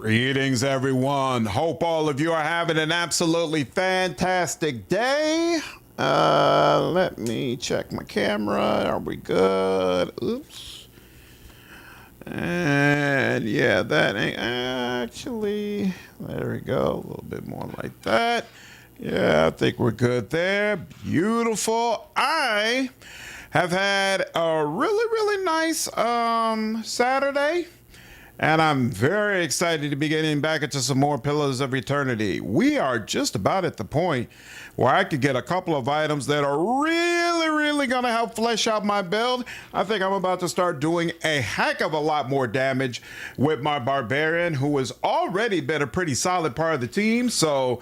Greetings, everyone. Hope all of you are having an absolutely fantastic day. Let me check my camera. Are we good? Oops. And yeah, that ain't actually. There we go. A little bit more like that. Yeah, I think we're good there. Beautiful. I have had a really nice Saturday. And I'm very excited to be getting back into some more Pillars of Eternity. We are just about at the point where I could get a couple of items that are really going to help flesh out my build. I think I'm about to start doing a heck of a lot more damage with my Barbarian, who has already been a pretty solid part of the team. So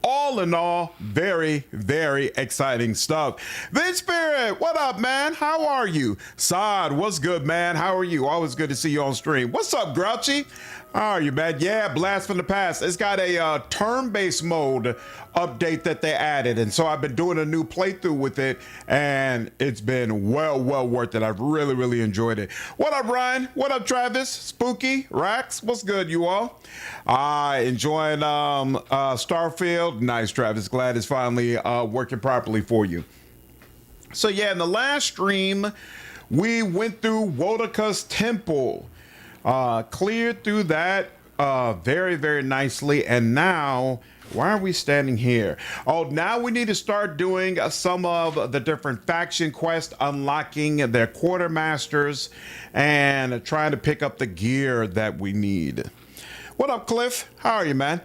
all in all, very exciting stuff. Vin Spirit, what up, man? How are you? Saad, what's good, man? How are you? Always good to see you on stream. What's up, Grouchy? How are you, man? Yeah, Blast from the Past. It's got a turn-based mode update that they added, and so I've been doing a new playthrough with it, and it's been well worth it. I've really enjoyed it. What up, Ryan? What up, Travis? Spooky? Rax? What's good, you all? Enjoying Starfield. Nice, Travis. Glad it's finally working properly for you. So yeah, in the last stream, we went through Wodaka's temple. Cleared through that very nicely, and now why are we standing here? Oh, now we need to start doing some of the different faction quests, unlocking their quartermasters and trying to pick up the gear that we need. What up, Cliff? How are you, man?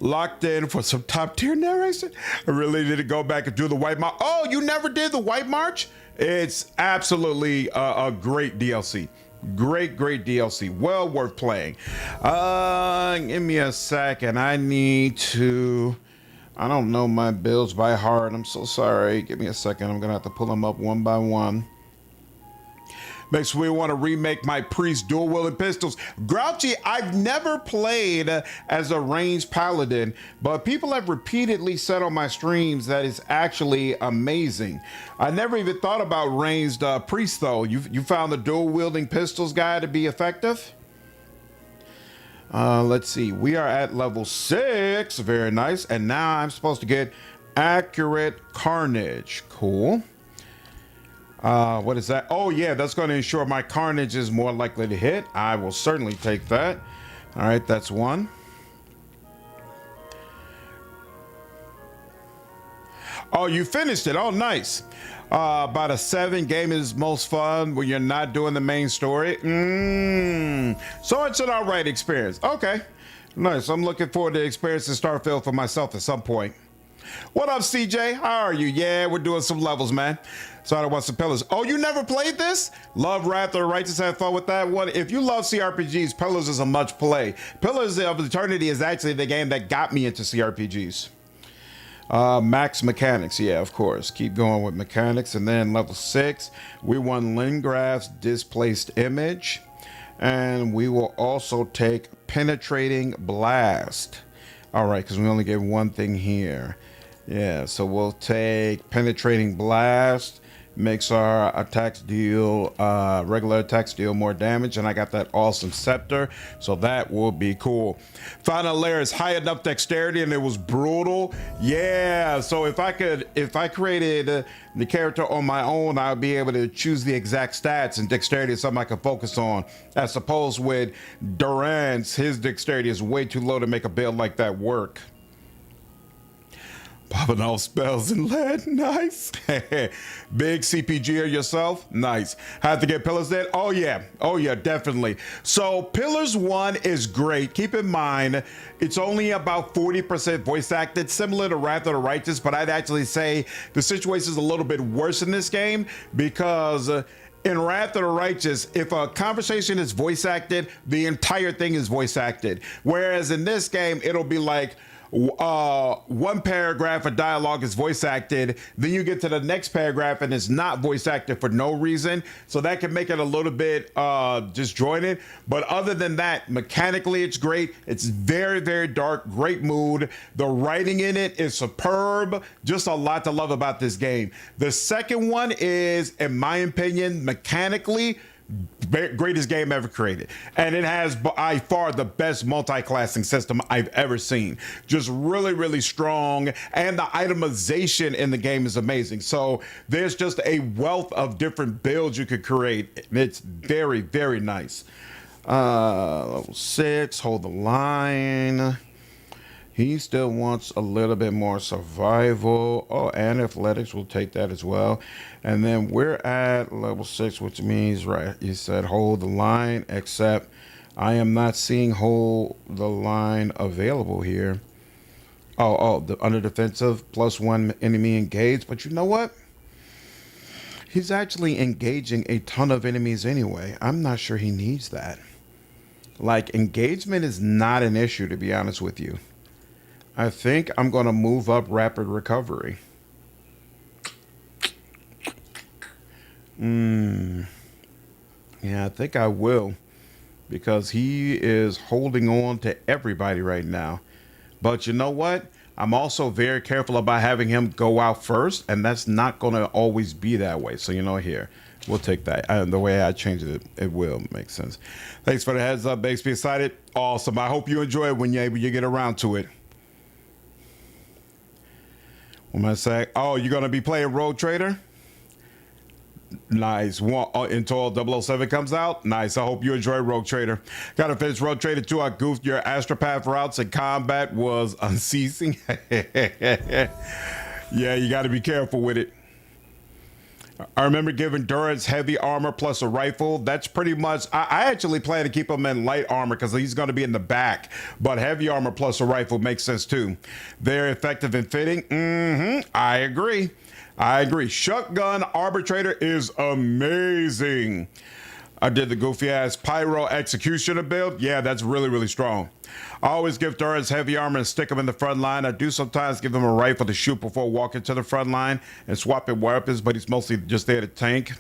Locked in for some top tier narration. I really need to go back and do the White March. Oh, you never did the White March? It's absolutely a great DLC. Great DLC. Well worth playing. Give me a second. I don't know my builds by heart. I'm so sorry. Give me a second. I'm gonna have to pull them up one by one. Makes me want to remake my priest dual wielding pistols. Grouchy, I've never played as a ranged paladin, but people have repeatedly said on my streams that it's actually amazing. I never even thought about ranged priest though. You found the dual wielding pistols guy to be effective? Let's see. We are at level 6. Very nice. And now I'm supposed to get accurate carnage. Cool. What is that? Oh yeah, that's going to ensure my carnage is more likely to hit. I will certainly take that. All right, that's one. Oh, you finished it. Oh, nice. About a 7. Game is most fun when you're not doing the main story. So it's an all right experience. Okay, nice. I'm looking forward to experiencing Starfield for myself at some point. What up, CJ? How are you? Yeah, we're doing some levels, man. So I want some Pillars. Oh, you never played this? Love Wrath of the Righteous, have fun with that one. If you love CRPGs, Pillars is a much play. Pillars of Eternity is actually the game that got me into CRPGs. Max mechanics, yeah, of course. Keep going with mechanics. And then level 6, we won Lingrath's Displaced Image. And we will also take Penetrating Blast. All right, because we only get one thing here. Yeah, so we'll take Penetrating Blast. Makes our attacks deal, regular attacks deal more damage, and I got that awesome scepter, so that will be cool. Final layer is high enough dexterity, and it was brutal. Yeah, so if I created the character on my own, I'd be able to choose the exact stats, and dexterity is something I can focus on. As opposed with Durance, his dexterity is way too low to make a build like that work. Popping off spells in lead, nice. Big CPGer yourself, nice. Had to get Pillars then? Oh yeah, definitely. So Pillars 1 is great. Keep in mind, it's only about 40% voice acted, similar to Wrath of the Righteous, but I'd actually say the situation is a little bit worse in this game because in Wrath of the Righteous, if a conversation is voice acted, the entire thing is voice acted. Whereas in this game, it'll be like, one paragraph of dialogue is voice acted, then you get to the next paragraph and it's not voice acted for no reason, so that can make it a little bit disjointed. But other than that, mechanically it's great. It's very dark, great mood. The writing in it is superb. Just a lot to love about this game. The second one is, in my opinion, mechanically greatest game ever created. And it has by far the best multi-classing system I've ever seen. Just really, really strong. And the itemization in the game is amazing. So there's just a wealth of different builds you could create. It's very, very nice. Level 6, hold the line. He still wants a little bit more survival. Oh, and athletics, will take that as well. And then we're at level 6, which means, right, he said hold the line, except I am not seeing hold the line available here. Under defensive, +1 enemy engaged. But you know what? He's actually engaging a ton of enemies anyway. I'm not sure he needs that. Like, engagement is not an issue, to be honest with you. I think I'm going to move up rapid recovery. Yeah, I think I will. Because he is holding on to everybody right now. But you know what? I'm also very careful about having him go out first. And that's not going to always be that way. So, you know, here. We'll take that. The way I changed it, it will make sense. Thanks for the heads up, Bakes. Be excited. Awesome. I hope you enjoy it when you get around to it. What am I saying? Oh, you're going to be playing Rogue Trader? Nice. Until 007 comes out? Nice. I hope you enjoy Rogue Trader. Got to finish Rogue Trader 2. I goofed your astropath routes and combat was unceasing. Yeah, you got to be careful with it. I remember giving Durance heavy armor plus a rifle. That's pretty much, I actually plan to keep him in light armor because he's going to be in the back. But heavy armor plus a rifle makes sense too. Very effective and fitting. I agree. Shotgun Arbitrator is amazing. I did the goofy ass Pyro Executioner build. Yeah, that's really, really strong. I always give Durance heavy armor and stick him in the front line. I do sometimes give him a rifle to shoot before walking to the front line and swapping weapons, but he's mostly just there to tank.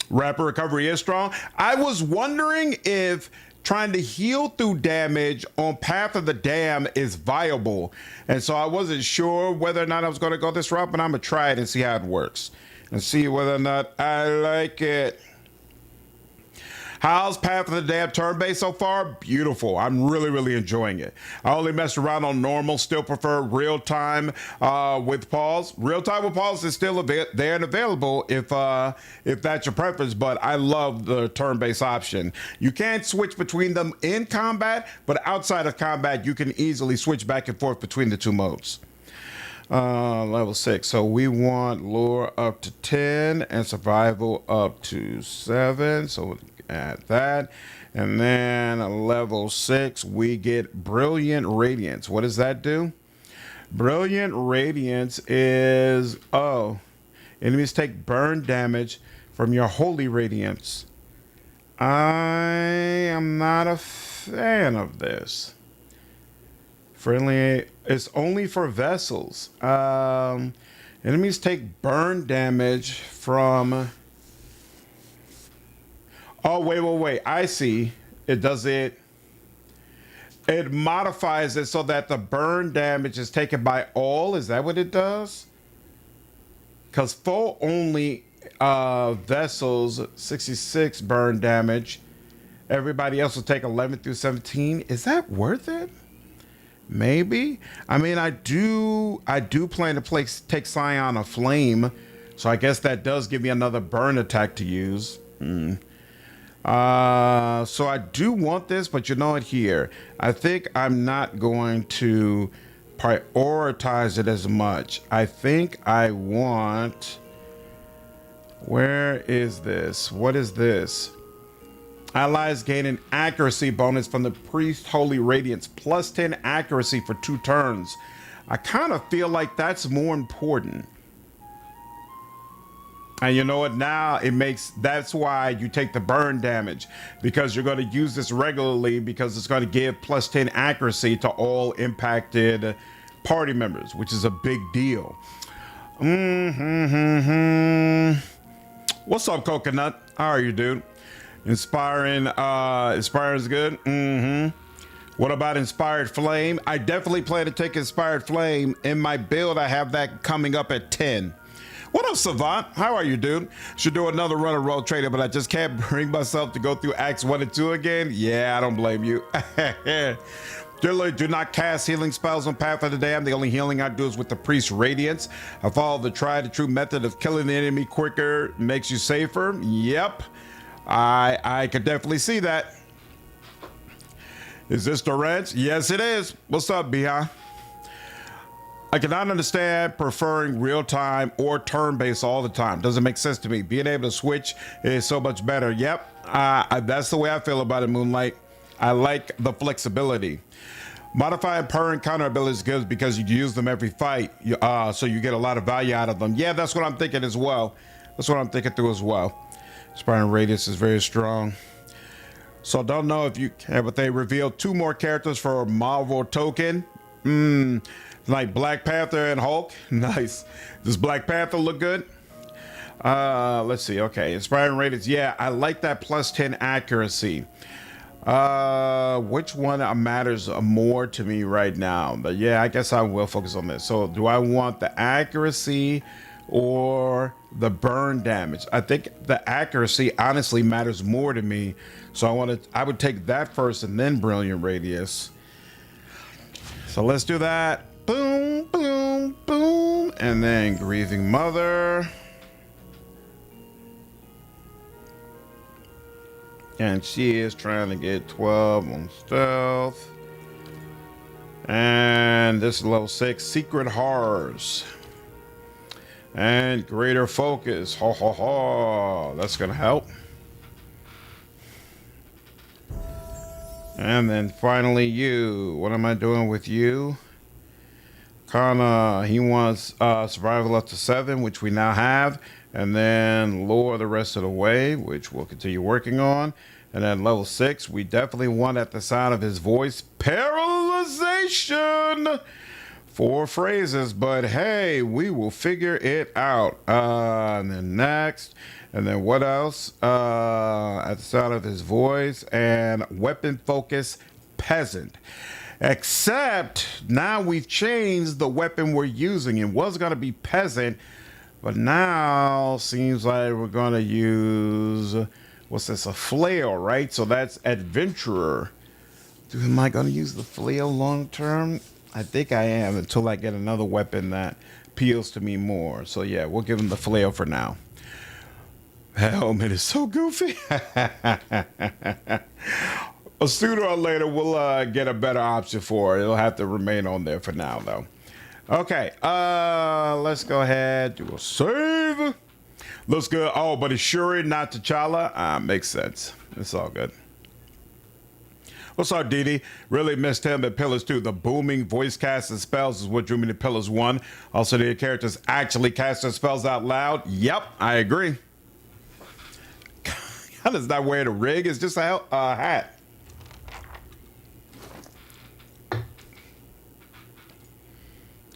Rapid recovery is strong. I was wondering if trying to heal through damage on Path of the Dam is viable. And so I wasn't sure whether or not I was going to go this route, but I'm going to try it and see how it works and see whether or not I like it. How's Path of the Dam turn-based so far? Beautiful. I'm really, really enjoying it. I only messed around on normal, still prefer real-time with pause. Real-time with pause is still there and available if that's your preference, but I love the turn-based option. You can't switch between them in combat, but outside of combat, you can easily switch back and forth between the two modes. Level 6. So we want lore up to 10 and survival up to 7. So add that. And then level 6, we get Brilliant Radiance. What does that do? Brilliant Radiance is, enemies take burn damage from your Holy Radiance. I am not a fan of this. Friendly, it's only for vessels. Enemies take burn damage from... Oh, wait. I see. It does it. It modifies it so that the burn damage is taken by all. Is that what it does? Because full only vessels, 66 burn damage. Everybody else will take 11 through 17. Is that worth it? Maybe. I mean, I do plan to take Scion of Flame. So I guess that does give me another burn attack to use. So I do want this, but you know what, here, I think I'm not going to prioritize it as much. I think I want, where is this? What is this? Allies gain an accuracy bonus from the Priest Holy Radiance, plus 10 accuracy for 2 turns. I kind of feel like that's more important. And you know what, now that's why you take the burn damage, because you're going to use this regularly because it's going to give plus 10 accuracy to all impacted party members, which is a big deal. What's up, Coconut? How are you, dude? Inspiring is good. What about Inspired Flame? I definitely plan to take Inspired Flame. In my build, I have that coming up at 10. What up, Savant? How are you, dude? Should do another run of Road Trader, but I just can't bring myself to go through Acts 1 and 2 again. Yeah, I don't blame you. Generally, do not cast healing spells on Path of the Damned. The only healing I do is with the Priest's Radiance. I follow the tried and true method of killing the enemy quicker, makes you safer. Yep, I could definitely see that. Is this Durance? Yes, it is. What's up, Biha? I cannot understand preferring real-time or turn-based all the time. Doesn't make sense to me. Being able to switch is so much better. Yep, that's the way I feel about it, Moonlight. I like the flexibility. Modifying per and counter abilities is good because you can use them every fight, so you get a lot of value out of them. Yeah, that's what I'm thinking as well. That's what I'm thinking through as well. Inspiring Radius is very strong. So don't know if you can, but they revealed 2 more characters for a Marvel token. Like Black Panther and Hulk. Nice. Does Black Panther look good? Let's see. Okay, inspiring Radius. Yeah, I like that plus 10 accuracy. Which one matters more to me right now? But yeah, I guess I will focus on this. So do I want the accuracy or the burn damage? I think the accuracy honestly matters more to me. So I would take that first and then Brilliant Radius. So let's do that. Boom, boom, boom. And then Grieving Mother. And she is trying to get 12 on stealth. And this is level 6, Secret Horrors. And Greater Focus. Ho, ho, ho. That's going to help. And then finally you. What am I doing with you? Kana, he wants survival up to 7, which we now have. And then lower the rest of the way, which we'll continue working on. And then level 6, we definitely want at the sound of his voice, paralyzation. 4 phrases, but hey, we will figure it out. And then next, and then what else? At the sound of his voice and weapon focus, peasant. Except now we've changed the weapon we're using. It was going to be peasant, but now seems like we're going to use, what's this, a flail, right? So that's adventurer. Am I going to use the flail long term? I think I am until I get another weapon that appeals to me more. So yeah, we'll give him the flail for now. Helmet is so goofy. Sooner or later, we'll get a better option for it. It'll have to remain on there for now, though. Okay, let's go ahead, do a save. Looks good. Oh, but it's Shuri, not T'Challa. Makes sense. It's all good. What's up, Didi? Really missed him at Pillars 2. The booming voice cast and spells is what drew me to Pillars 1. Also, the characters actually cast their spells out loud. Yep, I agree. How does that wear the rig? It's just a hat.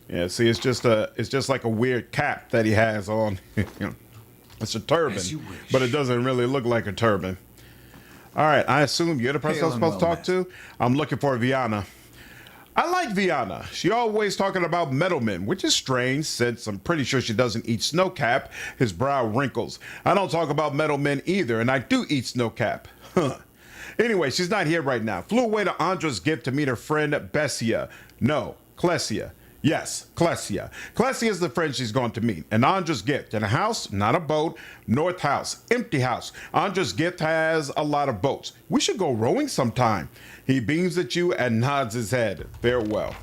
Yeah, see, it's just like a weird cap that he has on. It's a turban, but it doesn't really look like a turban. All right, I assume you're the person I'm supposed to talk to. I'm looking for Viana. I like Viana. She always talking about metalmen, which is strange since I'm pretty sure she doesn't eat snowcap. His brow wrinkles. I don't talk about metalmen either, and I do eat snowcap. Huh. Anyway, she's not here right now. Flew away to Andra's gift to meet her friend Bessia. No, Klesia. Yes, Klesia. Klesia is the friend she's going to meet. And Andra's gift. In a house, not a boat. North house, empty house. Andra's gift has a lot of boats. We should go rowing sometime. He beams at you and nods his head. Farewell.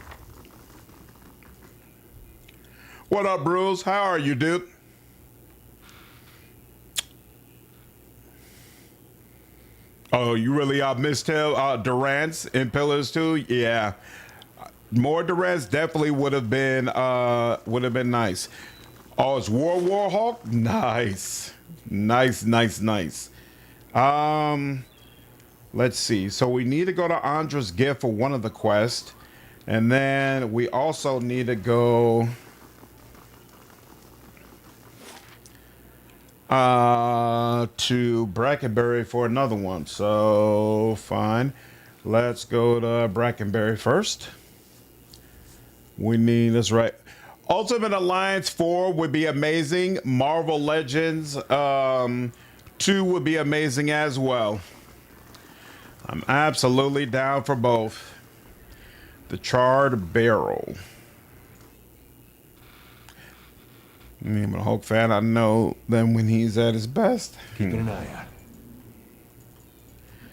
What up, Bruce? How are you, dude? Oh, you really missed him? Durance in Pillars 2? Yeah. More Durance definitely would have been nice. Oh, it's Warhawk? Nice. Nice. Let's see. So we need to go to Andra's gift for one of the quests. And then we also need to go to Brackenbury for another one. So fine. Let's go to Brackenbury first. We need, that's right. Ultimate Alliance 4 would be amazing. Marvel Legends 2 would be amazing as well. I'm absolutely down for both. The Charred Barrel. I'm a Hulk fan. I know them when he's at his best. Keeping an eye out.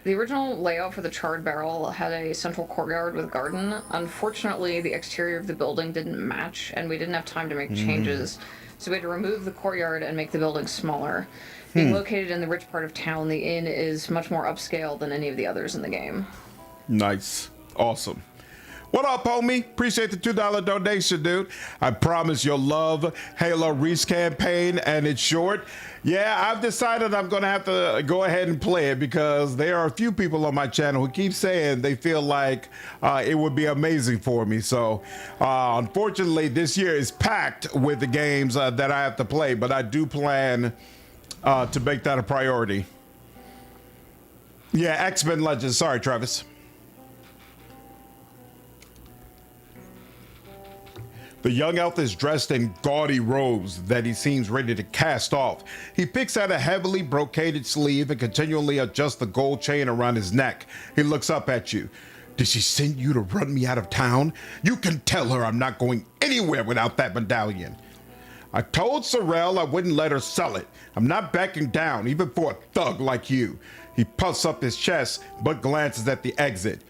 The original layout for the Charred Barrel had a central courtyard with garden. Unfortunately, the exterior of the building didn't match, and we didn't have time to make changes, so we had to remove the courtyard and make the building smaller. Being located in the rich part of town, the inn is much more upscale than any of the others in the game. Nice. Awesome. What up, homie? Appreciate the $2 donation, dude. I promise you'll love Halo Reach campaign, and it's short. Yeah, I've decided I'm going to have to go ahead and play it because there are a few people on my channel who keep saying they feel like it would be amazing for me. So, unfortunately, this year is packed with the games that I have to play, but I do plan to make that a priority. Yeah, X-Men Legends. Sorry, Travis. The young elf is dressed in gaudy robes that he seems ready to cast off. He picks at a heavily brocaded sleeve and continually adjusts the gold chain around his neck. He looks up at you. Did she send you to run me out of town? You can tell her I'm not going anywhere without that medallion. I told Sorrel I wouldn't let her sell it. I'm not backing down, even for a thug like you. He puffs up his chest, but glances at the exit.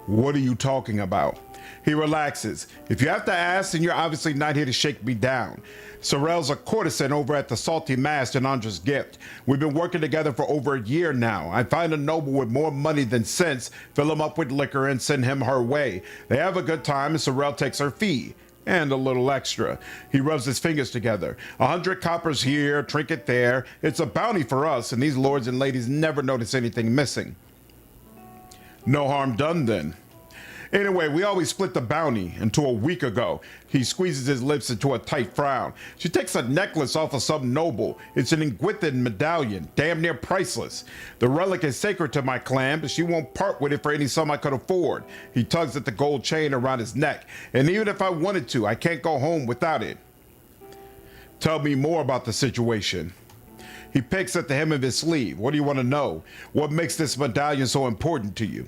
What are you talking about? He relaxes. If you have to ask, then you're obviously not here to shake me down. Sorrel's a courtesan over at the Salty Mast in Andra's Gift. We've been working together for over a year now. I find a noble with more money than sense, fill him up with liquor, and send him her way. They have a good time, and Sorrel takes her fee. And a little extra. He rubs his fingers together. 100 coppers here, trinket there. It's a bounty for us, and these lords and ladies never notice anything missing. No harm done then. Anyway, we always split the bounty until a week ago. He squeezes his lips into a tight frown. She takes a necklace off of some noble. It's an Ingwithan medallion, damn near priceless. The relic is sacred to my clan, but she won't part with it for any sum I could afford. He tugs at the gold chain around his neck, and even if I wanted to, I can't go home without it. Tell me more about the situation. He picks at the hem of his sleeve. What do you want to know? What makes this medallion so important to you?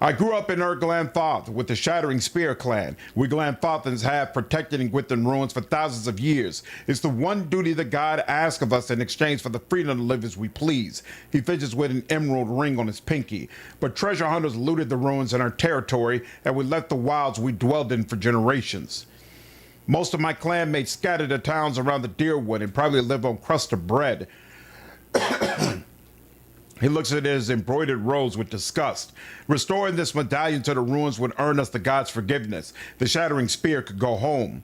I grew up in Glanthothe with the Shattering Spear clan. We Glanthothans have protected Ingwithan ruins for thousands of years. It's the one duty that God asks of us in exchange for the freedom to live as we please. He fidgets with an emerald ring on his pinky. But treasure hunters looted the ruins in our territory, and we left the wilds we dwelled in for generations. Most of my clanmates scattered to towns around the Deerwood and probably live on crust of bread. He looks at his embroidered robes with disgust. Restoring this medallion to the ruins would earn us the gods' forgiveness. The Shattering Spear could go home.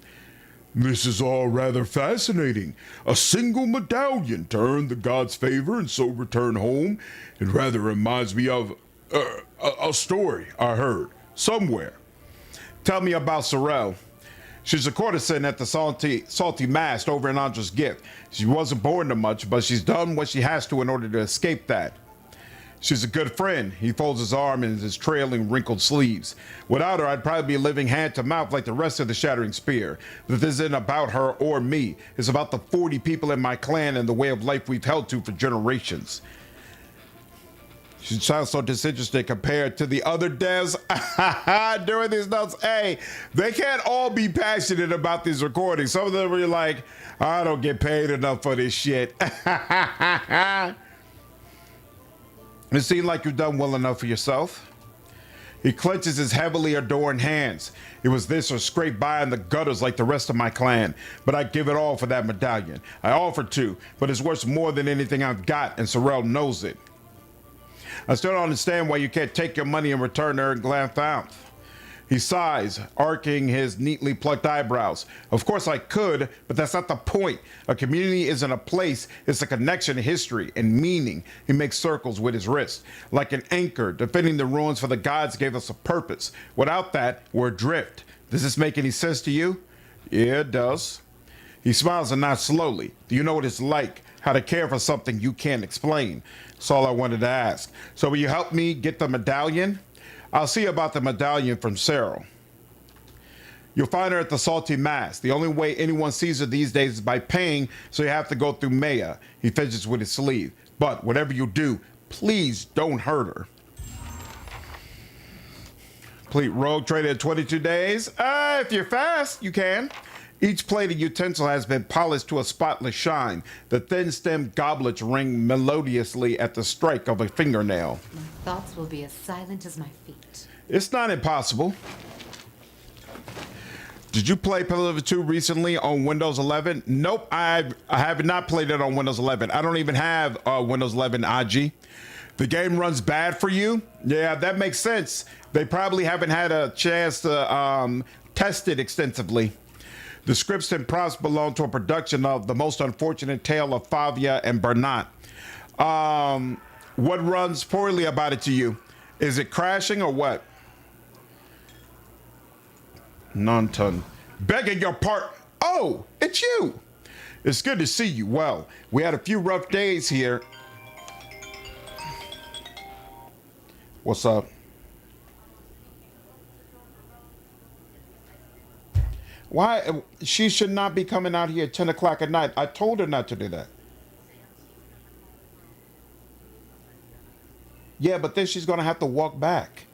This is all rather fascinating. A single medallion to earn the gods' favor and so return home. It rather reminds me of a story I heard somewhere. Tell me about Sorrel. She's a courtesan at the Salty Mast over in Andra's Gift. She wasn't born to much, but she's done what she has to in order to escape that. She's a good friend. He folds his arm in his trailing, wrinkled sleeves. Without her, I'd probably be living hand to mouth like the rest of the Shattering Spear. But this isn't about her or me. It's about the 40 people in my clan and the way of life we've held to for generations. She sounds so disinterested compared to the other devs during these notes. Hey, they can't all be passionate about these recordings. Some of them are like, I don't get paid enough for this shit. It seems like you've done well enough for yourself. He clenches his heavily adorned hands. It was this or scrape by in the gutters like the rest of my clan, but I'd give it all for that medallion. I offered to, but it's worth more than anything I've got, and Sorrel knows it. I still don't understand why you can't take your money and return to Glanthothe. He sighs, arcing his neatly plucked eyebrows. Of course I could, but that's not the point. A community isn't a place, it's a connection to history and meaning. He makes circles with his wrist. Like an anchor, defending the ruins for the gods gave us a purpose. Without that, we're adrift. Does this make any sense to you? Yeah, it does. He smiles and nods slowly. Do you know what it's like? How to care for something you can't explain? That's all I wanted to ask. So will you help me get the medallion? I'll see about the medallion from Cyril. You'll find her at the Salty Mass. The only way anyone sees her these days is by paying, so you have to go through Maya. He fidgets with his sleeve. But whatever you do, please don't hurt her. Complete rogue trade in 22 days. If you're fast, you can. Each plated utensil has been polished to a spotless shine. The thin-stemmed goblets ring melodiously at the strike of a fingernail. My thoughts will be as silent as my feet. It's not impossible. Did you play Pillar 2 recently on Windows 11? Nope, I have not played it on Windows 11. I don't even have Windows 11 IG. The game runs bad for you? Yeah, that makes sense. They probably haven't had a chance to test it extensively. The scripts and prompts belong to a production of The Most Unfortunate Tale of Favia and Bernat. What runs poorly about it to you? Is it crashing or what? Non-ton. Begging your part. Oh, it's you. It's good to see you. Well, we had a few rough days here. What's up? Why? She should not be coming out here at 10 o'clock at night. I told her not to do that. Yeah, but then she's going to have to walk back.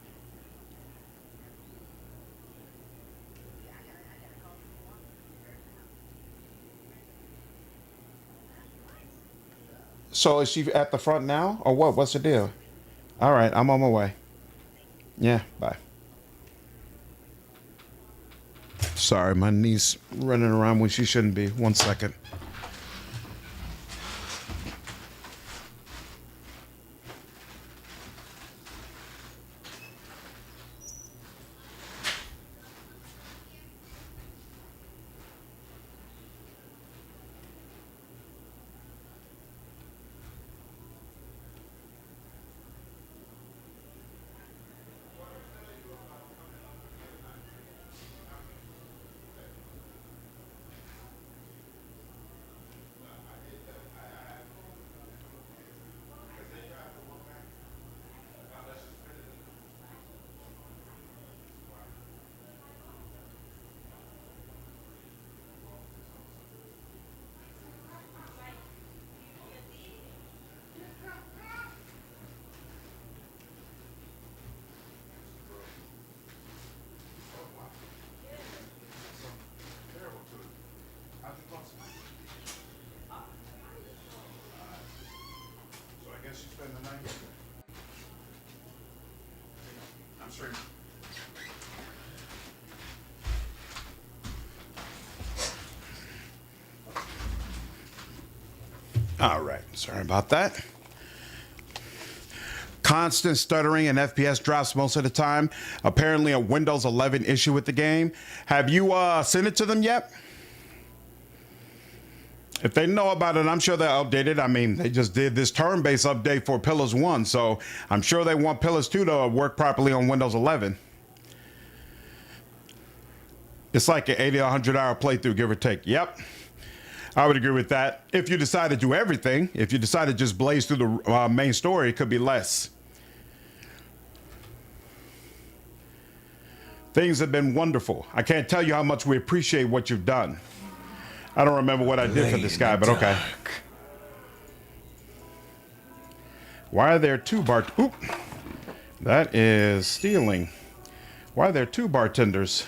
So is she at the front now or what? What's the deal? All right, I'm on my way. Yeah, bye. Sorry, my niece running around when she shouldn't be. 1 second. All right, sorry about that. Constant stuttering and FPS drops most of the time. Apparently a Windows 11 issue with the game. Have you sent it to them yet? If they know about it, I'm sure they'll update it. I mean, they just did this turn-based update for Pillars 1, so I'm sure they want Pillars 2 to work properly on Windows 11. It's like an 80 or 100 hour playthrough, give or take. Yep. I would agree with that. If you decide to do everything, if you decide to just blaze through the main story, it could be less. Things have been wonderful. I can't tell you how much we appreciate what you've done. I don't remember what I did for this guy, but okay. Why are there two Oop. That is stealing. Why are there two bartenders?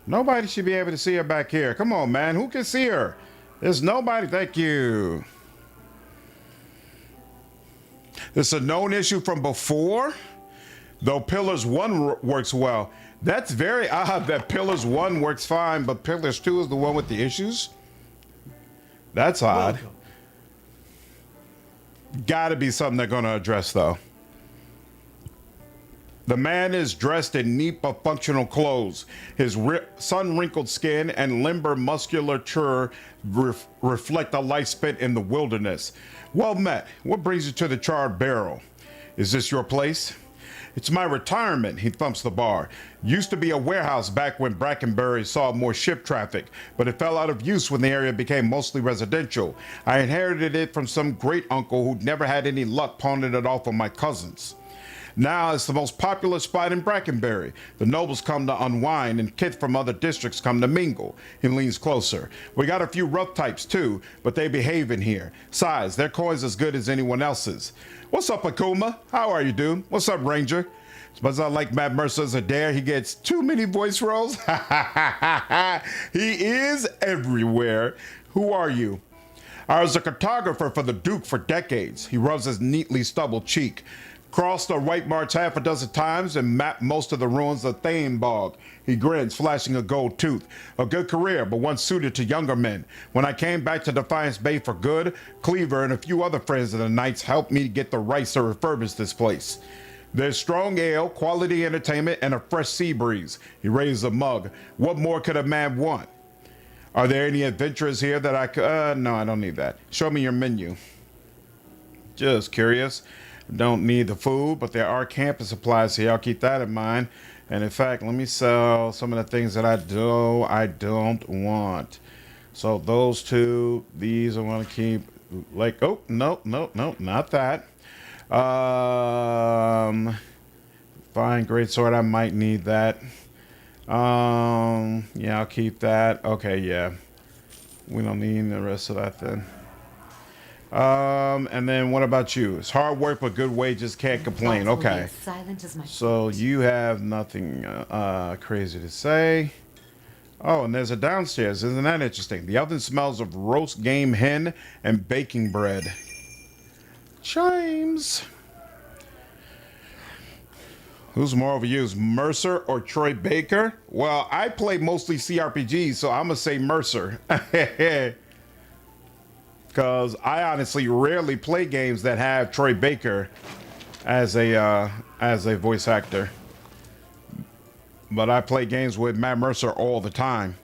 Nobody should be able to see her back here. Come on, man. Who can see her? There's nobody. Thank you. It's a known issue from before, though Pillars 1 works well. That's very odd that Pillars 1 works fine, but Pillars 2 is the one with the issues. That's odd. Gotta be something they're gonna address, though. The man is dressed in neat but functional clothes. His sun-wrinkled skin and limber musculature reflect a life spent in the wilderness. Well met. What brings you to the Charred Barrel? Is this your place? It's my retirement, he thumps the bar. Used to be a warehouse back when Brackenbury saw more ship traffic, but it fell out of use when the area became mostly residential. I inherited it from some great uncle who'd never had any luck pawning it off on my cousins. Now it's the most popular spot in Brackenbury. The nobles come to unwind and kids from other districts come to mingle. He leans closer. We got a few rough types too, but they behave in here. Besides, their coin's as good as anyone else's. What's up, Akuma? How are you, dude? What's up, Ranger? As much as I like Matt Mercer as a dare, he gets too many voice roles. He is everywhere. Who are you? I was a cartographer for the Duke for decades. He rubs his neatly stubbled cheek. Crossed the White March half a dozen times and mapped most of the ruins of Thanebog. He grins, flashing a gold tooth. A good career, but one suited to younger men. When I came back to Defiance Bay for good, Cleaver and a few other friends of the Knights helped me get the rights to refurbish this place. There's strong ale, quality entertainment, and a fresh sea breeze. He raises a mug. What more could a man want? Are there any adventurers here that I could... no, I don't need that. Show me your menu. Just curious. Don't need the food, but there are camping supplies here. I'll keep that in mind. And in fact, let me sell some of the things that I don't want. So those two, these I want to keep. Like, oh, no, not that. Fine, great sword. I might need that. Yeah, I'll keep that. Okay, yeah. We don't need the rest of that then. And then what about you? It's hard work, but good wages, can't complain. Okay. Silent as my So you have nothing crazy to say. Oh, and there's a downstairs. Isn't that interesting? The oven smells of roast game hen and baking bread. Chimes. Who's more overused, Mercer or Troy Baker? Well, I play mostly CRPGs, so I'm gonna say Mercer. Because I honestly rarely play games that have Troy Baker as a voice actor. But I play games with Matt Mercer all the time.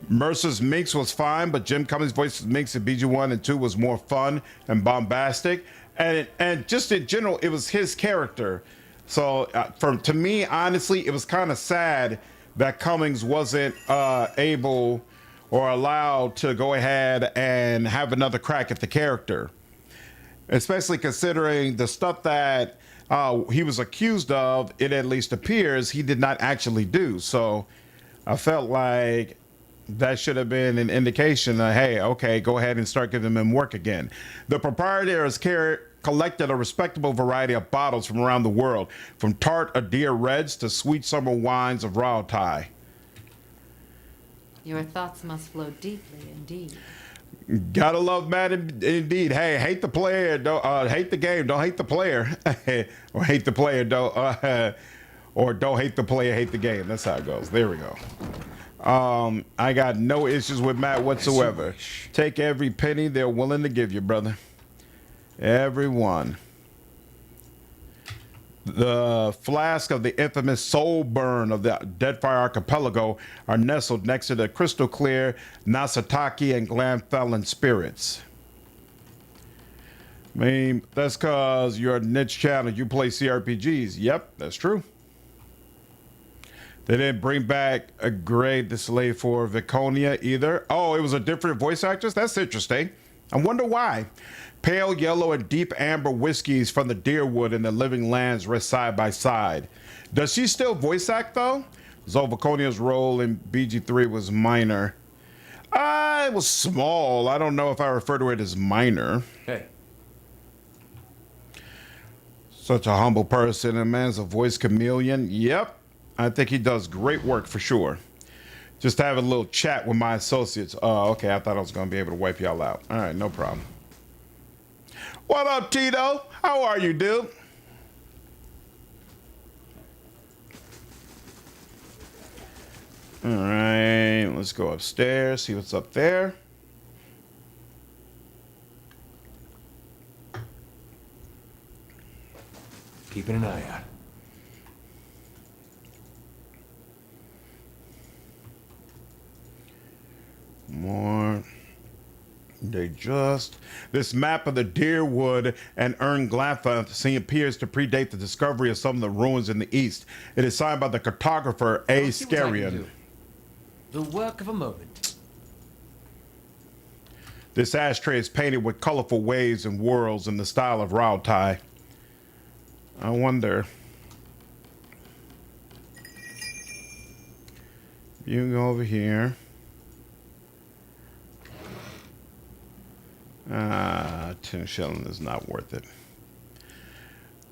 Mercer's Minx was fine, but Jim Cummings' voice of Minx in BG1 and 2 was more fun and bombastic. And just in general, it was his character. So to me, honestly, it was kind of sad that Cummings wasn't able or allowed to go ahead and have another crack at the character. Especially considering the stuff that he was accused of, it at least appears he did not actually do. So I felt like that should have been an indication that, hey, okay, go ahead and start giving him work again. The proprietor has collected a respectable variety of bottles from around the world, from tart Eder Reds to sweet summer wines of Rautai. Your thoughts must flow deeply indeed. Gotta love Matt indeed. Hey, hate the player, don't hate the game, don't hate the player. Or hate the player, don't or don't hate the player, hate the game. That's how it goes. There we go. I got no issues with Matt whatsoever. Take every penny they're willing to give you, brother. Every one. The flask of the infamous soul burn of the Deadfire Archipelago are nestled next to the crystal clear Nasataki and Glamfellan spirits. I mean, that's because you're a niche channel. You play CRPGs. Yep, that's true. They didn't bring back a grade the slave for Viconia either. Oh, it was a different voice actress? That's interesting. I wonder why. Pale yellow and deep amber whiskeys from the Deerwood and the Living Lands rest side by side. Does she still voice act though? Zolvaconia's role in BG3 was minor. It was small. I don't know if I refer to it as minor. Hey. Such a humble person. A man's a voice chameleon. Yep. I think he does great work for sure. Just have a little chat with my associates. Oh, okay. I thought I was going to be able to wipe y'all out. All right, no problem. What up, Tito? How are you, dude? All right, let's go upstairs, see what's up there. Keeping an eye out. More. This map of the Deerwood and Ern Glanfa appears to predate the discovery of some of the ruins in the east. It is signed by the cartographer A. Scarian. The work of a moment. This ashtray is painted with colorful waves and whirls in the style of Rautai. I wonder. You can go over here. 10 shilling is not worth it.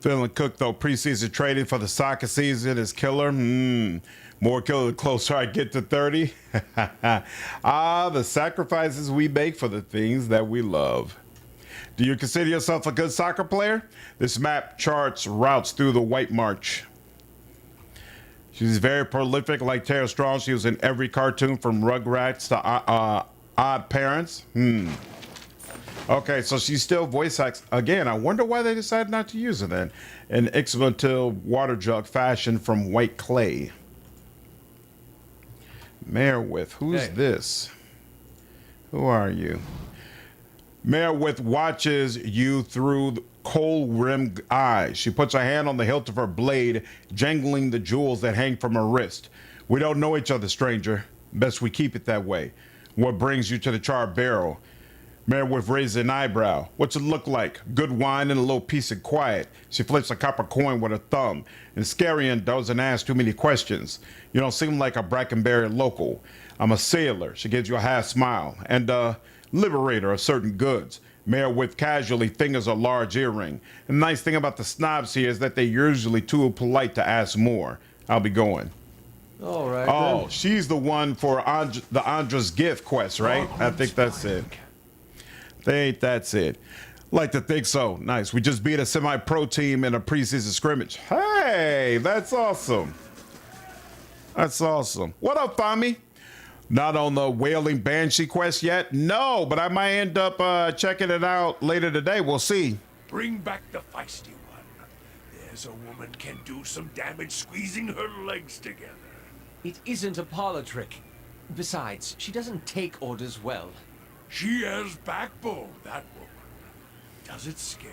Feeling cooked though. Preseason trading for the soccer season is killer. More killer the closer I get to 30. The sacrifices we make for the things that we love. Do you consider yourself a good soccer player? This map charts routes through the White March. She's very prolific like Tara Strong. She was in every cartoon from Rugrats to Odd Parents. Okay, so she's still voice acts. Again, I wonder why they decided not to use her then. An Ixmatil water jug fashioned from white clay. Mayor with, who's this? Who are you? Mayor with watches you through coal-rimmed eyes. She puts her hand on the hilt of her blade, jangling the jewels that hang from her wrist. We don't know each other, stranger. Best we keep it that way. What brings you to the charred barrel? Mayor with raises an eyebrow. What's it look like? Good wine and a little peace and quiet. She flips a copper coin with her thumb. And Scarian doesn't ask too many questions. You don't seem like a Brackenbury local. I'm a sailor. She gives you a half smile. And liberator of certain goods. Mayor with casually fingers a large earring. And the nice thing about the snobs here is that they're usually too polite to ask more. I'll be going. All right. Oh, then. she's the one for the Andra's gift quest, right? I think that's it. That's it. Like to think so. Nice. We just beat a semi-pro team in a preseason scrimmage. Hey, that's awesome. That's awesome. What up, Fami? Not on the Wailing Banshee quest yet? No, but I might end up checking it out later today. We'll see. Bring back the feisty one. There's a woman can do some damage squeezing her legs together. It isn't a parlor trick. Besides, she doesn't take orders well. She has backbone, that woman. Does it scare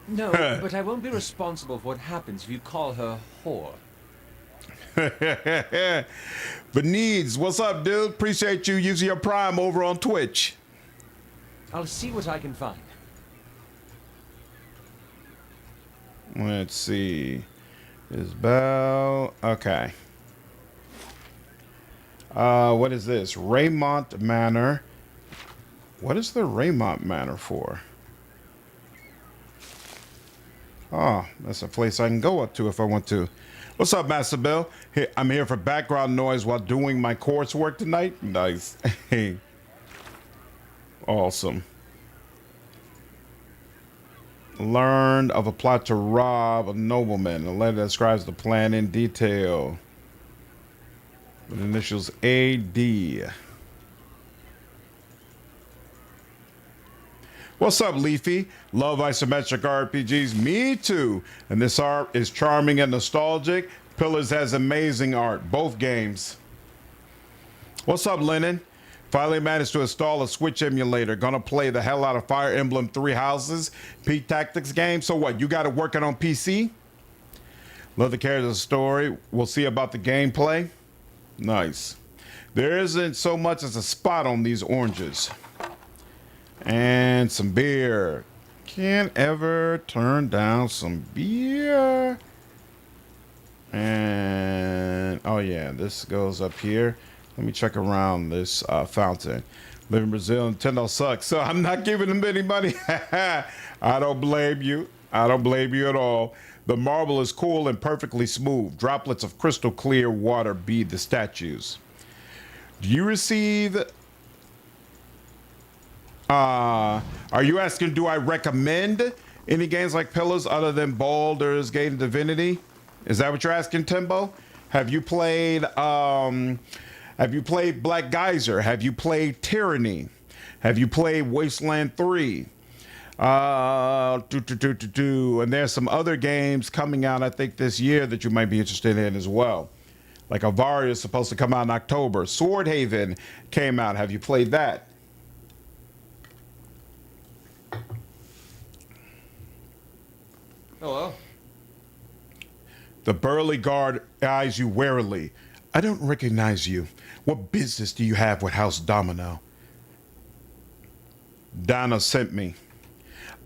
you? No, but I won't be responsible for what happens if you call her whore. But Needs, what's up, dude? Appreciate you using your Prime over on Twitch. I'll see what I can find. Let's see. Isbel. Okay. What is this? Reymont Manor. What is the Reymont Manor for? Oh, that's a place I can go up to if I want to. What's up, Master Bill? Hey, I'm here for background noise while doing my coursework tonight. Nice. Hey. Awesome. Learned of a plot to rob a nobleman. A letter that describes the plan in detail. With initials AD. What's up, Leafy? Love isometric RPGs. Me too. And this art is charming and nostalgic. Pillars has amazing art. Both games. What's up, Lennon? Finally managed to install a Switch emulator. Gonna play the hell out of Fire Emblem Three Houses Peak Tactics game. So what? You got it working on PC? Love the character of the story. We'll see about the gameplay. Nice. There isn't so much as a spot on these oranges. And some beer. Can't ever turn down some beer. And oh yeah, this goes up here. Let me check around this fountain. Live in Brazil, Nintendo sucks, so I'm not giving them any money. I don't blame you. I don't blame you at all. The marble is cool and perfectly smooth. Droplets of crystal clear water bead the statues. Do you receive... are you asking, do I recommend any games like Pillars other than Baldur's Gate and Divinity? Is that what you're asking, Timbo? Have you played Black Geyser? Have you played Tyranny? Have you played Wasteland 3? And there's some other games coming out, I think, this year that you might be interested in as well. Like Avaria is supposed to come out in October. Swordhaven came out. Have you played that? Hello. The burly guard eyes you warily. I don't recognize you. What business do you have with House Doemenel? Donna sent me.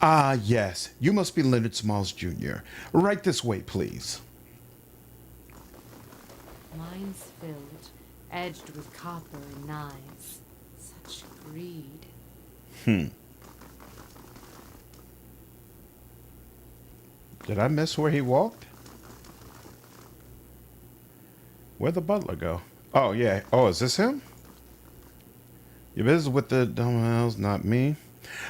Ah, yes. You must be Leonard Smalls Jr. Right this way, please. Mine's filled, edged with copper and knives. Such greed. Did I miss where he walked? Where'd the butler go? Oh, yeah. Oh, is this him? Your business with the Doemenels, not me.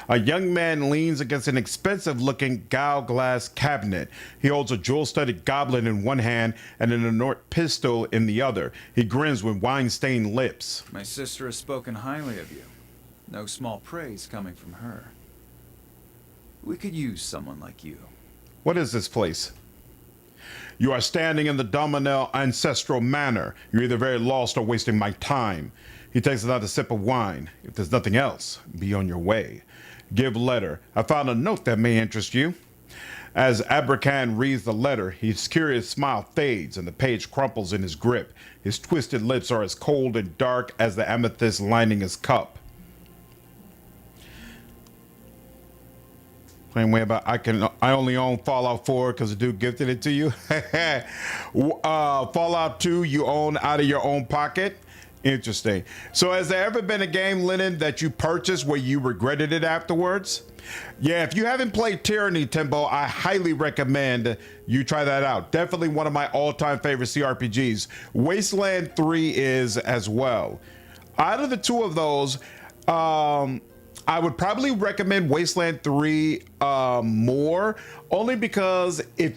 A young man leans against an expensive-looking Gao glass cabinet. He holds a jewel-studded goblet in one hand and an inert pistol in the other. He grins with wine-stained lips. My sister has spoken highly of you. No small praise coming from her. We could use someone like you. What is this place? You are standing in the Doemenel ancestral manor. You're either very lost or wasting my time. He takes another sip of wine. If there's nothing else, be on your way. Give letter. I found a note that may interest you. As Abrakan reads the letter, his curious smile fades and the page crumples in his grip. His twisted lips are as cold and dark as the amethyst lining his cup. Same way about I only own Fallout 4 because the dude gifted it to you. Fallout 2 you own out of your own pocket. Interesting. So has there ever been a game, Lennon, that you purchased where you regretted it afterwards? Yeah, if you haven't played Tyranny, Timbo, I highly recommend you try that out. Definitely one of my all-time favorite CRPGs. Wasteland 3 is as well. Out of the two of those, I would probably recommend Wasteland 3 more, only because it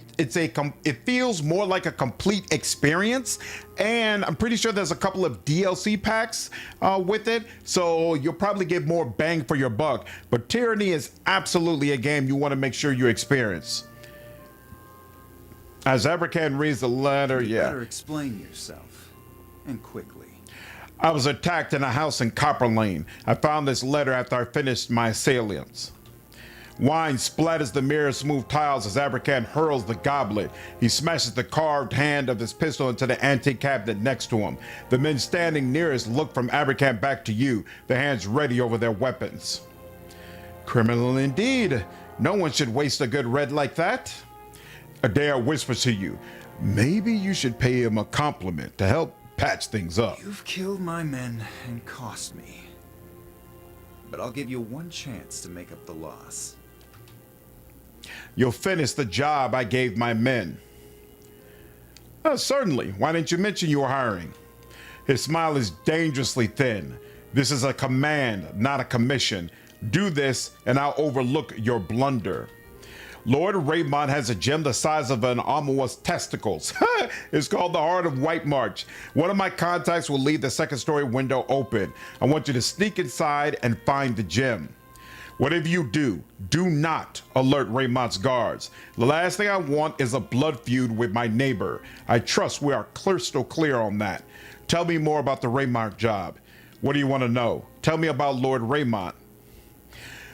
feels more like a complete experience, and I'm pretty sure there's a couple of DLC packs with it, so you'll probably get more bang for your buck. But Tyranny is absolutely a game you want to make sure you experience. As Abrakan reads the letter, You better explain yourself, and quickly. I was attacked in a house in Copper Lane. I found this letter after I finished my assailants. Wine splatters the mirror smooth tiles as Abrakan hurls the goblet. He smashes the carved hand of his pistol into the antique cabinet next to him. The men standing nearest look from Abrakan back to you, their hands ready over their weapons. Criminal indeed. No one should waste a good red like that. Eder whispers to you, maybe you should pay him a compliment to help patch things up. You've killed my men and cost me. But I'll give you one chance to make up the loss. You'll finish the job I gave my men. Certainly. Why didn't you mention you were hiring? His smile is dangerously thin. This is a command, not a commission. Do this and I'll overlook your blunder. Lord Reymont has a gem the size of an Amoa's testicles. It's called the Heart of White March. One of my contacts will leave the second story window open. I want you to sneak inside and find the gem. Whatever you do, do not alert Reymont's guards. The last thing I want is a blood feud with my neighbor. I trust we are crystal clear on that. Tell me more about the Reymont job. What do you want to know? Tell me about Lord Reymont.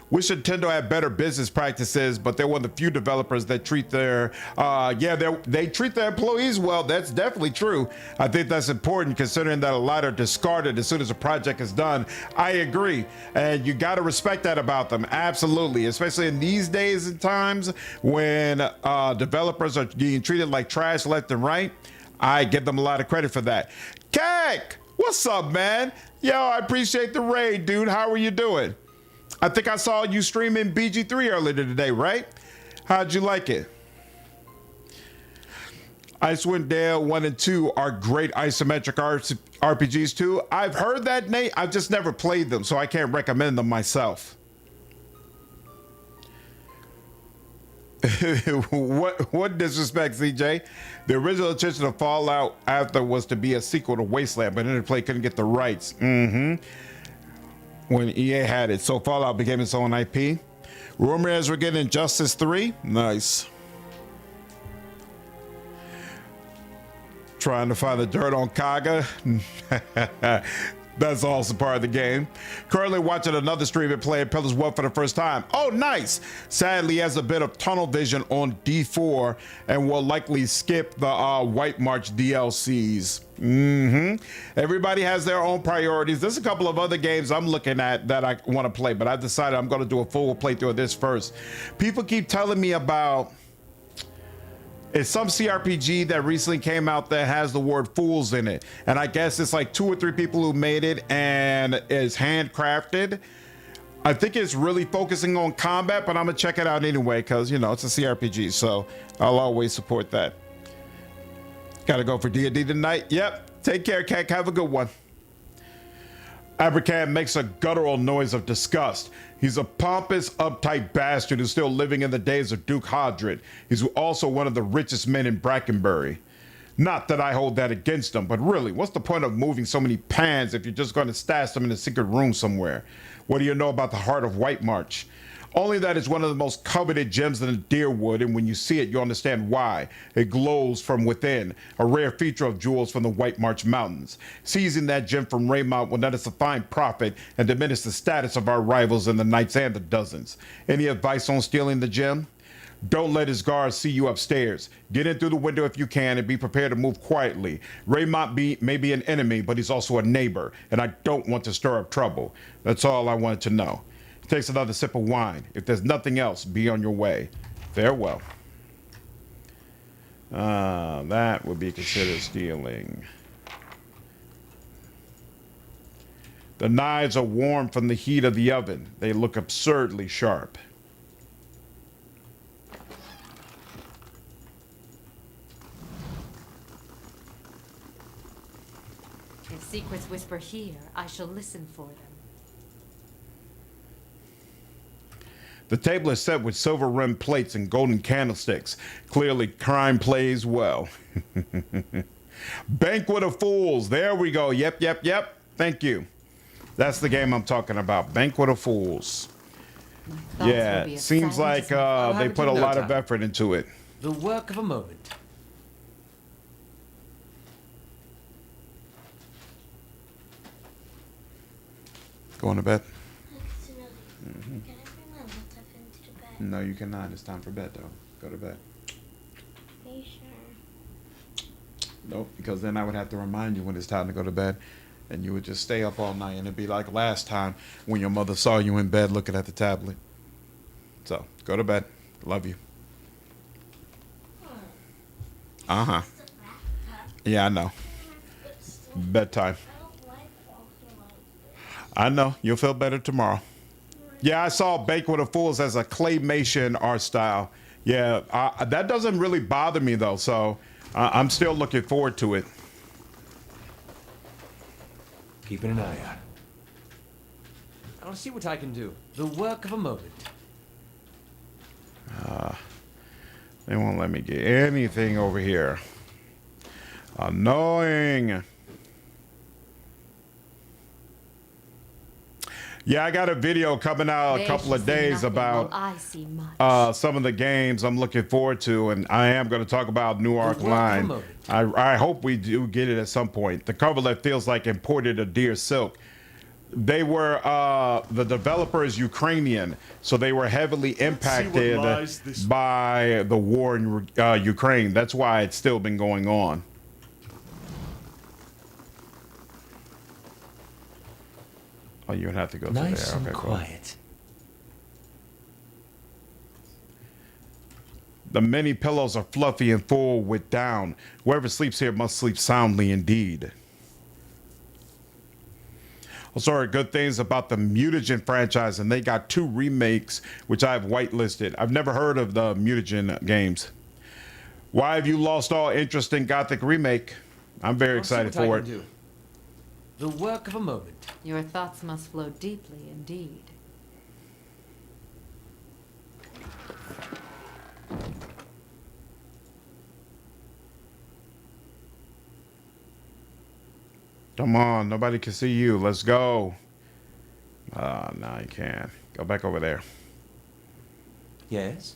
Wish Nintendo had better business practices, but they're one of the few developers that treat their, they treat their employees well. That's definitely true. I think that's important considering that a lot are discarded as soon as a project is done. I agree. And you got to respect that about them. Absolutely. Especially in these days and times when developers are being treated like trash left and right. I give them a lot of credit for that. Kek, what's up, man? Yo, I appreciate the raid, dude. How are you doing? I think I saw you streaming BG3 earlier today, right? How'd you like it? Icewind Dale 1 and 2 are great isometric RPGs too. I've heard that, Nate. I've just never played them, so I can't recommend them myself. What disrespect, CJ? The original intention of Fallout after was to be a sequel to Wasteland, but Interplay couldn't get the rights. When EA had it, so Fallout became its own IP. Rumor is we're getting Injustice 3. Nice. Trying to find the dirt on Kaga. That's also part of the game. Currently watching another streamer play Pillars 1 for the first time. Oh, nice. Sadly, he has a bit of tunnel vision on D4 and will likely skip the White March DLCs. Everybody has their own priorities. There's a couple of other games I'm looking at that I want to play, but I decided I'm going to do a full playthrough of this first. People keep telling me about... It's some CRPG that recently came out that has the word fools in it. And I guess it's like 2 or 3 people who made it and is handcrafted. I think it's really focusing on combat, but I'm gonna check it out anyway because, you know, it's a CRPG, so I'll always support that. Gotta go for D&D tonight. Yep. Take care, Cat. Have a good one. Abercan makes a guttural noise of disgust. He's a pompous, uptight bastard who's still living in the days of Duke Hodred. He's also one of the richest men in Brackenbury. Not that I hold that against him, but really, what's the point of moving so many pans if you're just going to stash them in a secret room somewhere? What do you know about the heart of White March? Only that it's one of the most coveted gems in the Deerwood, and when you see it, you understand why. It glows from within, a rare feature of jewels from the White March Mountains. Seizing that gem from Reymont will net us a fine profit and diminish the status of our rivals in the Knights and the Dozens. Any advice on stealing the gem? Don't let his guards see you upstairs. Get in through the window if you can and be prepared to move quietly. Reymont may be an enemy, but he's also a neighbor, and I don't want to stir up trouble. That's all I wanted to know. Takes another sip of wine. If there's nothing else, be on your way. Farewell. That would be considered stealing. The knives are warm from the heat of the oven. They look absurdly sharp. If secrets whisper here, I shall listen for them. The table is set with silver-rimmed plates and golden candlesticks. Clearly, crime plays well. Banquet of Fools. There we go. Yep. Thank you. That's the game I'm talking about. Banquet of Fools. Yeah, seems like they put a lot of effort into it. The work of a moment. Going to bed? Can I bring my laptop into the bed? No, you cannot. It's time for bed, though. Go to bed. Are you sure? Nope, because then I would have to remind you when it's time to go to bed, and you would just stay up all night, and it'd be like last time when your mother saw you in bed looking at the tablet. So, go to bed. Love you. Uh-huh. Yeah, I know. Bedtime. I know. You'll feel better tomorrow. Yeah, I saw Banquet of Fools as a claymation art style. Yeah, that doesn't really bother me, though, so I'm still looking forward to it. Keeping an eye out. I'll see what I can do. The work of a moment. They won't let me get anything over here. Annoying. Yeah, I got a video coming out a couple of days about some of the games I'm looking forward to, and I am going to talk about New Arc Line. I hope we do get it at some point. The coverlet feels like imported of Deer Silk. They were, the developer is Ukrainian, so they were heavily impacted by the war in Ukraine. That's why it's still been going on. Oh, you would have to go through there. Nice and okay, quiet. The many pillows are fluffy and full with down. Whoever sleeps here must sleep soundly indeed. Also heard good things about the Mutagen franchise, and they got 2 remakes, which I've whitelisted. I've never heard of the Mutagen games. Why have you lost all interest in Gothic Remake? I'm very excited for it. The work of a moment. Your thoughts must flow deeply indeed. Come on, nobody can see you. Let's go. No, you can't. Go back over there. Yes?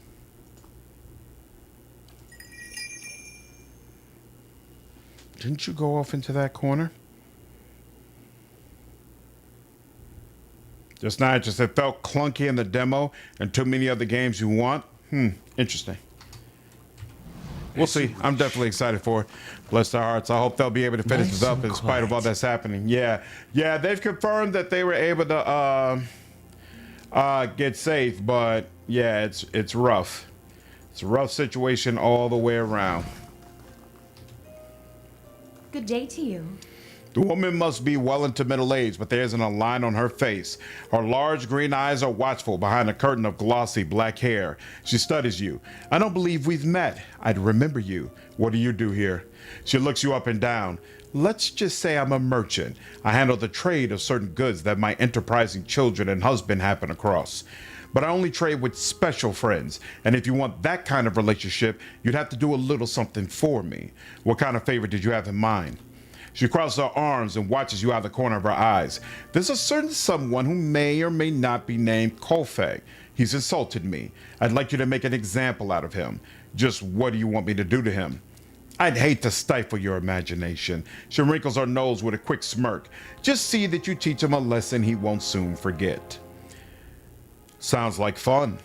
Didn't you go off into that corner? Just not interested. It felt clunky in the demo and too many other games you want. Interesting. We'll see. I'm definitely excited for it. Bless their hearts. I hope they'll be able to finish this up in spite of all that's happening. Yeah. They've confirmed that they were able to get safe, but yeah, it's rough. It's a rough situation all the way around. Good day to you. The woman must be well into middle age, but there isn't a line on her face. Her large green eyes are watchful behind a curtain of glossy black hair. She studies you. I don't believe we've met. I'd remember you. What do you do here? She looks you up and down. Let's just say I'm a merchant. I handle the trade of certain goods that my enterprising children and husband happen across. But I only trade with special friends, and if you want that kind of relationship, you'd have to do a little something for me. What kind of favor did you have in mind? She crosses her arms and watches you out of the corner of her eyes. There's a certain someone who may or may not be named Kolfeg. He's insulted me. I'd like you to make an example out of him. Just what do you want me to do to him? I'd hate to stifle your imagination. She wrinkles her nose with a quick smirk. Just see that you teach him a lesson he won't soon forget. Sounds like fun.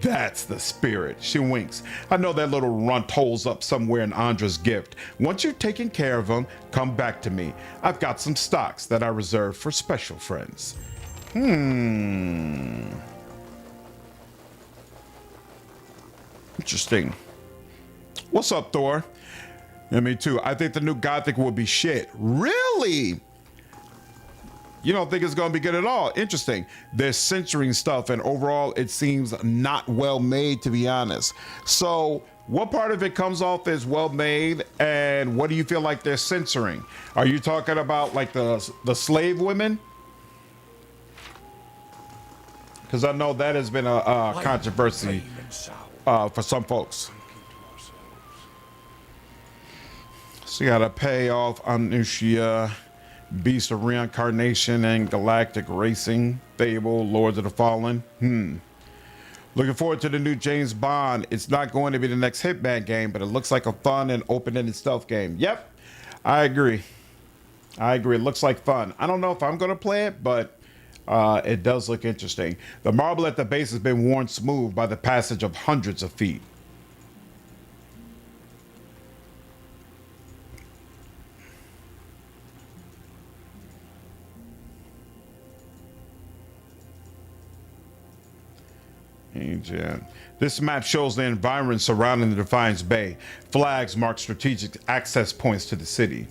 That's the spirit. She winks. I know that little runt holes up somewhere in Andra's gift. Once you've taken care of him, come back to me. I've got some stocks that I reserve for special friends. Interesting. What's up, Thor? Yeah, me too. I think the new Gothic will be shit. Really? You don't think it's going to be good at all? Interesting. They're censoring stuff, and overall, it seems not well made, to be honest. So, what part of it comes off as well made, and what do you feel like they're censoring? Are you talking about like the slave women? Because I know that has been a controversy for some folks. So you got to pay off Anushia. Beast of Reincarnation and Galactic Racing, Fable, Lords of the Fallen. Looking forward to the new James Bond. It's not going to be the next Hitman game, but it looks like a fun and open-ended stealth game. Yep, I agree. It looks like fun. I don't know if I'm going to play it, but it does look interesting. The marble at the base has been worn smooth by the passage of hundreds of feet. This map shows the environment surrounding the Defiance Bay. Flags mark strategic access points to the city.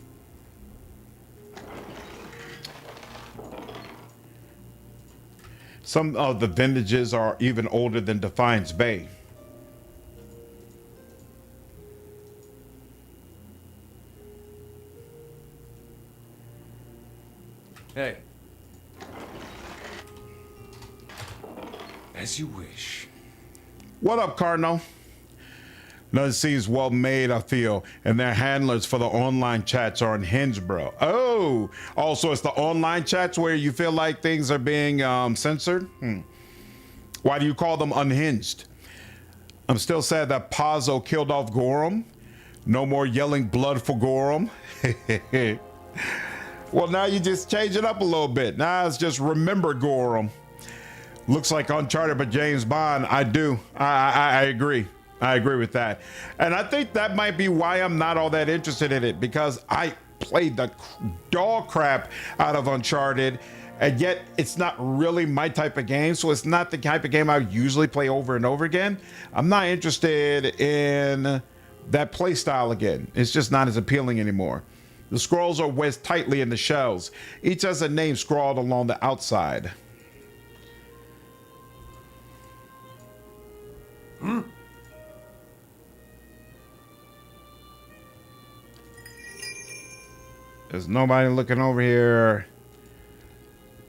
Some of the vintages are even older than Defiance Bay. Hey. As you wish. What up, Cardinal? Nothing seems well made, I feel, and their handlers for the online chats are unhinged, bro. Oh, also it's the online chats where you feel like things are being censored? Why do you call them unhinged? I'm still sad that Pazzo killed off Gorham. No more yelling blood for Gorham. Well, now you just change it up a little bit. Now it's just remember Gorham. Looks like Uncharted, but James Bond. I do. I agree. I agree with that. And I think that might be why I'm not all that interested in it, because I played the dog crap out of Uncharted, and yet it's not really my type of game. So it's not the type of game I usually play over and over again. I'm not interested in that play style again. It's just not as appealing anymore. The scrolls are wedged tightly in the shells. Each has a name scrawled along the outside. There's nobody looking over here.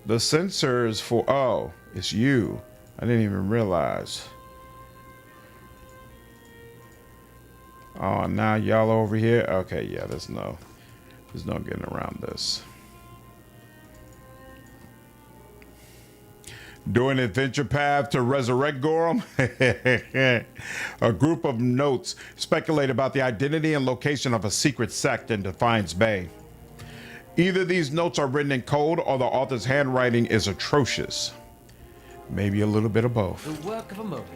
The sensors for... Oh, it's you. I didn't even realize. Oh, now y'all over here? Okay, yeah, there's no getting around this. Doing adventure path to resurrect Gorham? A group of notes speculate about the identity and location of a secret sect in Defiance Bay. Either these notes are written in code or the author's handwriting is atrocious. Maybe a little bit of both. The work of a moment.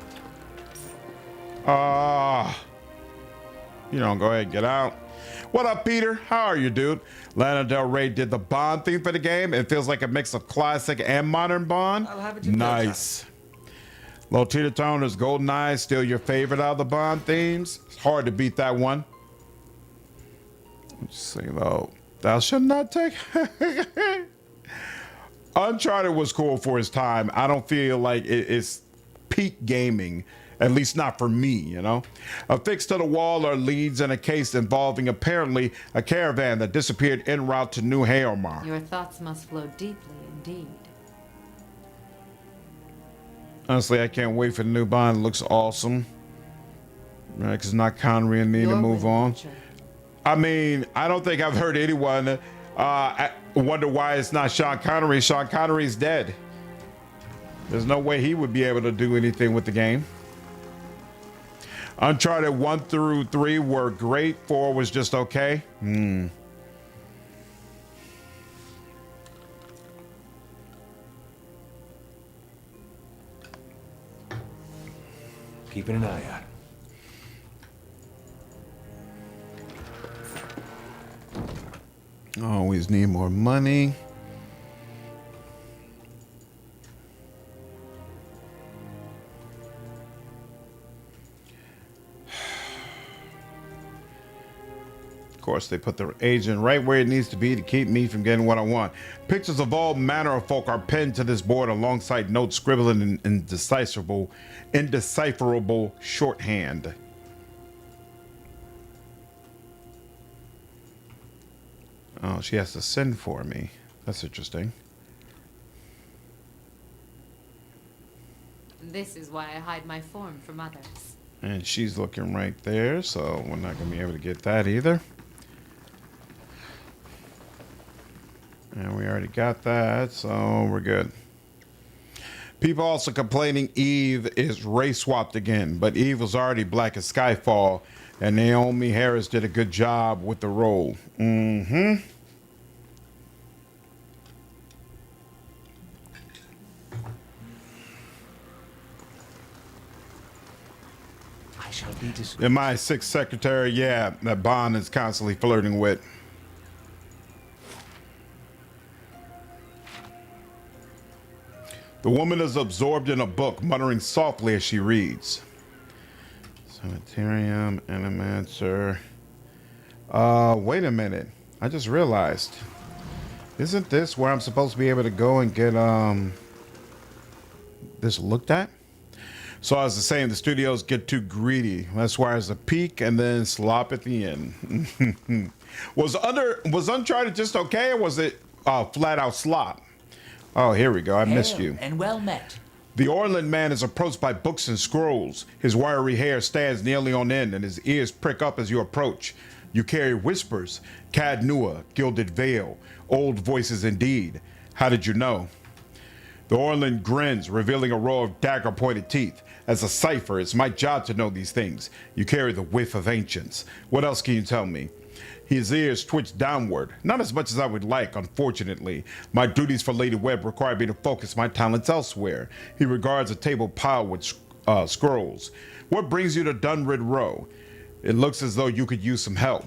You don't go ahead and get out. What up, Peter? How are you, dude? Lana Del Rey did the Bond theme for the game. It feels like a mix of classic and modern Bond. I'll have it in Nice. Lotita Toner's GoldenEye still your favorite out of the Bond themes? It's hard to beat that one. Let's see though. Thou shalt not take. Uncharted was cool for his time. I don't feel like it's peak gaming. At least not for me, you know. Affixed to the wall are leads in a case involving apparently a caravan that disappeared en route to New Haomar. Your thoughts must flow deeply indeed. Honestly, I can't wait for the new Bond. It looks awesome. Right, because it's not Connery and me to move on. I mean, I don't think I've heard anyone wonder why it's not Sean Connery. Sean Connery's dead. There's no way he would be able to do anything with the game. Uncharted 1 through 3 were great. 4 was just okay. Keeping an eye out. Always need more money. Of course, they put the agent right where it needs to be to keep me from getting what I want. Pictures of all manner of folk are pinned to this board alongside notes scribbled in indecipherable shorthand. Oh, she has to send for me. That's interesting. This is why I hide my form from others. And she's looking right there, so we're not going to be able to get that either. And we already got that, so we're good. People also complaining Eve is race swapped again, but Eve was already black as Skyfall, and Naomi Harris did a good job with the role. I shall be discreet. And my sixth secretary, yeah, that Bond is constantly flirting with. The woman is absorbed in a book, muttering softly as she reads. Sanitarium, Animancer. Wait a minute. I just realized. Isn't this where I'm supposed to be able to go and get this looked at? So as I was saying, the studios get too greedy. That's why there's a peak and then slop at the end. Was Uncharted just okay, or was it flat out slop? Oh, here we go. I missed you. And well met. The Orland man is approached by books and scrolls. His wiry hair stands nearly on end, and his ears prick up as you approach. You carry whispers, Cad Nua, Gilded Veil, old voices indeed. How did you know? The Orland grins, revealing a row of dagger-pointed teeth. As a cipher, it's my job to know these things. You carry the whiff of ancients. What else can you tell me? His ears twitch downward. Not as much as I would like, unfortunately. My duties for Lady Webb require me to focus my talents elsewhere. He regards a table piled with scrolls. What brings you to Dunrid Row? It looks as though you could use some help.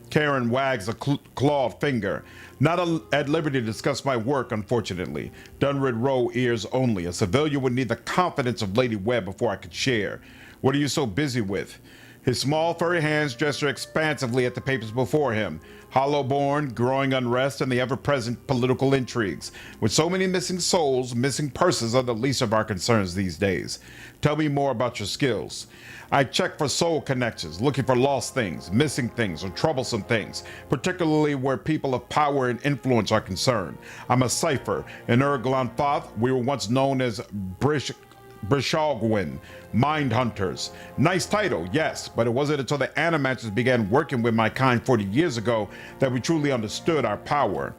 Karen wags a clawed finger. Not at liberty to discuss my work, unfortunately. Dunrid Row ears only. A civilian would need the confidence of Lady Webb before I could share. What are you so busy with? His small, furry hands gesture expansively at the papers before him. Hollowborn, growing unrest, and the ever-present political intrigues. With so many missing souls, missing persons are the least of our concerns these days. Tell me more about your skills. I check for soul connections, looking for lost things, missing things, or troublesome things, particularly where people of power and influence are concerned. I'm a cipher. In Urglan Foth, we were once known as Brishogwin, Mind Hunters. Nice title, yes, but it wasn't until the Animancers began working with my kind 40 years ago that we truly understood our power.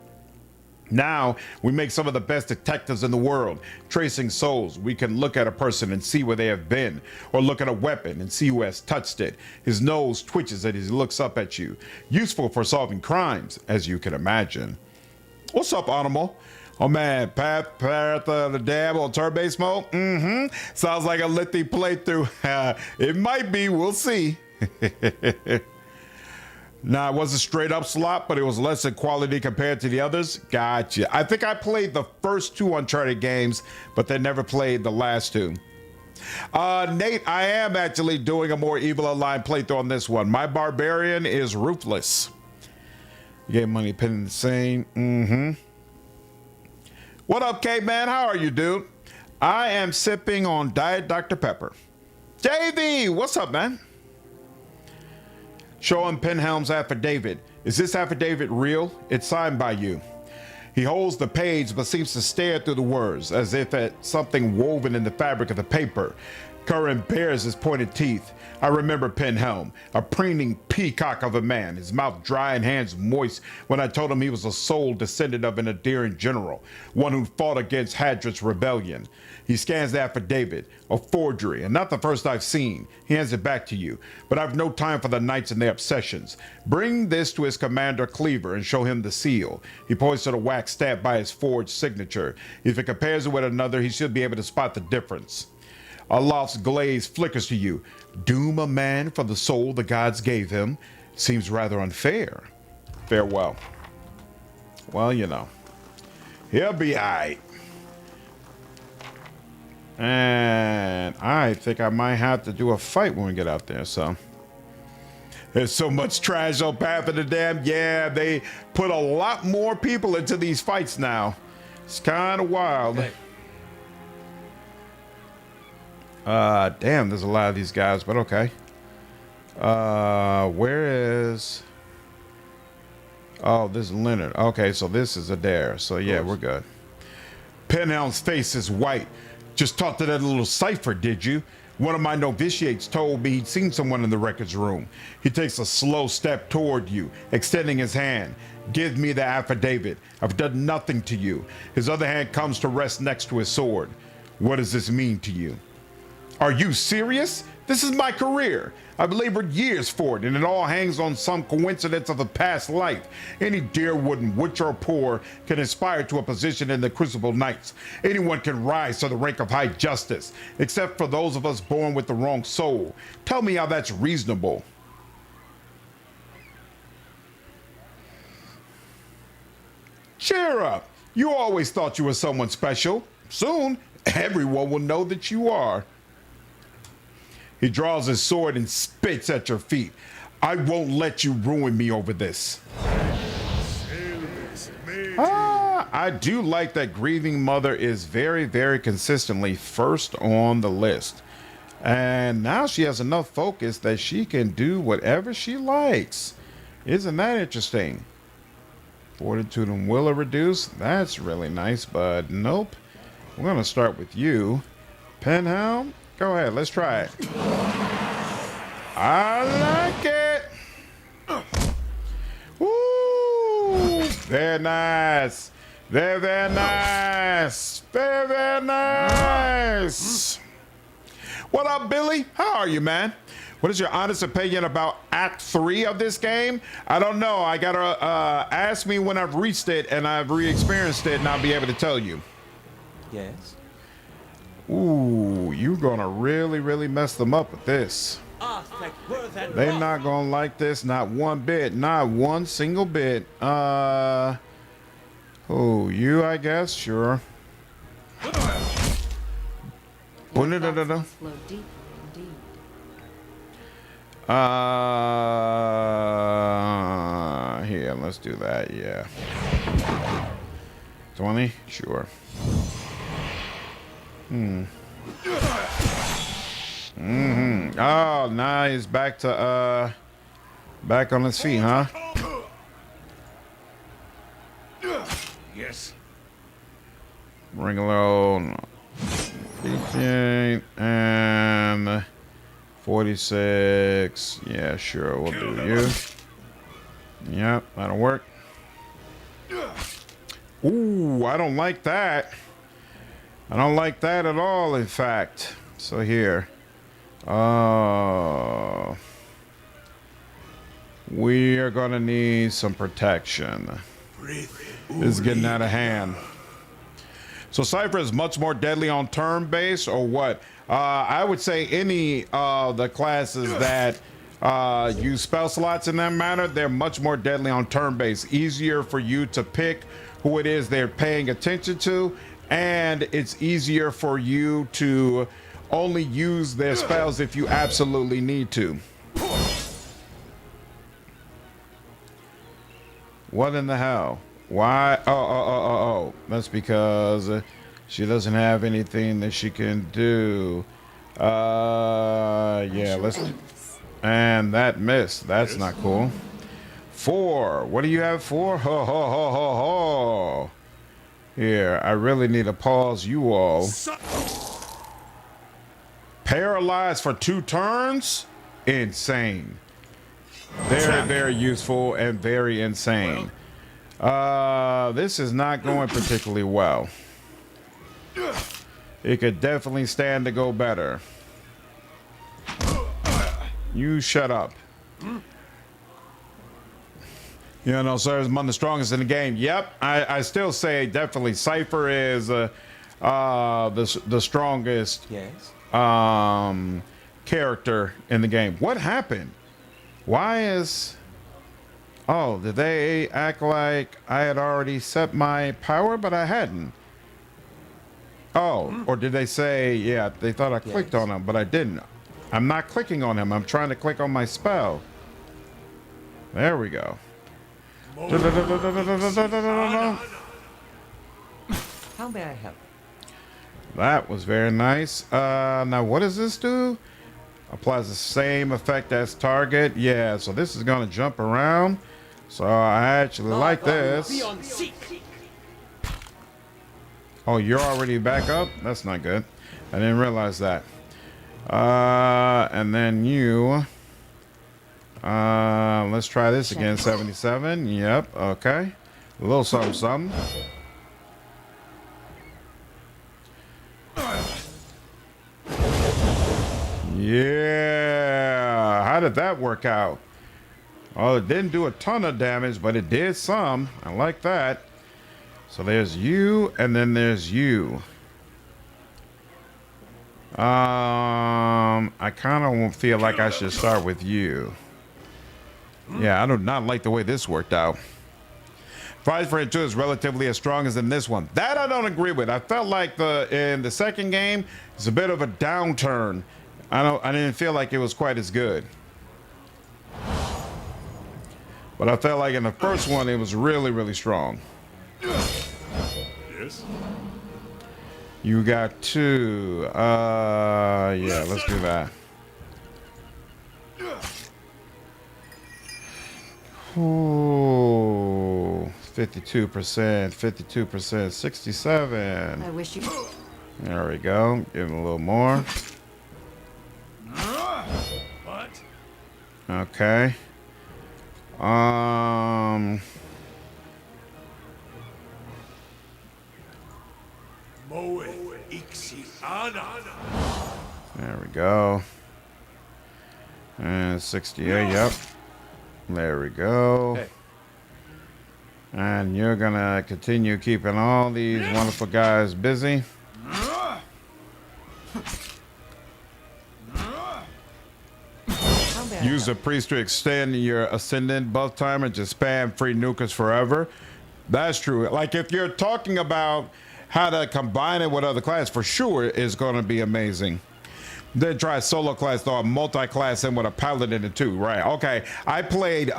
Now, we make some of the best detectives in the world. Tracing souls, we can look at a person and see where they have been, or look at a weapon and see who has touched it. His nose twitches as he looks up at you. Useful for solving crimes, as you can imagine. What's up, Animal? Oh man, Path of the Dab on turn-based mode? Mm-hmm. Sounds like a lengthy playthrough. It might be, we'll see. Nah, it wasn't straight up slot, but it was less in quality compared to the others. Gotcha. I think I played the first 2 Uncharted games, but then never played the last 2. Nate, I am actually doing a more Evil Aligned playthrough on this one. My Barbarian is ruthless. You gave money pinning the same. Mm-hmm. What up, K-Man? How are you, dude? I am sipping on Diet Dr. Pepper. JV, what's up, man? Show him Penhelm's affidavit. Is this affidavit real? It's signed by you. He holds the page but seems to stare through the words as if at something woven in the fabric of the paper. Curran bares his pointed teeth. I remember Penhelm, a preening peacock of a man, his mouth dry and hands moist when I told him he was a sole descendant of an Aderian general, one who fought against Hadrit's rebellion. He scans the affidavit, a forgery, and not the first I've seen. He hands it back to you, but I've no time for the knights and their obsessions. Bring this to his commander Cleaver and show him the seal. He points to the wax stamped by his forged signature. If it compares it with another, he should be able to spot the difference. Aloth's glaze flickers to you. Doom a man for the soul the gods gave him. Seems rather unfair. Farewell. Well, you know. He'll be aight. And I think I might have to do a fight when we get out there, so. There's so much trash on Path of the Damned. Yeah, they put a lot more people into these fights now. It's kind of wild. Hey. Damn, there's a lot of these guys, but okay. Where is... Oh, this is Leonard. Okay, so this is Eder. So yeah, we're good. Penhelm's face is white. Just talked to that little cipher, did you? One of my novitiates told me he'd seen someone in the records room. He takes a slow step toward you, extending his hand. Give me the affidavit. I've done nothing to you. His other hand comes to rest next to his sword. What does this mean to you? Are you serious? This is my career. I've labored years for it, and it all hangs on some coincidence of a past life. Any deerwooden, witch or poor, can aspire to a position in the Crucible Knights. Anyone can rise to the rank of high justice, except for those of us born with the wrong soul. Tell me how that's reasonable. Cheer up. You always thought you were someone special. Soon, everyone will know that you are. He draws his sword and spits at your feet. I won't let you ruin me over this. I do like that Grieving Mother is very, very consistently first on the list. And now she has enough focus that she can do whatever she likes. Isn't that interesting? Fortitude and will are reduced. That's really nice, but nope. We're going to start with you. Penhelm? Go ahead, let's try it. I like it. Woo! Very nice. Very, very nice. Very, very nice. What up, Billy? How are you, man? What is your honest opinion about Act 3 of this game? I don't know. I gotta ask me when I've reached it and I've re-experienced it, and I'll be able to tell you. Yes. Ooh, you're gonna really, really mess them up with this. They're not gonna like this, not one bit, not one single bit. Oh, you, I guess, sure. Flow deeper indeed. Here, let's do that, yeah. 20? Sure. Oh, now he's back to back on his feet, huh? Yes. Ring alone. 18 and 46. Yeah, sure, we'll do you. Yep, that'll work. Ooh, I don't like that. I don't like that at all, in fact. So here. We are gonna need some protection. Breathe in. is getting out of hand. So Cypher is much more deadly on turn-based, or what? I would say any of the classes that use spell slots in that manner, they're much more deadly on turn-based. Easier for you to pick who it is they're paying attention to, and it's easier for you to only use their spells if you absolutely need to. What in the hell? Why? Oh. That's because she doesn't have anything that she can do. Yeah, let's. And that missed. That's not cool. 4. What do you have for? Ho, ho, ho, ho, ho. Here, I really need to pause you all. Paralyzed for 2 turns? Insane. Very, very useful and very insane. This is not going particularly well. It could definitely stand to go better. You shut up. You know, sir, is among the strongest in the game. Yep, I still say definitely Cypher is the strongest character in the game. What happened? Why is... Oh, did they act like I had already set my power, but I hadn't? Oh, or did they say, yeah, they thought I clicked on him, but I didn't. I'm not clicking on him. I'm trying to click on my spell. There we go. How may I help? That was very nice. Now, what does this do? Applies the same effect as target. Yeah, so this is going to jump around. So I actually like this. Oh, you're already back up? That's not good. I didn't realize that. And then you. Let's try this again. 77. Yep. Okay. A little something, something. Yeah. How did that work out? Well, it didn't do a ton of damage, but it did some. I like that. So there's you, and then there's you. I kind of feel like I should start with you. Yeah, I do not like the way this worked out. Fight for it too is relatively as strong as in this one. That I don't agree with. I felt like in the second game, it's a bit of a downturn. I didn't feel like it was quite as good. But I felt like in the first one, it was really, really strong. Yes. You got 2. Yeah, let's do that. Ooh, 52%, 52%, 67. I wish you. There we go. Give him a little more. What? Okay. Moe Ixi Ana. There we go. And 68, yep. There we go. Hey. And you're gonna continue keeping all these wonderful guys busy. Use the priest to extend your ascendant buff time and just spam free nukers forever. That's true. Like if you're talking about how to combine it with other classes, for sure is going to be amazing. Then try a solo class though, a multi-class in with a paladin in it too. Right? Okay. I played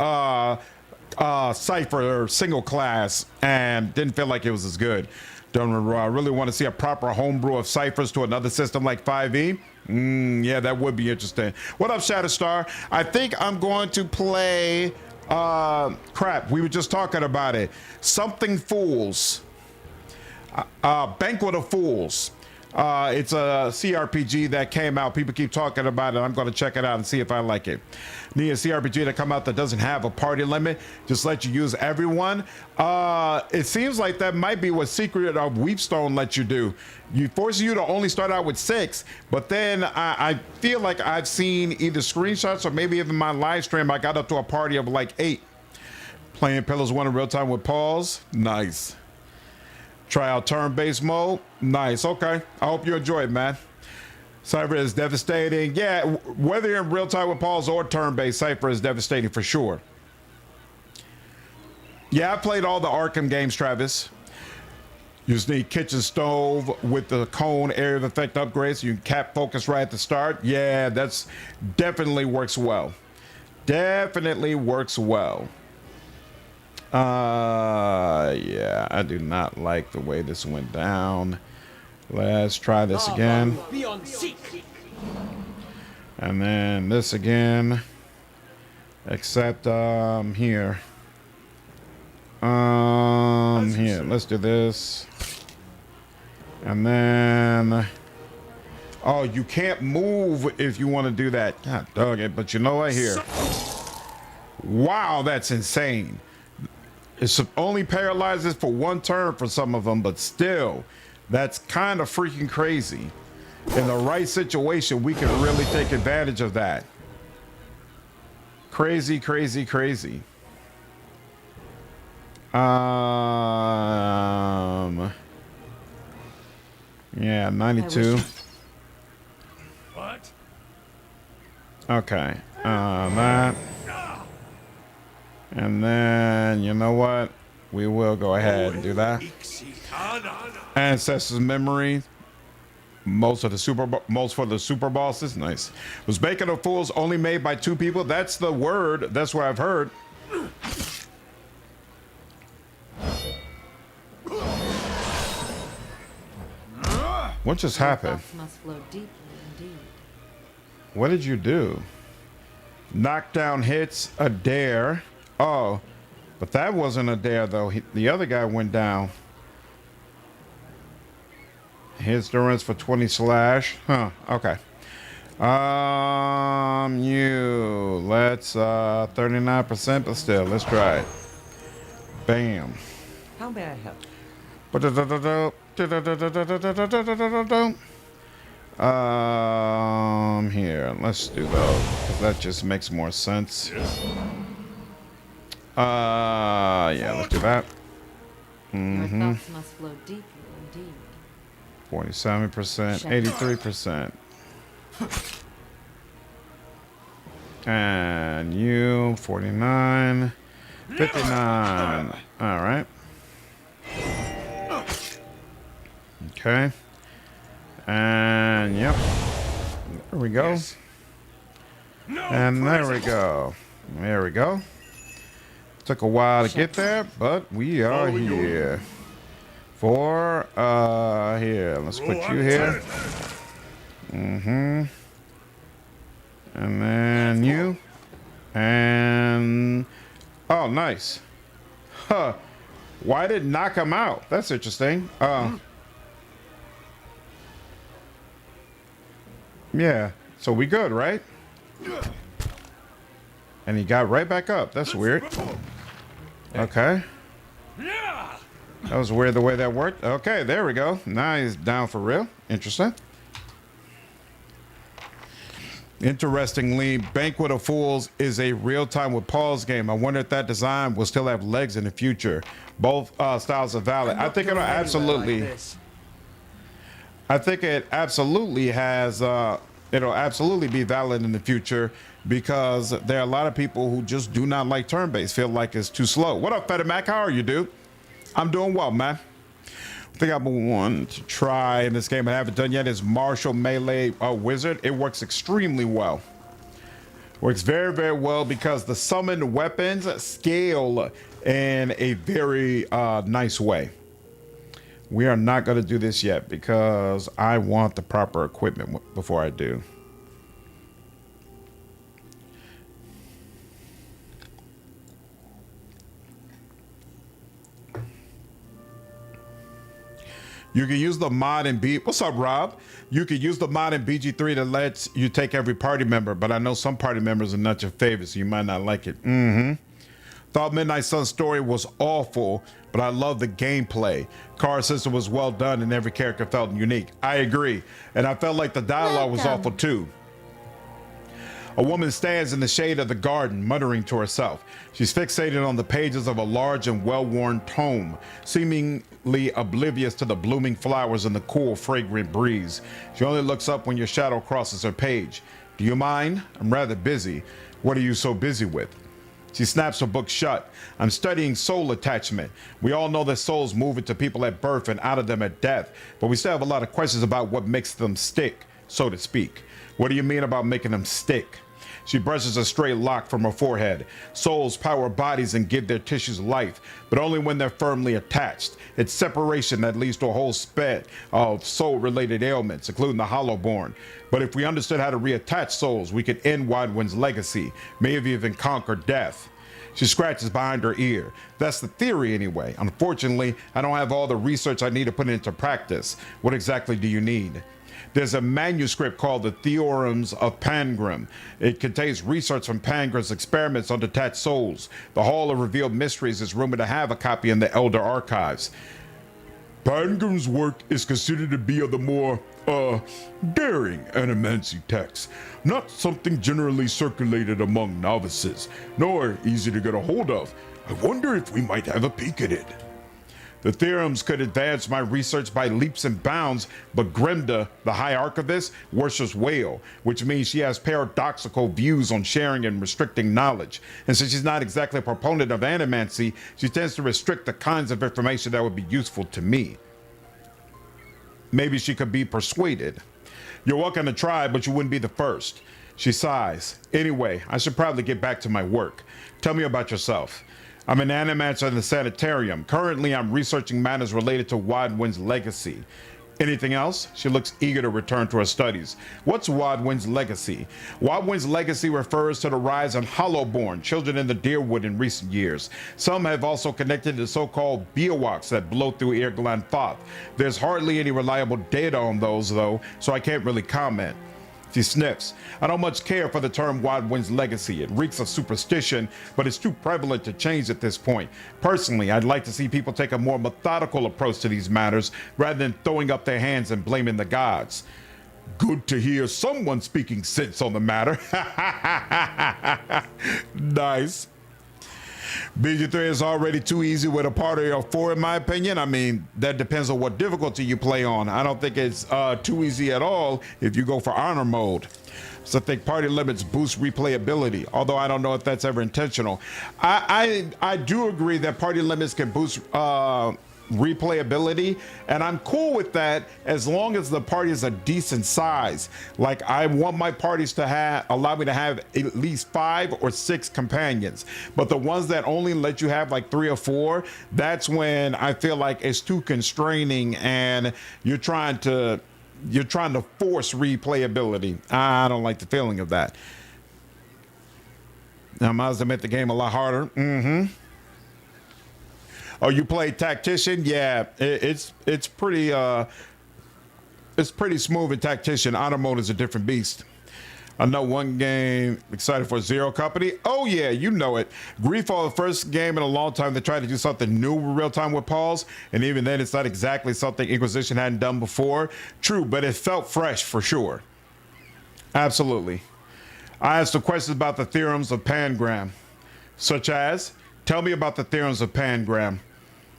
Cypher single class and didn't feel like it was as good. Don't really want to see a proper homebrew of Cyphers to another system like 5e. Yeah, that would be interesting. What up, Shatterstar? I think I'm going to play crap. We were just talking about it. Something Fools. Banquet of Fools. It's a CRPG that came out. People keep talking about it. I'm going to check it out and see if I like it. Need a CRPG to come out that doesn't have a party limit. Just let you use everyone. It seems like that might be what Secret of Weepstone lets you do. You force you to only start out with 6, but then I feel like I've seen either screenshots or maybe even my live stream, I got up to a party of like 8. Playing Pillars 1 in real time with pause. Nice. Try out turn-based mode. Nice. Okay. I hope you enjoy it, man. Cypher is devastating. Yeah, whether you're in real time with pause or turn-based, Cypher is devastating for sure. Yeah, I played all the Arkham games, Travis. You just need kitchen stove with the cone area of effect upgrades. So you can cap focus right at the start. Yeah, that's definitely works well. Definitely works well. Yeah, I do not like the way this went down. Let's try this again. And then this again. Except here. Here, let's do this. And then oh, you can't move if you want to do that. God dog it, but you know what here? Wow, that's insane. It only paralyzes for 1 turn for some of them, but still, that's kind of freaking crazy. In the right situation, we can really take advantage of that. Crazy, crazy, crazy. Yeah, 92. What? Okay. That. And then, you know what? We will go ahead and do that. Ancestors memory. Most for the super bosses. Nice. Was Bacon of Fools only made by 2 people? That's the word. That's what I've heard. What just happened? Must flow deeply indeed. What did you do? Knockdown hits, a dare. Oh, but that wasn't a dare though. The other guy went down. Hits Durance for 20 slash. Huh, okay. You. Let's 39%, but still, let's try it. Bam. How may I help? Here, let's do those. That just makes more sense. Yeah, let's do that. Your thoughts must flow deeply indeed. 47%, 83%. And you, 49, 59. All right. Okay. And yep. There we go. Yes. No, And there we go. There we go. Took a while to get there, but we are here. For here. Let's put you here. And then you. And oh, nice. Huh. Why did it knock him out? That's interesting. Yeah. So we good, right? And he got right back up. That's weird. Okay. That was weird the way that worked. Okay, there we go. Now he's down for real. Interesting. Interestingly, Banquet of Fools is a real-time with pause game. I wonder if that design will still have legs in the future. Both styles are valid. I think it'll absolutely. I think it absolutely has. It'll absolutely be valid in the future because there are a lot of people who just do not like turn-based. Feel like it's too slow. What up, Feta Mac? How are you, dude? I'm doing well, man. I think I've been wanting to try in this game I haven't done yet is Martial Melee Wizard. It works extremely well. Works very, very well because the summoned weapons scale in a very nice way. We are not going to do this yet because I want the proper equipment before I do. You can use the mod in What's up, Rob? You can use the mod in BG3 that lets you take every party member, but I know some party members are not your favorite, so you might not like it. Thought Midnight Sun's story was awful, but I love the gameplay. Card system was well done and every character felt unique. I agree. And I felt like the dialogue was awful too. A woman stands in the shade of the garden, muttering to herself. She's fixated on the pages of a large and well-worn tome, seemingly oblivious to the blooming flowers and the cool, fragrant breeze. She only looks up when your shadow crosses her page. Do you mind? I'm rather busy. What are you so busy with? She snaps her book shut. I'm studying soul attachment. We all know that souls move into people at birth and out of them at death, but we still have a lot of questions about what makes them stick, so to speak. What do you mean about making them stick? She brushes a stray lock from her forehead. Souls power bodies and give their tissues life, but only when they're firmly attached. It's separation that leads to a whole spread of soul-related ailments, including the Hollowborn. But if we understood how to reattach souls, we could end Wildwind's legacy, maybe even conquer death. She scratches behind her ear. That's the theory anyway. Unfortunately, I don't have all the research I need to put it into practice. What exactly do you need? There's a manuscript called the Theorems of Pangrim. It contains research from Pangrim's experiments on detached souls. The Hall of Revealed Mysteries is rumored to have a copy in the Elder Archives. Pangrim's work is considered to be of the more, daring animancy text, not something generally circulated among novices, nor easy to get a hold of. I wonder if we might have a peek at it. The theorems could advance my research by leaps and bounds, but Grimda, the High Archivist, worships Whale, which means she has paradoxical views on sharing and restricting knowledge. And since she's not exactly a proponent of animancy, she tends to restrict the kinds of information that would be useful to me. Maybe she could be persuaded. You're welcome to try, but you wouldn't be the first. She sighs. Anyway, I should probably get back to my work. Tell me about yourself. I'm an animancer in the sanitarium. Currently, I'm researching matters related to Wildwind's legacy. Anything else? She looks eager to return to her studies. What's Wildwind's legacy? Wildwind's legacy refers to the rise of Hollowborn, children in the Deerwood in recent years. Some have also connected to so-called Beowalks that blow through Irglan Thoth. There's hardly any reliable data on those, though, so I can't really comment. She sniffs. I don't much care for the term Wildwind's legacy. It reeks of superstition, but it's too prevalent to change at this point. Personally, I'd like to see people take a more methodical approach to these matters rather than throwing up their hands and blaming the gods. Good to hear someone speaking sense on the matter. Nice. BG3 is already too easy with a party of 4 in my opinion. I mean, that depends on what difficulty you play on. I don't think it's too easy at all if you go for honor mode. So I think party limits boost replayability, although I don't know if that's ever intentional. I do agree that party limits can boost replayability, and I'm cool with that as long as the party is a decent size. Like, I want my parties to allow me to have at least 5 or 6 companions, but the ones that only let you have like 3 or 4, that's when I feel like it's too constraining and you're trying to force replayability. I don't like the feeling of that. Now, I might as well make the game a lot harder. Oh, you play Tactician? Yeah, it's pretty smooth in Tactician. Auto mode is a different beast. I know one game. Excited for Zero Company. Oh yeah, you know it. Griefall, the first game in a long time they tried to do something new real time with pause, and even then it's not exactly something Inquisition hadn't done before. True, but it felt fresh for sure. Absolutely. I asked some questions about the theorems of Pangram, such as, tell me about the theorems of Pangram.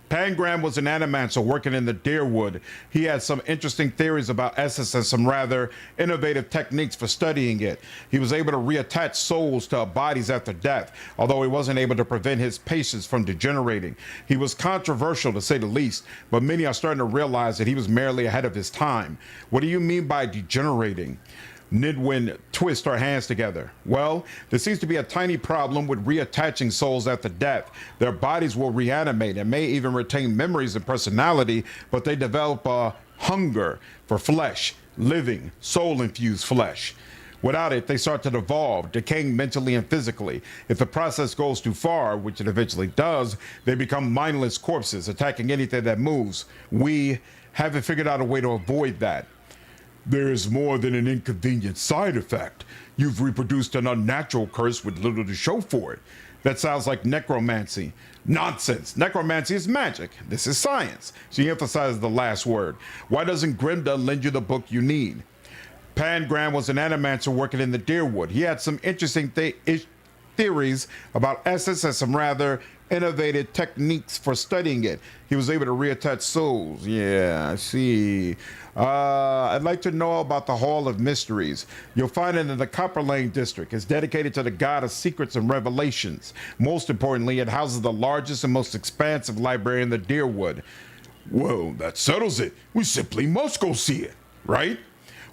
Pangram was an animancer working in the Deerwood. He had some interesting theories about essence and some rather innovative techniques for studying it. He was able to reattach souls to bodies after death, although he wasn't able to prevent his patients from degenerating. He was controversial, to say the least, but many are starting to realize that he was merely ahead of his time. What do you mean by degenerating? Nidwin twist our hands together. Well, there seems to be a tiny problem with reattaching souls after death. Their bodies will reanimate and may even retain memories and personality, but they develop a hunger for flesh, living, soul-infused flesh. Without it, they start to devolve, decaying mentally and physically. If the process goes too far, which it eventually does, they become mindless corpses, attacking anything that moves. We haven't figured out a way to avoid that. There's more than an inconvenient side effect. You've reproduced an unnatural curse with little to show for it. That sounds like necromancy. Nonsense. Necromancy is magic. This is science. She emphasizes the last word. Why doesn't Grimda lend you the book you need? Pangram was an animancer working in the Deerwood. He had some interesting theories about essence and some rather innovative techniques for studying it. He was able to reattach souls. Yeah, I see. I'd like to know about the Hall of Mysteries. You'll find it in the Copper Lane district. It's dedicated to the god of secrets and revelations. Most importantly, it houses the largest and most expansive library in the Deerwood. Well, that settles it. We simply must go see it, right?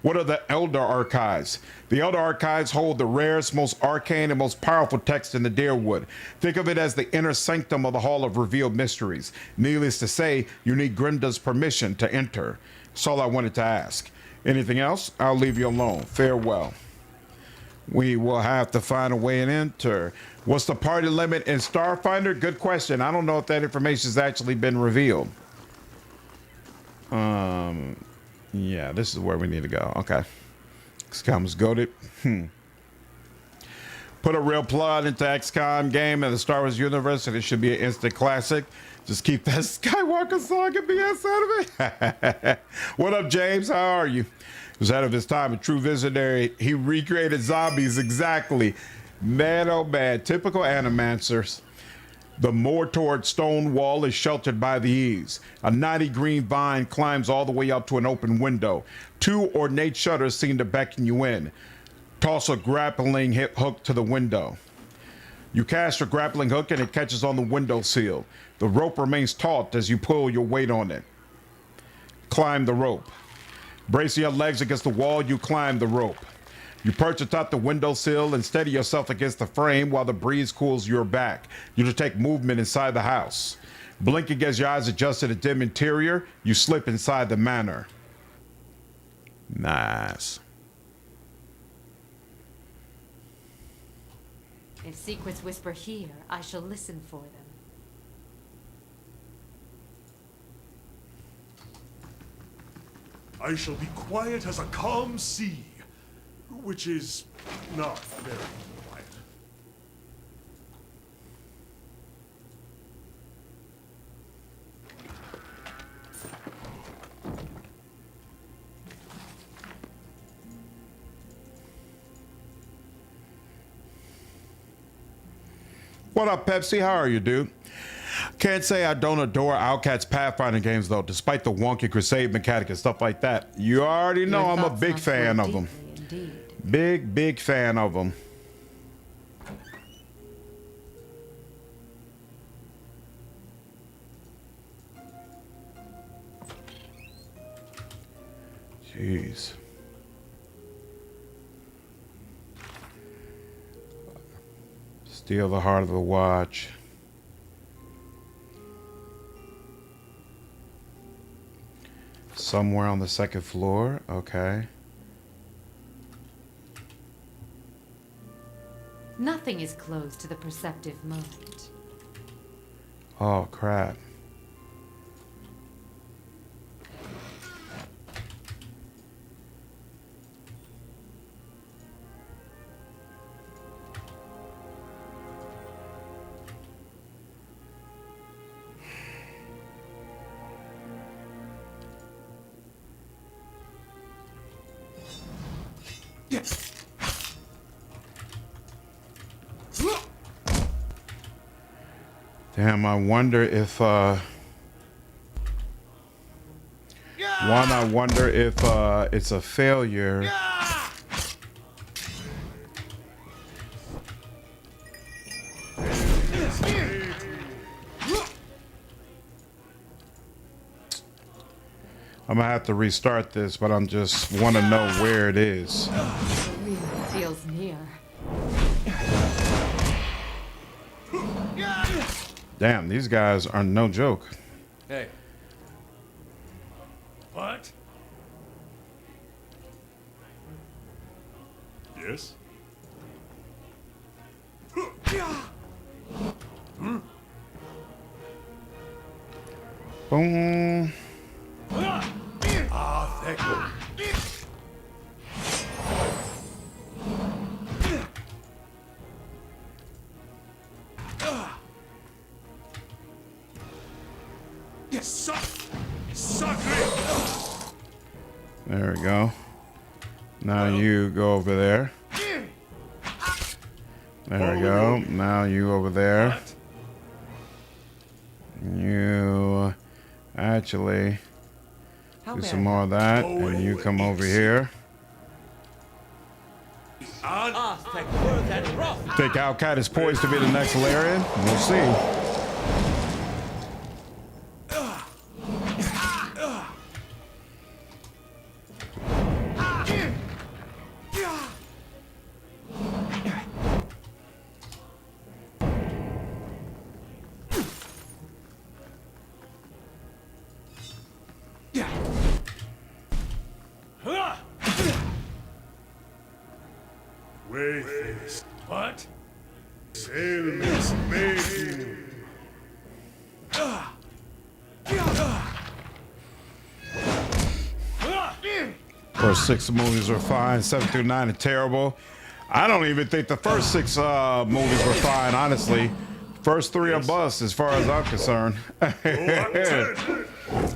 What are the Elder Archives? The Elder Archives hold the rarest, most arcane, and most powerful text in the Deerwood. Think of it as the inner sanctum of the Hall of Revealed Mysteries. Needless to say, you need Grimda's permission to enter. That's all I wanted to ask. Anything else? I'll leave you alone. Farewell. We will have to find a way to enter. What's the party limit in Starfinder? Good question. I don't know if that information has actually been revealed. Yeah, this is where we need to go. Okay. XCOM's goated. Put a real plot into XCOM game in the Star Wars universe and it should be an instant classic. Just keep that Skywalker song and BS out of it. What up, James? How are you? He was ahead of his time, a true visionary. He recreated zombies exactly. Man, oh man, typical animancers. The Mortord stone wall is sheltered by the eaves. A knotty green vine climbs all the way up to an open window. 2 ornate shutters seem to beckon you in. Toss a grappling hook to the window. You cast your grappling hook and it catches on the window sill. The rope remains taut as you pull your weight on it. Climb the rope. Bracing your legs against the wall, you climb the rope. You perch atop the windowsill and steady yourself against the frame while the breeze cools your back. You detect movement inside the house. Blinking as your eyes adjust to the dim interior, you slip inside the manor. Nice. If secrets whisper here, I shall listen for them. I shall be quiet as a calm sea, which is not very quiet. What up, Pepsi? How are you, dude? Can't say I don't adore Outcat's Pathfinder games, though, despite the wonky crusade mechanic and stuff like that. You already know Your I'm a thoughts big must fan go of them. deeply indeed. Big fan of them. Jeez. Steal the heart of the watch. Somewhere on the second floor. Okay. Nothing is closed to the perceptive mind. Oh, crap. Damn, I wonder if, I wonder if, it's a failure. I'm gonna have to restart this, but I'm just want to know where it is. It really feels near. Damn, these guys are no joke. Hey, What? Yes? Boom. Ah, thank you. Yes, suck it. There we go. Now you go over there. There we go. Now you over there. You actually do some more of that, and you come over here. Think Alcat is poised to be the next Larian? We'll see. Wayface. What? Sailors made you. First 6 movies were fine. 7 through 9 are terrible. I don't even think the first 6 movies were fine, honestly. First 3 are bust as far as I'm concerned.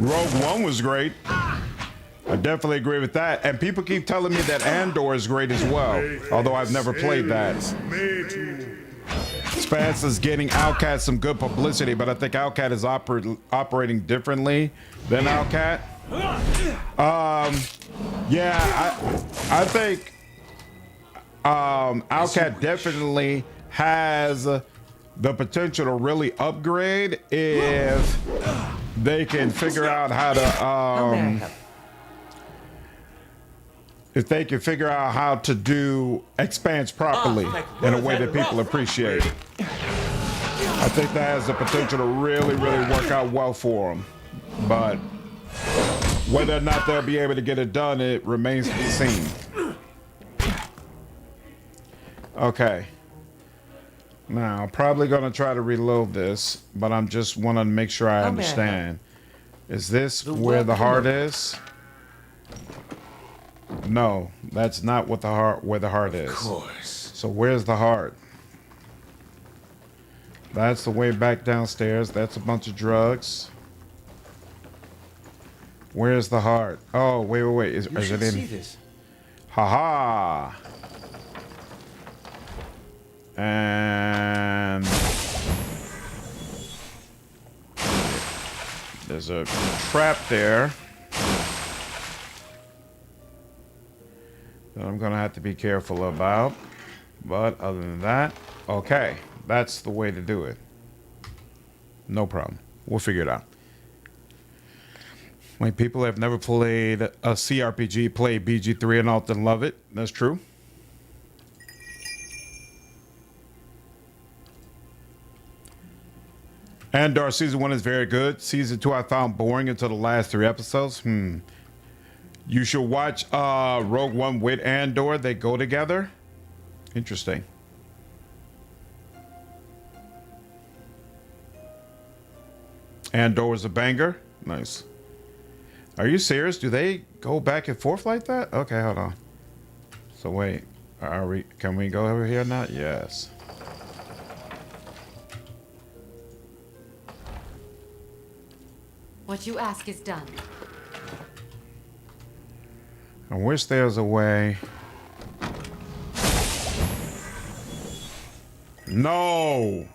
Rogue One was great. I definitely agree with that. And people keep telling me that Andor is great as well, although I've never played that. Spence is getting Alcat some good publicity, but I think Alcat is operating differently than Alcat. Yeah, I think Alcat definitely has the potential to really upgrade if they can figure out how to if they can figure out how to do expanse properly in a way that people appreciate. I think that has the potential to really work out well for them. But whether or not they'll be able to get it done, it remains to be seen. Okay. Now, I'm probably going to try to reload this, but I'm just want to make sure I understand. Is this where the heart is? No, that's not what where the heart is. Of course. So where's the heart? That's the way back downstairs. That's a bunch of drugs. Where's the heart? Oh, wait. Is it in? See this. Haha. And there's a trap there that I'm gonna have to be careful about. But other than that, okay, that's the way to do it. No problem. We'll figure it out. When people have never played a CRPG, play BG3 and often love it. That's true. Andor season 1 is very good. Season 2 I found boring until the last 3 episodes. You should watch Rogue One with Andor. They go together. Interesting. Andor is a banger. Nice. Are you serious? Do they go back and forth like that? Okay, hold on. So wait, can we go over here now? Yes. What you ask is done. I wish there was a way. No.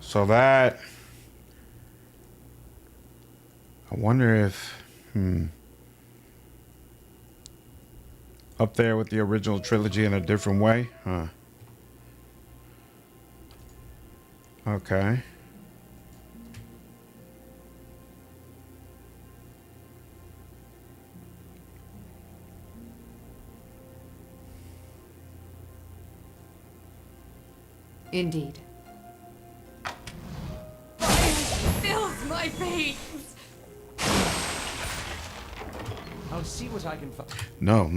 So that. I wonder if. Up there with the original trilogy in a different way? Huh. Okay. Indeed. Fire fills my veins! I'll see what I can find. No.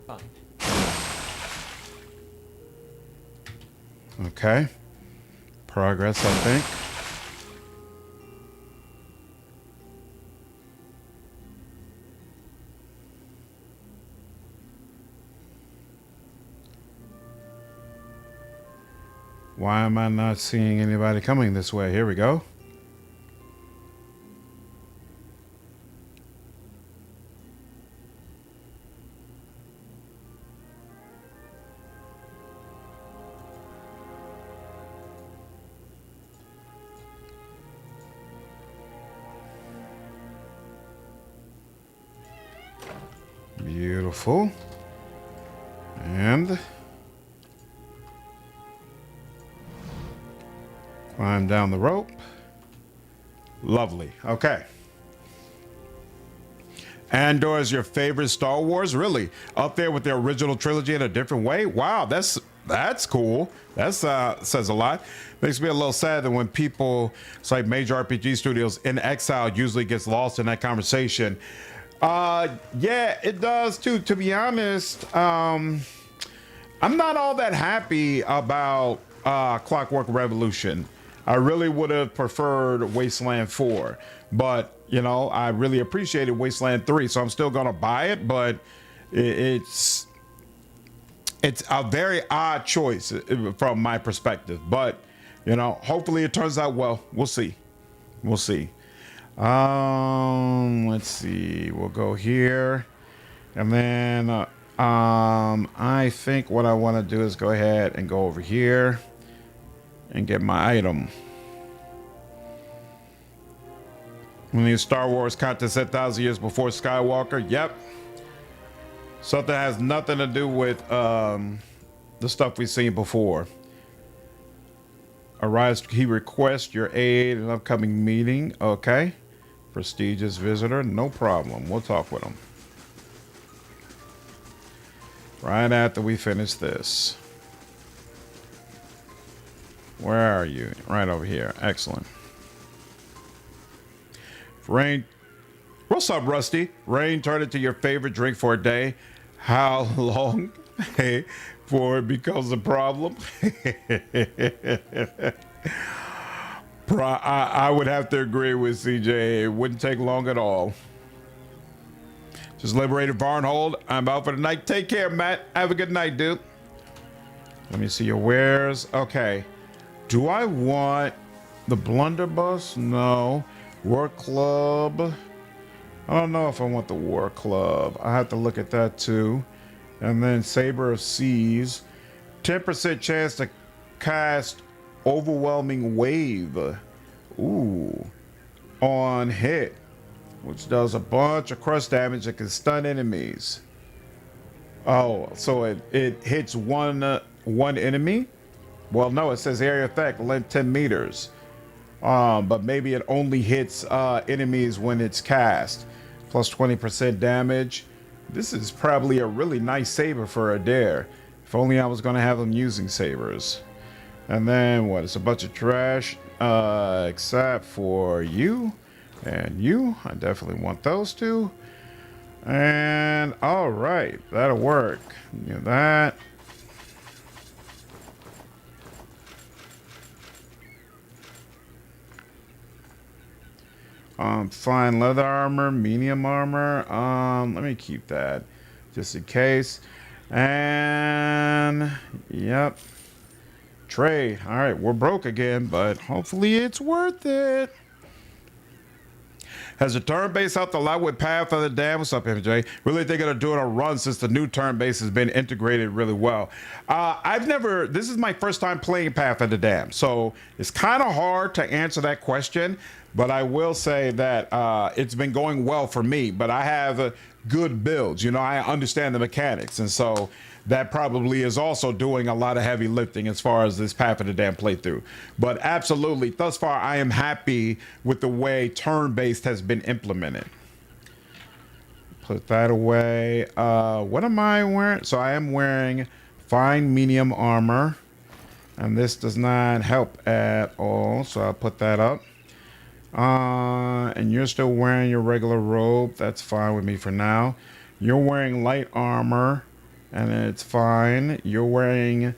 Fine. Okay. Progress, I think. Why am I not seeing anybody coming this way? Here we go. Beautiful. And climb down the rope. Lovely. Okay. Andor is your favorite Star Wars? Really? Up there with the original trilogy in a different way? Wow, that's cool. That's says a lot. Makes me a little sad that when people, it's like major RPG studios in exile usually gets lost in that conversation. Yeah, it does too. To be honest, I'm not all that happy about Clockwork Revolution. I really would have preferred Wasteland 4, but you know, I really appreciated Wasteland 3, so I'm still gonna buy it, but it's a very odd choice from my perspective. But you know, hopefully it turns out well. We'll see. We'll see. Let's see. We'll go here, and then I think what I want to do is go ahead and go over here and get my item. When the Star Wars content set 1,000 years before Skywalker. Yep. Something has nothing to do with the stuff we've seen before. Arise, he requests your aid in an upcoming meeting. Okay. Prestigious visitor. No problem. We'll talk with him. Right after we finish this. Where are you? Right over here. Excellent. Rain. What's up, Rusty? Rain turned into your favorite drink for a day. How long? Hey, before it becomes a problem? I would have to agree with CJ. It wouldn't take long at all. Just liberated Varnhold. I'm out for the night. Take care, Matt. Have a good night, dude. Let me see your wares. Okay. Do I want the blunderbuss? No. War Club. I don't know if I want the War Club. I have to look at that too. And then Saber of Seas. 10% chance to cast Overwhelming Wave. Ooh. On hit. Which does a bunch of crush damage that can stun enemies. Oh, so it hits one enemy? Well, no, it says area effect, length 10 meters. But maybe it only hits enemies when it's cast. Plus 20% damage. This is probably a really nice saber for Eder. If only I was going to have them using sabers. And then what? It's a bunch of trash. Except for you and you. I definitely want those two. And all right, that'll work. That. Fine leather armor, medium armor. Let me keep that just in case. And yep. Trade. All right, we're broke again, but hopefully it's worth it. Has the turn base helped a lot with Path of the Dam? What's up, MJ? Really think they're doing a run since the new turn base has been integrated really well. This is my first time playing Path of the Dam, so it's kind of hard to answer that question, but I will say that it's been going well for me, but I have good builds. You know, I understand the mechanics, and so that probably is also doing a lot of heavy lifting as far as this Path of the Dam playthrough. But absolutely, thus far, I am happy with the way turn-based has been implemented. Put that away. What am I wearing? So I am wearing fine medium armor, and this does not help at all, so I'll put that up. And you're still wearing your regular robe. That's fine with me for now. You're wearing light armor, and it's fine. You're wearing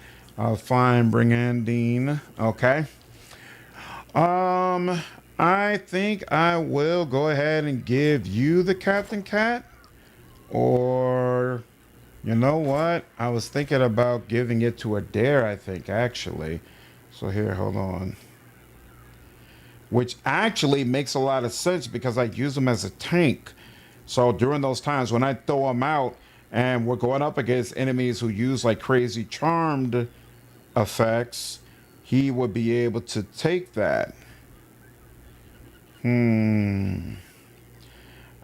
fine brigandine. Okay. I think I will go ahead and give you the Captain Cat. Or, you know what? I was thinking about giving it to Eder, I think, actually. So here, hold on. Which actually makes a lot of sense because I use them as a tank. So during those times when I throw them out and we're going up against enemies who use like crazy charmed effects, he would be able to take that.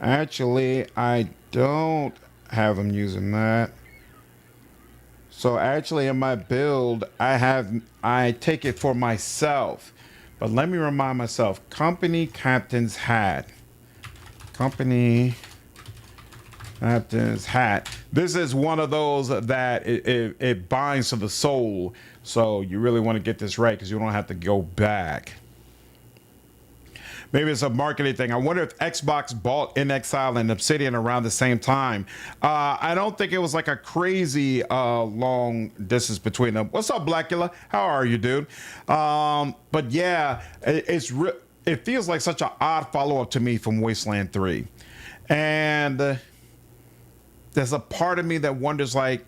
Actually, I don't have him using that. So actually in my build, I take it for myself. But let me remind myself, company captain's hat. Company captain's hat. This is one of those that it binds to the soul. So you really want to get this right because you don't have to go back. Maybe it's a marketing thing. I wonder if Xbox bought In Exile and Obsidian around the same time. I don't think it was like a crazy long distance between them. What's up, Blackula? How are you, dude? But yeah, it feels like such an odd follow-up to me from Wasteland 3. And there's a part of me that wonders, like,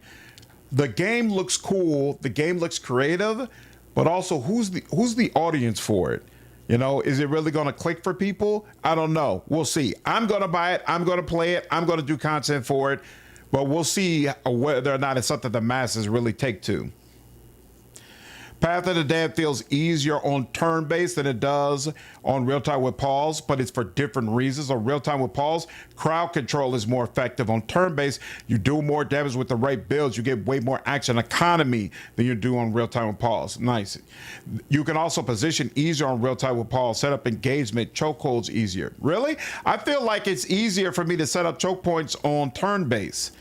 the game looks cool, the game looks creative, but also who's the audience for it? You know, is it really going to click for people? I don't know. We'll see. I'm going to buy it. I'm going to play it. I'm going to do content for it. But we'll see whether or not it's something the masses really take to. Path of the Dead feels easier on turn-based than it does on real-time with pause, but it's for different reasons. On real-time with pause, crowd control is more effective. On turn-based, you do more damage with the right builds. You get way more action economy than you do on real-time with pause. Nice. You can also position easier on real-time with pause, set up engagement, chokeholds easier. Really? I feel like it's easier for me to set up choke points on turn-based.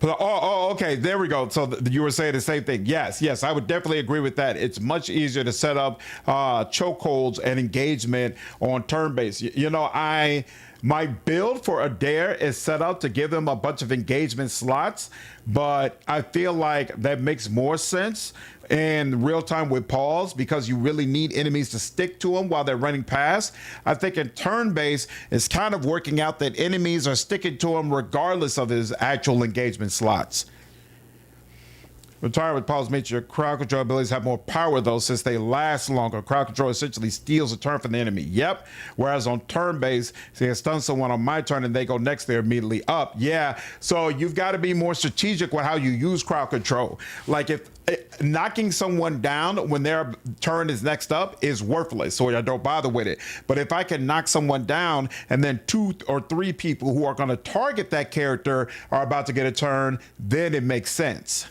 Oh, okay. There we go. So you were saying the same thing. Yes, I would definitely agree with that. It's much easier to set up chokeholds and engagement on turn-based. You know, my build for Eder is set up to give them a bunch of engagement slots, but I feel like that makes more sense in real time with pause because you really need enemies to stick to them while they're running past. I think in turn-based, it's kind of working out that enemies are sticking to him regardless of his actual engagement slots. Retire with pause makes your crowd control abilities have more power though, since they last longer. Crowd control essentially steals a turn from the enemy. Yep. Whereas on turn-based, say I stun someone on my turn and they go next, they're immediately up. Yeah. So you've got to be more strategic with how you use crowd control. Like if knocking someone down when their turn is next up is worthless, so I don't bother with it. But if I can knock someone down and then 2 or 3 people who are going to target that character are about to get a turn, then it makes sense.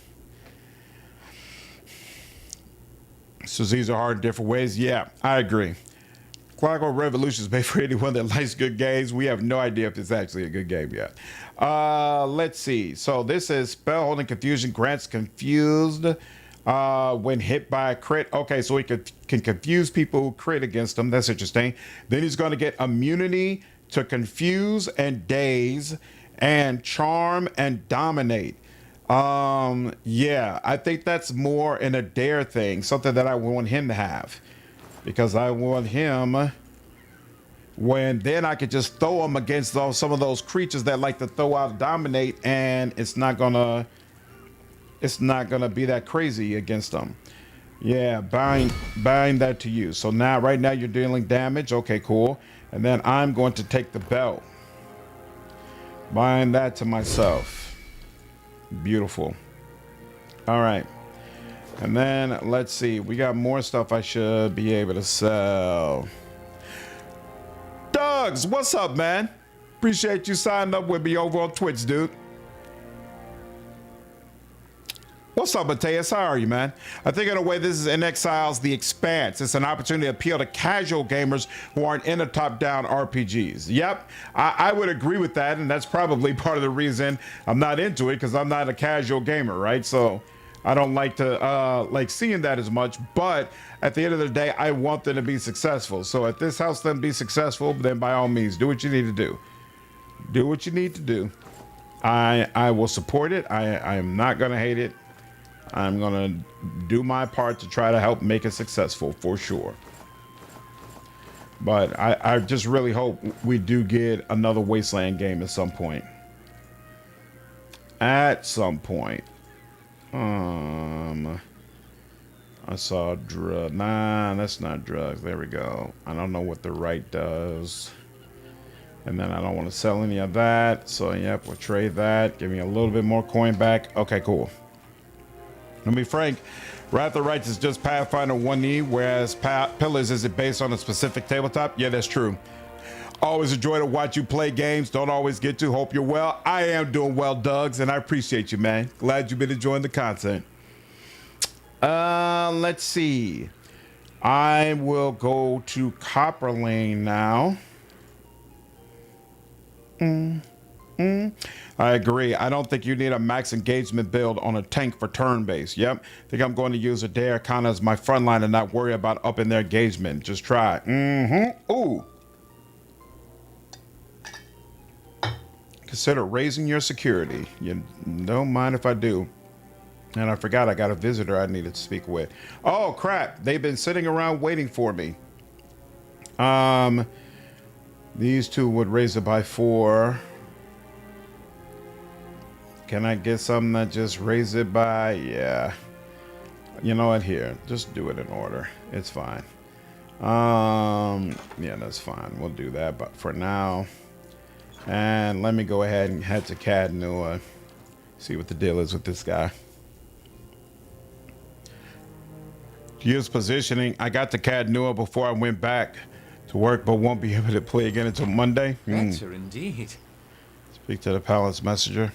So these are hard in different ways. Yeah, I agree. Clockwork Revolution is made for anyone that likes good games. We have no idea if it's actually a good game yet. Let's see. So this is spell holding confusion grants confused when hit by a crit. Okay, so he can confuse people who crit against him. That's interesting. Then he's going to get immunity to confuse and daze and charm and dominate. Yeah, I think that's more an Eder thing, something that I want him to have, because I want him when then I could just throw him against some of those creatures that like to throw out dominate, and it's not gonna be that crazy against them. Yeah, bind that to you. So now right now you're dealing damage. Okay, cool. And then I'm going to take the belt, bind that to myself. Beautiful. All right, and then let's see, we got more stuff I should be able to sell. Doug's, what's up, man? Appreciate you signing up with me over on Twitch, dude. What's up, Mateus? How are you, man? I think in a way this is In Exile's The Expanse. It's an opportunity to appeal to casual gamers who aren't into top-down RPGs. Yep, I would agree with that, and that's probably part of the reason I'm not into it, because I'm not a casual gamer, right? So I don't like to like seeing that as much, but at the end of the day, I want them to be successful. So if this helps them be successful, then by all means, do what you need to do. Do what you need to do. I will support it. I am not going to hate it. I'm gonna do my part to try to help make it successful for sure. But I just really hope we do get another Wasteland game at some point. At some point. I saw drug. Nah, that's not drugs. There we go. I don't know what the right does. And then I don't want to sell any of that. So, yep, we'll trade that. Give me a little bit more coin back. Okay, cool. Let me be frank. Wrath of Rights is just Pathfinder 1E, whereas Pillars is it based on a specific tabletop? Yeah, that's true. Always enjoy to watch you play games. Don't always get to. Hope you're well. I am doing well, Dougs, and I appreciate you, man. Glad you've been enjoying the content. Let's see. I will go to Copper Lane now. I agree. I don't think you need a max engagement build on a tank for turn base. Yep. I think I'm going to use Eder, Kana as my front line and not worry about upping their engagement. Just try. Ooh. Consider raising your security. You don't mind if I do. And I forgot I got a visitor I needed to speak with. Oh, crap. They've been sitting around waiting for me. These two would raise it by 4. Can I get something that just raise it by? Yeah. You know what? Here. Just do it in order. It's fine. Yeah, that's fine. We'll do that. But for now. And let me go ahead and head to Cadnua. See what the deal is with this guy. Use positioning. I got to Cadnua before I went back to work, but won't be able to play again until Monday. Better indeed. Speak to the Palace Messenger.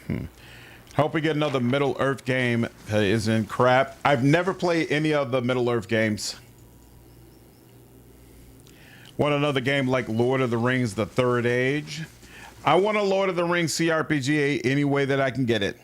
Hope we get another Middle Earth game that isn't crap. I've never played any of the Middle Earth games. Want another game like Lord of the Rings, The Third Age? I want a Lord of the Rings CRPG any way that I can get it.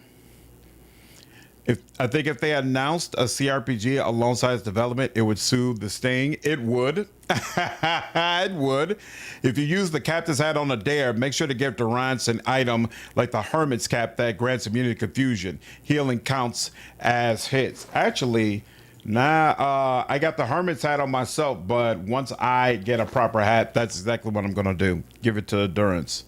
I think if they announced a CRPG alongside its development, it would soothe the sting. It would. It would. If you use the captain's hat on a dare, make sure to give Durance an item like the Hermit's Cap that grants immunity to confusion. Healing counts as hits. Actually, I got the Hermit's hat on myself, but once I get a proper hat, that's exactly what I'm going to do. Give it to Durance.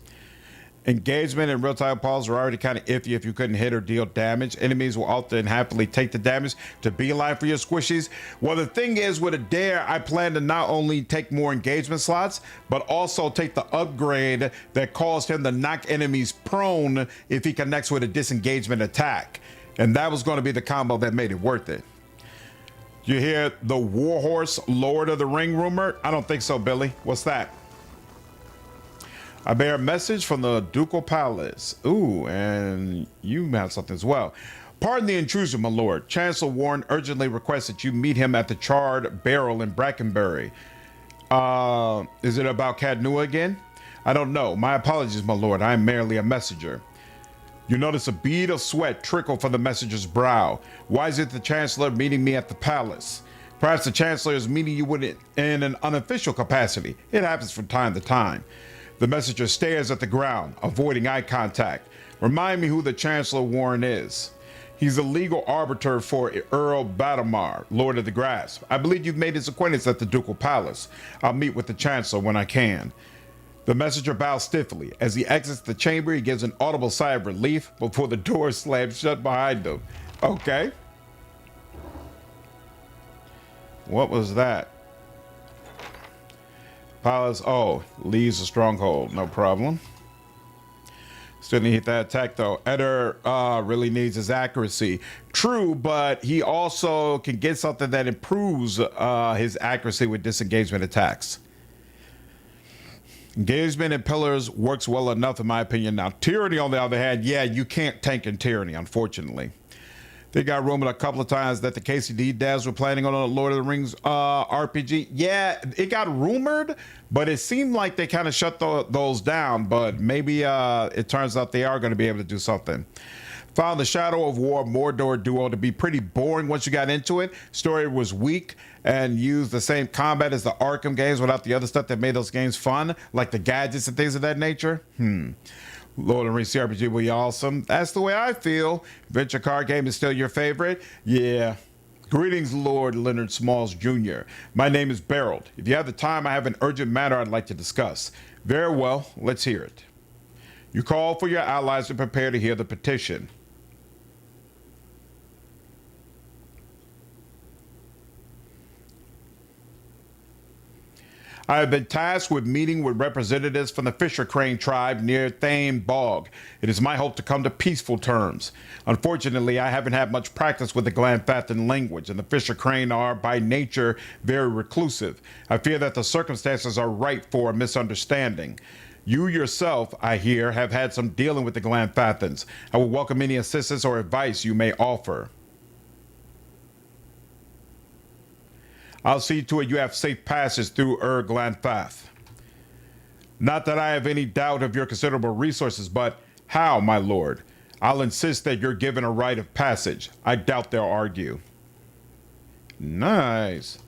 Engagement and real-time pause are already kind of iffy if you couldn't hit or deal damage. Enemies will often happily take the damage to beeline for your squishies. Well, the thing is, with a dare, I plan to not only take more engagement slots, but also take the upgrade that caused him to knock enemies prone if he connects with a disengagement attack. And that was going to be the combo that made it worth it. You hear the Warhorse Lord of the Ring rumor? I don't think so, Billy. What's that? I bear a message from the Ducal Palace. Ooh, and you have something as well. Pardon the intrusion, my lord. Chancellor Warren urgently requests that you meet him at the Charred Barrel in Brackenbury. Is it about Cadnua again? I don't know. My apologies, my lord. I am merely a messenger. You notice a bead of sweat trickle from the messenger's brow. Why is it the Chancellor meeting me at the palace? Perhaps the Chancellor is meeting you in an unofficial capacity. It happens from time to time. The messenger stares at the ground, avoiding eye contact. Remind me who the Chancellor Warren is. He's a legal arbiter for Earl Badamar, Lord of the Grasp. I believe you've made his acquaintance at the Ducal Palace. I'll meet with the Chancellor when I can. The messenger bows stiffly. As he exits the chamber, he gives an audible sigh of relief before the door slams shut behind him. Okay. What was that? Palace, leaves the Stronghold, no problem. Still need to hit that attack though. Eder really needs his accuracy. True, but he also can get something that improves his accuracy with disengagement attacks. Engagement in pillars works well enough in my opinion. Now, tyranny on the other hand, yeah, you can't tank in tyranny, unfortunately. They got rumored a couple of times that the KCD devs were planning on a Lord of the Rings RPG. Yeah, it got rumored, but it seemed like they kind of shut those down. But maybe it turns out they are going to be able to do something. Found the Shadow of War Mordor duo to be pretty boring once you got into it. Story was weak and used the same combat as the Arkham games without the other stuff that made those games fun, like the gadgets and things of that nature. Lord of the Rings CRPG will be awesome. That's the way I feel. Adventure card game is still your favorite? Yeah. Greetings, Lord Leonard Smalls Jr. My name is Beryl. If you have the time, I have an urgent matter I'd like to discuss. Very well, let's hear it. You call for your allies to prepare to hear the petition. I have been tasked with meeting with representatives from the Fisher Crane tribe near Thane Bog. It is my hope to come to peaceful terms. Unfortunately, I haven't had much practice with the Glanfathan language, and the Fisher Crane are, by nature, very reclusive. I fear that the circumstances are ripe for a misunderstanding. You yourself, I hear, have had some dealing with the Glanfathans. I will welcome any assistance or advice you may offer. I'll see to it you have safe passage through Glanfath. Not that I have any doubt of your considerable resources, but how, my lord? I'll insist that you're given a right of passage. I doubt they'll argue. Nice.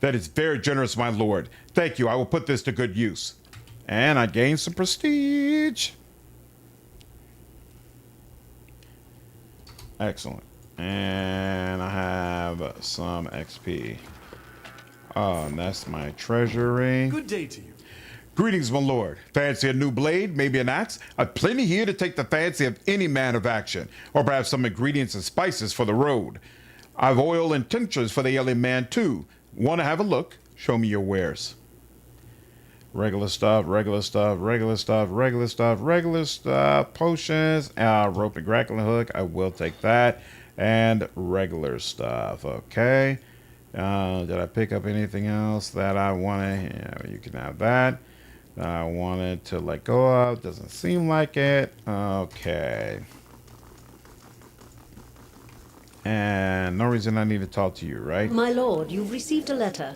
That is very generous, my lord. Thank you. I will put this to good use. And I gained some prestige. Excellent. And I have some XP. Oh, and that's my treasury. Good day to you. Greetings, my lord. Fancy a new blade, maybe an axe? I've plenty here to take the fancy of any man of action, or perhaps some ingredients and spices for the road. I've oil and tinctures for the alien man, too. Want to have a look? Show me your wares. Regular stuff, regular stuff, regular stuff, regular stuff, regular stuff, potions, rope and grappling hook. I will take that. And regular stuff, okay. Did I pick up anything else that I wanted? Yeah, you can have that. I wanted to let go of. Doesn't seem like it. Okay. And no reason I need to talk to you, right? My lord, you've received a letter.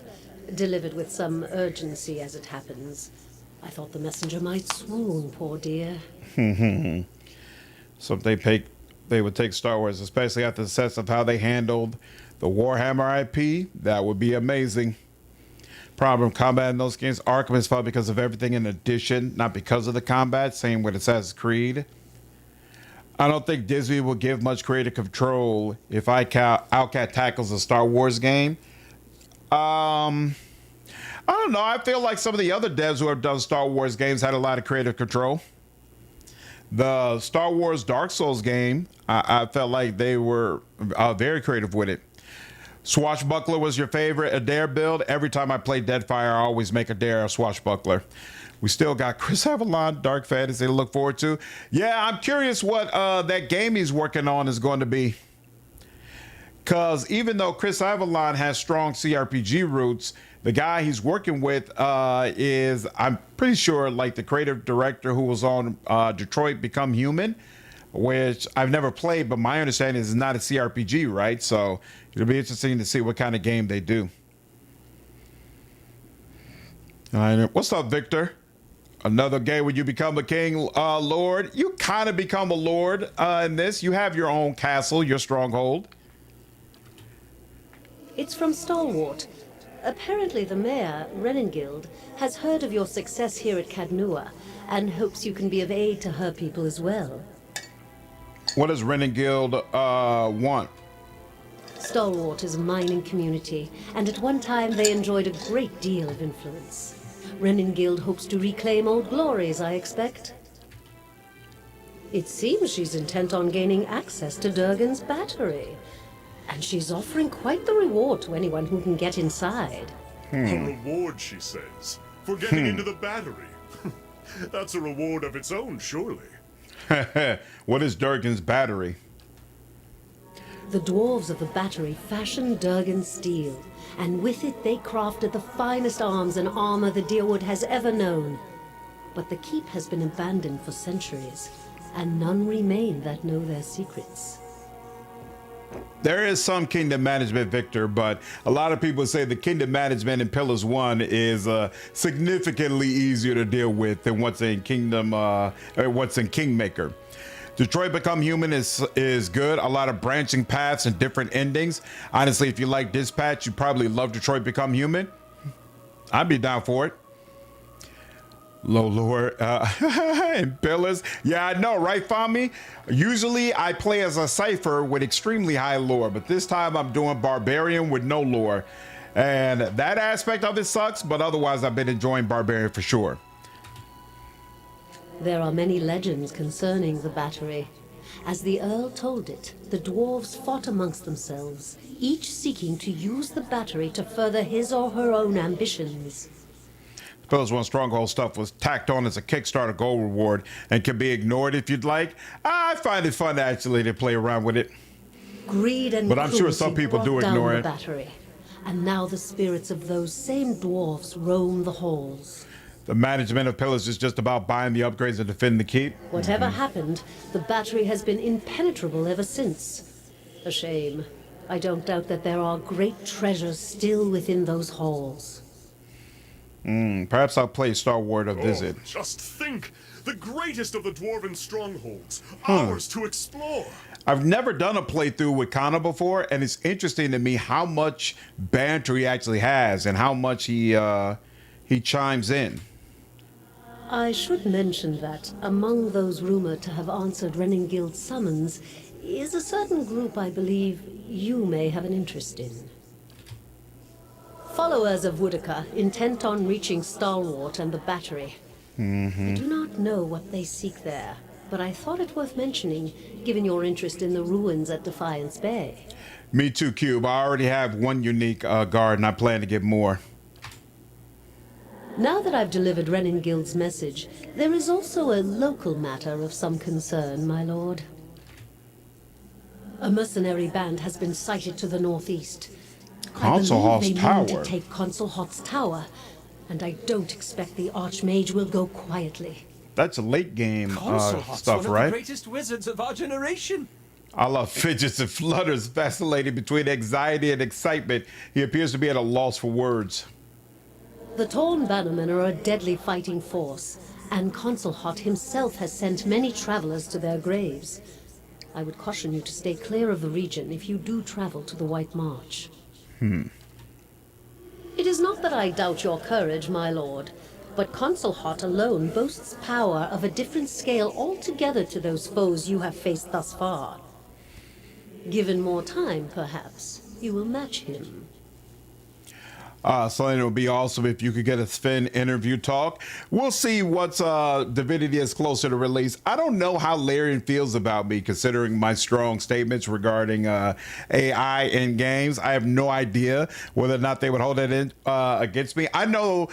Delivered with some urgency as it happens. I thought the messenger might swoon, poor dear. So if they would take Star Wars, especially after the sense of how they handled the Warhammer IP, that would be amazing. Problem combat in those games, Arkham is fun because of everything in addition, not because of the combat. Same with Assassin's Creed. I don't think Disney will give much creative control if Outcat tackles a Star Wars game. I don't know. I feel like some of the other devs who have done Star Wars games had a lot of creative control. The Star Wars Dark Souls game, I felt like they were very creative with it. Swashbuckler was your favorite Eder build. Every time I play Deadfire, I always make Eder a Swashbuckler. We still got Chris Avalon, Dark Fantasy to look forward to. Yeah, I'm curious what that game he's working on is going to be. Because even though Chris Avalon has strong CRPG roots, the guy he's working with is, I'm pretty sure, like the creative director who was on Detroit Become Human, which I've never played, but my understanding is it's not a CRPG, right? So it'll be interesting to see what kind of game they do. What's up, Victor? Another game where you become a king, lord. You kind of become a lord in this. You have your own castle, your stronghold. It's from Stalwart. Apparently the mayor, Renengild, has heard of your success here at Cadnua and hopes you can be of aid to her people as well. What does Renengild want? Stalwart is a mining community, and at one time they enjoyed a great deal of influence. Renengild hopes to reclaim old glories, I expect. It seems she's intent on gaining access to Durgan's battery. And she's offering quite the reward to anyone who can get inside. A reward, she says, for getting into the battery. That's a reward of its own, surely. What is Durgan's battery? The dwarves of the battery fashioned Durgan steel, and with it they crafted the finest arms and armor the Deerwood has ever known. But the keep has been abandoned for centuries, and none remain that know their secrets. There is some kingdom management, Victor, but a lot of people say the kingdom management in Pillars 1 is significantly easier to deal with than what's in Kingmaker. Detroit Become Human is good. A lot of branching paths and different endings. Honestly, if you like Dispatch, you probably love Detroit Become Human. I'd be down for it. Low lore and Pillars. Yeah, I know, right, Fami? Usually I play as a cipher with extremely high lore, but this time I'm doing Barbarian with no lore. And that aspect of it sucks, but otherwise I've been enjoying Barbarian for sure. There are many legends concerning the battery. As the Earl told it, the dwarves fought amongst themselves, each seeking to use the battery to further his or her own ambitions. Pillars 1 Stronghold stuff was tacked on as a Kickstarter goal reward and can be ignored if you'd like. I find it fun actually to play around with it. Greed and But I'm sure some cruelty people do brought down ignore the it. battery, and now the spirits of those same dwarves roam the halls. The management of Pillars is just about buying the upgrades and defending the keep. Whatever happened, the battery has been impenetrable ever since. A shame. I don't doubt that there are great treasures still within those halls. Perhaps I'll play Star Wars a visit. Oh, just think! The greatest of the dwarven strongholds. Ours to explore. I've never done a playthrough with Kana before, and it's interesting to me how much banter he actually has and how much he chimes in. I should mention that among those rumored to have answered Reningild's summons is a certain group I believe you may have an interest in. Followers of Woodaka, intent on reaching Stalwart and the battery. I do not know what they seek there, but I thought it worth mentioning, given your interest in the ruins at Defiance Bay. Me too, Cube. I already have one unique guard, and I plan to get more. Now that I've delivered Reningild's message, there is also a local matter of some concern, my lord. A mercenary band has been sighted to the northeast. Consulhoff's I believe they Tower. mean to take Consulhoff's Tower, and I don't expect the Archmage will go quietly. That's a late game Consulhoff's stuff, one of right? the greatest wizards of our generation. Aloth fidgets and flutters, vacillating between anxiety and excitement. He appears to be at a loss for words. The Torn Bannermen are a deadly fighting force, and Consulhot himself has sent many travelers to their graves. I would caution you to stay clear of the region if you do travel to the White March. It is not that I doubt your courage, my lord, but Consulhot alone boasts power of a different scale altogether to those foes you have faced thus far. Given more time, perhaps, you will match him. So it would be awesome if you could get a Sven interview talk. We'll see what's Divinity is closer to release. I don't know how Larian feels about me, considering my strong statements regarding AI in games. I have no idea whether or not they would hold it in against me. I know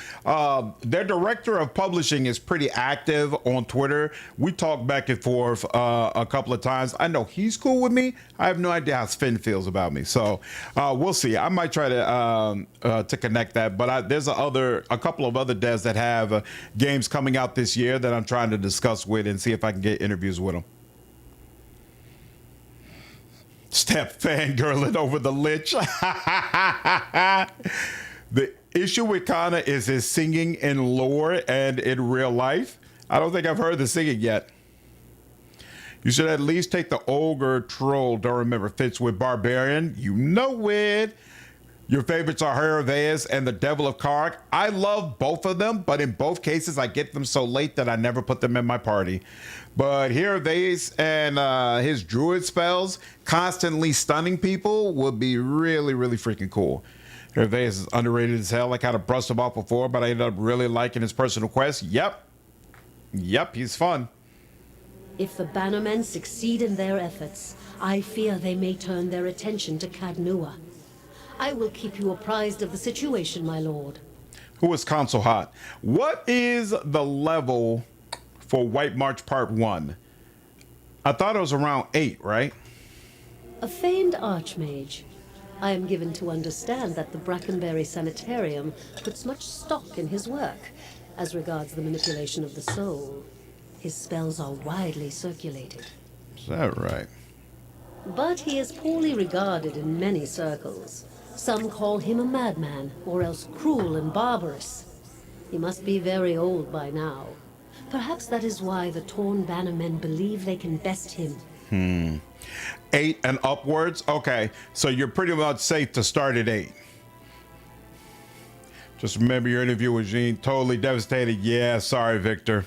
their director of publishing is pretty active on Twitter. We talk back and forth a couple of times. I know he's cool with me. I have no idea how Sven feels about me. So we'll see. I might try to connect that, but there's a couple of other devs that have games coming out this year that I'm trying to discuss with and see if I can get interviews with them. Step fangirling over the Lich. The issue with Kana is his singing in lore and in real life. I don't think I've heard the singing yet. You should at least take the ogre troll. Don't remember fits with Barbarian. You know it. Your favorites are Herveus and the Devil of Karg. I love both of them, but in both cases, I get them so late that I never put them in my party. But Herveus and his druid spells constantly stunning people would be really, really freaking cool. Herveus is underrated as hell. I kind of brushed him off before, but I ended up really liking his personal quest. Yep, he's fun. If the Bannermen succeed in their efforts, I fear they may turn their attention to Cadnua. I will keep you apprised of the situation, my lord. Who is Console Hot? What is the level for White March Part 1? I thought it was around 8, right? A famed archmage. I am given to understand that the Brackenbury Sanitarium puts much stock in his work as regards the manipulation of the soul. His spells are widely circulated. Is that right? But he is poorly regarded in many circles. Some call him a madman, or else cruel and barbarous. He must be very old by now. Perhaps that is why the Torn Bannermen believe they can best him. 8 and upwards? Okay, so you're pretty much safe to start at 8. Just remember your interview with Jean. Totally devastated. Yeah, sorry, Victor.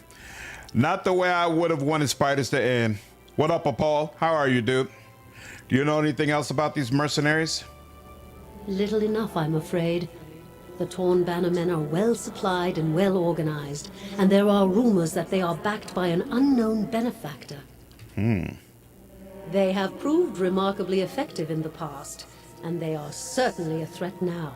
Not the way I would have wanted Spiders to end. What up, Paul? How are you, dude? Do you know anything else about these mercenaries? Little enough, I'm afraid. The Torn Bannermen are well supplied and well organized, and there are rumors that they are backed by an unknown benefactor. They have proved remarkably effective in the past, and they are certainly a threat now.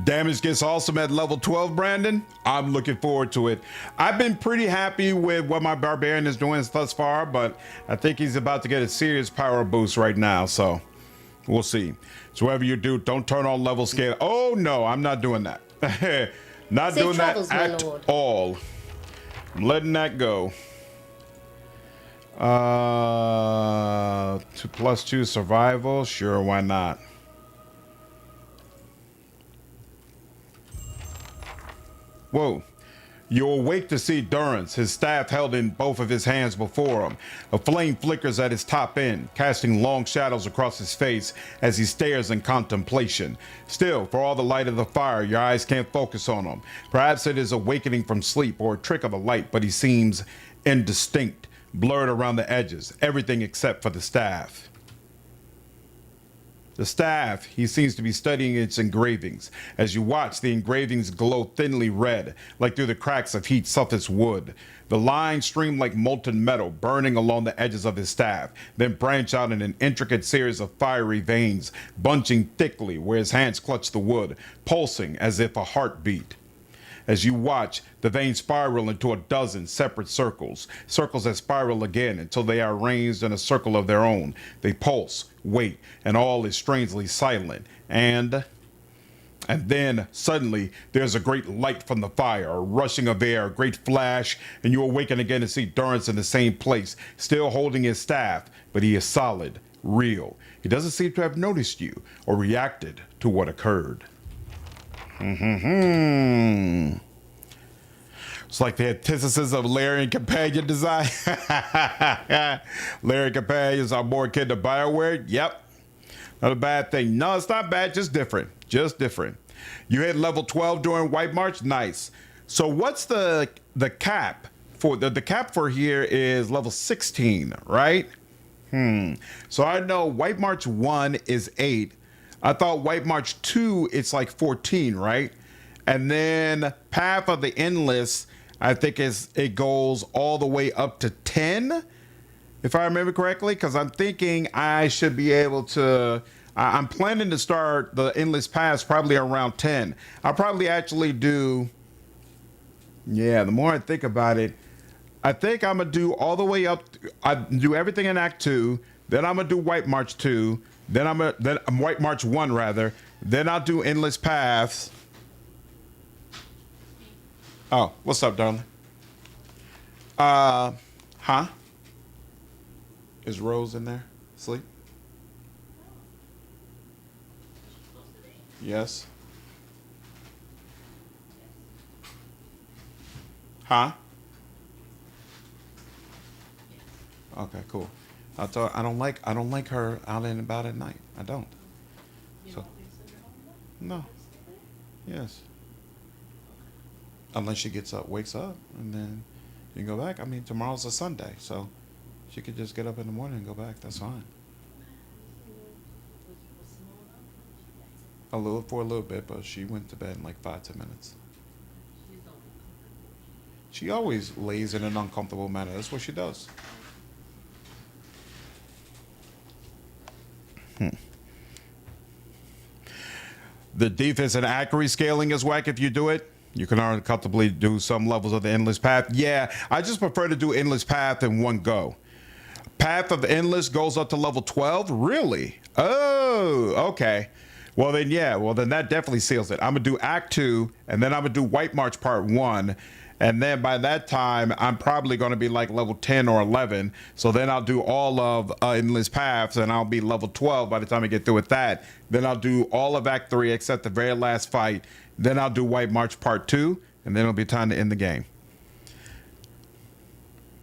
Damage gets awesome at level 12, Brandon. I'm looking forward to it. I've been pretty happy with what my Barbarian is doing thus far, but I think he's about to get a serious power boost right now, so we'll see. So whatever you do, don't turn on level scale. Oh no, I'm not doing that. Not Safe doing travels, that my at lord. all. I'm letting that go. 2+2 survival, sure, why not? Whoa. You awake to see Durance, his staff held in both of his hands before him. A flame flickers at his top end, casting long shadows across his face as he stares in contemplation. Still, for all the light of the fire, your eyes can't focus on him. Perhaps it is awakening from sleep or a trick of the light, but he seems indistinct, blurred around the edges, everything except for the staff. The staff, he seems to be studying its engravings. As you watch, the engravings glow thinly red, like through the cracks of heat-sufficed wood. The lines stream like molten metal, burning along the edges of his staff, then branch out in an intricate series of fiery veins, bunching thickly where his hands clutch the wood, pulsing as if a heartbeat. As you watch, the veins spiral into a dozen separate circles, circles that spiral again until they are arranged in a circle of their own. They pulse, wait, and all is strangely silent. And then, suddenly, there's a great light from the fire, a rushing of air, a great flash, and you awaken again to see Durance in the same place, still holding his staff, but he is solid, real. He doesn't seem to have noticed you or reacted to what occurred. It's like the antithesis of Larian Companion design. Larian Companions are more akin to BioWare. Yep. Not a bad thing. No, it's not bad. Just different. Just different. You hit level 12 during White March. Nice. So what's the cap for the cap for here is level 16, right? So I know White March 1 is 8. I thought White March 2, it's like 14, right? And then Path of the Endless, I think it goes all the way up to 10, if I remember correctly, because I'm thinking I should be able to, I'm planning to start the Endless Paths probably around 10. I'll probably actually do, yeah, the more I think about it, I think I'm going to do all the way up, I do everything in Act 2, then I'm going to do White March 2, then White March 1 rather, then I'll do Endless Paths. Oh, what's up, darling? Huh? Is Rose in there? Sleep? Yes. Huh? Okay, cool. I don't like her out and about at night. I don't. So. No. Yes. Unless she wakes up, and then you can go back. I mean, tomorrow's a Sunday, so she could just get up in the morning and go back. That's fine. For a little bit, but she went to bed in like 5-10 minutes. She always lays in an uncomfortable manner. That's what she does. The defense and accuracy scaling is whack if you do it. You can uncomfortably do some levels of the Endless Path. Yeah, I just prefer to do Endless Path in one go. Path of the Endless goes up to level 12? Really? Oh, okay. Well then, yeah. Well then that definitely seals it. I'm going to do Act 2, and then I'm going to do White March Part 1. And then by that time, I'm probably going to be like level 10 or 11. So then I'll do all of Endless Paths, and I'll be level 12 by the time I get through with that. Then I'll do all of Act 3 except the very last fight. Then I'll do White March Part 2, and then it'll be time to end the game.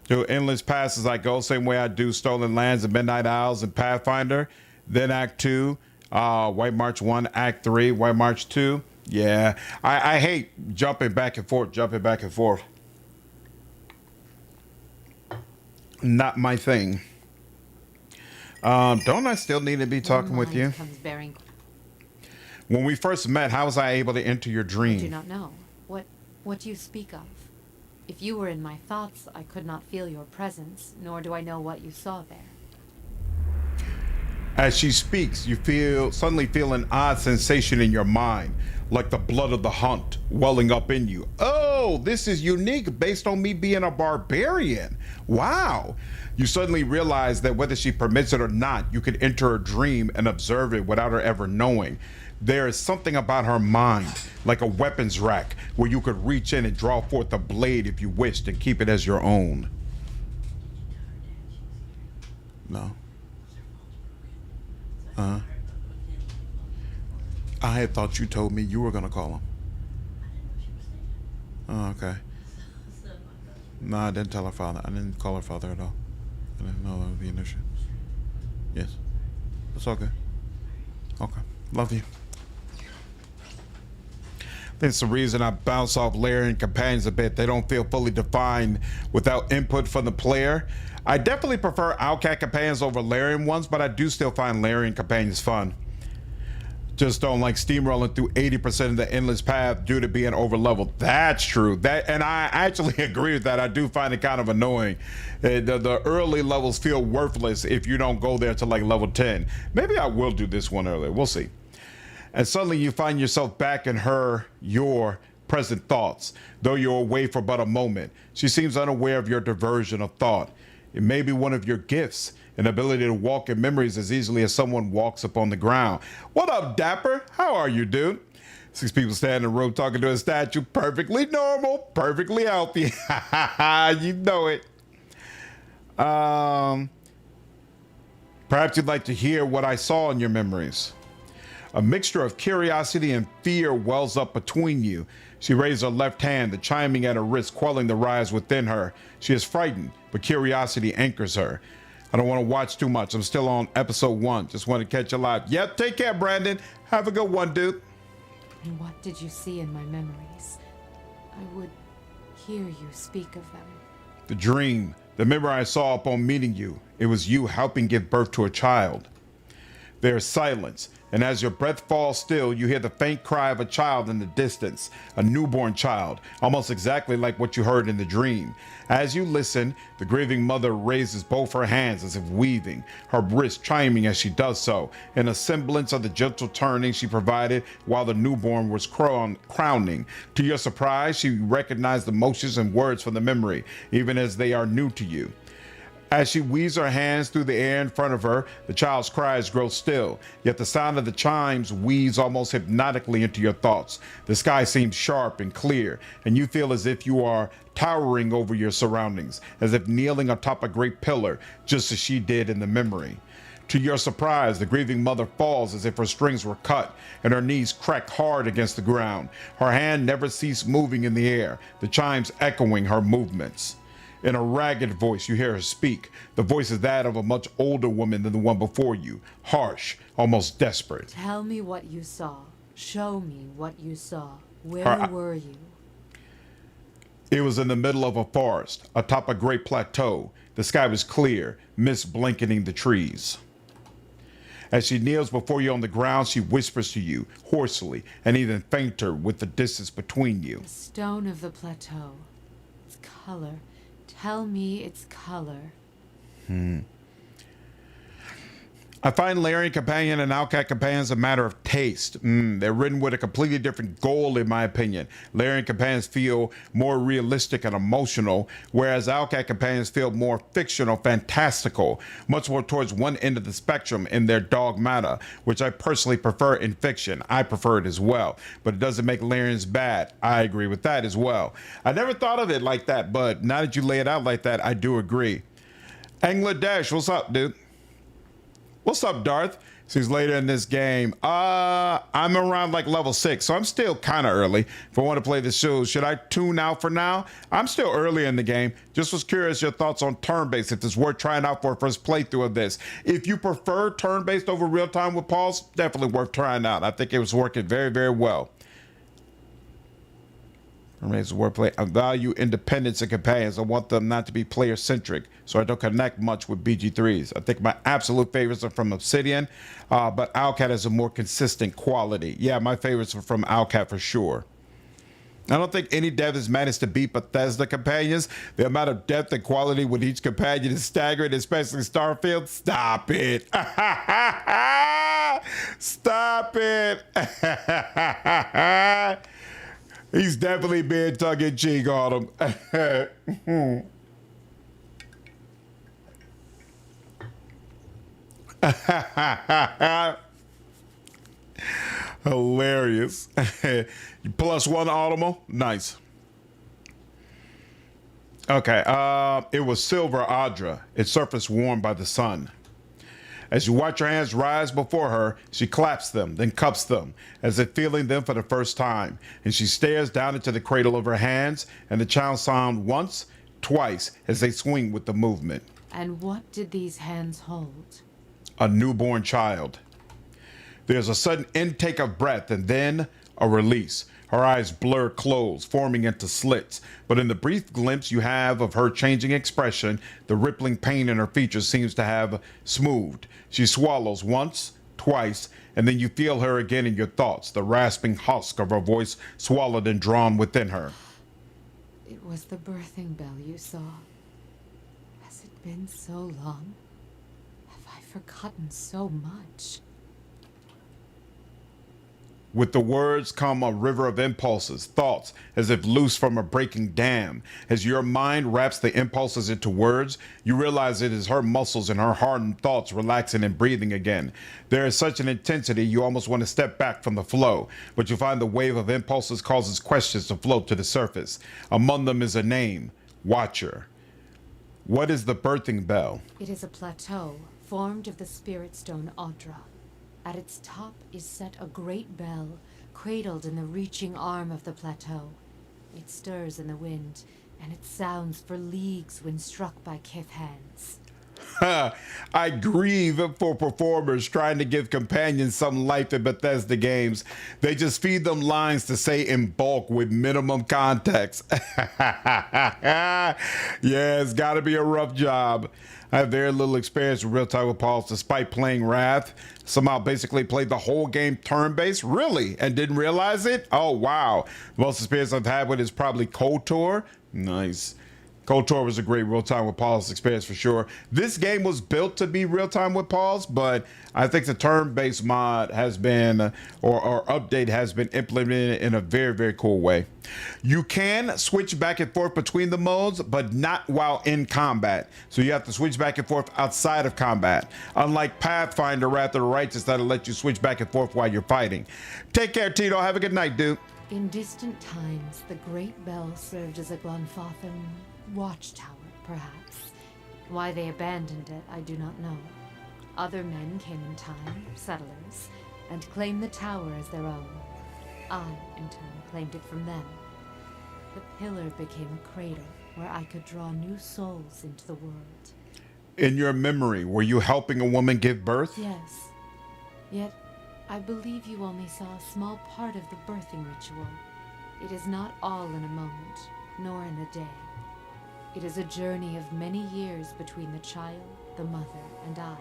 Do Endless Paths as I go, same way I do Stolen Lands and Midnight Isles and Pathfinder. Then Act 2, White March 1, Act 3, White March 2. Yeah, I hate jumping back and forth. Not my thing. Don't I still need to be talking with you? When we first met, how was I able to enter your dream? I do not know. What do you speak of? If you were in my thoughts, I could not feel your presence, nor do I know what you saw there. As she speaks, you suddenly feel an odd sensation in your mind, like the blood of the hunt welling up in you. Oh, this is unique based on me being a barbarian. Wow. You suddenly realize that whether she permits it or not, you could enter her dream and observe it without her ever knowing. There is something about her mind, like a weapons rack, where you could reach in and draw forth a blade if you wished and keep it as your own. No. I had thought you told me you were gonna call him. Oh, okay. No, I didn't tell her father. I didn't call her father at all. I didn't know that would be an issue. Yes. It's all good. Okay. Love you. That's the reason I bounce off Larian companions a bit. They don't feel fully defined without input from the player. I definitely prefer Outcat companions over Larian ones, but I do still find Larian companions fun. Just don't like steamrolling through 80% of the endless path due to being over leveled. That's true. And I actually agree with that. I do find it kind of annoying. The early levels feel worthless if you don't go there to like level 10. Maybe I will do this one earlier. We'll see. And suddenly you find yourself back in your present thoughts, though you're away for but a moment. She seems unaware of your diversion of thought. It may be one of your gifts, an ability to walk in memories as easily as someone walks upon the ground. What up, Dapper? How are you, dude? 6 people standing in a room talking to a statue. Perfectly normal, perfectly healthy. You know it. Perhaps you'd like to hear what I saw in your memories. A mixture of curiosity and fear wells up between you. She raised her left hand, the chiming at her wrist, quelling the rise within her. She is frightened, but curiosity anchors her. I don't want to watch too much. I'm still on episode 1. Just want to catch you live. Yep, take care, Brandon. Have a good one, dude. And what did you see in my memories? I would hear you speak of them. The dream, the memory I saw upon meeting you. It was you helping give birth to a child. There is silence, and as your breath falls still, you hear the faint cry of a child in the distance, a newborn child, almost exactly like what you heard in the dream. As you listen, the grieving mother raises both her hands as if weaving, her wrist chiming as she does so, in a semblance of the gentle turning she provided while the newborn was crowning. To your surprise, she recognized the motions and words from the memory, even as they are new to you. As she weaves her hands through the air in front of her, the child's cries grow still, yet the sound of the chimes weaves almost hypnotically into your thoughts. The sky seems sharp and clear, and you feel as if you are towering over your surroundings, as if kneeling atop a great pillar, just as she did in the memory. To your surprise, the grieving mother falls as if her strings were cut, and her knees crack hard against the ground. Her hand never ceased moving in the air, the chimes echoing her movements. In a ragged voice, you hear her speak. The voice is that of a much older woman than the one before you, harsh, almost desperate. Tell me what you saw. Show me what you saw. Where were you? It was in the middle of a forest, atop a great plateau. The sky was clear, mist blanketing the trees. As she kneels before you on the ground, she whispers to you, hoarsely, and even fainter with the distance between you. The stone of the plateau. Its color. Tell me its color. I find Larian companion and Outcat companions a matter of taste. They're written with a completely different goal, in my opinion. Larian companions feel more realistic and emotional, whereas Outcat companions feel more fictional, fantastical, much more towards one end of the spectrum in their dogmata, which I personally prefer in fiction. I prefer it as well, but it doesn't make Larians bad. I agree with that as well. I never thought of it like that, but now that you lay it out like that, I do agree. Angler Dash, what's up, dude? What's up, Darth? She's later in this game. I'm around like level 6, so I'm still kind of early. If I want to play the show, should I tune out for now? I'm still early in the game. Just was curious your thoughts on turn-based, if it's worth trying out for a first playthrough of this. If you prefer turn-based over real-time with pause, definitely worth trying out. I think it was working very, very well. Remains wordplay. I value independence and companions. I want them not to be player-centric, so I don't connect much with BG3s. I think my absolute favorites are from Obsidian, but Outcat has a more consistent quality. Yeah, my favorites are from Outcat for sure. I don't think any dev has managed to beat Bethesda companions. The amount of depth and quality with each companion is staggering, especially Starfield. Stop it. Stop it. He's definitely being tongue-in-cheek on him. Hilarious. +1 Audible. Nice. Okay. It was Silver Audra. Its surface warmed by the sun. As you watch her hands rise before her, she claps them, then cups them, as if feeling them for the first time. And she stares down into the cradle of her hands, and the child sound once, twice, as they swing with the movement. And what did these hands hold? A newborn child. There's a sudden intake of breath and then a release. Her eyes blur closed, forming into slits. But in the brief glimpse you have of her changing expression, the rippling pain in her features seems to have smoothed. She swallows once, twice, and then you feel her again in your thoughts, the rasping husk of her voice swallowed and drawn within her. It was the birthing bell you saw. Has it been so long? Have I forgotten so much? With the words come a river of impulses, thoughts, as if loose from a breaking dam. As your mind wraps the impulses into words, you realize it is her muscles and her hardened thoughts relaxing and breathing again. There is such an intensity you almost want to step back from the flow, but you find the wave of impulses causes questions to float to the surface. Among them is a name, Watcher. What is the birthing bell? It is a plateau formed of the spirit stone Audra. At its top is set a great bell, cradled in the reaching arm of the plateau. It stirs in the wind, and it sounds for leagues when struck by kith hands. I grieve for performers trying to give companions some life in Bethesda games. They just feed them lines to say in bulk with minimum context. Yeah, it's got to be a rough job. I have very little experience with real-time with Pauls, despite playing Wrath. Somehow basically played the whole game turn-based, really, and didn't realize it? Oh, wow. The most experience I've had with it is probably KOTOR. Nice. KOTOR was a great real-time with Paul's experience for sure. This game was built to be real-time with Paul's, but I think the turn-based mod has been, or update has been implemented in a very, very cool way. You can switch back and forth between the modes, but not while in combat. So you have to switch back and forth outside of combat. Unlike Pathfinder Wrath of the Righteous that'll let you switch back and forth while you're fighting. Take care, Tito. Have a good night, dude. In distant times, the great bell served as a Glonfothan watchtower, perhaps. Why they abandoned it, I do not know. Other men came in time, settlers, and claimed the tower as their own. I, in turn, claimed it from them. The pillar became a cradle where I could draw new souls into the world. In your memory, were you helping a woman give birth? Yes. Yet, I believe you only saw a small part of the birthing ritual. It is not all in a moment, nor in a day. It is a journey of many years between the child, the mother, and I.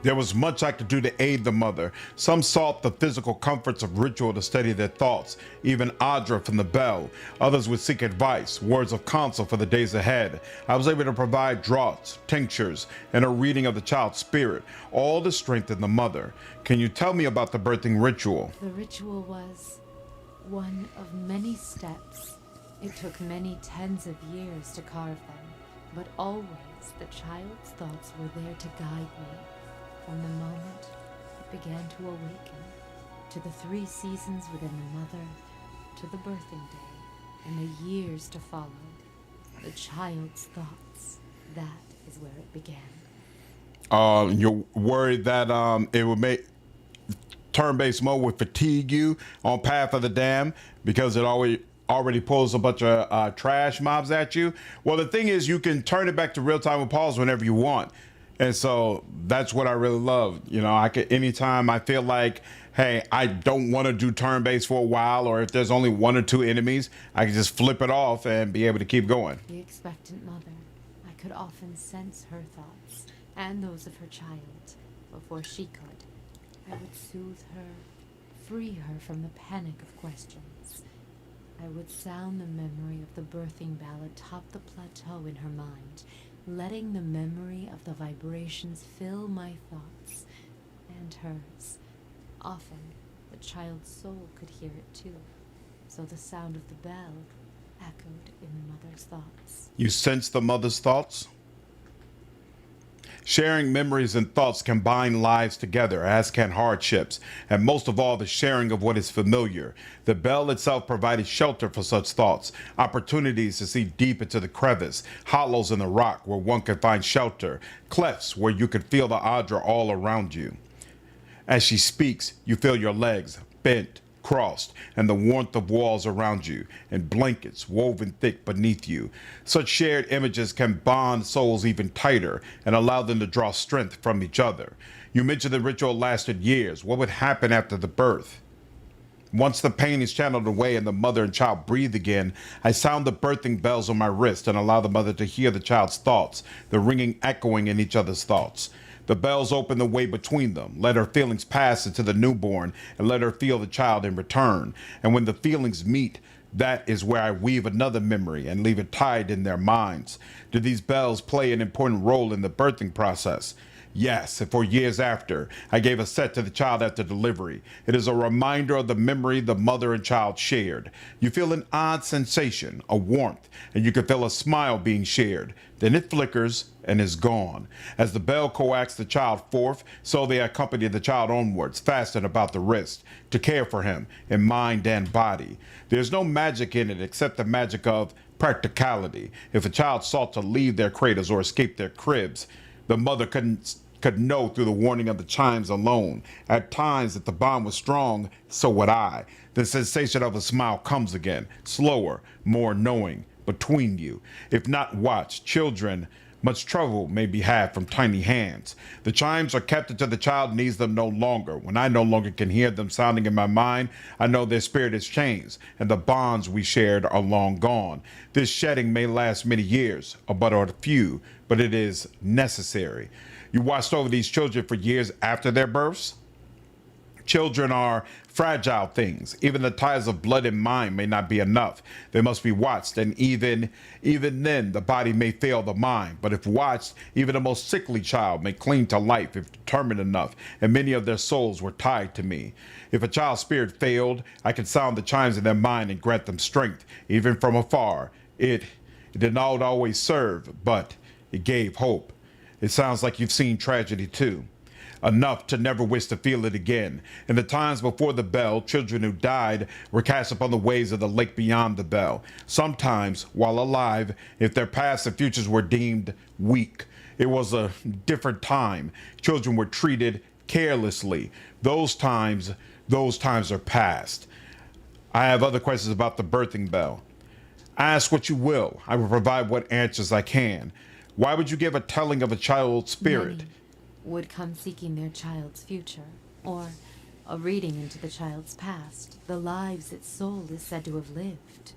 There was much I could do to aid the mother. Some sought the physical comforts of ritual to steady their thoughts, even Audra from the bell. Others would seek advice, words of counsel for the days ahead. I was able to provide draughts, tinctures, and a reading of the child's spirit, all to strengthen the mother. Can you tell me about the birthing ritual? The ritual was one of many steps. It took many tens of years to carve them, but always the child's thoughts were there to guide me. From the moment it began to awaken, to the 3 seasons within the mother, to the birthing day, and the years to follow. The child's thoughts, that is where it began. You're worried that it would make turn-based mode would fatigue you on Path of the Damned because it already pulls a bunch of trash mobs at you. Well, the thing is, you can turn it back to real-time with pause whenever you want. And so that's what I really love. You know, I could, anytime I feel like, hey, I don't want to do turn-based for a while, or if there's only 1 or 2 enemies, I can just flip it off and be able to keep going. The expectant mother, I could often sense her thoughts and those of her child before she could. I would soothe her, free her from the panic of questions. I would sound the memory of the birthing bell atop the plateau in her mind, letting the memory of the vibrations fill my thoughts and hers. Often, the child's soul could hear it too, so the sound of the bell echoed in the mother's thoughts. You sense the mother's thoughts? Sharing memories and thoughts can bind lives together, as can hardships, and most of all, the sharing of what is familiar. The bell itself provided shelter for such thoughts, opportunities to see deep into the crevice, hollows in the rock where one could find shelter, clefts where you could feel the Adra all around you. As she speaks, you feel your legs bent, crossed, and the warmth of walls around you, and blankets woven thick beneath you. Such shared images can bond souls even tighter and allow them to draw strength from each other. You mentioned the ritual lasted years. What would happen after the birth? Once the pain is channeled away and the mother and child breathe again, I sound the birthing bells on my wrist and allow the mother to hear the child's thoughts, the ringing echoing in each other's thoughts. The bells open the way between them. Let her feelings pass into the newborn and let her feel the child in return. And when the feelings meet, that is where I weave another memory and leave it tied in their minds. Do these bells play an important role in the birthing process? Yes, and for years after, I gave a set to the child after delivery. It is a reminder of the memory the mother and child shared. You feel an odd sensation, a warmth, and you can feel a smile being shared. Then it flickers and is gone. As the bell coaxes the child forth, so they accompany the child onwards, fastened about the wrist, to care for him in mind and body. There's no magic in it except the magic of practicality. If a child sought to leave their cradles or escape their cribs, the mother could know through the warning of the chimes alone. At times, if the bond was strong, so would I. The sensation of a smile comes again, slower, more knowing, between you. If not watched, children, much trouble may be had from tiny hands. The chimes are kept until the child needs them no longer. When I no longer can hear them sounding in my mind, I know their spirit has changed, and the bonds we shared are long gone. This shedding may last many years, or a few, but it is necessary. You watched over these children for years after their births? Children are fragile things. Even the ties of blood and mind may not be enough. They must be watched, and even then the body may fail the mind. But if watched, even the most sickly child may cling to life if determined enough, and many of their souls were tied to me. If a child's spirit failed, I could sound the chimes in their mind and grant them strength, even from afar. It did not always serve, but it gave hope. It sounds like you've seen tragedy too. Enough to never wish to feel it again. In the times before the bell, children who died were cast upon the waves of the lake beyond the bell. Sometimes, while alive, if their pasts and futures were deemed weak. It was a different time. Children were treated carelessly. Those times are past. I have other questions about the birthing bell. Ask what you will. I will provide what answers I can. Why would you give a telling of a child's spirit? Many would come seeking their child's future, or a reading into the child's past, the lives its soul is said to have lived.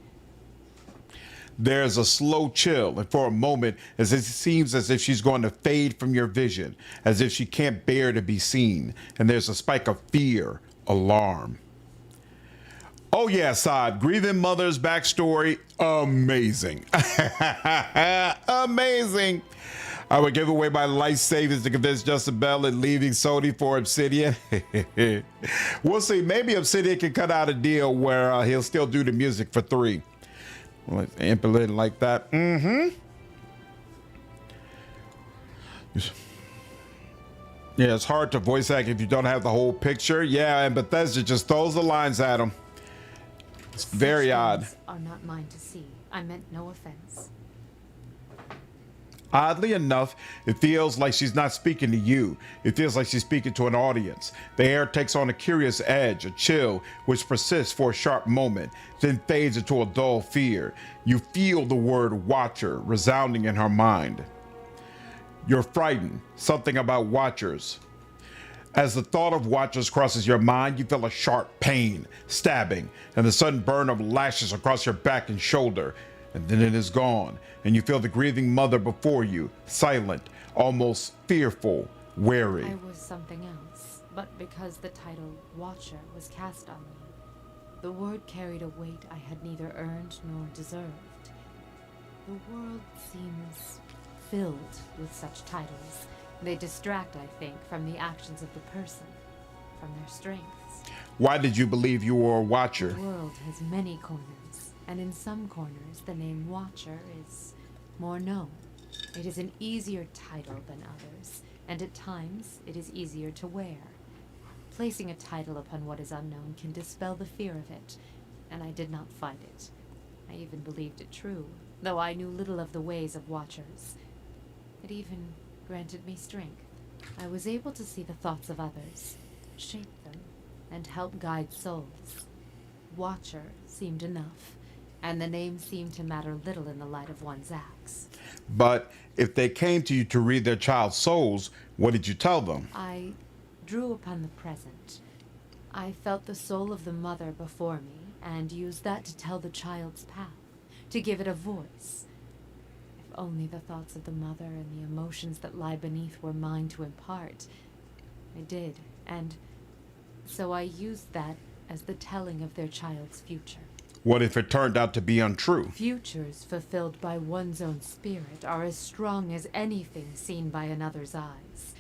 There's a slow chill, and for a moment, it seems as if she's going to fade from your vision, as if she can't bear to be seen, and there's a spike of fear, alarm. Oh yeah, Saad, Grieving Mother's backstory, amazing. Amazing. I would give away my life savings to convince Justin Bell and leaving Sony for Obsidian. We'll see. Maybe Obsidian can cut out a deal where he'll still do the music for $3. Well, it's implemented like that. Yeah, it's hard to voice act if you don't have the whole picture. Yeah, and Bethesda just throws the lines at him. It's very odd. Are not mine to see. I meant no offense. Oddly enough, it feels like she's not speaking to you. It feels like she's speaking to an audience. The air takes on a curious edge, a chill, which persists for a sharp moment, then fades into a dull fear. You feel the word watcher resounding in her mind. You're frightened, something about watchers. As the thought of watchers crosses your mind, you feel a sharp pain, stabbing, and the sudden burn of lashes across your back and shoulder. And then it is gone, and you feel the grieving mother before you, silent, almost fearful, wary. I was something else, but because the title Watcher was cast on me. The word carried a weight I had neither earned nor deserved. The world seems filled with such titles. They distract, I think, from the actions of the person, from their strengths. Why did you believe you were a Watcher? The world has many corners, and in some corners the name Watcher is more known. It is an easier title than others, and at times it is easier to wear. Placing a title upon what is unknown can dispel the fear of it, and I did not fight it. I even believed it true, though I knew little of the ways of Watchers. It even granted me strength. I was able to see the thoughts of others, shape them, and help guide souls. Watcher seemed enough, and the name seemed to matter little in the light of one's acts. But if they came to you to read their child's souls, what did you tell them? I drew upon the present. I felt the soul of the mother before me, and used that to tell the child's path, to give it a voice. If only the thoughts of the mother and the emotions that lie beneath were mine to impart. I did, and so I used that as the telling of their child's future. What if it turned out to be untrue? Futures fulfilled by one's own spirit are as strong as anything seen by another's eyes.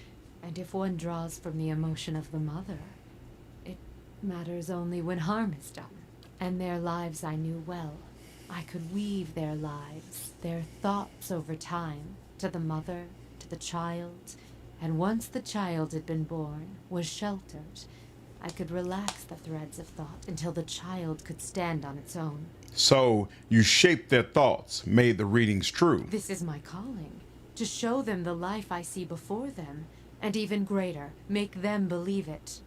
And if one draws from the emotion of the mother, it matters only when harm is done. And their lives I knew well. I could weave their lives, their thoughts over time, to the mother, to the child, and once the child had been born, was sheltered, I could relax the threads of thought until the child could stand on its own. So you shaped their thoughts, made the readings true. This is my calling, to show them the life I see before them, and even greater, make them believe it.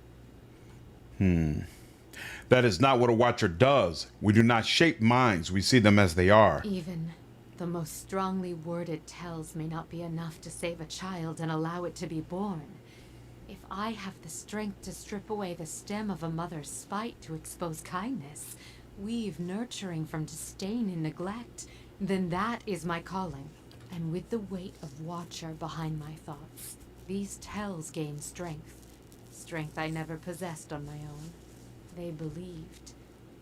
That is not what a Watcher does. We do not shape minds, we see them as they are. Even the most strongly worded tells may not be enough to save a child and allow it to be born. If I have the strength to strip away the stem of a mother's spite to expose kindness, weave nurturing from disdain and neglect, then that is my calling. And with the weight of Watcher behind my thoughts, these tells gain strength. Strength I never possessed on my own. They believed.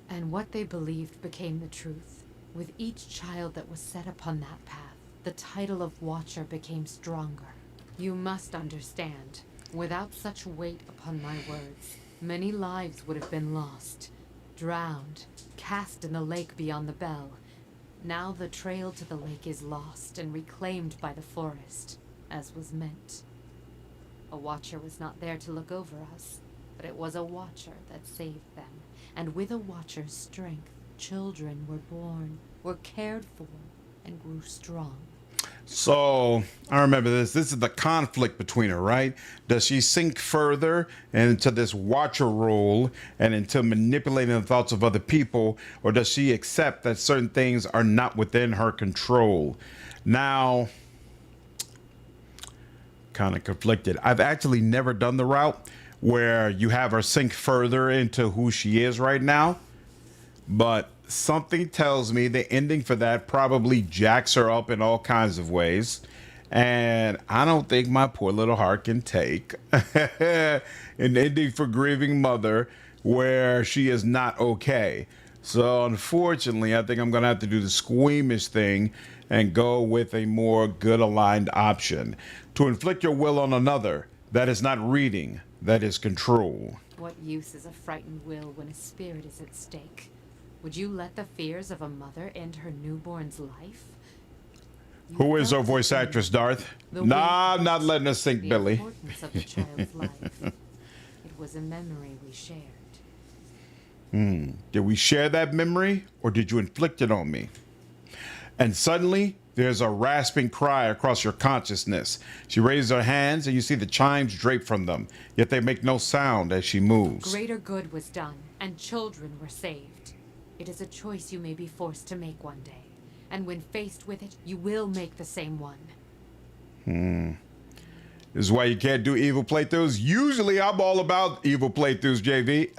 And what they believed became the truth. With each child that was set upon that path, the title of Watcher became stronger. You must understand. Without such weight upon my words, many lives would have been lost, drowned, cast in the lake beyond the bell. Now the trail to the lake is lost and reclaimed by the forest, as was meant. A Watcher was not there to look over us, but it was a Watcher that saved them. And with a Watcher's strength, children were born, were cared for, and grew strong. So I remember this. This is the conflict between her, right? Does she sink further into this Watcher role and into manipulating the thoughts of other people, or does she accept that certain things are not within her control? Now, kind of conflicted. I've actually never done the route where you have her sink further into who she is right now, but something tells me the ending for that probably jacks her up in all kinds of ways. And I don't think my poor little heart can take an ending for Grieving Mother where she is not okay. So unfortunately, I think I'm going to have to do the squeamish thing and go with a more good aligned option. To inflict your will on another, that is not reading, that is control. What use is a frightened will when a spirit is at stake? Would you let the fears of a mother end her newborn's life? Who is our voice actress, Darth? Nah, I'm not letting us sink, Billy. The importance of the child's life. It was a memory we shared. Did we share that memory, or did you inflict it on me? And suddenly, there's a rasping cry across your consciousness. She raises her hands, and you see the chimes drape from them, yet they make no sound as she moves. Greater good was done, and children were saved. It is a choice you may be forced to make one day. And when faced with it, you will make the same one. This is why you can't do evil playthroughs. Usually I'm all about evil playthroughs, JV.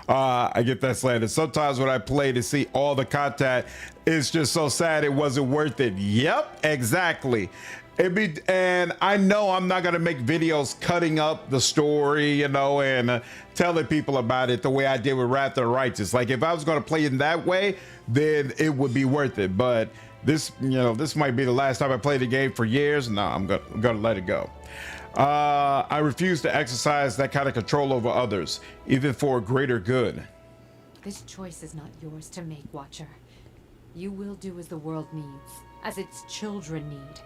I get that slanted. Sometimes when I play to see all the content, it's just so sad it wasn't worth it. Yep, exactly. And I know I'm not gonna make videos cutting up the story, you know, and telling people about it the way I did with Wrath of the Righteous. Like if I was gonna play it that way, then it would be worth it. But this, you know, this might be the last time I play the game for years. No, I'm gonna let it go. I refuse to exercise that kind of control over others, even for a greater good. This choice is not yours to make, Watcher. You will do as the world needs, as its children need.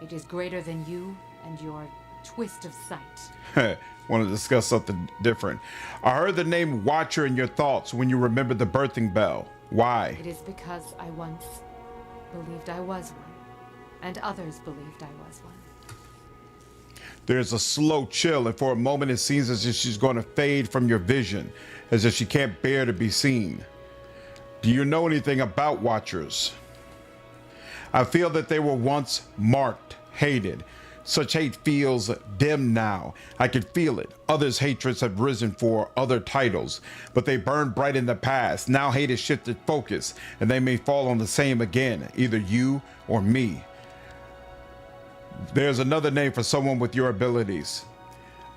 It is greater than you and your twist of sight. Want to discuss something different. I heard the name Watcher in your thoughts when you remembered the birthing bell. Why? It is because I once believed I was one, and others believed I was one. There's a slow chill, and for a moment it seems as if she's going to fade from your vision, as if she can't bear to be seen. Do you know anything about Watchers? I feel that they were once marked, hated. Such hate feels dim now. I can feel it. Others' hatreds have risen for other titles, but they burned bright in the past. Now hate has shifted focus, and they may fall on the same again, either you or me. There's another name for someone with your abilities.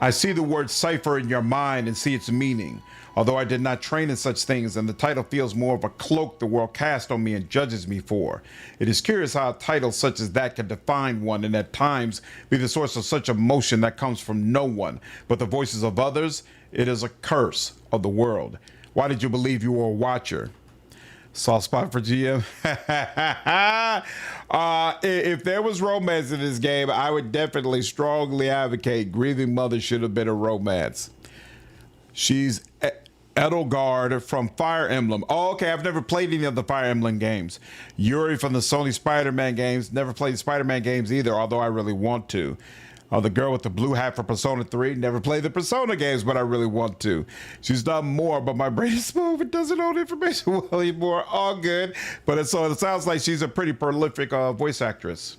I see the word cipher in your mind and see its meaning. Although I did not train in such things, and the title feels more of a cloak the world casts on me and judges me for. It is curious how a title such as that can define one and at times be the source of such emotion that comes from no one but the voices of others. It is a curse of the world. Why did you believe you were a Watcher? Soft spot for GM. If there was romance in this game, I would definitely strongly advocate Grieving Mother should have been a romance. She's Edelgard from Fire Emblem. Oh, okay, I've never played any of the Fire Emblem games. Yuri from the Sony Spider-Man games. Never played the Spider-Man games either, although I really want to. The girl with the blue hat for Persona 3. Never played the Persona games, but I really want to. She's done more, but my brain is smooth. It doesn't hold information well anymore. All good. But it sounds like she's a pretty prolific voice actress.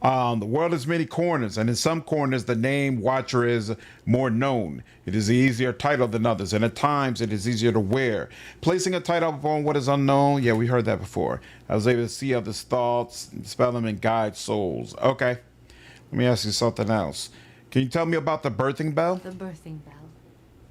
The world has many corners, and in some corners the name Watcher is more known. It is an easier title than others, and at times it is easier to wear. Placing a title upon what is unknown, yeah, we heard that before. I was able to see others' thoughts, spell them, and guide souls. Okay, let me ask you something else. Can you tell me about the birthing bell? The birthing bell.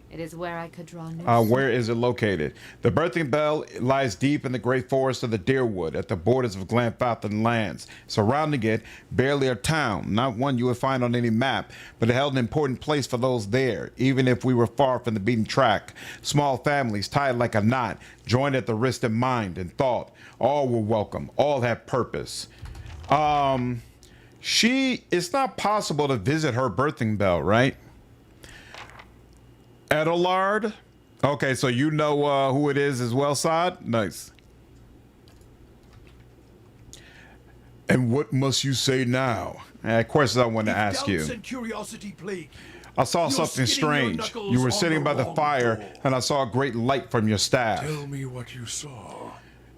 It is where I could draw new Where is it located? The birthing bell lies deep in the great forest of the Deerwood at the borders of Glenfathan lands. Surrounding it, barely a town, not one you would find on any map, but it held an important place for those there, even if we were far from the beaten track. Small families tied like a knot, joined at the wrist in mind and thought. All were welcome. All had purpose. It's not possible to visit her birthing bell, right? Edelgard? Okay, so you know who it is as well, Sod? Nice. And what must you say now? Questions I want to ask you. And curiosity plague, I saw you're something skinning your strange. knuckles You were on sitting the by the wrong fire, door. and I saw a great light from your staff. Tell me what you saw.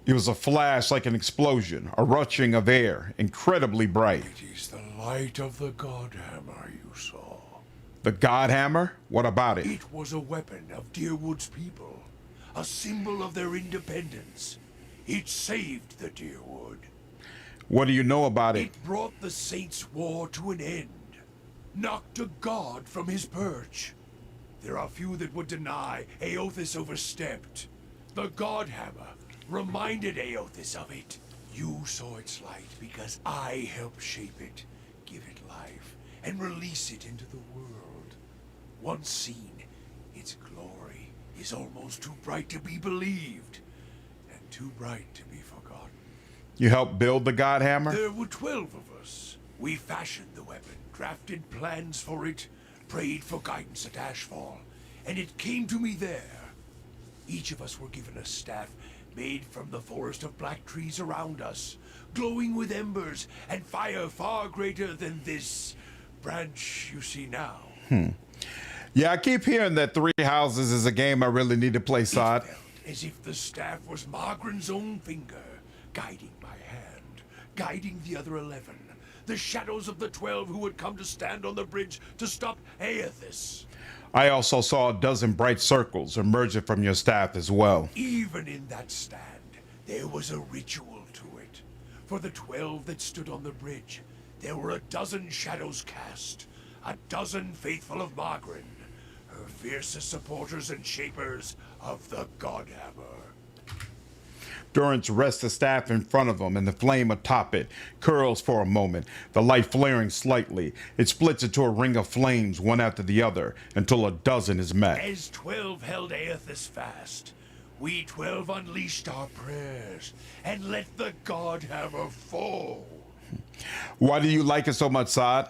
It was a flash like an explosion, a rushing of air, incredibly bright. It is the light of the Godhammer you saw. The Godhammer? What about it? It was a weapon of Deerwood's people, a symbol of their independence. It saved the Deerwood. What do you know about it? It brought the Saints' war to an end, knocked a god from his perch. There are few that would deny Aothis overstepped. The Godhammer reminded Aothis of it. You saw its light because I helped shape it, give it life, and release it into the world. Once seen, its glory is almost too bright to be believed, and too bright to be forgotten. You helped build the Godhammer? There were 12 of us. We fashioned the weapon, drafted plans for it, prayed for guidance at Ashfall, and it came to me there. Each of us were given a staff made from the forest of black trees around us, glowing with embers and fire far greater than this branch you see now. Yeah, I keep hearing that Three Houses is a game I really need to play, Sod. It felt as if the staff was Margaren's own finger, guiding my hand, guiding the other 11, the shadows of the 12 who would come to stand on the bridge to stop Aothis. I also saw a dozen bright circles emerging from your staff as well. Even in that stand, there was a ritual to it. For the 12 that stood on the bridge, there were 12 shadows cast, 12 faithful of Margaret, her fiercest supporters and shapers of the Godhammer. Durance rests the staff in front of him, and the flame atop it curls for a moment, the light flaring slightly. It splits into a ring of flames, one after the other, until 12 is met. As 12 held Aethys fast, we 12 unleashed our prayers and let the Godhammer fall. Why do you like it so much, Saad?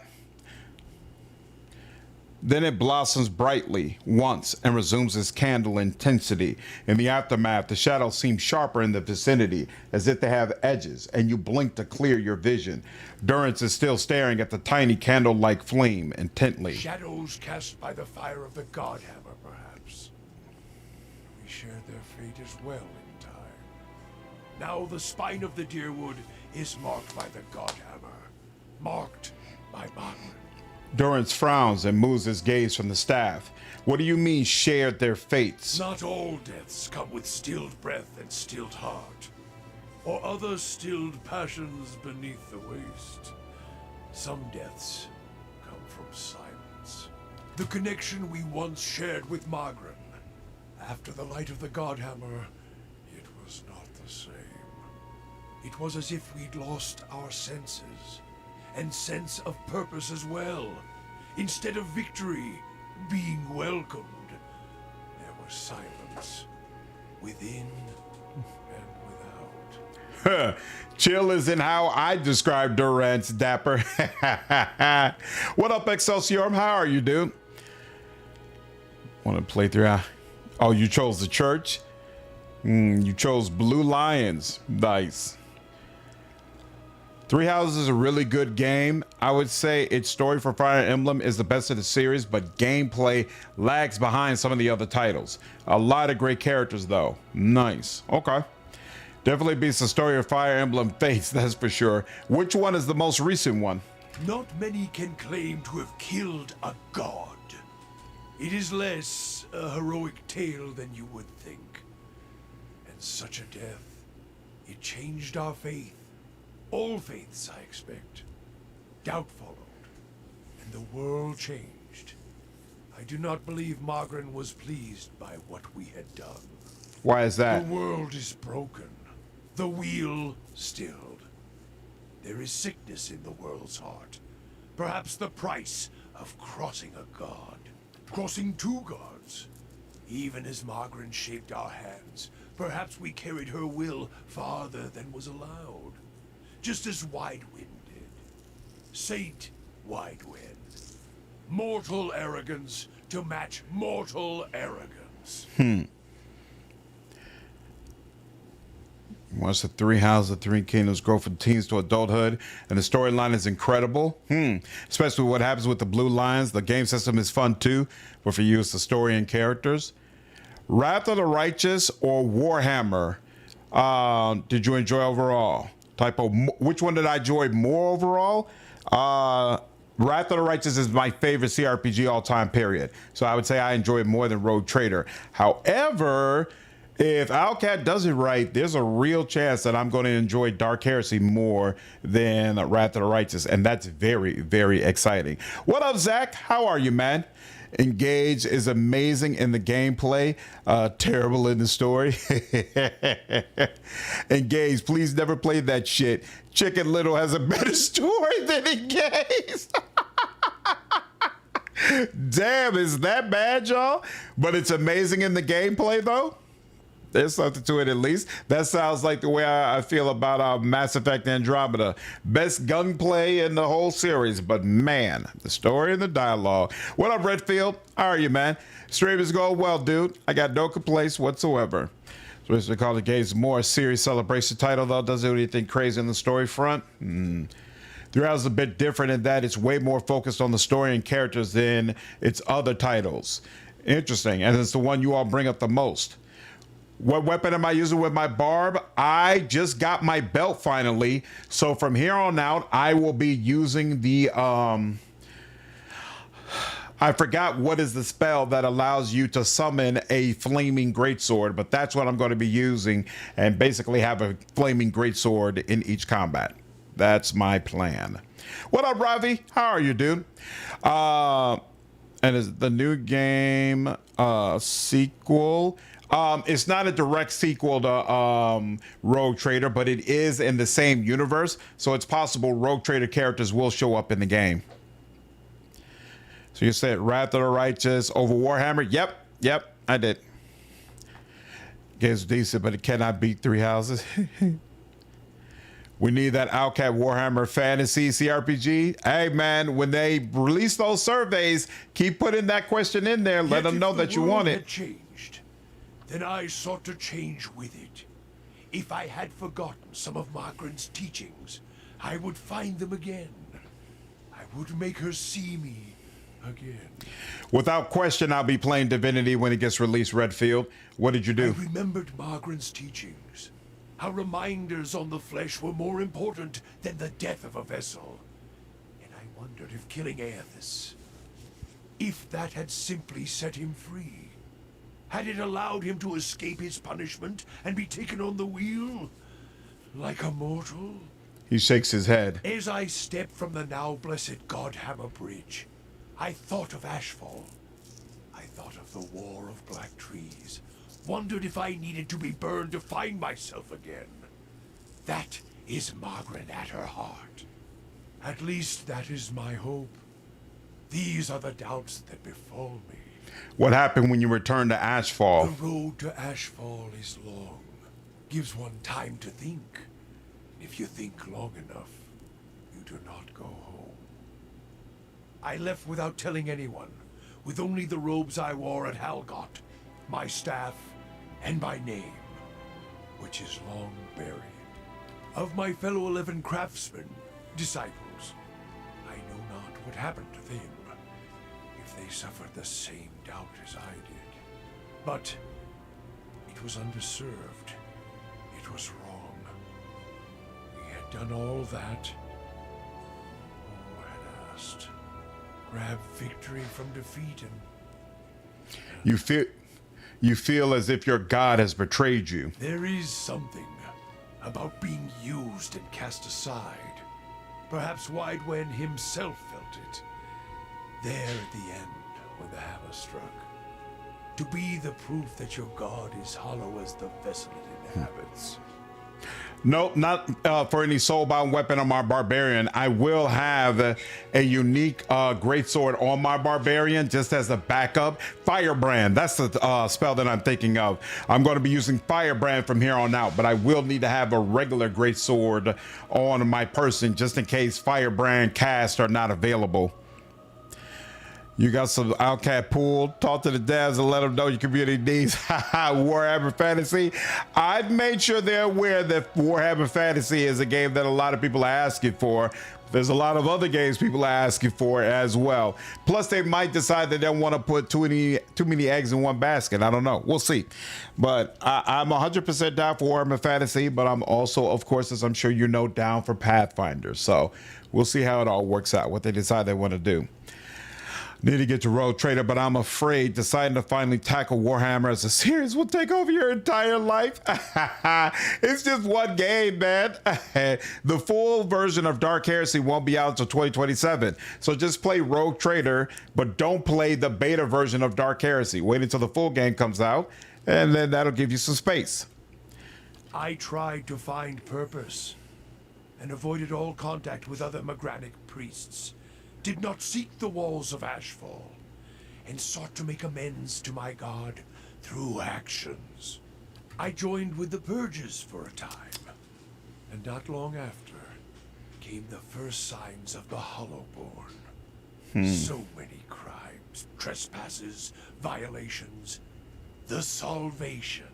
Then it blossoms brightly once and resumes its candle intensity. In the aftermath, the shadows seem sharper in the vicinity, as if they have edges, and you blink to clear your vision. Durance is still staring at the tiny candle-like flame intently. Shadows cast by the fire of the Godhammer, perhaps. We shared their fate as well in time. Now the spine of the Deerwood is marked by the Godhammer, marked by Manor. Durance frowns and moves his gaze from the staff. What do you mean, shared their fates? Not all deaths come with stilled breath and stilled heart, or other stilled passions beneath the waste. Some deaths come from silence. The connection we once shared with Margaret. After the light of the Godhammer, it was not the same. It was as if we'd lost our senses, and sense of purpose as well. Instead of victory being welcomed, there was silence within and without. Chill isn't how I describe Durance, Dapper. What up, Excelsior? How are you, dude? Want to play through? Oh, you chose the church? You chose Blue Lions. Nice. Three Houses is a really good game. I would say its story for Fire Emblem is the best of the series, but gameplay lags behind some of the other titles. A lot of great characters, though. Nice. Okay. Definitely beats the story of Fire Emblem Fates, that's for sure. Which one is the most recent one? Not many can claim to have killed a god. It is less a heroic tale than you would think. And such a death, it changed our faith. All faiths, I expect. Doubt followed, and the world changed. I do not believe Margaret was pleased by what we had done. Why is that? The world is broken. The wheel stilled. There is sickness in the world's heart. Perhaps the price of crossing a god. Crossing two gods. Even as Margaret shaped our hands, perhaps we carried her will farther than was allowed. Just as Widewind did. Saint Widewind. Mortal arrogance to match mortal arrogance. Watch the Three Houses, the Three Kingdoms grow from teens to adulthood, and the storyline is incredible. Especially what happens with the Blue Lions. The game system is fun too, but for you it's the story and characters. Wrath of the Righteous or Warhammer? Did you enjoy overall? Which one did I enjoy more overall? Wrath of the Righteous is my favorite CRPG all time, period. So I would say I enjoy it more than Rogue Trader. However, if Alcat does it right, there's a real chance that I'm going to enjoy Dark Heresy more than Wrath of the Righteous. And that's very, very exciting. What up, Zach? How are you, man? Engage is amazing in the gameplay, terrible in the story. Engage, please never play that shit. Chicken Little has a better story than Engage. Damn, is that bad, y'all? But it's amazing in the gameplay, though. There's something to it, at least. That sounds like the way I feel about Mass Effect Andromeda. Best gunplay in the whole series, but man, the story and the dialogue. What up, Redfield? How are you, man? Stream is going well, dude. I got no complaints whatsoever. So we call the game's more serious celebration title, though. Doesn't do anything crazy in the story front. Three Houses is a bit different in that it's way more focused on the story and characters than its other titles. Interesting, and it's the one you all bring up the most. What weapon am I using with my barb? I just got my belt finally. So from here on out, I will be using the, I I forgot what is the spell that allows you to summon a flaming greatsword, but that's what I'm going to be using and basically have a flaming greatsword in each combat. That's my plan. What up, Ravi? How are you, dude? And is the new game sequel? It's not a direct sequel to Rogue Trader, but it is in the same universe, so it's possible Rogue Trader characters will show up in the game. So you said Wrath of the Righteous over Warhammer? Yep, I did. Game's decent, but it cannot beat Three Houses. We need that Outcat Warhammer Fantasy CRPG. Hey, man, when they release those surveys, keep putting that question in there. Let them know that you want it. Had changed, then I sought to change with it. If I had forgotten some of Margaret's teachings, I would find them again. I would make her see me again. Without question, I'll be playing Divinity when it gets released, Redfield. What did you do? I remembered Margaret's teachings. How reminders on the flesh were more important than the death of a vessel. And I wondered if killing Aethys, if that had simply set him free. Had it allowed him to escape his punishment and be taken on the wheel? Like a mortal? He shakes his head. As I stepped from the now blessed Godhammer Bridge, I thought of Ashfall. I thought of the War of Black Trees. Wondered if I needed to be burned to find myself again. That is Margaret at her heart. At least that is my hope. These are the doubts that befall me. What happened when you returned to Ashfall? The road to Ashfall is long. Gives one time to think. If you think long enough, you do not go home. I left without telling anyone, with only the robes I wore at Halgot, my staff, and my name, which is long buried. Of my fellow 11 craftsmen, disciples, I know not what happened to them, if they suffered the same doubt as I did. But it was undeserved. It was wrong. We had done all that. Oh, had asked. Grab victory from defeat and... You feel as if your God has betrayed you. There is something about being used and cast aside. Perhaps Widewen himself felt it. There at the end, when the hammer struck. To be the proof that your God is hollow as the vessel it inhabits. Nope, not for any soulbound weapon on my Barbarian. I will have a unique greatsword on my Barbarian just as a backup. Firebrand, that's the spell that I'm thinking of. I'm going to be using Firebrand from here on out, but I will need to have a regular greatsword on my person just in case Firebrand casts are not available. You got some Outcat pool. Talk to the devs and let them know your community needs Warhammer Fantasy. I've made sure they're aware that Warhammer Fantasy is a game that a lot of people are asking for. There's a lot of other games people are asking for as well. Plus, they might decide that they don't want to put too many eggs in one basket. I don't know. We'll see. But I'm 100% down for Warhammer Fantasy, but I'm also, of course, as I'm sure you know, down for Pathfinder. So we'll see how it all works out, what they decide they want to do. Need to get to Rogue Trader, but I'm afraid deciding to finally tackle Warhammer as a series will take over your entire life. It's just one game, man. The full version of Dark Heresy won't be out until 2027. So just play Rogue Trader, but don't play the beta version of Dark Heresy. Wait until the full game comes out, and then that'll give you some space. I tried to find purpose and avoided all contact with other Magranic priests. Did not seek the walls of Ashfall, and sought to make amends to my God through actions. I joined with the Purges for a time, and not long after came the first signs of the Hollowborn. So many crimes, trespasses, violations. The Salvation.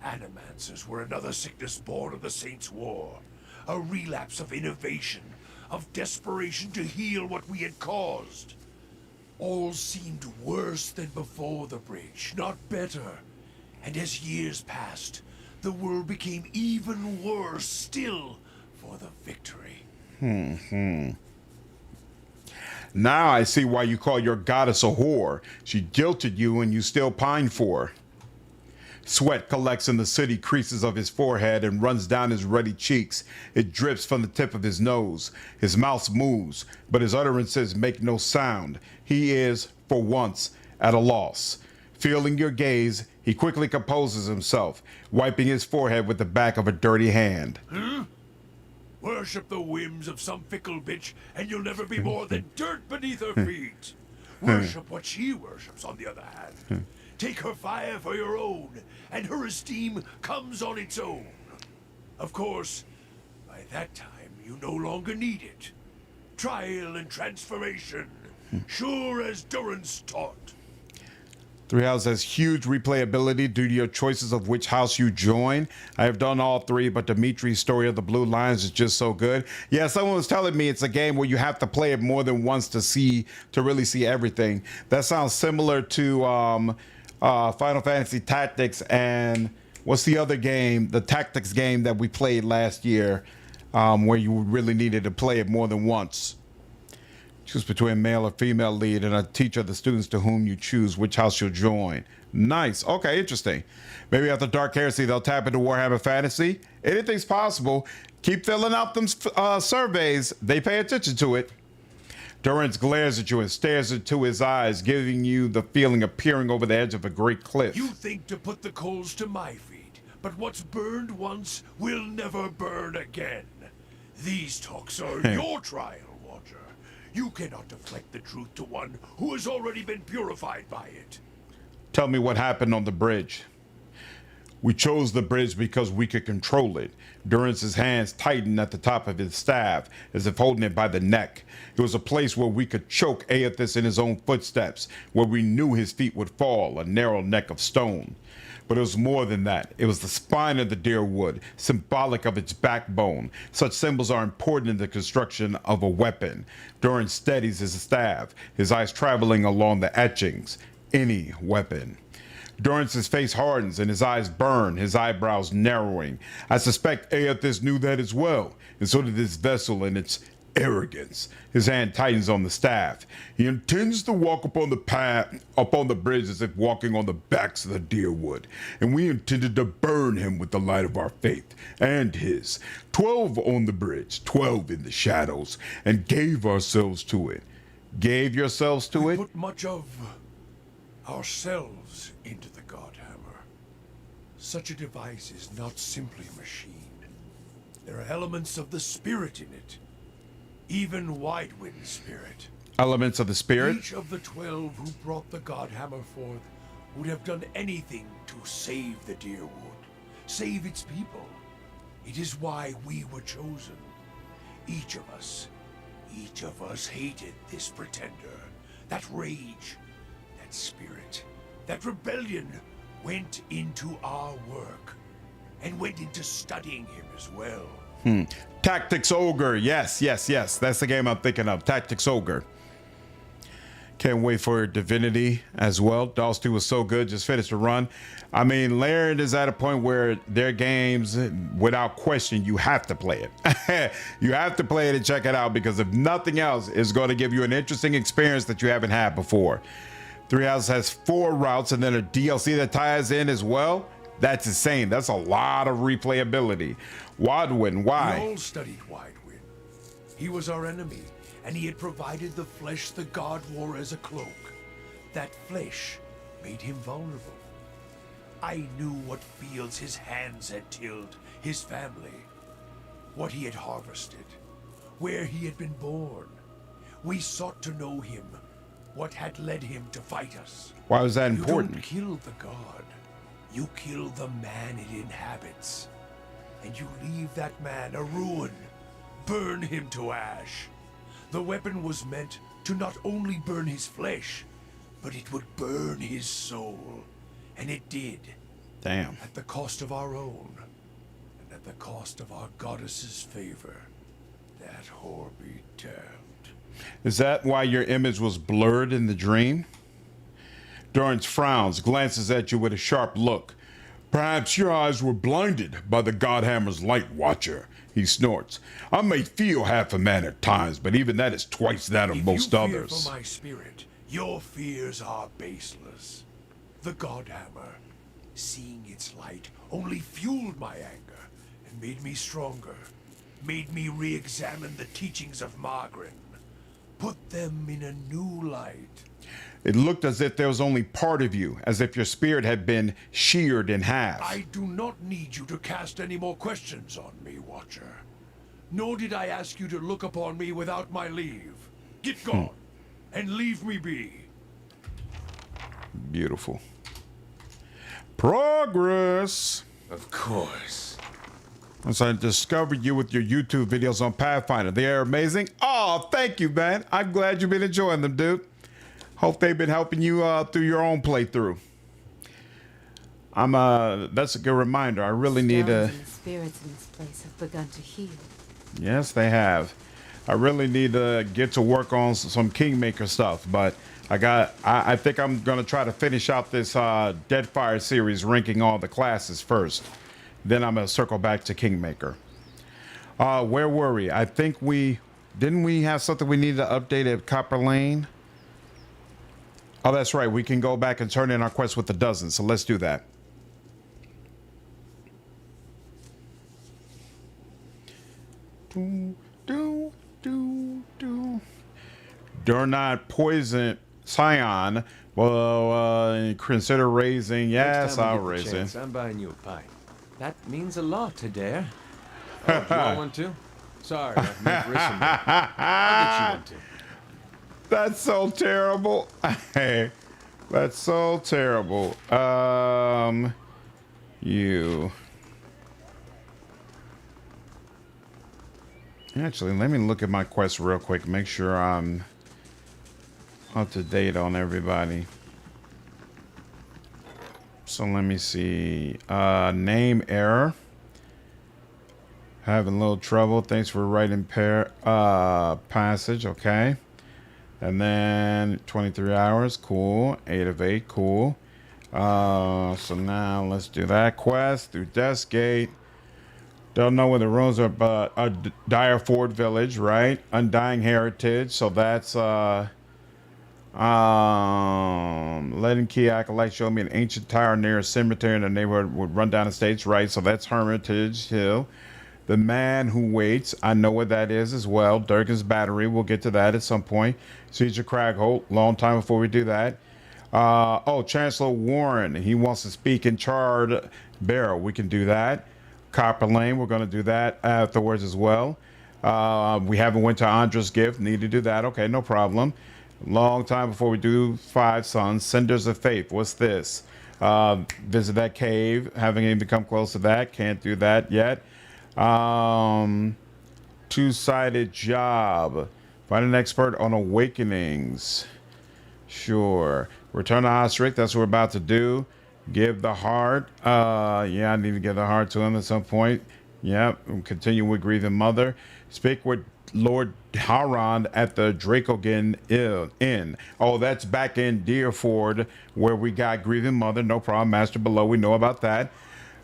Animancers were another sickness born of the Saints' War, a relapse of innovation, of desperation to heal what we had caused. All seemed worse than before the bridge, not better. And as years passed, the world became even worse still for the victory. Now I see why you call your goddess a whore. She jilted you and you still pine for her. Sweat collects in the sooty creases of his forehead and runs down his ruddy cheeks. It drips from the tip of his nose. His mouth moves, but his utterances make no sound. He is, for once, at a loss. Feeling your gaze, he quickly composes himself, wiping his forehead with the back of a dirty hand. Worship the whims of some fickle bitch, and you'll never be more than dirt beneath her feet. Worship what she worships, on the other hand. Take her fire for your own, and her esteem comes on its own. Of course, by that time, you no longer need it. Trial and transformation, sure as Durance taught. Three Houses has huge replayability due to your choices of which house you join. I have done all three, but Dimitri's Story of the Blue Lions is just so good. Yeah, someone was telling me it's a game where you have to play it more than once to really see everything. That sounds similar to Final Fantasy Tactics and what's the other game? The Tactics game that we played last year, where you really needed to play it more than once. Choose between male or female lead and a teacher the students to whom you choose which house you'll join. Nice. Okay, interesting. Maybe after Dark Heresy, they'll tap into Warhammer Fantasy. Anything's possible. Keep filling out them surveys. They pay attention to it. Durance glares at you and stares into his eyes, giving you the feeling of peering over the edge of a great cliff. You think to put the coals to my feet, but what's burned once will never burn again. These talks are your trial. You cannot deflect the truth to one who has already been purified by it. Tell me what happened on the bridge. We chose the bridge because we could control it. Durance's hands tightened at the top of his staff, as if holding it by the neck. It was a place where we could choke Aethys in his own footsteps, where we knew his feet would fall, a narrow neck of stone. But it was more than that. It was the spine of the deer wood, symbolic of its backbone. Such symbols are important in the construction of a weapon. Durance steadies his staff, his eyes traveling along the etchings. Any weapon. Durance's face hardens and his eyes burn, his eyebrows narrowing. I suspect Aethys knew that as well, and so did this vessel and its arrogance. His hand tightens on the staff. He intends to walk upon the path, upon the bridge as if walking on the backs of the deer wood. And we intended to burn him with the light of our faith and his. 12 on the bridge, 12 in the shadows, and gave ourselves to it. Gave yourselves to we it? Put much of ourselves into the Godhammer. Such a device is not simply a machine. There are elements of the spirit in it. Even Widewind's spirit. Elements of the spirit? Each of the 12 who brought the Godhammer forth would have done anything to save the Deerwood, save its people. It is why we were chosen. Each of us hated this pretender. That rage, that spirit, that rebellion went into our work and went into studying him as well. Tactics Ogre. Yes. That's the game I'm thinking of. Tactics Ogre. Can't wait for Divinity as well. DOS 2 was so good. Just finished the run. I mean, Laird is at a point where their games, without question, you have to play it. You have to play it and check it out, because if nothing else, it's going to give you an interesting experience that you haven't had before. Three Houses has 4 routes and then a DLC that ties in as well. That's insane. That's a lot of replayability. Widewin, why? We all studied Widewin. He was our enemy, and he had provided the flesh the god wore as a cloak. That flesh made him vulnerable. I knew what fields his hands had tilled, his family, what he had harvested, where he had been born. We sought to know him, what had led him to fight us. Why was that important? You don't kill the god. You kill the man it inhabits. And you leave that man a ruin. Burn him to ash. The weapon was meant to not only burn his flesh, but it would burn his soul. And it did. Damn. At the cost of our own. And at the cost of our goddess's favor. That whore be damned. Is that why your image was blurred in the dream? Durance frowns, glances at you with a sharp look. Perhaps your eyes were blinded by the Godhammer's light watcher, he snorts. I may feel half a man at times, but even that is twice that of most If you others. fear for my spirit, your fears are baseless. The Godhammer, seeing its light, only fueled my anger and made me stronger. Made me re-examine the teachings of Margaret. Put them in a new light. It looked as if there was only part of you, as if your spirit had been sheared in half. I do not need you to cast any more questions on me, Watcher. Nor did I ask you to look upon me without my leave. Get gone, and leave me be. Beautiful. Progress. Of course. Once I discovered you with your YouTube videos on Pathfinder. They are amazing. Oh, thank you, man. I'm glad you've been enjoying them, dude. Hope they've been helping you through your own playthrough. That's a good reminder. I really need Stones to... and the spirits in this place have begun to heal. Yes, they have. I really need to get to work on some Kingmaker stuff, but I think I'm going to try to finish out this Deadfire series, ranking all the classes first. Then I'm going to circle back to Kingmaker. Where were we? I think didn't we have something we needed to update at Copper Lane? Oh, that's right. We can go back and turn in our quest with the dozen. So let's do that. Durance poison Scion. Well, consider raising. Next Yes, time we I'll get the raise it. chance, I'm buying you a pie. That means a lot, Eder. Oh, do you want one too? Sorry, I've made Grissom. I'll get you one too. That's so terrible. Hey, that's so terrible. You. Actually, let me look at my quest real quick. Make sure I'm up to date on everybody. So let me see. Name error. Having a little trouble. Thanks for writing passage. Okay. And then 23 hours. Cool. 8 of 8. Cool. So now let's do that quest through Deathgate. Don't know where the ruins are, but Direford Village, right? Undying Heritage. So that's letting Key Acolyte show me an ancient tower near a cemetery in the neighborhood would run down estates, right? So that's Hermitage Hill. The Man Who Waits, I know what that is as well. Durgan's Battery, we'll get to that at some point. Siege of Cragholt, long time before we do that. Chancellor Warren, he wants to speak in Charred Barrow. We can do that. Copper Lane, we're going to do that afterwards as well. We haven't went to Andra's Gift, need to do that. Okay, no problem. Long time before we do Five Sons. Cinders of Faith, what's this? Visit that cave, haven't even come close to that. Can't do that yet. Two-sided job. Find an expert on awakenings. Sure. Return to Osric, that's what we're about to do. Give the heart. Yeah, I need to give the heart to him at some point. Yep. Continue with Grieving Mother. Speak with Lord Haran at the Dracogen Inn. Oh, that's back in Deerford where we got Grieving Mother. No problem. Master below. We know about that.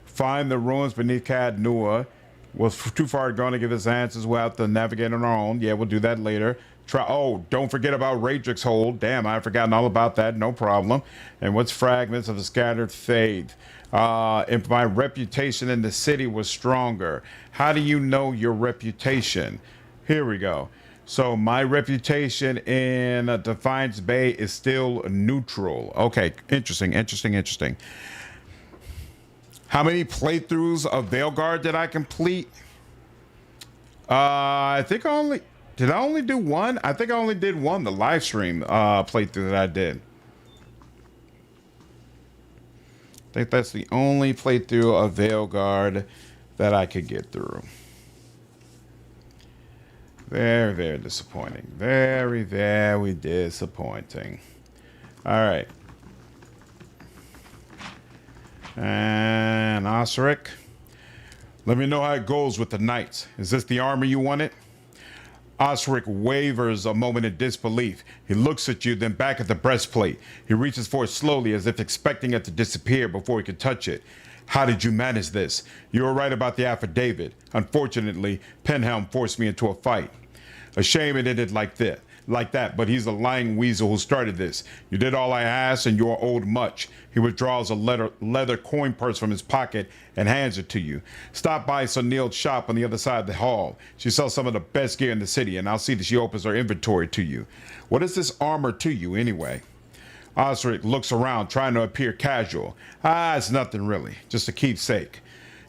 Find the ruins beneath Cad Nua. Was too far gone to give us answers. We'll have to navigate on our own. Yeah, we'll do that later. Don't forget about Radric's Hold. Damn, I've forgotten all about that. No problem. And what's fragments of the scattered faith? If my reputation in the city was stronger. How do you know your reputation? Here we go. So my reputation in Defiance Bay is still neutral. Okay, interesting. How many playthroughs of Veilguard did I complete? I think did I only do one? I think I only did one, the live stream playthrough that I did. I think that's the only playthrough of Veilguard that I could get through. Very, very disappointing. Very, very disappointing. All right. And Osric. Let me know how it goes with the knights. Is this the armor you wanted? Osric wavers a moment in disbelief. He looks at you, then back at the breastplate. He reaches for it slowly as if expecting it to disappear before he could touch it. How did you manage this? You were right about the affidavit. Unfortunately, Penhelm forced me into a fight. A shame it ended like that, but he's a lying weasel who started this. You did all I asked and you're owed much. He withdraws a leather coin purse from his pocket and hands it to you. Stop by Sunil's shop on the other side of the hall. She sells some of the best gear in the city, and I'll see that she opens her inventory to you. What is this armor to you anyway? Osric looks around, trying to appear casual. It's nothing really, just a keepsake.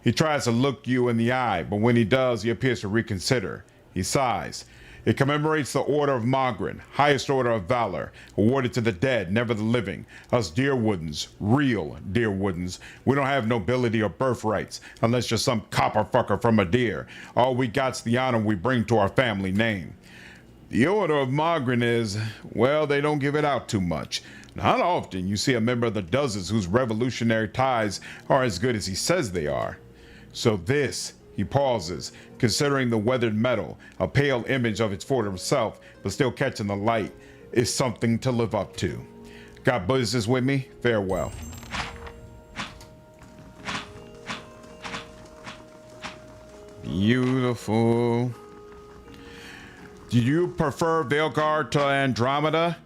He tries to look you in the eye, but when he does, he appears to reconsider. He sighs. It commemorates the Order of Mogren, highest order of valor, awarded to the dead, never the living. Us Deerwoodens, real Deerwoodens, we don't have nobility or birthrights, unless you're some copper fucker from a deer. All we got's the honor we bring to our family name. The Order of Mogren is, well, they don't give it out too much. Not often you see a member of the Dozens whose revolutionary ties are as good as he says they are. So this, he pauses, considering the weathered metal, a pale image of its former self, but still catching the light, is something to live up to. Got business with me? Farewell. Beautiful. Do you prefer Veilguard to Andromeda?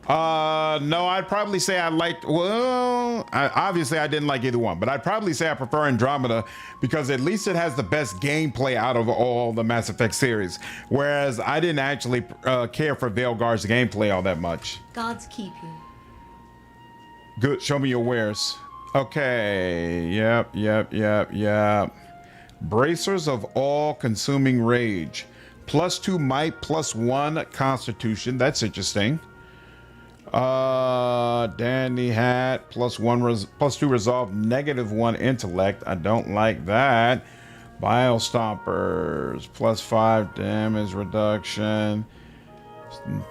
No, I'd probably say obviously I didn't like either one, but I'd probably say I prefer Andromeda because at least it has the best gameplay out of all the Mass Effect series, whereas I didn't actually care for Veilguard's gameplay all that much. Gods keep you. Good, show me your wares. Okay, yep. Bracers of all-consuming rage. +2 might, +1 constitution, that's interesting. Dandy hat, +2 resolve, -1 intellect. I don't like that. Bile stompers, +5 damage reduction.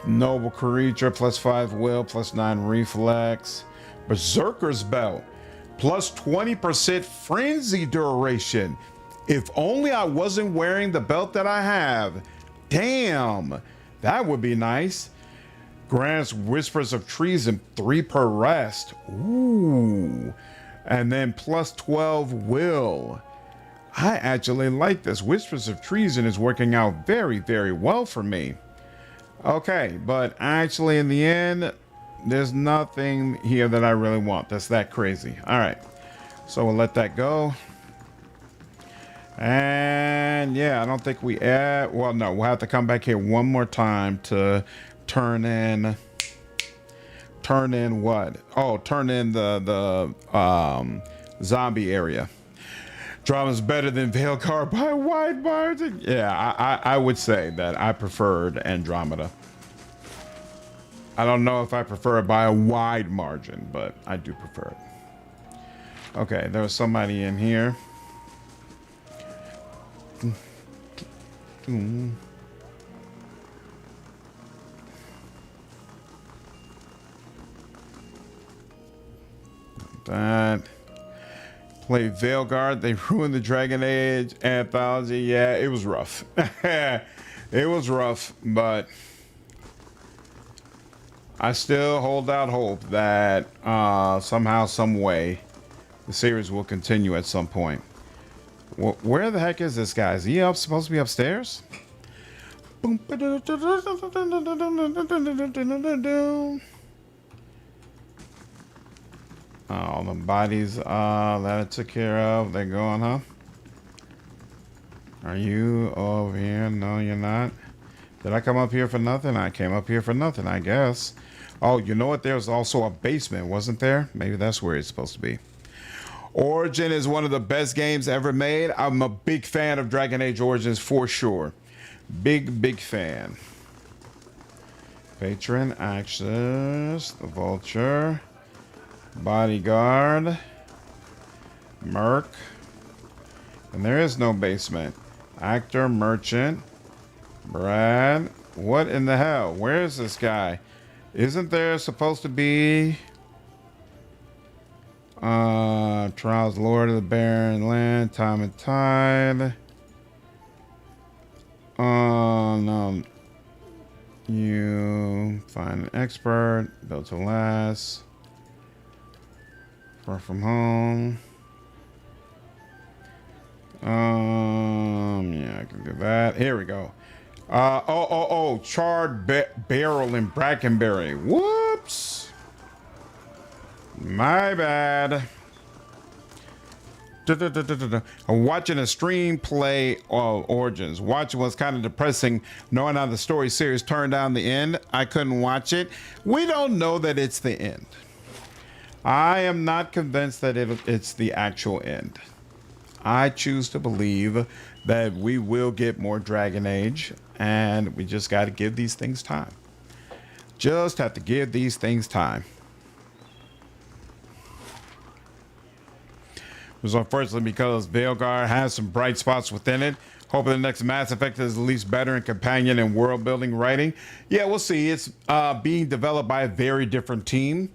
Noble creature, +5 will, +9 reflex. Berserker's belt, +20% frenzy duration. If only I wasn't wearing the belt that I have. Damn, that would be nice. Grants Whispers of Treason, 3 per rest. Ooh. And then +12 will. I actually like this. Whispers of Treason is working out very, very well for me. Okay, but actually in the end, there's nothing here that I really want. That's that crazy. All right, so we'll let that go. And yeah, I don't think we well, no, we'll have to come back here one more time to turn in what? Oh, turn in the zombie area. Drama's better than Veilguard by a wide margin. Yeah, I would say that I preferred Andromeda. I don't know if I prefer it by a wide margin, but I do prefer it. Okay, there was somebody in here. That. Play Veilguard. They ruined the Dragon Age anthology. Yeah, it was rough. It was rough, but I still hold out hope that somehow, some way, the series will continue at some point. Where the heck is this guy? Is he supposed to be upstairs? All the bodies that I took care of, they're gone, huh? Are you over here? No, you're not. Did I come up here for nothing? I came up here for nothing, I guess. Oh, you know what? There's also a basement, wasn't there? Maybe that's where it's supposed to be. Origin is one of the best games ever made. I'm a big fan of Dragon Age Origins for sure. Big fan. Patron access, the Vulture, Bodyguard, Merc, and there is no basement. Actor, Merchant, Brad. What in the hell? Where is this guy? Isn't there supposed to be Trials, Lord of the Barren Land, Time and Tide? No. You find an expert, built to last, far from home. Yeah, I can do that. Here we go. Charred barrel in Brackenbury. Whoops. My bad. I'm watching a stream play Origins. Watching was kind of depressing, knowing how the story series turned down the end. I couldn't watch it. We don't know that it's the end. I am not convinced that it's the actual end. I choose to believe that we will get more Dragon Age, and we just got to give these things time. Just have to give these things time. It was unfortunately because Veilguard has some bright spots within it. Hoping the next Mass Effect is at least better in companion and world building writing. Yeah, we'll see. It's being developed by a very different team.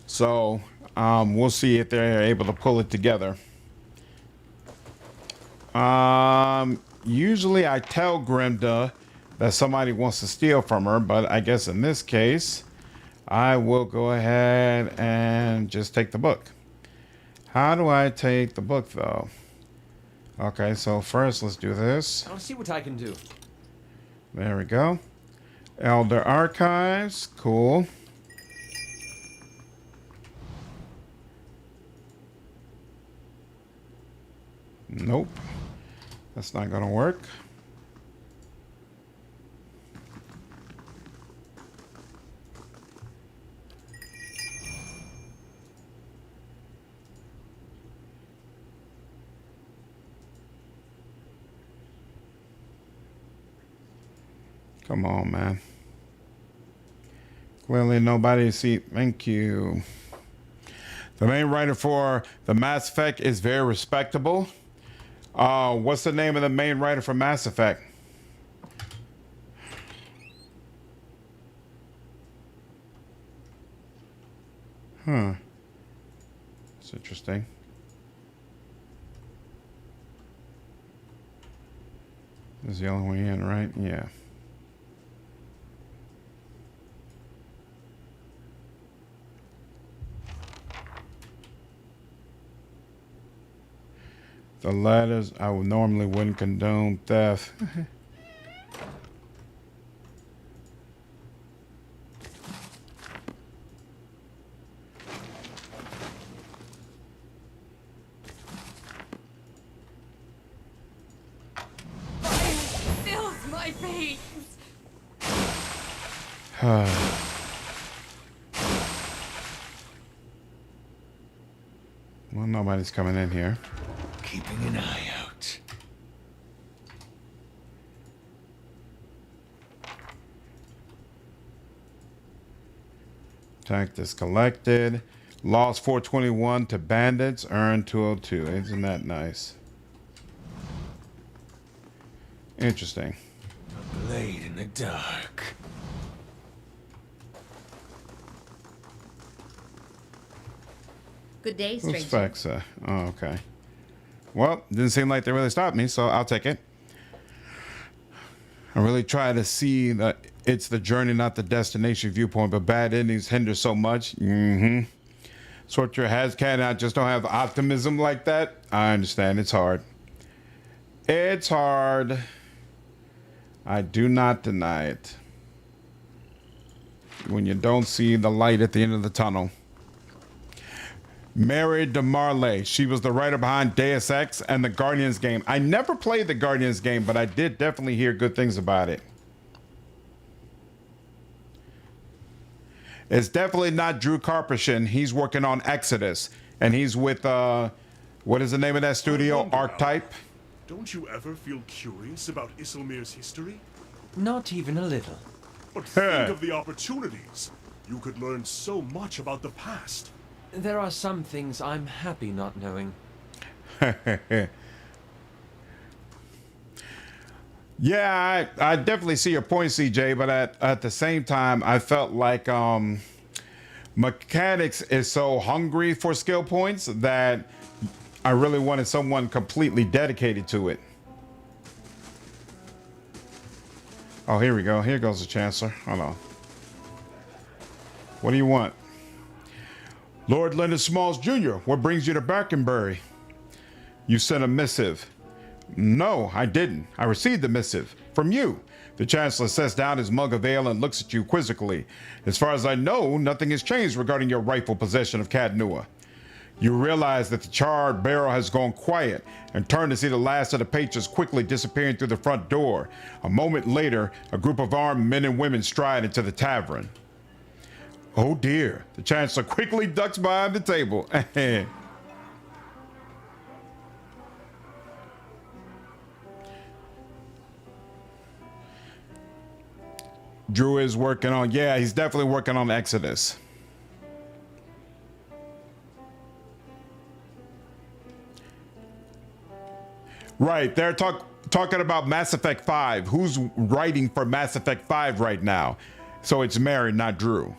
So we'll see if they're able to pull it together. Usually I tell Grimda that somebody wants to steal from her, but I guess in this case, I will go ahead and just take the book. How do I take the book though? Okay, so first let's do this. I'll see what I can do. There we go. Elder Archives, cool. Nope. That's not gonna work. Come on, man. Clearly nobody see. Thank you. The main writer for the Mass Effect is very respectable. What's the name of the main writer for Mass Effect? Huh. That's interesting. This is the only way in, right? Yeah. The letters, I would normally wouldn't condone theft. Fills my veins. Well, nobody's coming in here. Keeping an eye out. Tactics collected. Lost 421 to bandits. Earned 202. Isn't that nice? Interesting. A blade in the dark. Good day, Who's stranger. Fexa? Oh, okay. Well, didn't seem like they really stopped me, so I'll take it. I really try to see that it's the journey, not the destination viewpoint, but bad endings hinder so much. Sort your Hazcat out, just don't have optimism like that. I understand, it's hard. It's hard. I do not deny it. When you don't see the light at the end of the tunnel. Mary DeMarle. She was the writer behind Deus Ex and the Guardians game. I never played the Guardians game, but I did definitely hear good things about it. It's definitely not Drew Karpyshyn. He's working on Exodus, and he's with what is the name of that studio? Archetype. Don't you ever feel curious about Isilmir's history? Not even a little. But think of the opportunities. You could learn so much about the past. There are some things I'm happy not knowing. Yeah, I definitely see your point, CJ, but at the same time, I felt like mechanics is so hungry for skill points that I really wanted someone completely dedicated to it. Oh, here we go. Here goes the Chancellor. Hold on. What do you want? Lord Leonard Smalls Jr., what brings you to Brackenbury? You sent a missive. No, I didn't. I received the missive from you. The Chancellor sets down his mug of ale and looks at you quizzically. As far as I know, nothing has changed regarding your rightful possession of Cadnua. You realize that the charred barrel has gone quiet and turn to see the last of the patrons quickly disappearing through the front door. A moment later, a group of armed men and women stride into the tavern. Oh dear, the Chancellor quickly ducks behind the table. Drew is working on, yeah, he's definitely working on Exodus. Right, they're talking about Mass Effect 5. Who's writing for Mass Effect 5 right now? So it's Mary, not Drew.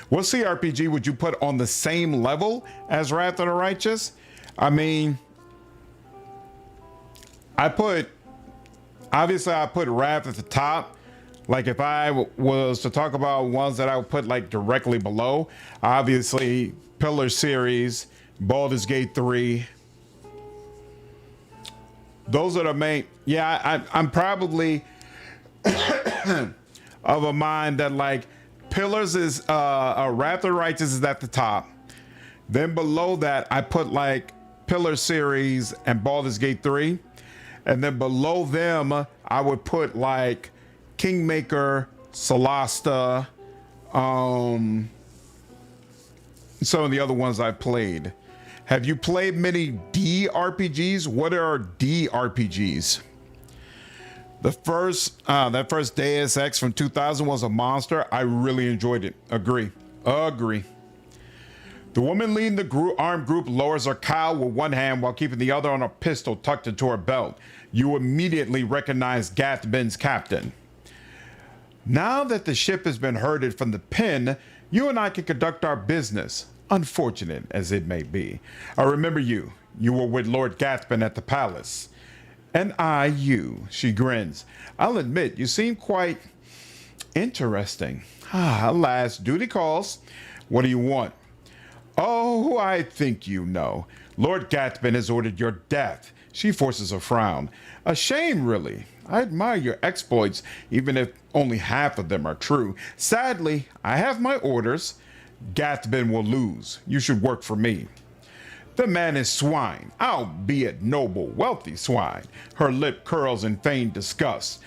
What CRPG would you put on the same level as Wrath of the Righteous? I mean, obviously I put Wrath at the top. Like if I was to talk about ones that I would put like directly below, obviously Pillar series, Baldur's Gate 3. Those are the main. Yeah, I'm probably of a mind that like Pillars is Wrath of the Righteous is at the top. Then below that I put like Pillar series and Baldur's Gate 3. And then below them I would put like Kingmaker, Solasta, some of the other ones I played. Have you played many DRPGs? What are DRPGs? The first, that first Deus Ex from 2000 was a monster. I really enjoyed it. Agree. The woman leading the armed group lowers her cowl with one hand while keeping the other on a pistol tucked into her belt. You immediately recognize Gathbin's captain. Now that the ship has been herded from the pen, you and I can conduct our business, unfortunate as it may be. I remember you. You were with Lord Gathbin at the palace. And I, you. She grins. I'll admit, you seem quite interesting. Alas, duty calls. What do you want? Oh, I think you know. Lord Gathbin has ordered your death. She forces a frown. A shame, really. I admire your exploits, even if only half of them are true. Sadly, I have my orders. Gathbin will lose. You should work for me. The man is swine, albeit noble, wealthy swine. Her lip curls in feigned disgust.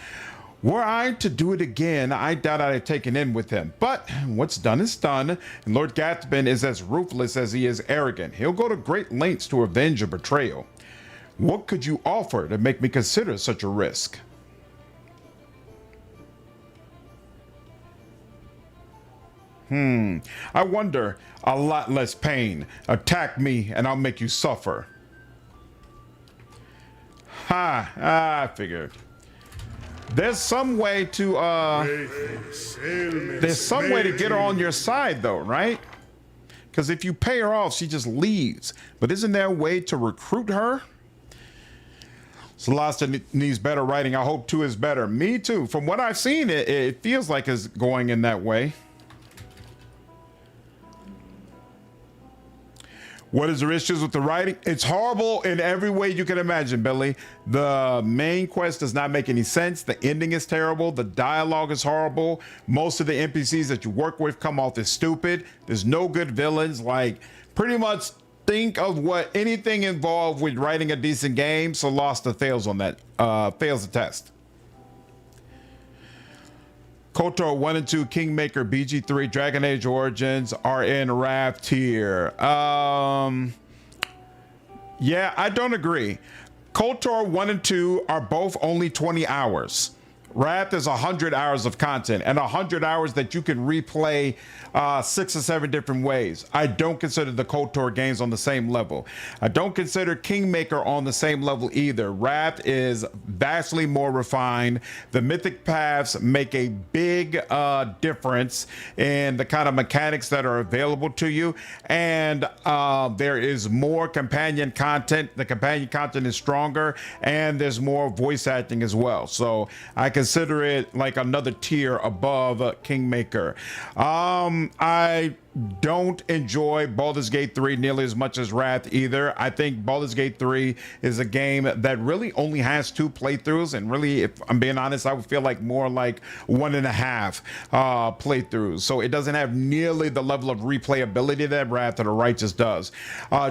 Were I to do it again, I doubt I'd have taken in with him. But what's done is done, and Lord Gathbin is as ruthless as he is arrogant. He'll go to great lengths to avenge a betrayal. What could you offer to make me consider such a risk? I wonder. A lot less pain. Attack me and I'll make you suffer. I figured. There's some way to get her on your side though, right? Because if you pay her off, she just leaves. But isn't there a way to recruit her? Solasta needs better writing. I hope 2 is better. Me too. From what I've seen, it feels like it's going in that way. What is the issues with the writing? It's horrible in every way you can imagine, Billy. The main quest does not make any sense. The ending is terrible. The dialogue is horrible. Most of the NPCs that you work with come off as stupid. There's no good villains. Like, pretty much think of what anything involved with writing a decent game. So Solasta fails on that. Fails the test. KOTOR 1 and 2, Kingmaker, BG3, Dragon Age Origins are in Wrath tier. Yeah, I don't agree. KOTOR 1 and 2 are both only 20 hours. Wrath is 100 hours of content and 100 hours that you can replay 6 or 7 different ways. I don't consider the KOTOR games on the same level. I don't consider Kingmaker on the same level either. Wrath is vastly more refined. The mythic paths make a big difference in the kind of mechanics that are available to you. And there is more companion content. The companion content is stronger and there's more voice acting as well. So I consider it like another tier above Kingmaker. I don't enjoy Baldur's Gate 3 nearly as much as Wrath either. I think Baldur's Gate 3 is a game that really only has 2 playthroughs, and really, if I'm being honest, I would feel like more like 1.5 playthroughs. So it doesn't have nearly the level of replayability that Wrath of the Righteous does.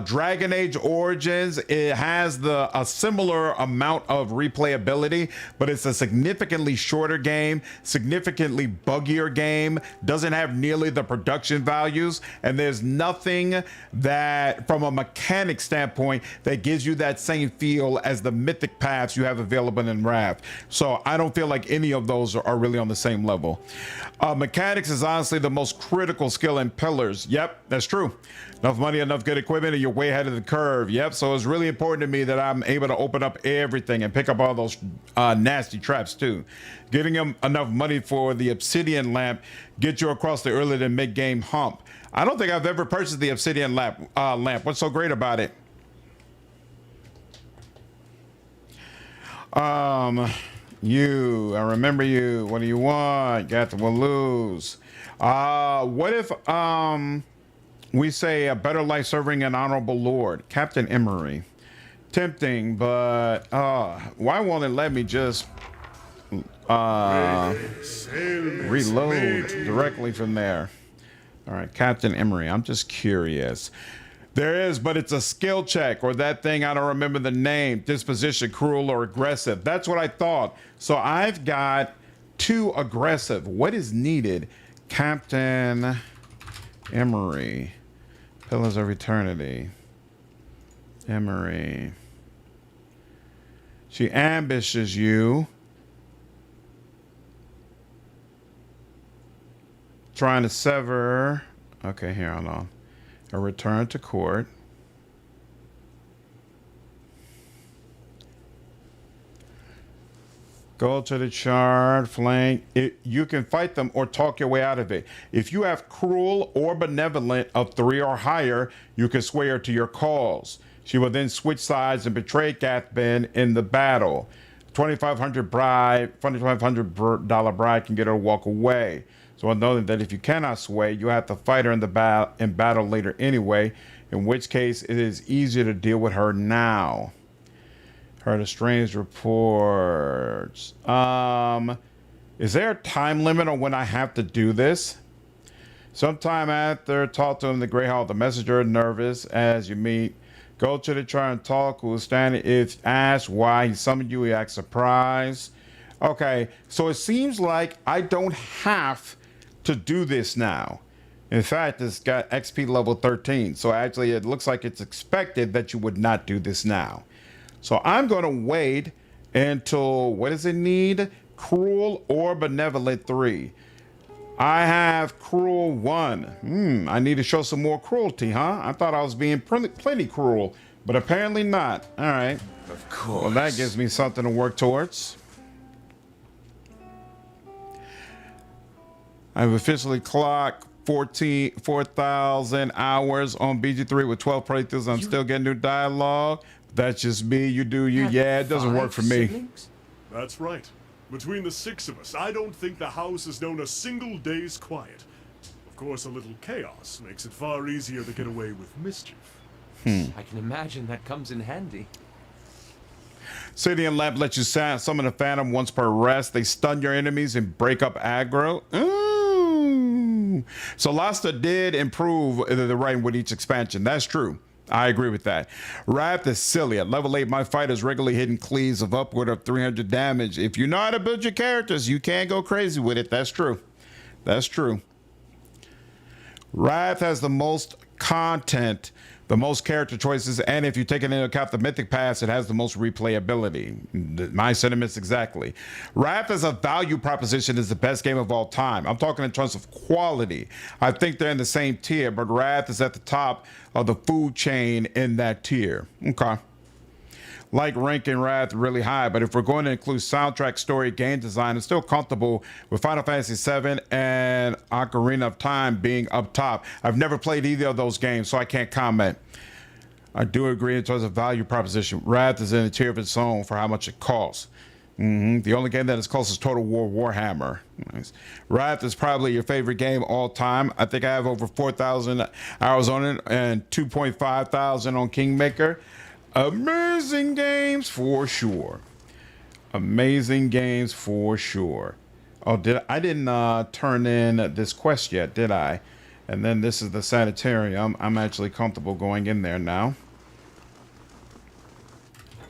Dragon Age Origins, it has a similar amount of replayability, but it's a significantly shorter game, significantly buggier game, doesn't have nearly the production values, and there's nothing that from a mechanic standpoint that gives you that same feel as the mythic paths you have available in Wrath. So I don't feel like any of those are really on the same level. Mechanics is honestly the most critical skill in Pillars. Yep, that's true. Enough money, enough good equipment, and you're way ahead of the curve. Yep, so it's really important to me that I'm able to open up everything and pick up all those nasty traps too. Getting them enough money for the obsidian lamp get you across the early to mid-game hump. I don't think I've ever purchased the obsidian lamp. What's so great about it? I remember you. What do you want? Got to lose. What if we say a better life serving an honorable lord, Captain Emery? Tempting, but why won't it let me just reload directly from there? All right, Captain Emery, I'm just curious. There is, but it's a skill check or that thing, I don't remember the name, disposition, cruel or aggressive. That's what I thought. So I've got 2 aggressive. What is needed? Captain Emery, Pillars of Eternity. Emery. She ambushes you. Trying to sever. Okay, here, hold on. A return to court. Go to the charred flank. You can fight them or talk your way out of it. If you have cruel or benevolent of 3 or higher, you can sway her to your cause. She will then switch sides and betray Gathben in the battle. $2,500 bribe can get her to walk away. So I know that if you cannot sway, you have to fight her in battle later anyway, in which case it is easier to deal with her now. Heard of strange reports. Is there a time limit on when I have to do this? Sometime after, talk to him in the Great Hall. The messenger nervous as you meet. Go to the try and talk. Who is standing? If asked why he summoned you, he acts surprised. Okay, so it seems like I don't have to do this now. In fact, it's got XP level 13. So actually, it looks like it's expected that you would not do this now. So I'm going to wait until, what does it need? Cruel or benevolent 3. I have cruel 1. I need to show some more cruelty, huh? I thought I was being plenty cruel, but apparently not. All right. Of course. Well, that gives me something to work towards. I've officially clocked 4,000 hours on BG3 with 12 playthroughs. I'm still getting new dialogue. That's just me. You do you. Yeah, it doesn't work for me. Siblings? That's right. Between the 6 of us, I don't think the house has known a single day's quiet. Of course, a little chaos makes it far easier to get away with mischief. I can imagine that comes in handy. City and Lab let you summon a phantom once per rest. They stun your enemies and break up aggro. So Lasta did improve the writing with each expansion. That's true. I agree with that. Wrath is silly. At level 8, my fighters regularly hitting cleaves of upward of 300 damage. If you know how to build your characters, you can go crazy with it. That's true. That's true. Wrath has the most content, the most character choices, and if you take into account the mythic pass, it has the most replayability. My sentiments exactly. Wrath as a value proposition is the best game of all time. I'm talking in terms of quality. I think they're in the same tier, but Wrath is at the top of the food chain in that tier. Okay. Like ranking Wrath really high, but if we're going to include soundtrack, story, game design, I'm still comfortable with Final Fantasy VII and Ocarina of Time being up top. I've never played either of those games, so I can't comment. I do agree in terms of value proposition. Wrath is in a tier of its own for how much it costs. The only game that is close is Total War Warhammer. Nice. Wrath is probably your favorite game all time. I think I have over 4,000 hours on it and 2.5 thousand on Kingmaker. Amazing games for sure. Amazing games for sure. Oh, I didn't turn in this quest yet, did I? And then this is the sanitarium. I'm actually comfortable going in there now.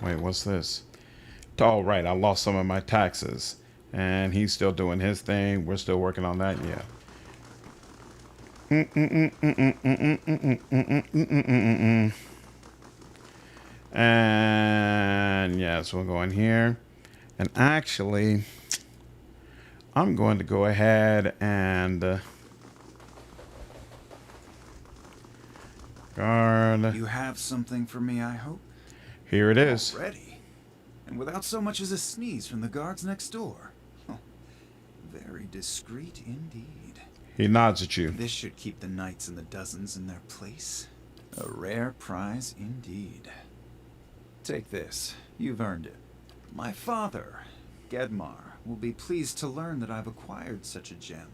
Wait, what's this? Oh, right. I lost some of my taxes. And he's still doing his thing. We're still working on that. Yeah. And yeah, so we'll go in here. And actually, I'm going to go ahead and guard. You have something for me, I hope? Here it is. Already? And without so much as a sneeze from the guards next door. Oh, very discreet indeed. He nods at you. This should keep the knights and the dozens in their place. A rare prize indeed. Take this. You've earned it. My father, Gedmar, will be pleased to learn that I've acquired such a gem.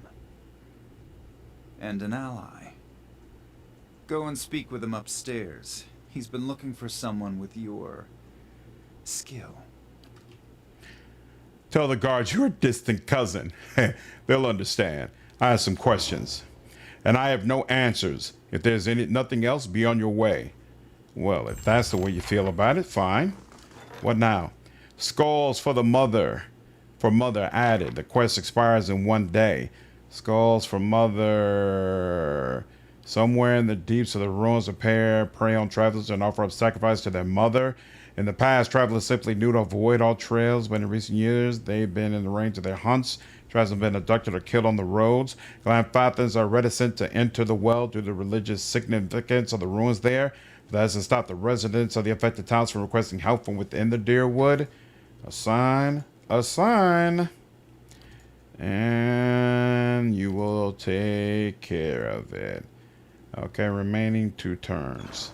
And an ally. Go and speak with him upstairs. He's been looking for someone with your skill. Tell the guards you're a distant cousin. They'll understand. I have some questions, and I have no answers. If there's nothing else, be on your way. Well, if that's the way you feel about it, fine. What now? Skulls for the mother. For mother added. The quest expires in 1 day. Skulls for mother. Somewhere in the deeps of the ruins of prey on travelers and offer up sacrifice to their mother. In the past, travelers simply knew to avoid all trails, but in recent years, they've been in the range of their hunts. Travelers have been abducted or killed on the roads. Glanfathans are reticent to enter the well due to the religious significance of the ruins there. That hasn't stopped the residents of the affected towns from requesting help from within the Deerwood. A sign. A sign. And you will take care of it. Okay, remaining 2 turns.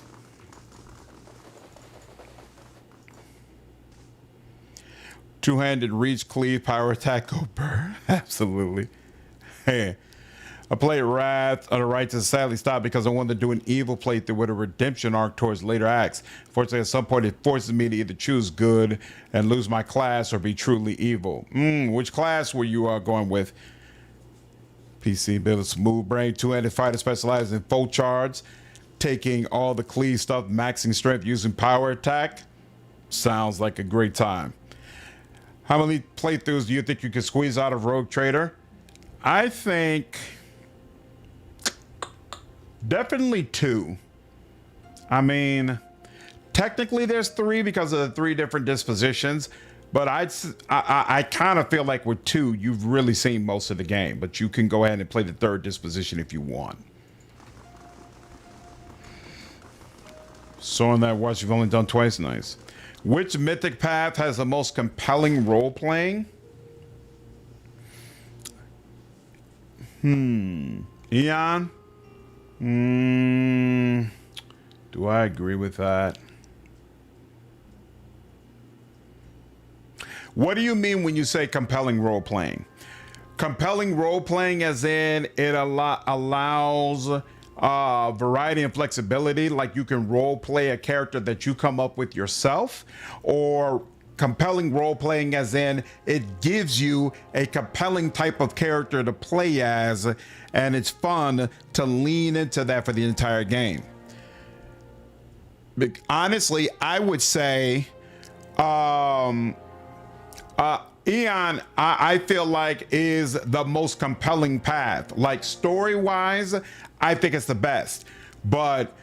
Two-handed reach, cleave, power attack, go burn. Absolutely. Hey, I played Wrath of the Righteous, sadly stopped because I wanted to do an evil playthrough with a redemption arc towards later acts. Fortunately, at some point, it forces me to either choose good and lose my class or be truly evil. Which class were you going with? PC build a smooth brain, two-handed fighter specialized in full charge, taking all the cleave stuff, maxing strength, using power attack. Sounds like a great time. How many playthroughs do you think you can squeeze out of Rogue Trader? I think definitely 2. I mean, technically there's 3 because of the 3 different dispositions, but I kind of feel like with 2, you've really seen most of the game, but you can go ahead and play the 3rd disposition if you want. So in that watch, you've only done twice. Nice. Which mythic path has the most compelling role-playing? Eon? Do I agree with that? What do you mean when you say compelling role-playing? Compelling role-playing as in it allows variety and flexibility, like you can role play a character that you come up with yourself, or compelling role playing as in it gives you a compelling type of character to play as, and it's fun to lean into that for the entire game. Honestly, I would say Eon, I feel like, is the most compelling path. Like, story-wise, I think it's the best. But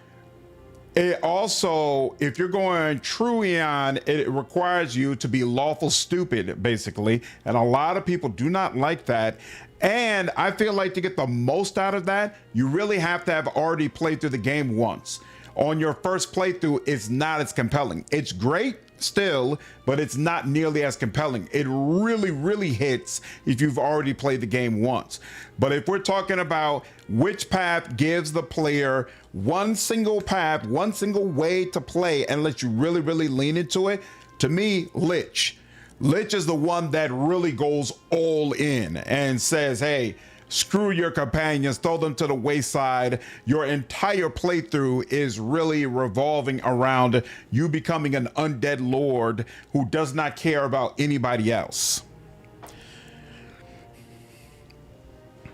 it also, if you're going true Eon, it requires you to be lawful stupid, basically. And a lot of people do not like that. And I feel like to get the most out of that, you really have to have already played through the game once. On your first playthrough, it's not as compelling. It's great still, but it's not nearly as compelling. It really, really hits if you've already played the game once. But if we're talking about which path gives the player one single path, one single way to play and lets you really, really lean into it, to me, Lich. Lich is the one that really goes all in and says, hey, screw your companions, throw them to the wayside. Your entire playthrough is really revolving around you becoming an undead lord who does not care about anybody else.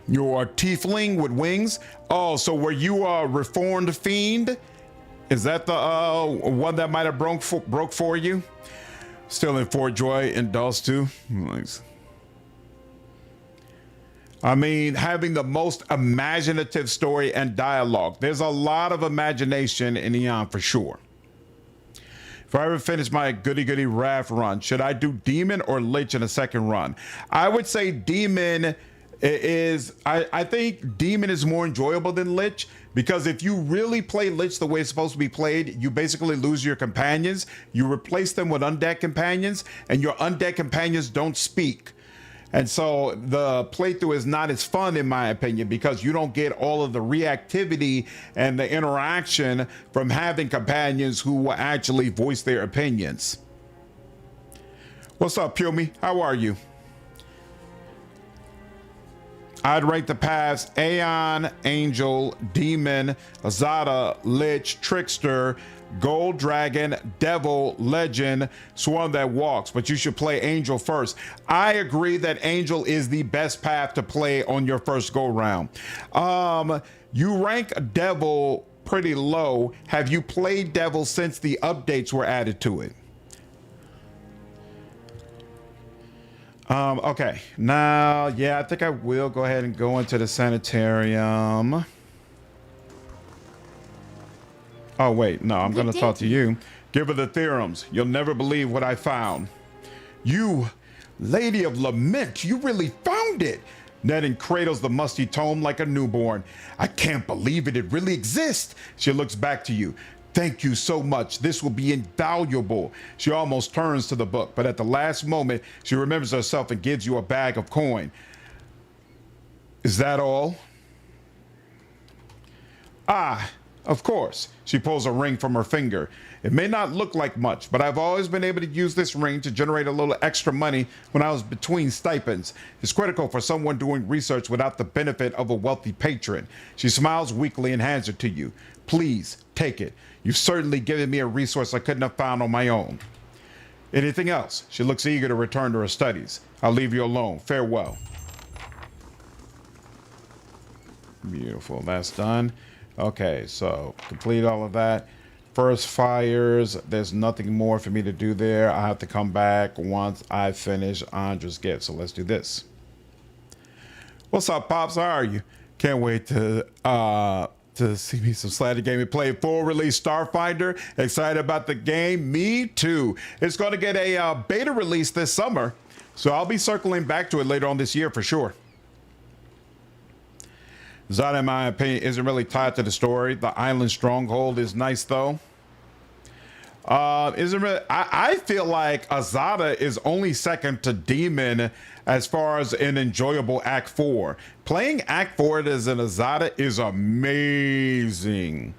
You're a tiefling with wings. Oh, so were you a reformed fiend? Is that the one that might have broke for you? Still in Fort Joy and Dulce too. Nice. I mean, having the most imaginative story and dialogue. There's a lot of imagination in Eon for sure. If I ever finish my goody Wrath run, should I do Demon or Lich in a second run? I would say Demon is, I think Demon is more enjoyable than Lich, because if you really play Lich the way it's supposed to be played, you basically lose your companions. You replace them with undead companions, and your undead companions don't speak. And so the playthrough is not as fun, in my opinion, because you don't get all of the reactivity and the interaction from having companions who will actually voice their opinions. What's up, Pumi? How are you? I'd rank the paths Aeon, Angel, Demon, Azada, Lich, Trickster, Gold Dragon, Devil, Legend, Swarm that walks, but you should play Angel first. I agree that Angel is the best path to play on your first go round. You rank Devil pretty low. Have you played Devil since the updates were added to it? Okay, now, yeah, I think I will go ahead and go into the sanitarium. Oh, wait, no, I'm going to talk to you. Give her the theorems. You'll never believe what I found. You, Lady of Lament, you really found it. Ned cradles the musty tome like a newborn. I can't believe it. It really exists. She looks back to you. Thank you so much. This will be invaluable. She almost turns to the book, but at the last moment, she remembers herself and gives you a bag of coin. Is that all? Ah, of course. She pulls a ring from her finger. It may not look like much, but I've always been able to use this ring to generate a little extra money when I was between stipends. It's critical for someone doing research without the benefit of a wealthy patron. She smiles weakly and hands it to you. Please, take it. You've certainly given me a resource I couldn't have found on my own. Anything else? She looks eager to return to her studies. I'll leave you alone. Farewell. Beautiful. That's done. Okay, so complete all of that. First fires. There's nothing more for me to do there. I have to come back once I finish Andra's gift. So let's do this. What's up, Pops? How are you? Can't wait to see me some Slatty gaming play full release Starfinder. Excited about the game. Me too. It's going to get a beta release this summer, so I'll be circling back to it later on this year for sure. Zada, in my opinion, isn't really tied to the story. The island Stronghold is nice though. Isn't really. I feel like Azada is only second to Demon as far as an enjoyable Act 4. Playing Act 4 as an Azada is amazing.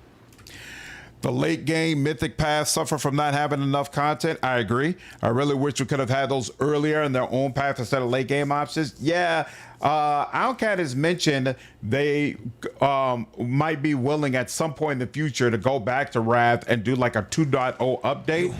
The late game Mythic Paths suffer from not having enough content. I agree. I really wish we could have had those earlier in their own path instead of late game options. Yeah, Owlcat has mentioned they might be willing at some point in the future to go back to Wrath and do like a 2.0 update.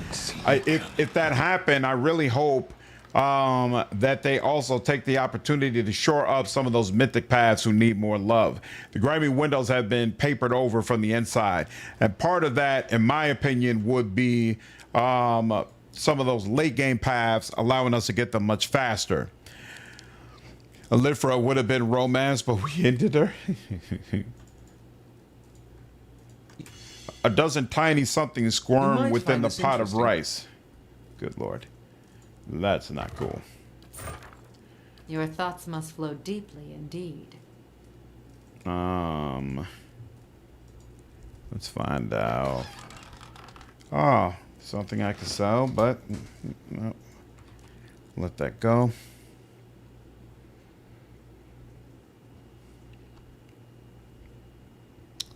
If that happened, I really hope that they also take the opportunity to shore up some of those mythic paths who need more love. The grimy windows have been papered over from the inside, and part of that, in my opinion, would be some of those late game paths, allowing us to get them much faster. Alifra would have been romance, but we ended her. A dozen tiny somethings squirm within the pot of rice. Good Lord. That's not cool. Your thoughts must flow deeply indeed. Let's find out. Oh, something I could sell, but no. Let that go.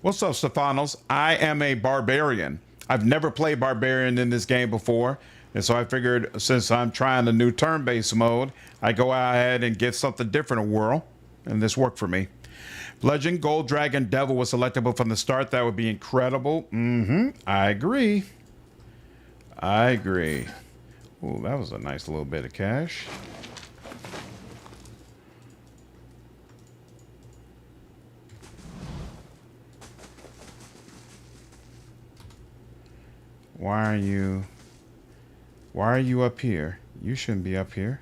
What's up, Stefanos? I am a barbarian. I've never played barbarian in this game before. And so I figured since I'm trying the new turn-based mode, I go ahead and give something different a whirl. And this worked for me. Legend, Gold Dragon, Devil was selectable from the start. That would be incredible. I agree. I agree. Ooh, that was a nice little bit of cash. Why are you up here? You shouldn't be up here.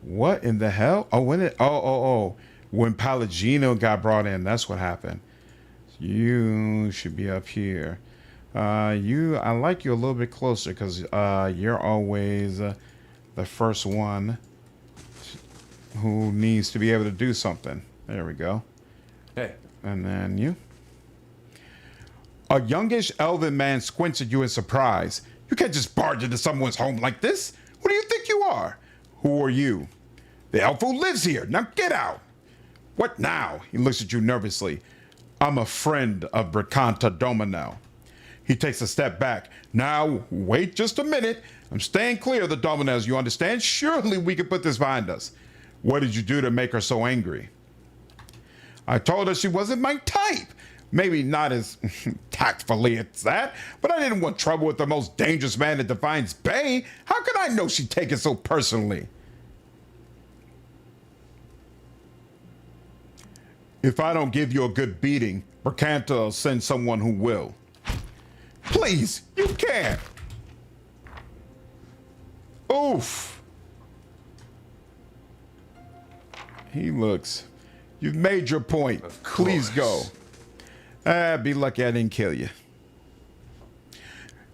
What in the hell? Oh, when Palagino got brought in, that's what happened. You should be up here. I like you a little bit closer because you're always the first one who needs to be able to do something. There we go. Hey. And then you. A youngish elven man squints at you in surprise. You can't just barge into someone's home like this. Who do you think you are? Who are you? The elf who lives here. Now get out. What now? He looks at you nervously. I'm a friend of Doemenel. He takes a step back. Now, wait just a minute. I'm staying clear of the Doemenels, you understand? Surely we can put this behind us. What did you do to make her so angry? I told her she wasn't my type. Maybe not as tactfully as that, but I didn't want trouble with the most dangerous man in Defiance Bay. How could I know she'd take it so personally? If I don't give you a good beating, Brackenbury will send someone who will. Please, you can't. Oof. He looks. You've made your point. Please go. Be lucky I didn't kill you.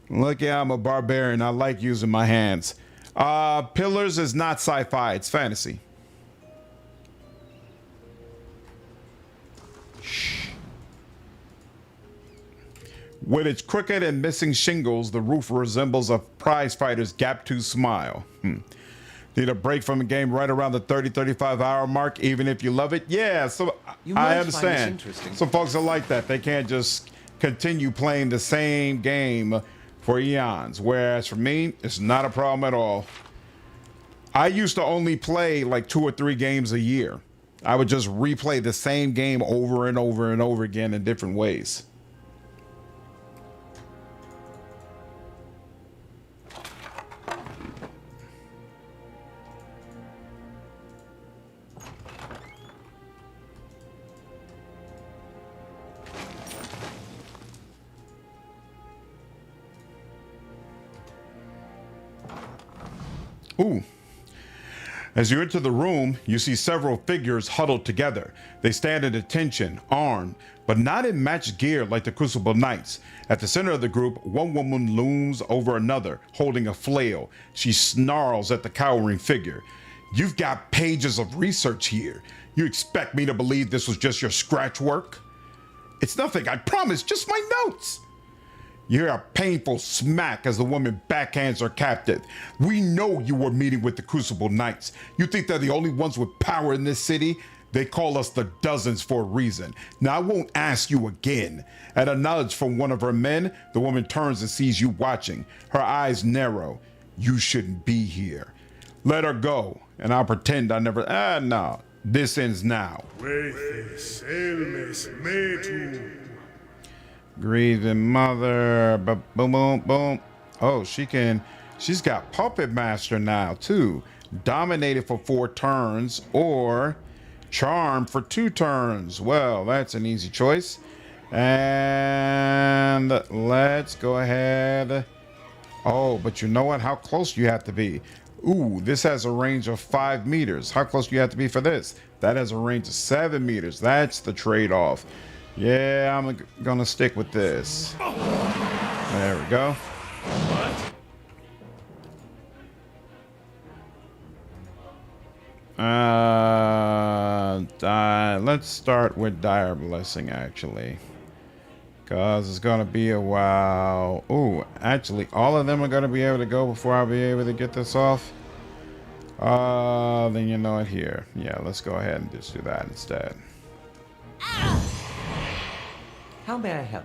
Lucky I'm a barbarian. I like using my hands. Pillars is not sci-fi. It's fantasy. Shh. With its crooked and missing shingles, the roof resembles a prize fighter's gap-toothed smile. Need a break from the game right around the 30-35 hour mark, even if you love it? Yeah, so I understand. Some folks are like that. They can't just continue playing the same game for eons. Whereas for me, it's not a problem at all. I used to only play like 2 or 3 games a year. I would just replay the same game over and over and over again in different ways. Ooh. As you enter the room, you see several figures huddled together. They stand at attention, armed, but not in matched gear like the Crucible Knights. At the center of the group, one woman looms over another, holding a flail. She snarls at the cowering figure. You've got pages of research here. You expect me to believe this was just your scratch work? It's nothing, I promise, just my notes. You hear a painful smack as the woman backhands her captive. We know you were meeting with the Crucible Knights. You think they're the only ones with power in this city? They call us the Dozens for a reason. Now, I won't ask you again. At a nudge from one of her men, the woman turns and sees you watching. Her eyes narrow. You shouldn't be here. Let her go, and I'll pretend I never... no. This ends now. Grieving Mother. Boom, boom, boom. Oh, she's got Puppet Master now, too. Dominated for 4 turns, or Charm for 2 turns. Well, that's an easy choice. And let's go ahead. Oh, but you know what? How close do you have to be? Ooh, this has a range of 5 meters. How close do you have to be for this? That has a range of 7 meters. That's the trade-off. Yeah, I'm gonna stick with this. There we go. Let's start with Dire Blessing, actually. Because it's gonna be a while. Ooh, actually, all of them are gonna be able to go before I'll be able to get this off. Then you know it here. Yeah, let's go ahead and just do that instead. How may I help?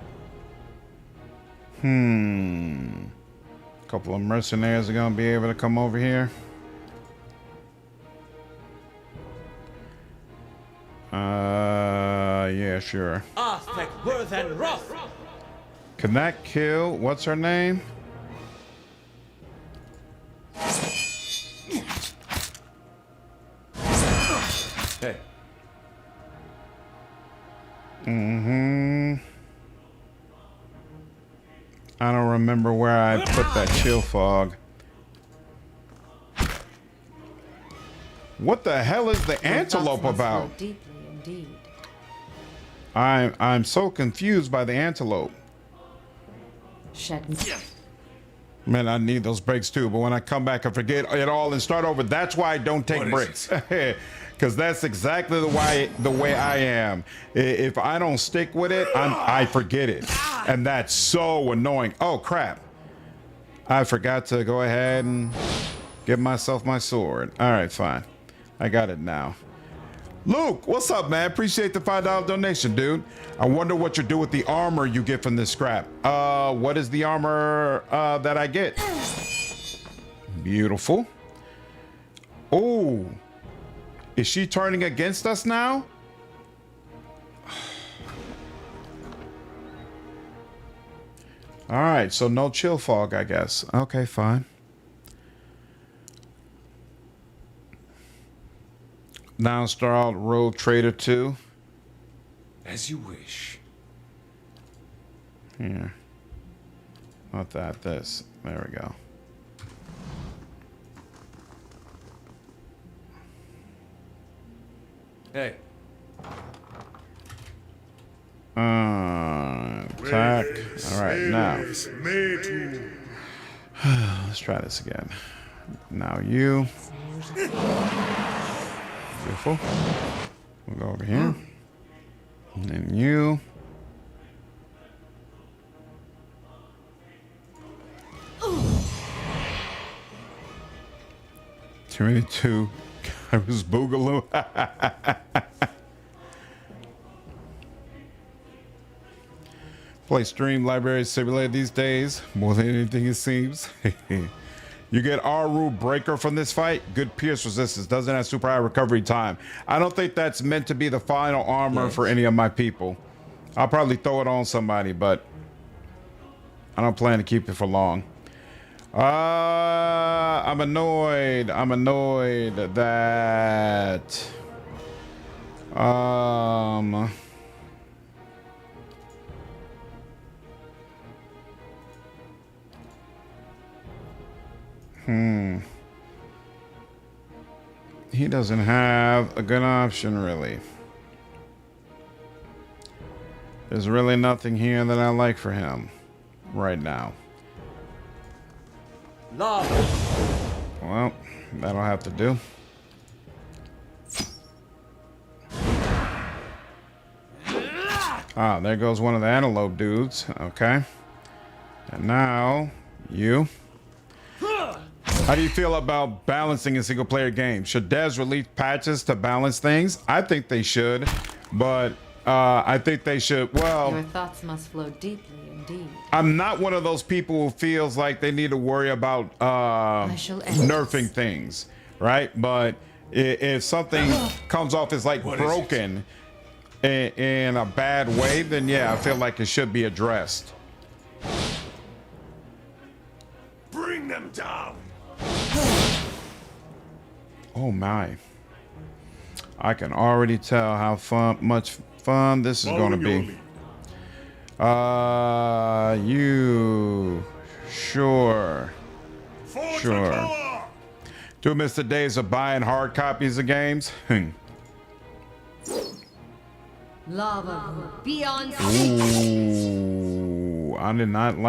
couple of mercenaries are gonna be able to come over here. Yeah, sure. Can that kill? What's her name? Hey. I don't remember where I put that chill fog. What the hell is the antelope about? Deeply indeed. I'm so confused by the antelope. Shed. Man, I need those breaks too, but when I come back, I forget it all and start over. That's why I don't take breaks. Because that's exactly the way I am. If I don't stick with it, I forget it. And that's so annoying. Oh, crap. I forgot to go ahead and give myself my sword. All right, fine. I got it now. Luke, what's up, man? Appreciate the $5 donation, dude. I wonder what you do with the armor you get from this scrap. What is the armor that I get? Beautiful. Oh, is she turning against us now? All right, so no chill fog, I guess. Okay, fine. Downstar Road Trader 2. As you wish. Here. Not that, this. There we go. Hey. Attack. All right, now. Let's try this again. Now you. Beautiful. We'll go over here. And then you. Tyranny 2. I was Boogaloo. Play stream library simulated these days. More than anything it seems. You get R-Rule Breaker from this fight. Good pierce resistance. Doesn't have super high recovery time. I don't think that's meant to be the final armor for any of my people. I'll probably throw it on somebody, but I don't plan to keep it for long. I'm annoyed. I'm annoyed that... He doesn't have a good option, really. There's really nothing here that I like for him right now. Lava. Well, that'll have to do. Ah, there goes one of the antelope dudes. Okay. And now, you. How do you feel about balancing a single player game? Should devs release patches to balance things? I think they should, but I think they should, well... Your thoughts must flow deeply indeed. I'm not one of those people who feels like they need to worry about nerfing things, right? But if something comes off as like broken in a bad way, then yeah, I feel like it should be addressed. Bring them down. Oh my. I can already tell how much fun this is going to be. You. Sure. Sure. 2 Mr. Days of buying hard copies of games. Lava beyond. Ooh. I don't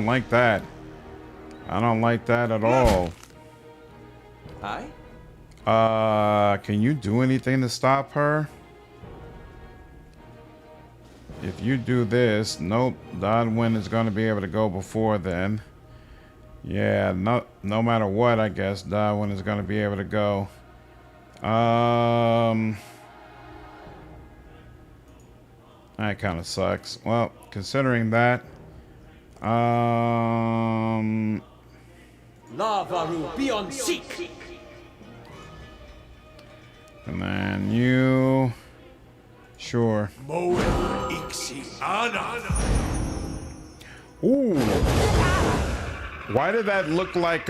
like that. I don't like that at all. Hi? Can you do anything to stop her? If you do this, nope, Dodwin is going to be able to go before then. Yeah, no matter what, I guess Dodwin is going to be able to go. That kind of sucks. Well, considering that, Lavaru beyond seek. And then you. Sure. Moe Ixi Ana. Ooh. Why did that look like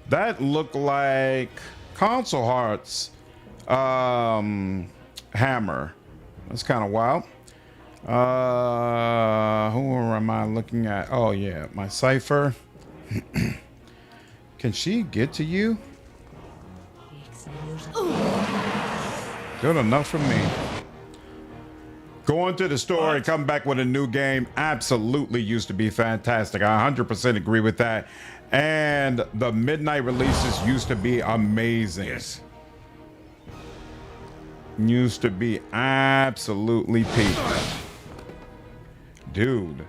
that looked like Console Hearts hammer. That's kind of wild. Who am I looking at? Oh yeah, my cipher. Can she get to you? Good enough for me. Going to the store and come back with a new game absolutely used to be fantastic. I 100% agree with that. And the midnight releases used to be amazing. Yes. Used to be absolutely peak. Dude.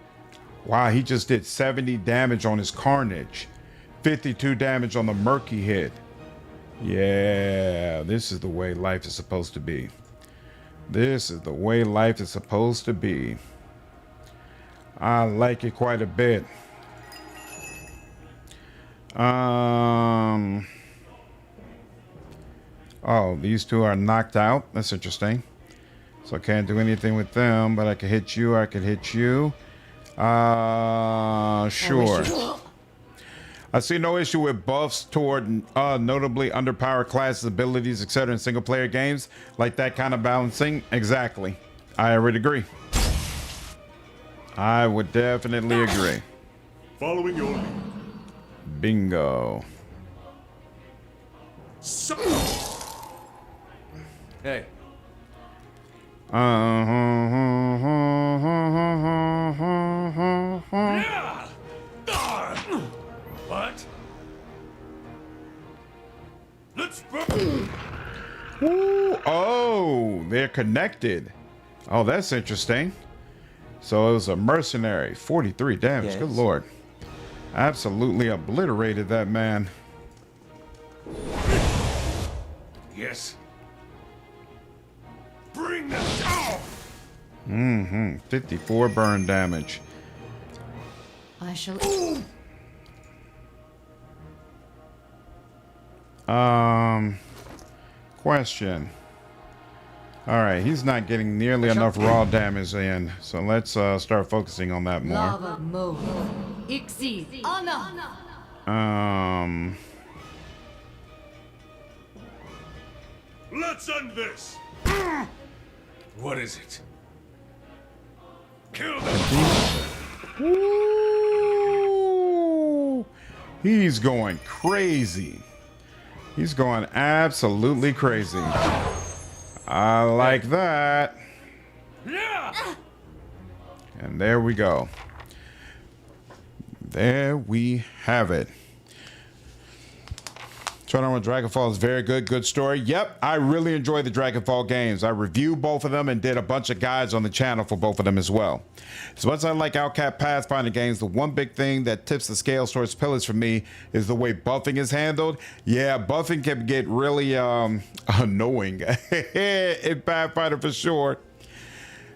Wow, he just did 70 damage on his Carnage. 52 damage on the Murky hit. Yeah, this is the way life is supposed to be. This is the way life is supposed to be. I like it quite a bit. Oh, these two are knocked out. That's interesting. So I can't do anything with them, but I can hit you. I can hit you. Sure. I see no issue with buffs toward notably underpowered classes, abilities, etc. in single player games. Like that kind of balancing. Exactly. I would agree. I would definitely agree. Following your lead. Bingo. Hey, What? Let's burn. Ooh, oh, they're connected. Oh, that's interesting. So it was a mercenary. 43 damage. Yes. Good lord. Absolutely obliterated that man. Yes. Bring them down. 54 burn damage. I shall. Question. All right, he's not getting nearly enough raw damage in, so let's start focusing on that more. Lava Mo. Ixi. Ana. Let's end this. What is it? Kill them. Ooh, he's going crazy. He's going absolutely crazy. I like that. And there we go. There we have it. Turn on Dragonfall is very good. Good story. Yep, I really enjoy the Dragonfall games. I reviewed both of them and did a bunch of guides on the channel for both of them as well. As much as I like Outcast Pathfinder games, the one big thing that tips the scales towards Pillars for me is the way buffing is handled. Yeah, buffing can get really annoying in Pathfinder for sure.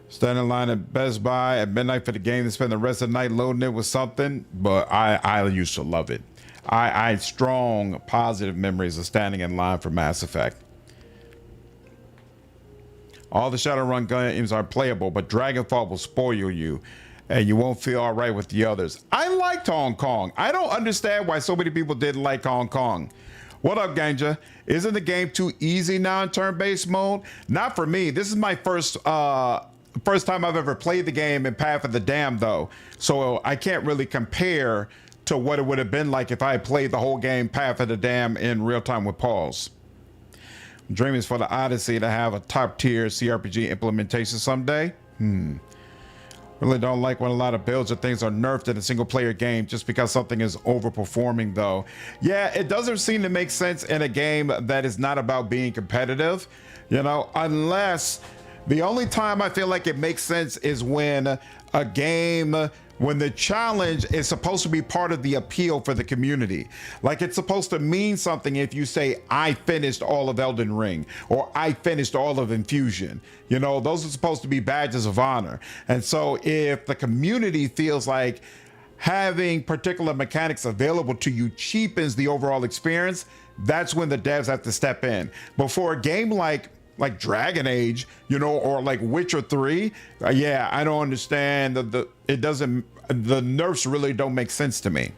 Stand in line at Best Buy at midnight for the game to spend the rest of the night loading it with something, but I used to love it. I had strong positive memories of standing in line for Mass Effect. All the Shadowrun games are playable, but Dragonfall will spoil you and you won't feel all right with the others. I liked Hong Kong. I don't understand why so many people didn't like Hong Kong. What up, Ganja? Isn't the game too easy now in turn-based mode? Not for me. This is my first time I've ever played the game in Path of the Damned, though. So I can't really compare to what it would have been like if I had played the whole game Path of the Damned in real time with pause. I'm dreaming for the Odyssey to have a top tier CRPG implementation someday. Really don't like when a lot of builds or things are nerfed in a single player game just because something is overperforming though. Yeah, it doesn't seem to make sense in a game that is not about being competitive, you know, unless the only time I feel like it makes sense is when a game, when the challenge is supposed to be part of the appeal for the community. Like it's supposed to mean something if you say, I finished all of Elden Ring, or I finished all of Infusion. You know, those are supposed to be badges of honor. And so if the community feels like, having particular mechanics available to you cheapens the overall experience, that's when the devs have to step in. But for a game like Dragon Age, you know, or like Witcher 3, yeah, I don't understand the nerfs really don't make sense to me.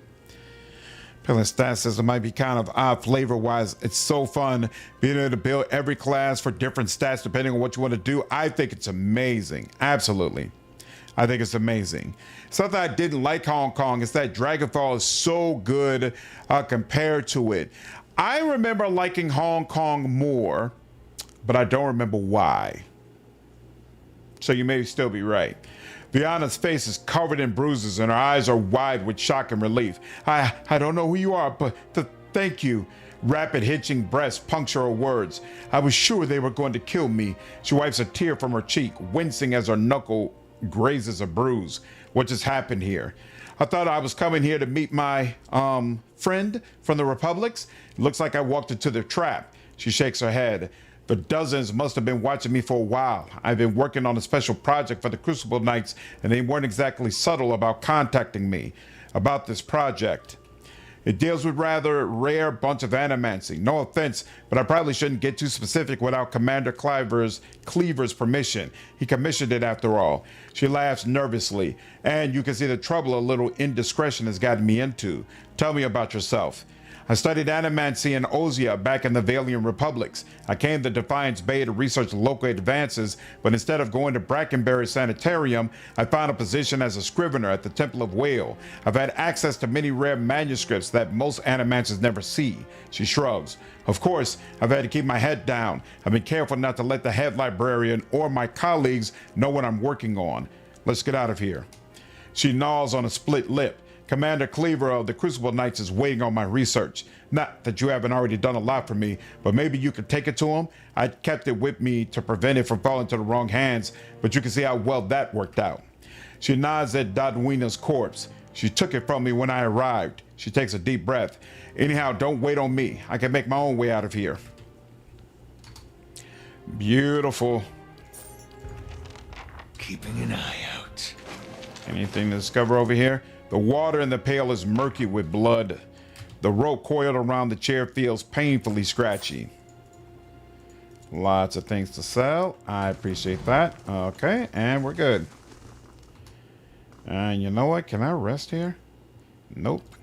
Pillar stat system might be kind of odd flavor wise. It's so fun being able to build every class for different stats depending on what you want to do. I think it's amazing. Absolutely. I think it's amazing. Something I didn't like Hong Kong is that Dragonfall is so good compared to it. I remember liking Hong Kong more, but I don't remember why. So you may still be right. Viana's face is covered in bruises and her eyes are wide with shock and relief. I don't know who you are, but thank you. Rapid hitching breaths puncture her words. I was sure they were going to kill me. She wipes a tear from her cheek, wincing as her knuckle grazes a bruise. What just happened here? I thought I was coming here to meet my friend from the Republics. It looks like I walked into the trap. She shakes her head. The dozens must have been watching me for a while. I've been working on a special project for the Crucible Knights, and they weren't exactly subtle about contacting me about this project. It deals with rather rare bunch of animancy. No offense, but I probably shouldn't get too specific without Commander Cleaver's permission. He commissioned it after all. She laughs nervously, and you can see the trouble a little indiscretion has gotten me into. Tell me about yourself. I studied animancy in Ozia back in the Valiant Republics. I came to Defiance Bay to research local advances, but instead of going to Brackenbury Sanitarium, I found a position as a scrivener at the Temple of Whale. I've had access to many rare manuscripts that most animancists never see. She shrugs. Of course, I've had to keep my head down. I've been careful not to let the head librarian or my colleagues know what I'm working on. Let's get out of here. She gnaws on a split lip. Commander Cleaver of the Crucible Knights is waiting on my research. Not that you haven't already done a lot for me, but maybe you could take it to him. I kept it with me to prevent it from falling to the wrong hands, but you can see how well that worked out. She nods at Doemenel's corpse. She took it from me when I arrived. She takes a deep breath. Anyhow, don't wait on me. I can make my own way out of here. Beautiful. Keeping an eye out. Anything to discover over here? The water in the pail is murky with blood. The rope coiled around the chair feels painfully scratchy. Lots of things to sell. I appreciate that. Okay, and we're good. And you know what? Can I rest here? Nope.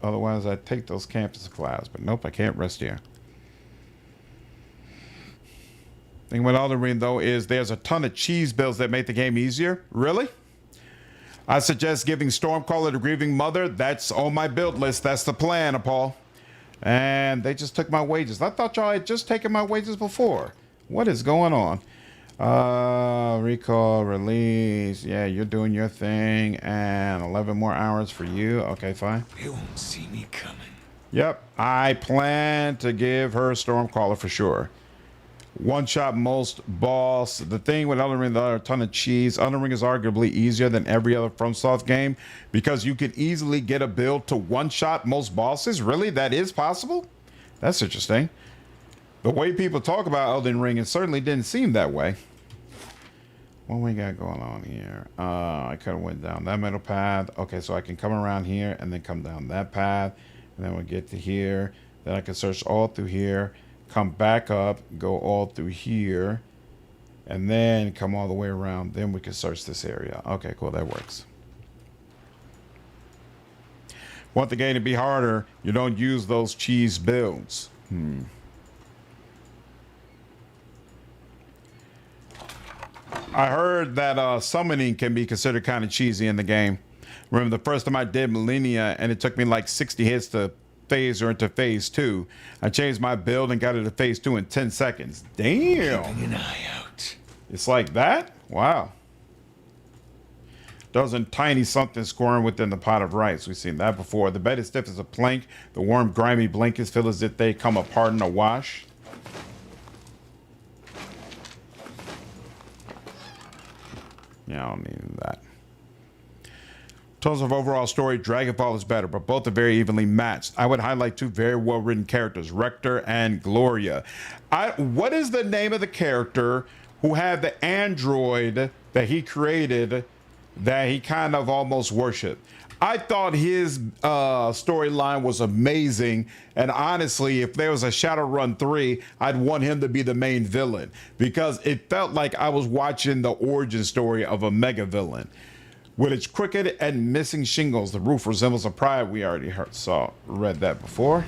Otherwise, I'd take those campus supplies. But nope, I can't rest here. Thing with Elden Ring, though, is there's a ton of cheese builds that make the game easier. Really? I suggest giving Stormcaller to Grieving Mother. That's on my build list. That's the plan, Paul. And they just took my wages. I thought y'all had just taken my wages before. What is going on? Recall, release. Yeah, you're doing your thing. And 11 more hours for you. Okay, fine. They won't see me coming. Yep, I plan to give her Stormcaller for sure. One shot most boss. The thing with Elden Ring, there are a ton of cheese. Elden Ring is arguably easier than every other FromSoft game because you can easily get a build to one shot most bosses. Really? That is possible? That's interesting. The way people talk about Elden Ring, it certainly didn't seem that way. What we got going on here? I could have went down that middle path. Okay, so I can come around here and then come down that path. And then we'll get to here. Then I can search all through here. Come back up, go all through here, and then come all the way around. Then we can search this area. Okay, cool, that works. Want the game to be harder, you don't use those cheese builds. I heard that summoning can be considered kind of cheesy in the game. Remember the first time I did Millennia, and it took me like 60 hits to phase or into phase 2. I changed my build and got it to phase 2 in 10 seconds. Damn. Keeping an eye out. It's like that? Wow. Dozen tiny something scoring within the pot of rice. We've seen that before. The bed is stiff as a plank. The warm, grimy blankets feel as if they come apart in a wash. Yeah, I don't need that. In terms of overall story, Dragonfall is better, but both are very evenly matched. I would highlight two very well-written characters, Rector and Gloria. What is the name of the character who had the android that he created that he kind of almost worshipped? I thought his storyline was amazing, and honestly, if there was a Shadowrun 3, I'd want him to be the main villain because it felt like I was watching the origin story of a mega villain. With its crooked and missing shingles, the roof resembles a pride. We already read that before.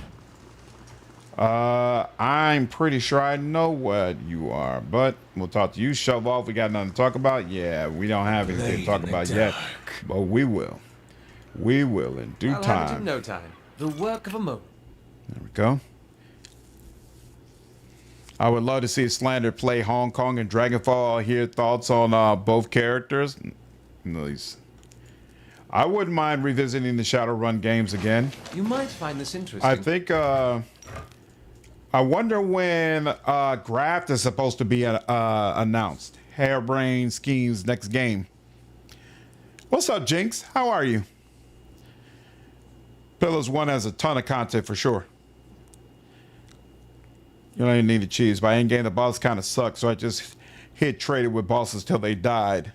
I'm pretty sure I know what you are, but we'll talk to you. Shove off. We got nothing to talk about. Yeah, we don't have anything to talk about yet, but we will. We will in due I'll have it time. in no time. The work of a moment. There we go. I would love to see Slander play Hong Kong and Dragonfall. Hear thoughts on both characters. Nice. I wouldn't mind revisiting the Shadowrun games again. You might find this interesting. I think. I wonder when Graft is supposed to be announced. Harebrained Schemes next game. What's up, Jinx? How are you? Pillars 1 has a ton of content for sure. You don't even need to cheese. By endgame, the boss kind of sucks, so I just hit traded with bosses till they died.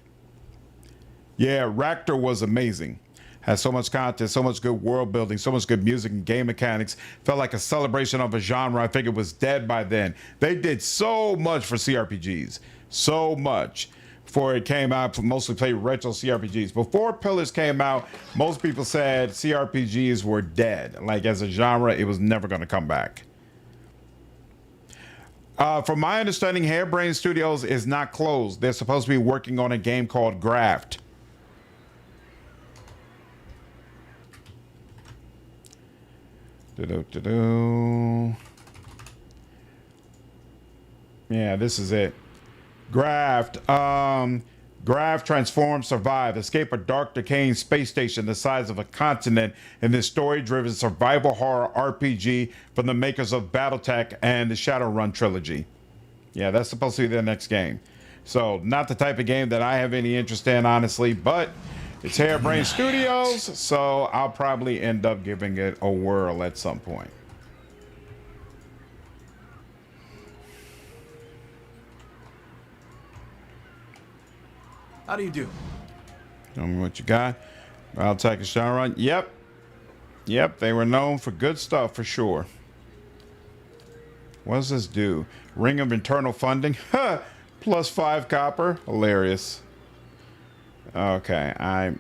Yeah, Raptor was amazing. Had so much content, so much good world building, so much good music and game mechanics. Felt like a celebration of a genre I figured was dead by then. They did so much for CRPGs. So much. Before it came out, mostly played retro CRPGs. Before Pillars came out, most people said CRPGs were dead. Like as a genre, it was never going to come back. From my understanding, Harebrained Studios is not closed. They're supposed to be working on a game called Graft. Yeah, this is it. Graft. Graft transform, survive, escape a dark, decaying space station the size of a continent in this story-driven survival horror RPG from the makers of BattleTech and the Shadowrun trilogy. Yeah, that's supposed to be their next game. So, not the type of game that I have any interest in, honestly, but it's Harebrained Studios, so I'll probably end up giving it a whirl at some point. How do you do? Tell me what you got. I'll take a Shadowrun. Yep, they were known for good stuff for sure. What does this do? Ring of internal funding. Huh. +5 copper. Hilarious. Okay, I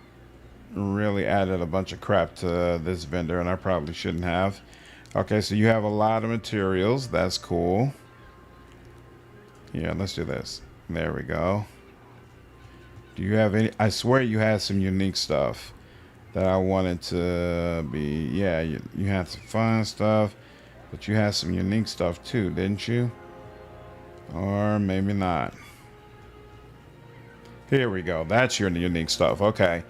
really added a bunch of crap to this vendor and I probably shouldn't have. Okay, so you have a lot of materials. That's cool. Yeah, let's do this. There we go. Do you have any? I swear you had some unique stuff that I wanted to be. Yeah, you had some fun stuff, but you had some unique stuff too, didn't you? Or maybe not. Here we go. That's your unique stuff. Okay.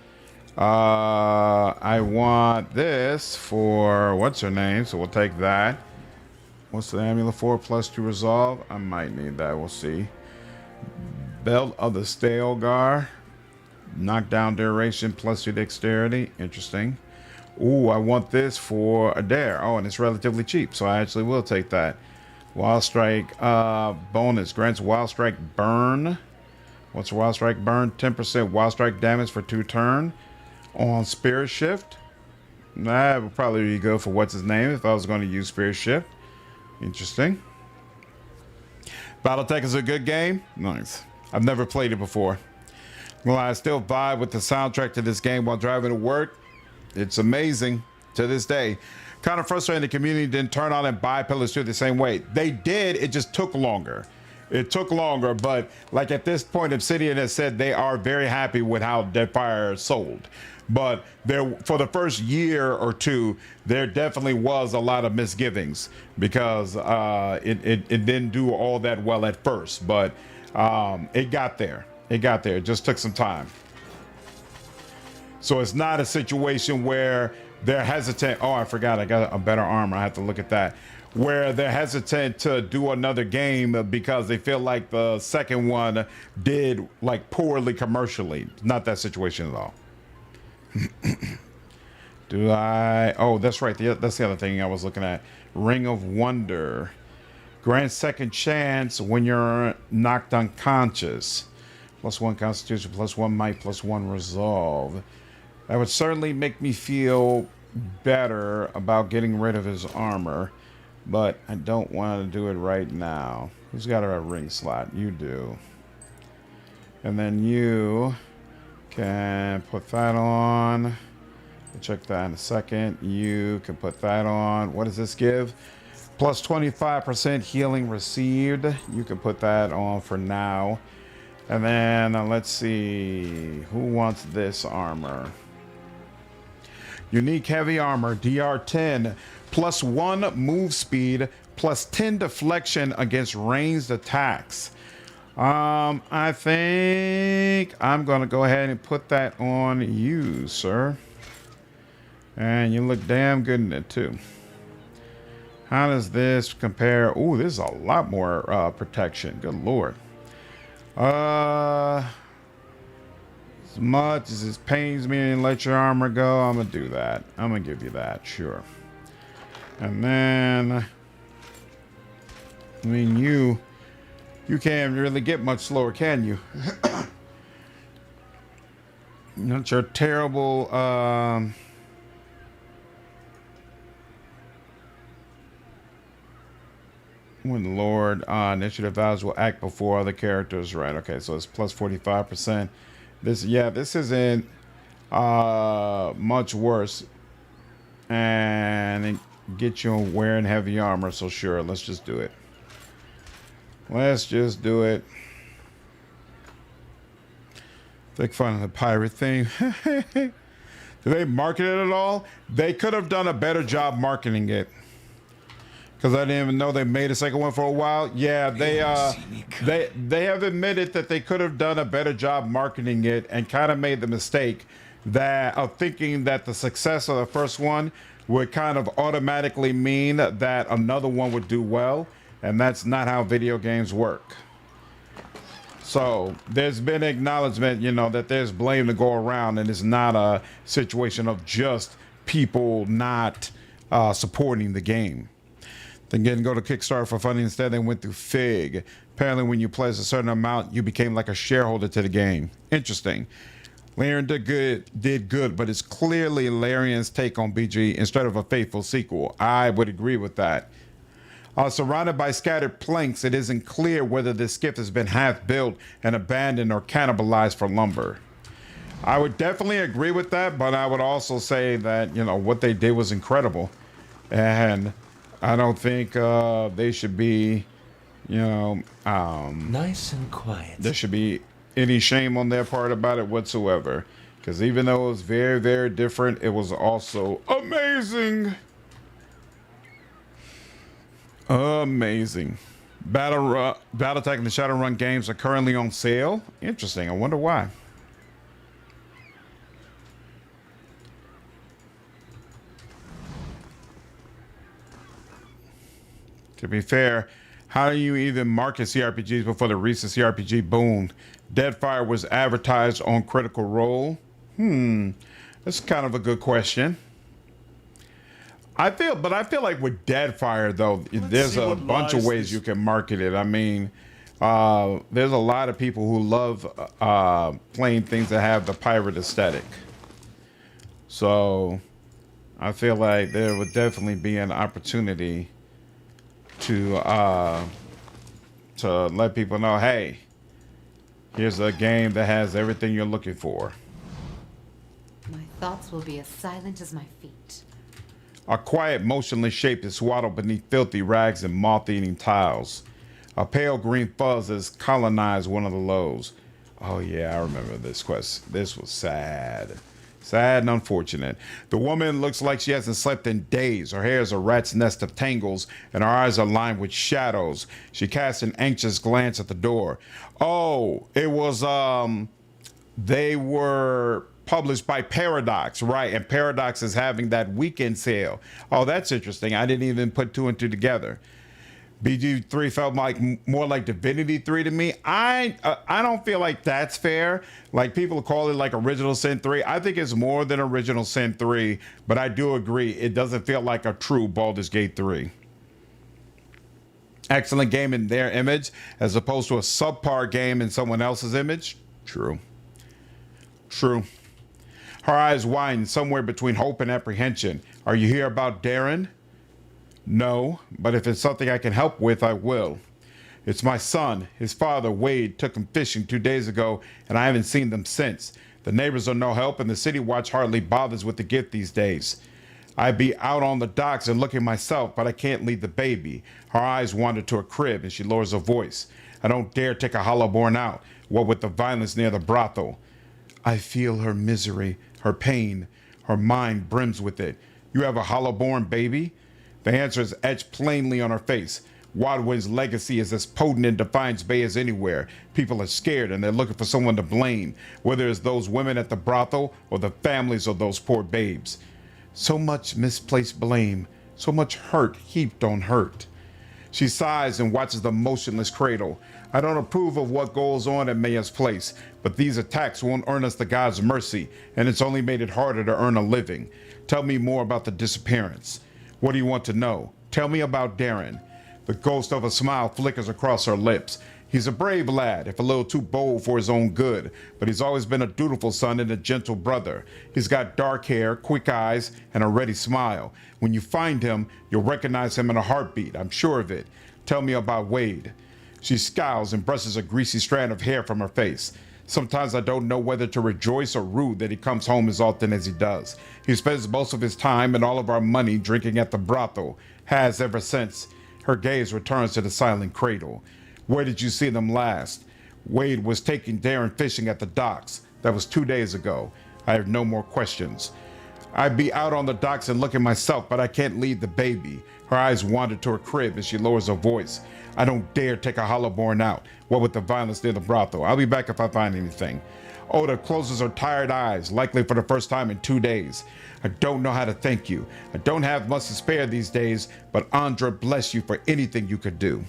I want this for what's her name, so we'll take that. What's the amulet for? +2 resolve. I might need that. We'll see. Belt of the Stalgar. Knockdown duration, +2 dexterity. Interesting. Ooh, I want this for Eder. Oh, and it's relatively cheap, so I actually will take that. Wild Strike bonus. Grants Wild Strike burn. What's Wild Strike burn? 10% Wild Strike damage for 2 turns. On Spirit Shift. That would probably be good for what's his name if I was going to use Spirit Shift. Interesting. BattleTech is a good game. Nice. I've never played it before. Well, I still vibe with the soundtrack to this game while driving to work. It's amazing to this day. Kind of frustrating the community didn't turn on and buy Pillars 2 the same way. They did, it just took longer. It took longer, but like at this point, Obsidian has said they are very happy with how Deadfire sold. But there, for the first year or two, there definitely was a lot of misgivings because it didn't do all that well at first, but it got there. It got there. It just took some time. So it's not a situation where they're hesitant. Oh, I forgot. I got a better armor. I have to look at that. Where they're hesitant to do another game because they feel like the second one did like poorly commercially. Not that situation at all. Do I? Oh, that's right. That's the other thing I was looking at. Ring of Wonder. Grant second chance when you're knocked unconscious. +1 Constitution, +1 Might, +1 Resolve. That would certainly make me feel better about getting rid of his armor, but I don't want to do it right now. Who's got a ring slot? You do. And then you can put that on. We'll check that in a second. You can put that on. What does this give? Plus 25% healing received. You can put that on for now. And then let's see. Who wants this armor? Unique heavy armor, DR10, plus 1 move speed, plus 10 deflection against ranged attacks. I think I'm gonna go ahead and put that on you, sir. And you look damn good in it too. How does this compare? Ooh, this is a lot more protection. Good lord. As much as it pains me and let your armor go, I'm gonna do that. I'm gonna give you that, sure. And then, I mean, you can't really get much slower, can you? Not your terrible, when Lord initiative values will act before other characters, right? Okay, so it's plus 45%. This isn't much worse, and it gets you wearing heavy armor. So sure, let's just do it. Let's just do it. Make fun of the pirate thing. Did they market it at all? They could have done a better job marketing it. Because I didn't even know they made a second one for a while. Yeah, they have admitted that they could have done a better job marketing it, and kind of made the mistake that of thinking that the success of the first one would kind of automatically mean that another one would do well, and that's not how video games work. So there's been acknowledgement, you know, that there's blame to go around, and it's not a situation of just people not supporting the game. Then didn't go to Kickstarter for funding. Instead, they went through Fig. Apparently, when you pledged a certain amount, you became like a shareholder to the game. Interesting. Larian did good, but it's clearly Larian's take on BG instead of a faithful sequel. I would agree with that. Surrounded by scattered planks, it isn't clear whether this skiff has been half built and abandoned or cannibalized for lumber. I would definitely agree with that, but I would also say that, you know, what they did was incredible. And I don't think they should be, you know, nice and quiet. There should be any shame on their part about it whatsoever. Because even though it was very, very different, it was also amazing. Amazing. Battletech and the Shadowrun games are currently on sale. Interesting. I wonder why. To be fair, how do you even market CRPGs before the recent CRPG boom? Deadfire was advertised on Critical Role. That's kind of a good question. I feel like with Deadfire though, there's a bunch of ways you can market it. I mean, there's a lot of people who love playing things that have the pirate aesthetic. So I feel like there would definitely be an opportunity to let people know, hey, here's a game that has everything you're looking for. My thoughts will be as silent as my feet. A quiet, motionless shape is swaddled beneath filthy rags and moth-eating tiles. A pale green fuzz has colonized one of the lows. Oh yeah, I remember this quest. This was sad. Sad and unfortunate. The woman looks like she hasn't slept in days. Her hair is a rat's nest of tangles, and her eyes are lined with shadows. She casts an anxious glance at the door. Oh, it was, they were published by Paradox, right? And Paradox is having that weekend sale. Oh, that's interesting. I didn't even put two and two together. BG3 felt like more like Divinity 3 to me. I don't feel like that's fair. Like people call it like Original Sin 3. I think it's more than Original Sin 3, but I do agree it doesn't feel like a true Baldur's Gate 3. Excellent game in their image as opposed to a subpar game in someone else's image. True. True. Her eyes widen somewhere between hope and apprehension. Are you here about Darren? No, but if it's something I can help with, I will. It's my son. His father, Wade, took him fishing 2 days ago, and I haven't seen them since. The neighbors are no help, and the city watch hardly bothers with the gift these days. I'd be out on the docks and looking myself, but I can't leave the baby. Her eyes wander to her crib, and she lowers her voice. I don't dare take a hollowborn out, what with the violence near the brothel. I feel her misery, her pain. Her mind brims with it. You have a hollowborn baby? The answer is etched plainly on her face. Wadwin's legacy is as potent in Defiance Bay as anywhere. People are scared and they're looking for someone to blame, whether it's those women at the brothel or the families of those poor babes. So much misplaced blame, so much hurt heaped on hurt. She sighs and watches the motionless cradle. I don't approve of what goes on at Mayor's Place, but these attacks won't earn us the God's mercy, and it's only made it harder to earn a living. Tell me more about the disappearance. What do you want to know? Tell me about Darren. The ghost of a smile flickers across her lips. He's a brave lad, if a little too bold for his own good, but he's always been a dutiful son and a gentle brother. He's got dark hair, quick eyes, and a ready smile. When you find him, you'll recognize him in a heartbeat, I'm sure of it. Tell me about Wade. She scowls and brushes a greasy strand of hair from her face. Sometimes I don't know whether to rejoice or rude that he comes home as often as he does. He spends most of his time and all of our money drinking at the brothel, has ever since. Her gaze returns to the silent cradle. Where did you see them last? Wade was taking Darren fishing at the docks. That was 2 days ago. I have no more questions. I'd be out on the docks and looking myself, but I can't leave the baby. Her eyes wander to her crib as she lowers her voice. I don't dare take a hollowborn out, what with the violence near the brothel. I'll be back if I find anything. Oda closes her tired eyes, likely for the first time in 2 days. I don't know how to thank you. I don't have much to spare these days, but Andra bless you for anything you could do.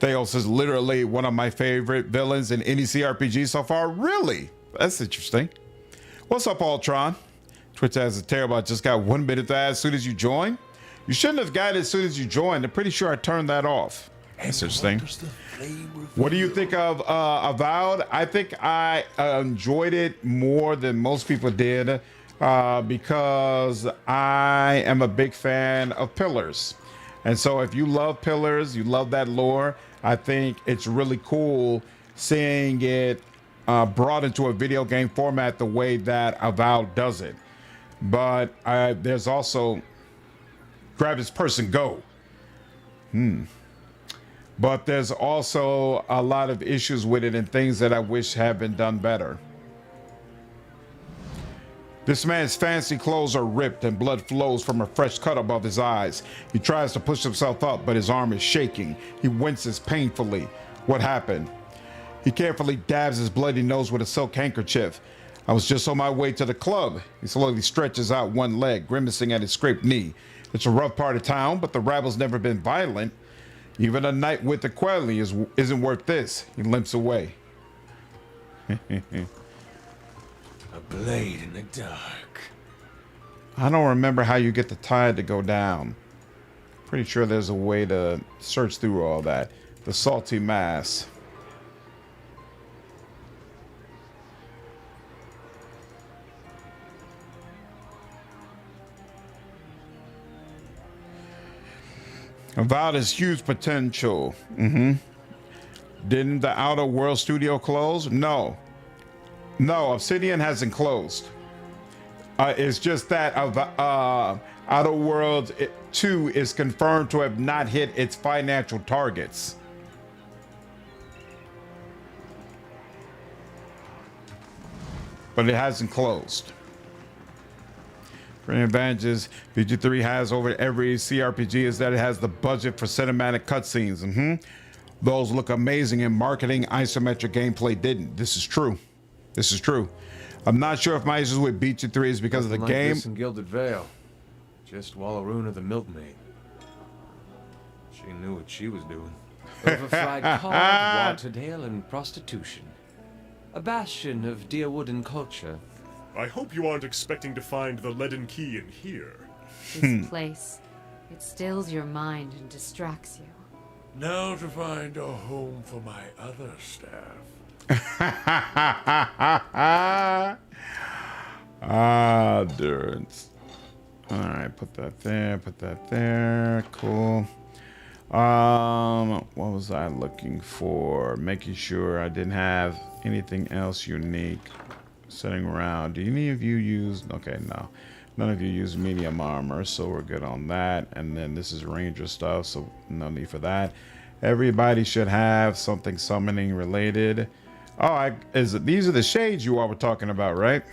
Theos is literally one of my favorite villains in any CRPG so far. Really? That's interesting. What's up, Ultron? Twitch has a terrible. I just got 1 minute to add as soon as you join. You shouldn't have got it as soon as you joined. I'm pretty sure I turned that off. That's interesting. What do you think of Avowed? I think I enjoyed it more than most people did because I am a big fan of Pillars. And so if you love Pillars, you love that lore, I think it's really cool seeing it brought into a video game format the way that Avowed does it. But there's also grab his purse and go. But there's also a lot of issues with it and things that I wish had been done better. This man's fancy clothes are ripped and blood flows from a fresh cut above his eyes. He tries to push himself up, but his arm is shaking. He winces painfully. What happened? He carefully dabs his bloody nose with a silk handkerchief. I was just on my way to the club. He slowly stretches out one leg, grimacing at his scraped knee. It's a rough part of town, but the rabble's never been violent. Even a night with the Quelly isn't worth this. He limps away. A blade in the dark. I don't remember how you get the tide to go down. Pretty sure there's a way to search through all that. The salty mass. Avowed has huge potential. Didn't the Outer World studio close? No, Obsidian hasn't closed. It's just that Outer Worlds 2 is confirmed to have not hit its financial targets. But it hasn't closed. For advantages BG3 has over every CRPG is that it has the budget for cinematic cutscenes. Those look amazing in marketing. Isometric gameplay didn't. This is true. I'm not sure if my issues with BG3 is because of the game. This in Gilded Vale. Just Wallaruna the milkmaid. She knew what she was doing. Overfried cod, watered ale, and prostitution. A bastion of Deerwood and culture. I hope you aren't expecting to find the leaden key in here. This place, it stills your mind and distracts you. Now to find a home for my other staff. Durance. All right, put that there. Cool. What was I looking for? Making sure I didn't have anything else unique sitting around. Do any of you use? Okay, no. None of you use medium armor, so we're good on that. And then this is ranger stuff, so no need for that. Everybody should have something summoning related. Oh, these are the shades you all were talking about, right?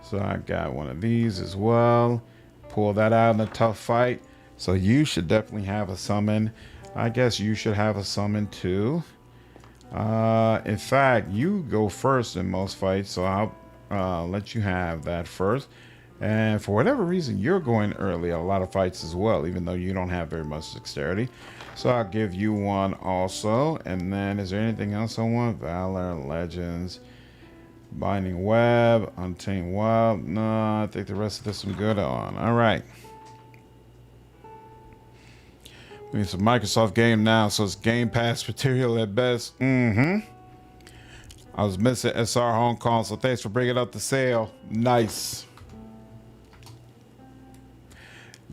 So I got one of these as well. Pull that out in a tough fight. So you should definitely have a summon. I guess you should have a summon too. In fact, you go first in most fights, so I'll let you have that first. And for whatever reason, you're going early at a lot of fights as well, even though you don't have very much dexterity. So I'll give you one also. And then is there anything else I want? Valor, Legends, Binding Web, Untamed Wild. No, I think the rest of this I'm good on. All right. It's a Microsoft game now, so it's Game Pass material at best. I was missing SR Hong Kong, so thanks for bringing up the sale. Nice.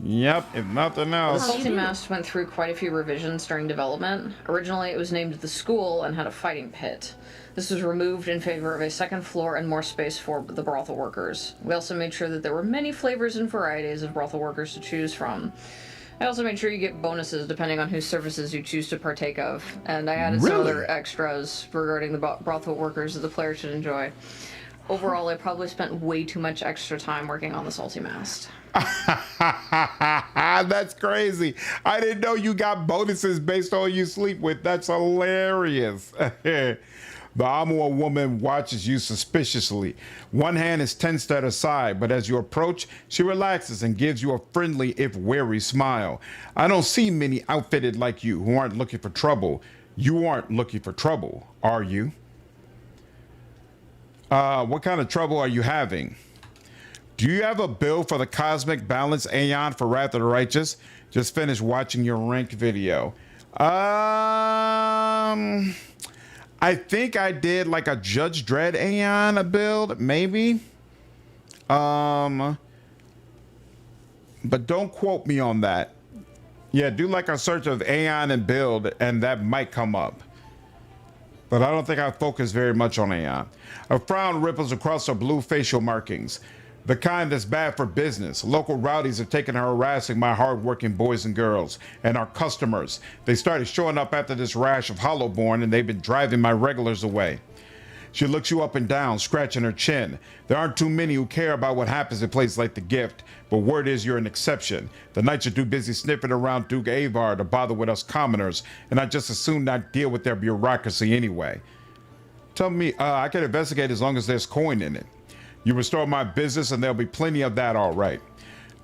Yep, if nothing The else. Salty Mast went through quite a few revisions during development. Originally, it was named the School and had a fighting pit. This was removed in favor of a second floor and more space for the brothel workers. We also made sure that there were many flavors and varieties of brothel workers to choose from. I also made sure you get bonuses depending on whose services you choose to partake of, and I added some other extras regarding the brothel workers that the player should enjoy. Overall, I probably spent way too much extra time working on the Salty Mast. That's crazy. I didn't know you got bonuses based on who you sleep with. That's hilarious. The Amua woman watches you suspiciously. One hand is tensed at her side, but as you approach, she relaxes and gives you a friendly, if wary, smile. I don't see many outfitted like you who aren't looking for trouble. You aren't looking for trouble, are you? What kind of trouble are you having? Do you have a bill for the Cosmic Balance Aeon for Wrath of the Righteous? Just finished watching your rank video. I think I did like a Judge Dredd Aeon build, maybe. But don't quote me on that. Yeah, do like a search of Aeon and build, and that might come up. But I don't think I focus very much on Aeon. A frown ripples across her blue facial markings. The kind that's bad for business. Local rowdies have taken her harassing my hard-working boys and girls and our customers. They started showing up after this rash of Hollowborn, and they've been driving my regulars away. She looks you up and down, scratching her chin. There aren't too many who care about what happens in places like the Gift, but word is you're an exception. The Knights are too busy sniffing around Duke Avar to bother with us commoners, and I just as soon not deal with their bureaucracy anyway. Tell me, I can investigate as long as there's coin in it. You restore my business and there'll be plenty of that, all right.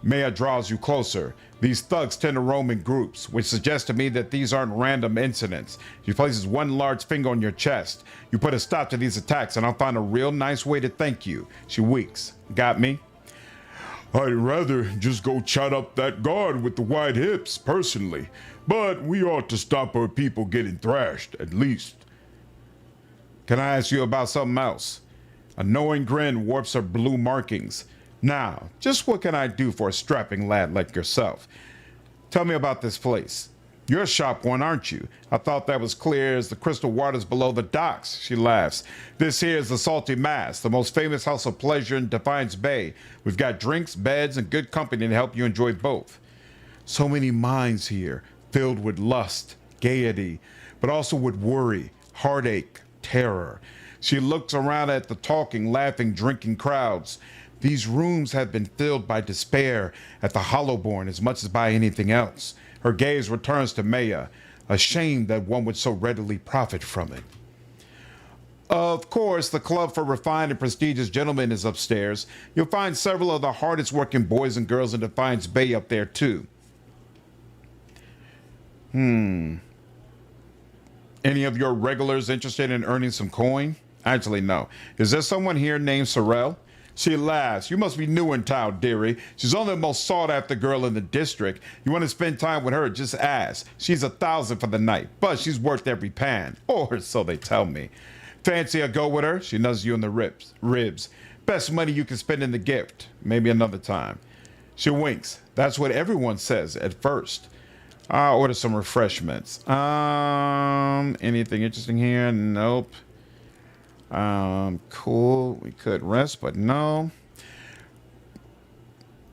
Maya draws you closer. These thugs tend to roam in groups, which suggests to me that these aren't random incidents. She places one large finger on your chest. You put a stop to these attacks and I'll find a real nice way to thank you. She winks. Got me? I'd rather just go chat up that guard with the wide hips, personally. But we ought to stop our people getting thrashed, at least. Can I ask you about something else? A knowing grin warps her blue markings. Now, just what can I do for a strapping lad like yourself? Tell me about this place. You're a sharp one, aren't you? I thought that was clear as the crystal waters below the docks. She laughs. This here is the Salty Mast, the most famous house of pleasure in Defiance Bay. We've got drinks, beds, and good company to help you enjoy both. So many minds here, filled with lust, gaiety, but also with worry, heartache, terror. She looks around at the talking, laughing, drinking crowds. These rooms have been filled by despair at the Hollowborn as much as by anything else. Her gaze returns to Maya, ashamed that one would so readily profit from it. Of course, the Club for Refined and Prestigious Gentlemen is upstairs. You'll find several of the hardest working boys and girls in Defiance Bay up there too. Any of your regulars interested in earning some coin? Actually, no. Is there someone here named Sorrel? She laughs. You must be new in town, dearie. She's only the most sought-after girl in the district. You want to spend time with her, just ask. She's 1,000 for the night, but she's worth every pan. Or so they tell me. Fancy a go with her? She nuzzles you in the ribs. Best money you can spend in the gift. Maybe another time. She winks. That's what everyone says at first. I'll order some refreshments. Anything interesting here? Nope. Cool. We could rest, but no.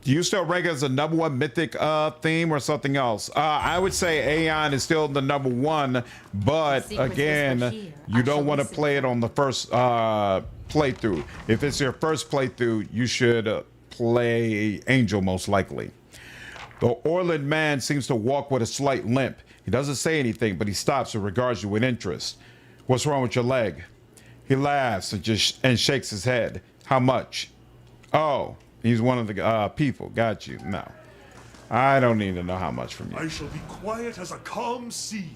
Do you still rank as the #1 mythic theme or something else? I would say Aeon is still the #1, but again, you don't want to play it on the first playthrough. If it's your first playthrough, you should play Angel most likely. The Orland man seems to walk with a slight limp. He doesn't say anything, but he stops and regards you with interest. What's wrong with your leg? He laughs and shakes his head. How much? Oh, he's one of the people. Got you. No, I don't need to know how much from you. I shall be quiet as a calm sea.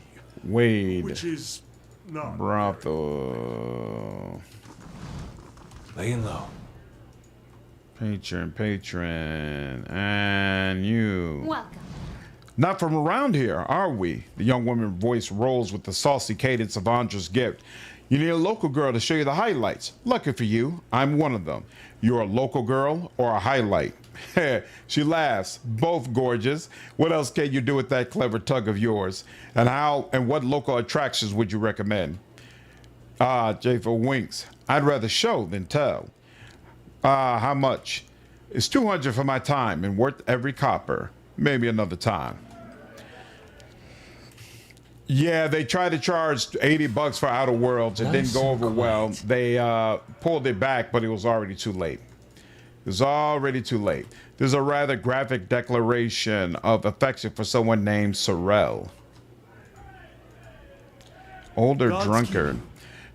Wade. Which is not brothel. Laying low. Patron, and you. Welcome. Not from around here, are we? The young woman's voice rolls with the saucy cadence of Andra's gift. You need a local girl to show you the highlights. Lucky for you, I'm one of them. You're a local girl or a highlight? She laughs. Both gorgeous. What else can you do with that clever tug of yours? And what local attractions would you recommend? Jafer winks. I'd rather show than tell. How much? It's 200 for my time and worth every copper. Maybe another time. Yeah, they tried to charge $80 for Outer Worlds. It didn't go over well. They pulled it back, but it was already too late. It was already too late. There's a rather graphic declaration of affection for someone named Sorrel. Older drunkard.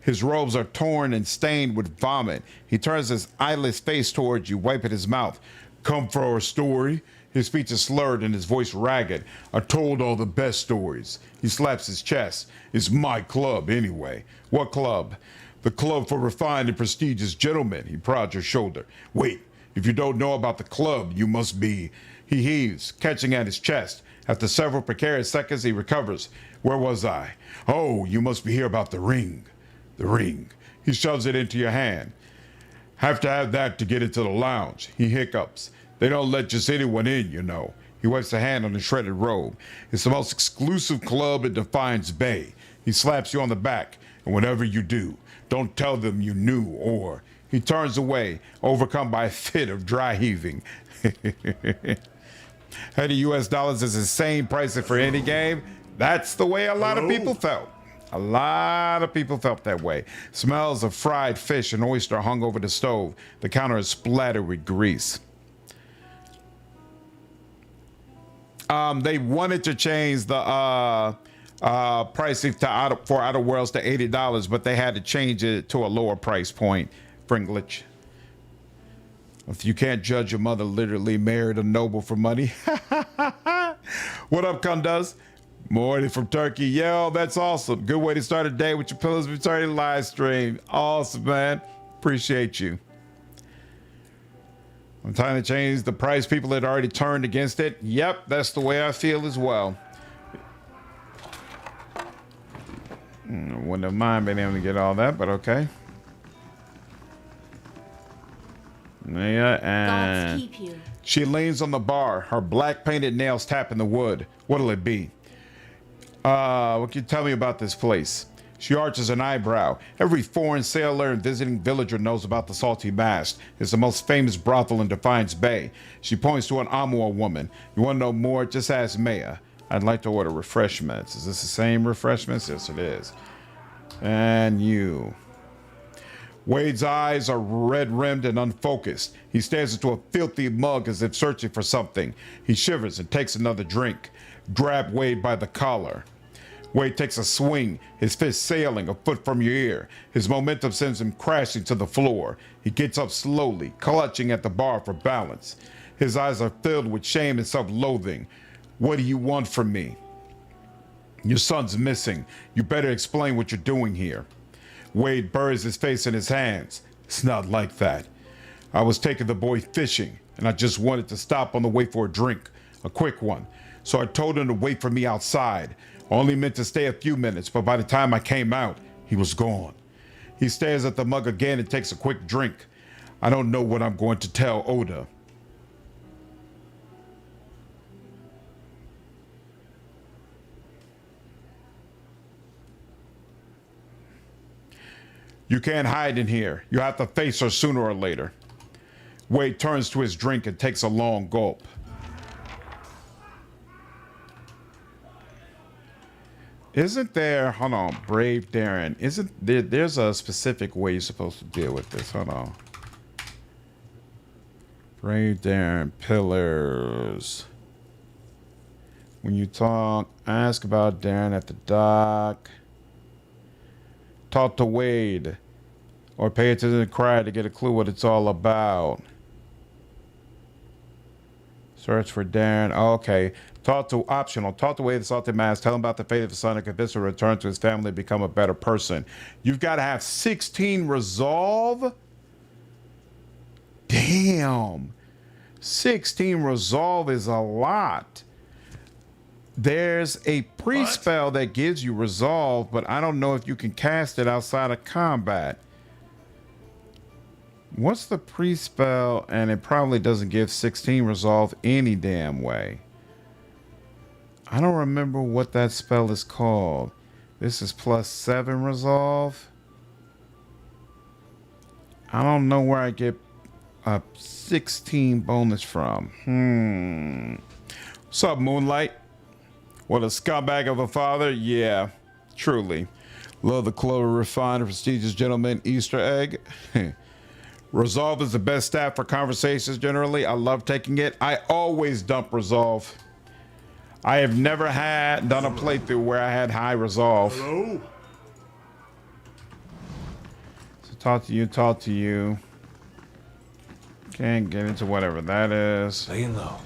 His robes are torn and stained with vomit. He turns his eyeless face towards you, wiping his mouth. Come for a story? His speech is slurred and his voice ragged. I told all the best stories. He slaps his chest. It's my club anyway. What club? The club for refined and prestigious gentlemen. He prods your shoulder. Wait, if you don't know about the club, you must be. He heaves, catching at his chest. After several precarious seconds, he recovers. Where was I? Oh, you must be here about the ring. The ring. He shoves it into your hand. Have to have that to get into the lounge. He hiccups. They don't let just anyone in, you know. He wipes a hand on his shredded robe. It's the most exclusive club in Defiance Bay. He slaps you on the back, and whatever you do, don't tell them you knew, or... He turns away, overcome by a fit of dry heaving. $100 US is the same price for any game. That's the way a lot of people felt. A lot of people felt that way. Smells of fried fish and oyster hung over the stove. The counter is splattered with grease. They wanted to change the pricing for Outer Worlds to $80, but they had to change it to a lower price point. Fringlich. If you can't judge your mother literally married a noble for money. What up, Kundas? Morning from Turkey. Yo, that's awesome. Good way to start a day with your Pillars of Eternity live stream. Awesome, man. Appreciate you. I'm trying to change the price. People had already turned against it. Yep, that's the way I feel as well. Wouldn't have mind being able to get all that, but okay. Yeah, and Gods keep you. She leans on the bar, her black painted nails tapping the wood. What'll it be? What can you tell me about this place? She arches an eyebrow. Every foreign sailor and visiting villager knows about the Salty Mast. It's the most famous brothel in Defiance Bay. She points to an Amur woman. You want to know more? Just ask Maya. I'd like to order refreshments. Is this the same refreshments? Yes, it is. And you. Wade's eyes are red-rimmed and unfocused. He stares into a filthy mug as if searching for something. He shivers and takes another drink. Grab Wade by the collar. Wade takes a swing, his fist sailing a foot from your ear. His momentum sends him crashing to the floor. He gets up slowly, clutching at the bar for balance. His eyes are filled with shame and self-loathing. What do you want from me? Your son's missing. You better explain what you're doing here. Wade buries his face in his hands. It's not like that. I was taking the boy fishing, and I just wanted to stop on the way for a drink, a quick one. So I told him to wait for me outside. Only meant to stay a few minutes, but by the time I came out, he was gone. He stares at the mug again and takes a quick drink. I don't know what I'm going to tell Oda. You can't hide in here. You have to face her sooner or later. Wade turns to his drink and takes a long gulp. Isn't there, hold on, Brave Darren, isn't there, there's a specific way you're supposed to deal with this, hold on. Brave Darren, pillars. When you talk, ask about Darren at the dock. Talk to Wade. Or pay attention to the cry to get a clue what it's all about. Search for Darren. Oh, okay. Talk to optional. Talk to Wade the Salted Mask. Tell him about the fate of his son and convince him to return to his family and become a better person. You've got to have 16 resolve? Damn. 16 resolve is a lot. There's a pre-spell that gives you resolve, but I don't know if you can cast it outside of combat. What's the pre-spell? And it probably doesn't give 16 resolve any damn way. I don't remember what that spell is called. This is +7 resolve. I don't know where I get a 16 bonus from. What's up, Moonlight? What a scumbag of a father. Yeah, truly. Love the clever, refined, and prestigious gentleman Easter egg. Resolve is the best stat for conversations generally. I love taking it. I always dump resolve. I have never done a playthrough where I had high resolve. Hello? So talk to you. Can't get into whatever that is. Laying low.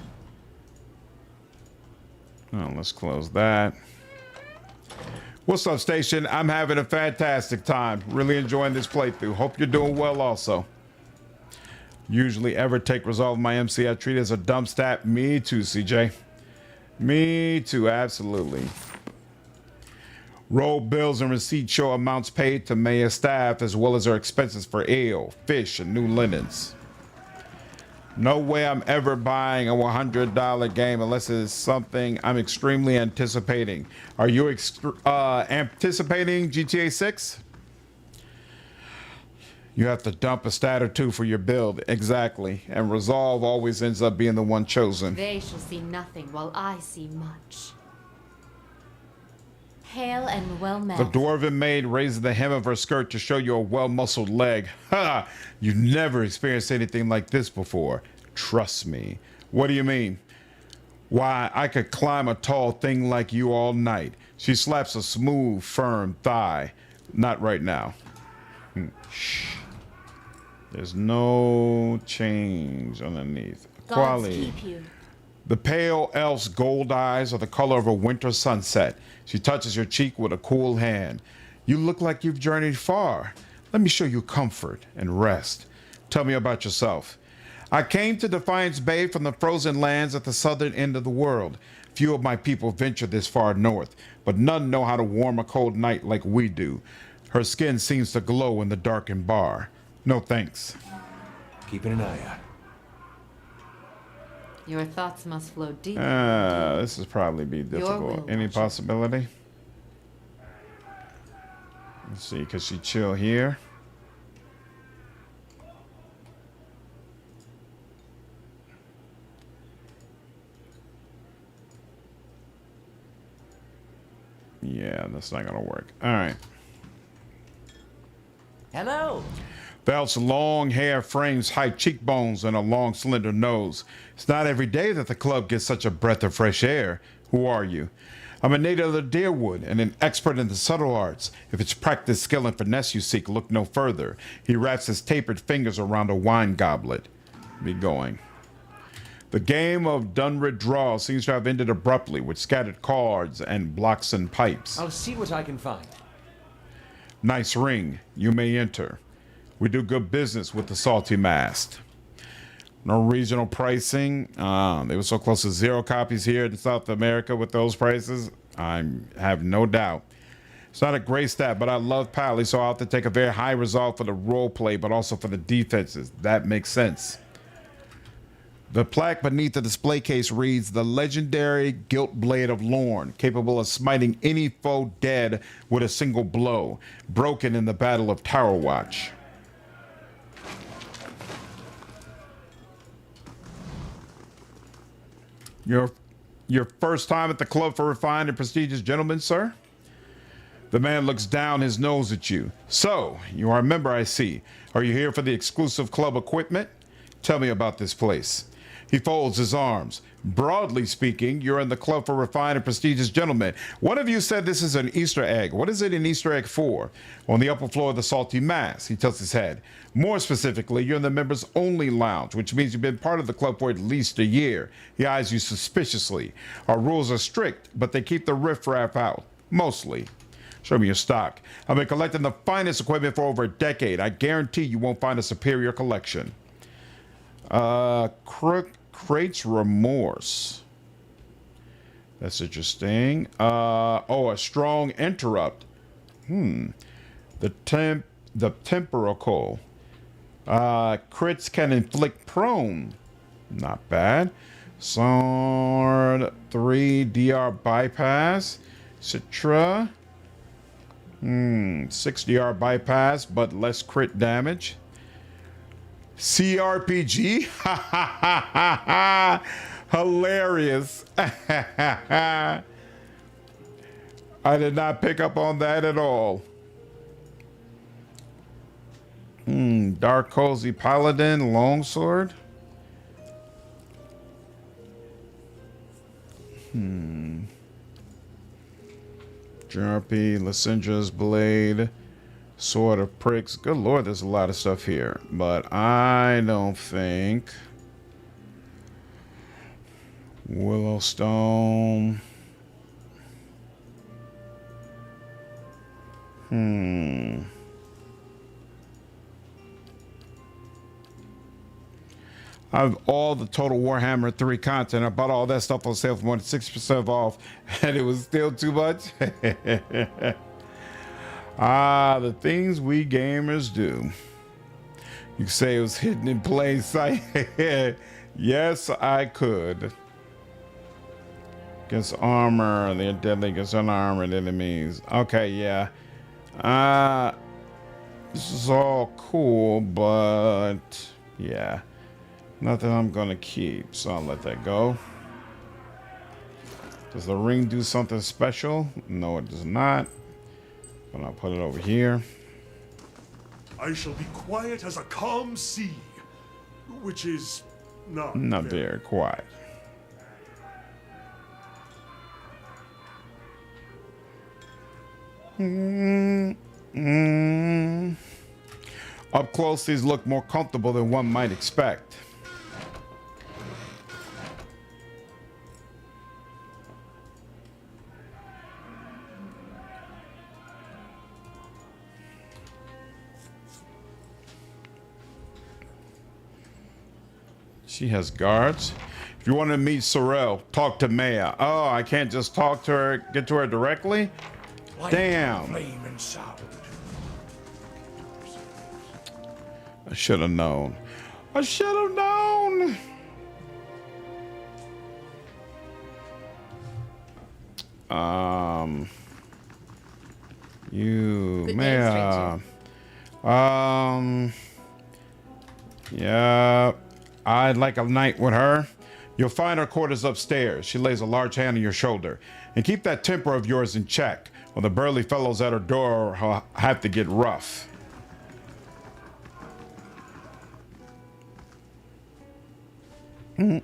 Oh, let's close that. What's up, Station? I'm having a fantastic time. Really enjoying this playthrough. Hope you're doing well also. Usually ever take resolve in my MC. I treat it as a dumb stat. Me too, CJ. Me too, absolutely. Roll bills and receipts show amounts paid to Mayor staff as well as their expenses for ale, fish, and new linens. No way I'm ever buying a $100 game unless it's something I'm extremely anticipating. Are you anticipating GTA 6? You have to dump a stat or two for your build. Exactly. And resolve always ends up being the one chosen. They shall see nothing while I see much. Hail and well met. The dwarven maid raises the hem of her skirt to show you a well-muscled leg. Ha! You've never experienced anything like this before. Trust me. What do you mean? Why, I could climb a tall thing like you all night. She slaps a smooth, firm thigh. Not right now. Shh. There's no change underneath. Quality. Keep you. The pale elf's gold eyes are the color of a winter sunset. She touches your cheek with a cool hand. You look like you've journeyed far. Let me show you comfort and rest. Tell me about yourself. I came to Defiance Bay from the frozen lands at the southern end of the world. Few of my people venture this far north, but none know how to warm a cold night like we do. Her skin seems to glow in the darkened bar. No thanks. Keeping an eye out. Your thoughts must flow deep. This is probably be difficult. Any possibility? Let's see, could she chill here? Yeah, that's not gonna work. All right. Hello. Belt's long hair frames high cheekbones and a long, slender nose. It's not every day that the club gets such a breath of fresh air. Who are you? I'm a native of the Deerwood and an expert in the subtle arts. If it's practice, skill, and finesse you seek, look no further. He wraps his tapered fingers around a wine goblet. Be going. The game of Dunrid Draw seems to have ended abruptly with scattered cards and blocks and pipes. I'll see what I can find. Nice ring. You may enter. We do good business with the Salty Mast. No regional pricing. They were so close to 0 copies here in South America with those prices. I have no doubt. It's not a great stat, but I love Pally, so I'll have to take a very high resolve for the role play, but also for the defenses. That makes sense. The plaque beneath the display case reads, the legendary Gilt Blade of Lorn, capable of smiting any foe dead with a single blow, broken in the Battle of Tower Watch. Your first time at the Club for Refined and Prestigious Gentlemen, sir? The man looks down his nose at you. So, you are a member, I see. Are you here for the exclusive club equipment? Tell me about this place. He folds his arms. Broadly speaking, you're in the Club for Refined and Prestigious Gentlemen. One of you said this is an Easter egg. What is it an Easter egg for? On the upper floor of the Salty Mass, he tilts his head. More specifically, you're in the members only lounge, which means you've been part of the club for at least a year. He eyes you suspiciously. Our rules are strict, but they keep the riffraff out. Mostly. Show me your stock. I've been collecting the finest equipment for over a decade. I guarantee you won't find a superior collection. Crate's Remorse. That's interesting. A strong interrupt. The Temporal. Crits can inflict prone. Not bad. Sword 3 DR bypass. Citra. 6 DR bypass, but less crit damage. CRPG? Ha ha ha ha ha! Hilarious. I did not pick up on that at all. Dark Cozy Paladin Longsword. Jarpy, Lysandra's Blade, Sword of Pricks. Good lord, there's a lot of stuff here. But I don't think... Willowstone. I have all the Total Warhammer 3 content. I bought all that stuff on sale for more than 60% off, and it was still too much. The things we gamers do. You could say it was hidden in plain sight. Yes, I could. Against armor, they're deadly against unarmored enemies. Okay, yeah. This is all cool, but yeah. Nothing I'm gonna keep, so I'll let that go. Does the ring do something special? No, it does not. But I'll put it over here. I shall be quiet as a calm sea, which is not very quiet. Up close, these look more comfortable than one might expect. She has guards. If you want to meet Sorrel, talk to Maya. Oh, I can't just talk to her, get to her directly? Damn. I should have known. I should have known. You, Maya. Yeah. I'd like a night with her. You'll find her quarters upstairs. She lays a large hand on your shoulder. And keep that temper of yours in check, or the burly fellows at her door will have to get rough. Boom.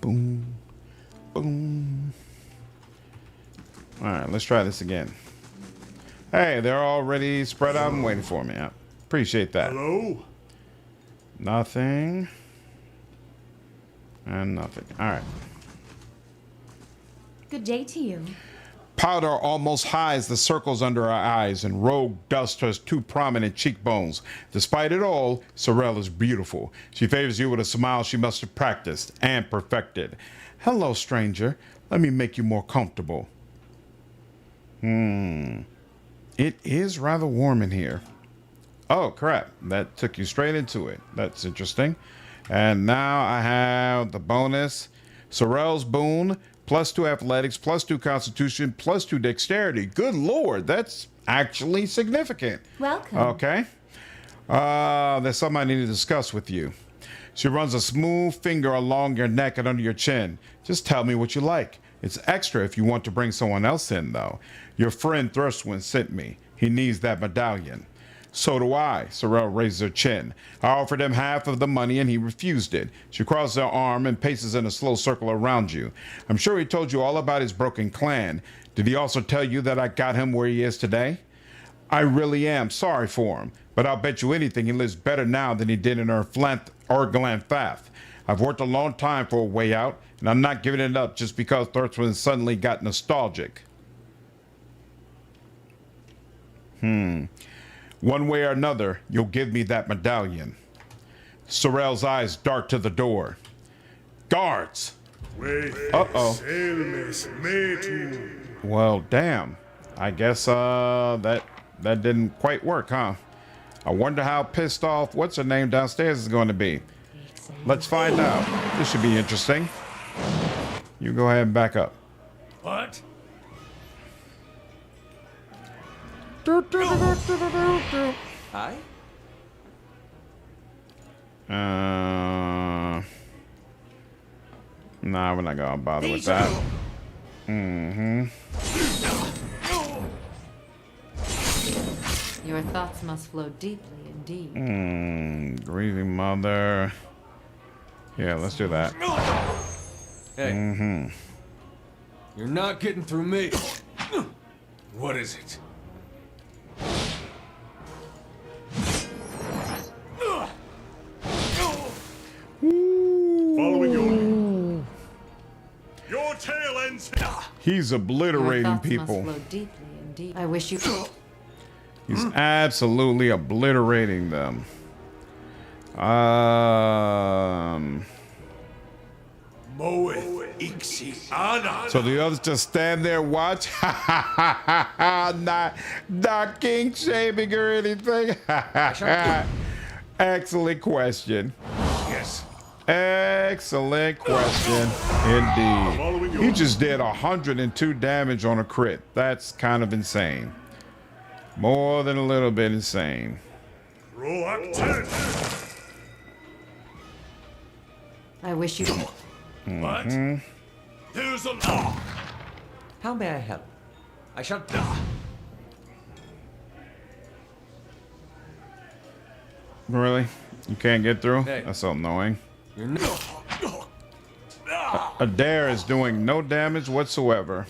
Boom. All right, let's try this again. Hey, they're already spread out and waiting for me. I appreciate that. Hello? Nothing. And nothing. All right. Good day to you. Powder almost hides the circles under her eyes, and rogue dust has two prominent cheekbones. Despite it all, Sorrel is beautiful. She favors you with a smile she must have practiced and perfected. Hello, stranger. Let me make you more comfortable. It is rather warm in here. Oh, crap. That took you straight into it. That's interesting. And now I have the bonus. Sorrel's Boon, +2 athletics, +2 constitution, +2 dexterity. Good lord, that's actually significant. Welcome. Okay. There's something I need to discuss with you. She runs a smooth finger along your neck and under your chin. Just tell me what you like. It's extra if you want to bring someone else in, though. Your friend Thristwn sent me. He needs that medallion. So do I. Sorrel raises her chin. I offered him half of the money and he refused it. She crosses her arm and paces in a slow circle around you. I'm sure he told you all about his broken clan. Did he also tell you that I got him where he is today? I really am sorry for him, but I'll bet you anything he lives better now than he did in Glanfath. I've worked a long time for a way out, and I'm not giving it up just because Thristwn suddenly got nostalgic. One way or another, you'll give me that medallion. Sorrel's eyes dart to the door. Guards! Uh-oh. Well, damn. I guess that didn't quite work, huh? I wonder how pissed off what's her name downstairs is going to be. Let's find out. This should be interesting. You go ahead and back up. What? Hi? Nah, we're not gonna bother with that. Your thoughts must flow deeply indeed. Grieving Mother. Yeah, let's do that. Hey. You're not getting through me. What is it? Following your tail ends. He's obliterating Your thoughts people. must flow deeply indeed. I wish you. He's absolutely obliterating them. So the others just stand there and watch? not king shaming or anything. Excellent question. Yes. Excellent question indeed. He just did 102 damage on a crit. That's kind of insane. More than a little bit insane. I wish you. What? There's a law. How may I help? I shall. Really? You can't get through? Hey. That's so annoying. You're not. Eder is doing no damage whatsoever.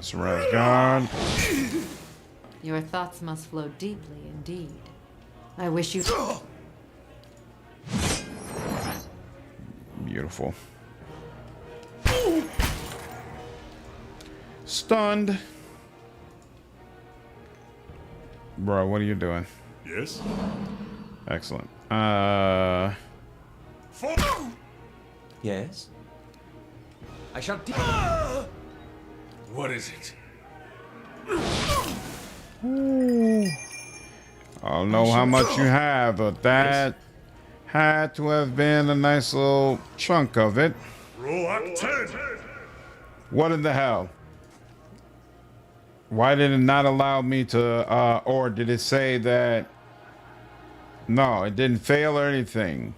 Sorrel's guard. Your thoughts must flow deeply indeed. I wish you. Beautiful. Stunned. Bro, what are you doing? Yes. Excellent. Yes. I shall. What is it? I don't know how much you have, but that had to have been a nice little chunk of it. What in the hell? Why did it not allow me to, or did it say that? No, it didn't fail or anything.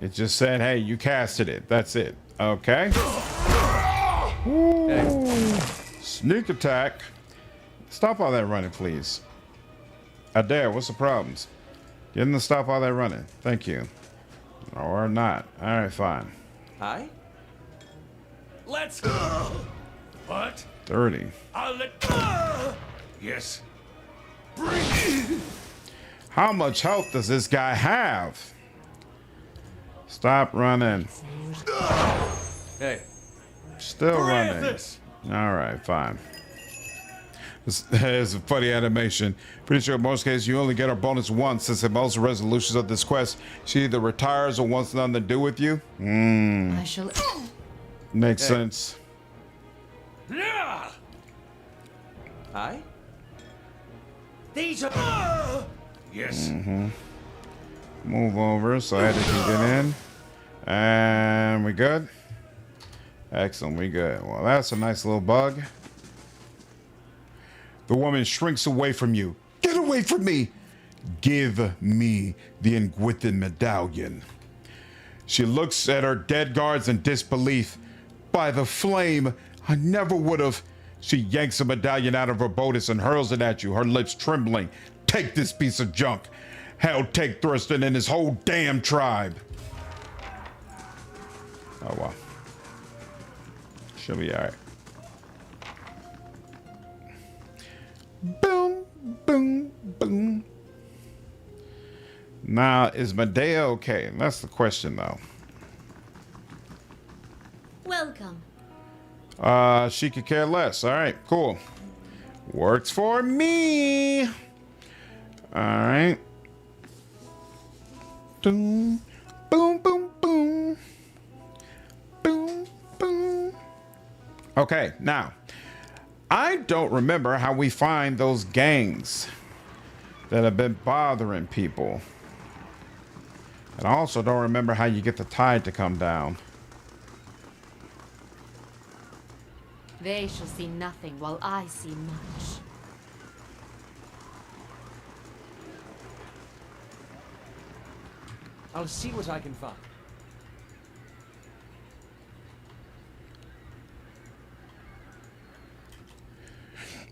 It just said, hey, you casted it. That's it. Okay. Hey. Sneak attack. Stop all that running, please. Eder, what's the problems? Get him to stop all that running. Thank you. Or not. All right, fine. Hi? Let's go. What? 30. I'll let go. Yes. Bring it. How much health does this guy have? Stop running. Hey. Still running. All right, fine. This is a funny animation. Pretty sure in most cases you only get her bonus once, since in most resolutions of this quest, she either retires or wants nothing to do with you. I shall. Makes sense. Aye? These are... Yes. Move over so Eder can get in. And we good? Excellent, we good. Well, that's a nice little bug. The woman shrinks away from you. Get away from me! Give me the Engwithan medallion. She looks at her dead guards in disbelief. By the flame, I never would have. She yanks a medallion out of her bodice and hurls it at you, her lips trembling. Take this piece of junk. Hell, take Thristwn and his whole damn tribe. Oh, well. She'll be all right. Boom, boom, boom. Now, is Medea okay? That's the question, though. Welcome. She could care less. All right, cool. Works for me. All right. Boom, boom, boom, boom. Boom, boom. Okay, now, I don't remember how we find those gangs that have been bothering people. And I also don't remember how you get the tide to come down. They shall see nothing while I see much. I'll see what I can find.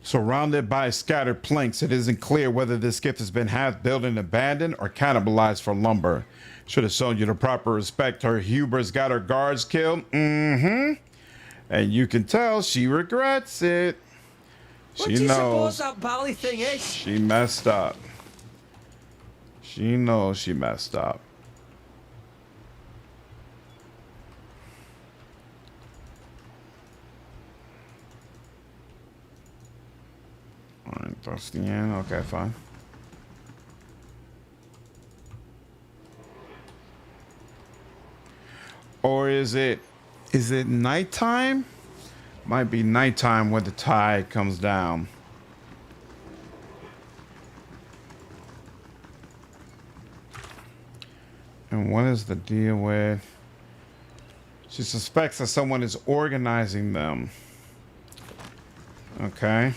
Surrounded by scattered planks, it isn't clear whether this skiff has been half built and abandoned or cannibalized for lumber. Should have shown you the proper respect. Her hubris got her guards killed. And you can tell she regrets it. What do you suppose that bally thing is? She messed up. She knows she messed up. Alright, that's the end. Okay, fine. Or is it nighttime? Might be nighttime when the tide comes down. And what is the deal with... She suspects that someone is organizing them. Okay.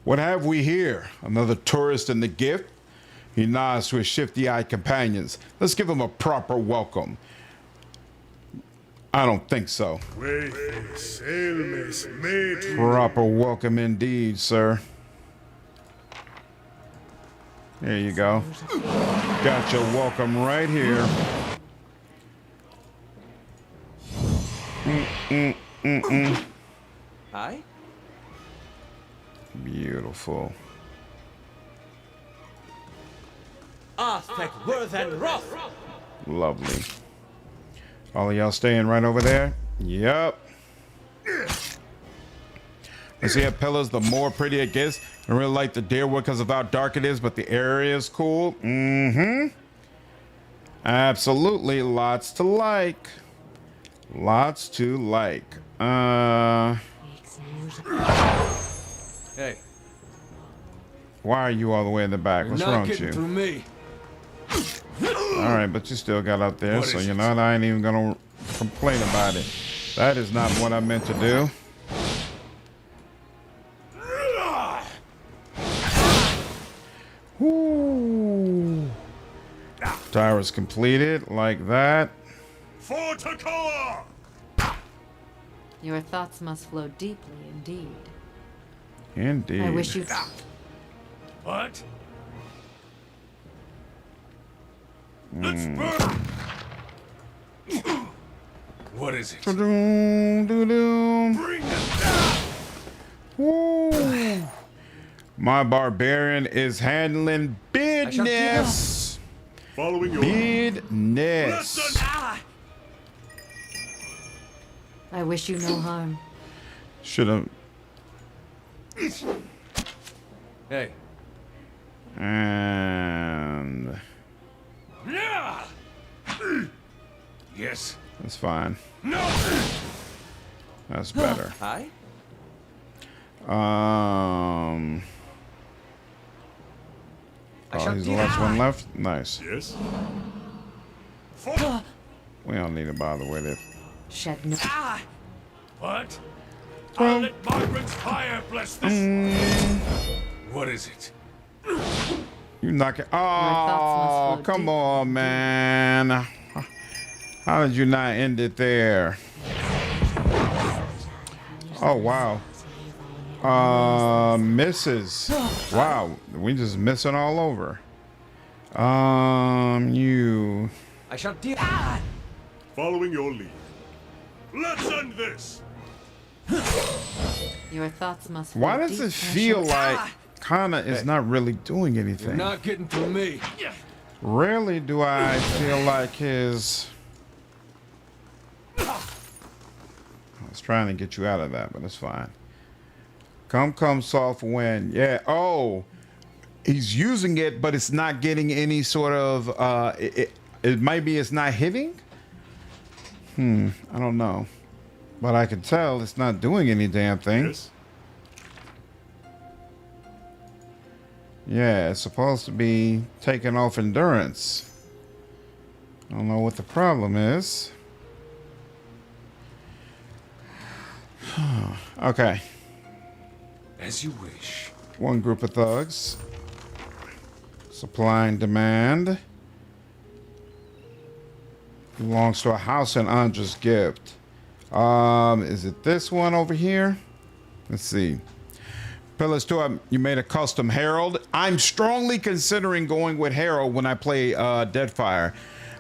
What have we here? Another tourist in the gift? He nods to his shifty-eyed companions. Let's give him a proper welcome. I don't think so. Proper welcome indeed, sir. Here you go. Got your welcome right here. Aye? Beautiful. Lovely. All of y'all staying right over there? Yep. I see how pillars, the more pretty it gets. I really like the deer wood because of how dark it is, but the area is cool. Absolutely. Lots to like. Lots to like. Hey. Why are you all the way in the back? What's wrong with you? Through me. Alright, but you still got up there, so you know what? I ain't even gonna complain about it. That is not what I meant to do. Woo. Towers completed, like that. For Takala! Your thoughts must flow deeply indeed. Indeed. I wish you... What? Let's burn! What is it? Bring them down! Woo. My barbarian is handling business. Following your Business. I wish you no harm. Should have. Hey. And Yes. That's fine. No! That's better. Aye? Oh, he's the last one left? Nice. Yes? We don't need to bother with it. Shed no. What? I'll let Margaret's fire bless this. What is it? You knock it. thoughts Oh, must flow come deep. on, man. How did you not end it there? Oh, wow. Misses. Wow, we just missing all over. You. I shall deal. Following your lead. Let's end this! Your thoughts must flow Why does deep, it precious. feel like Kana is not really doing You're anything? not getting through me. Rarely do I feel like his. I was trying to get you out of that, but it's fine. Come, soft wind. Yeah. Oh, he's using it, but it's not getting any sort of. It might be it's not hitting. I don't know, but I can tell it's not doing any damn thing. Yes? Yeah, it's supposed to be taking off endurance. I don't know what the problem is. Okay. As you wish. One group of thugs. Supply and demand. Belongs to a house in Andra's gift. Is it this one over here? Let's see. Pillars to it, you made a custom herald. I'm strongly considering going with herald when I play Deadfire.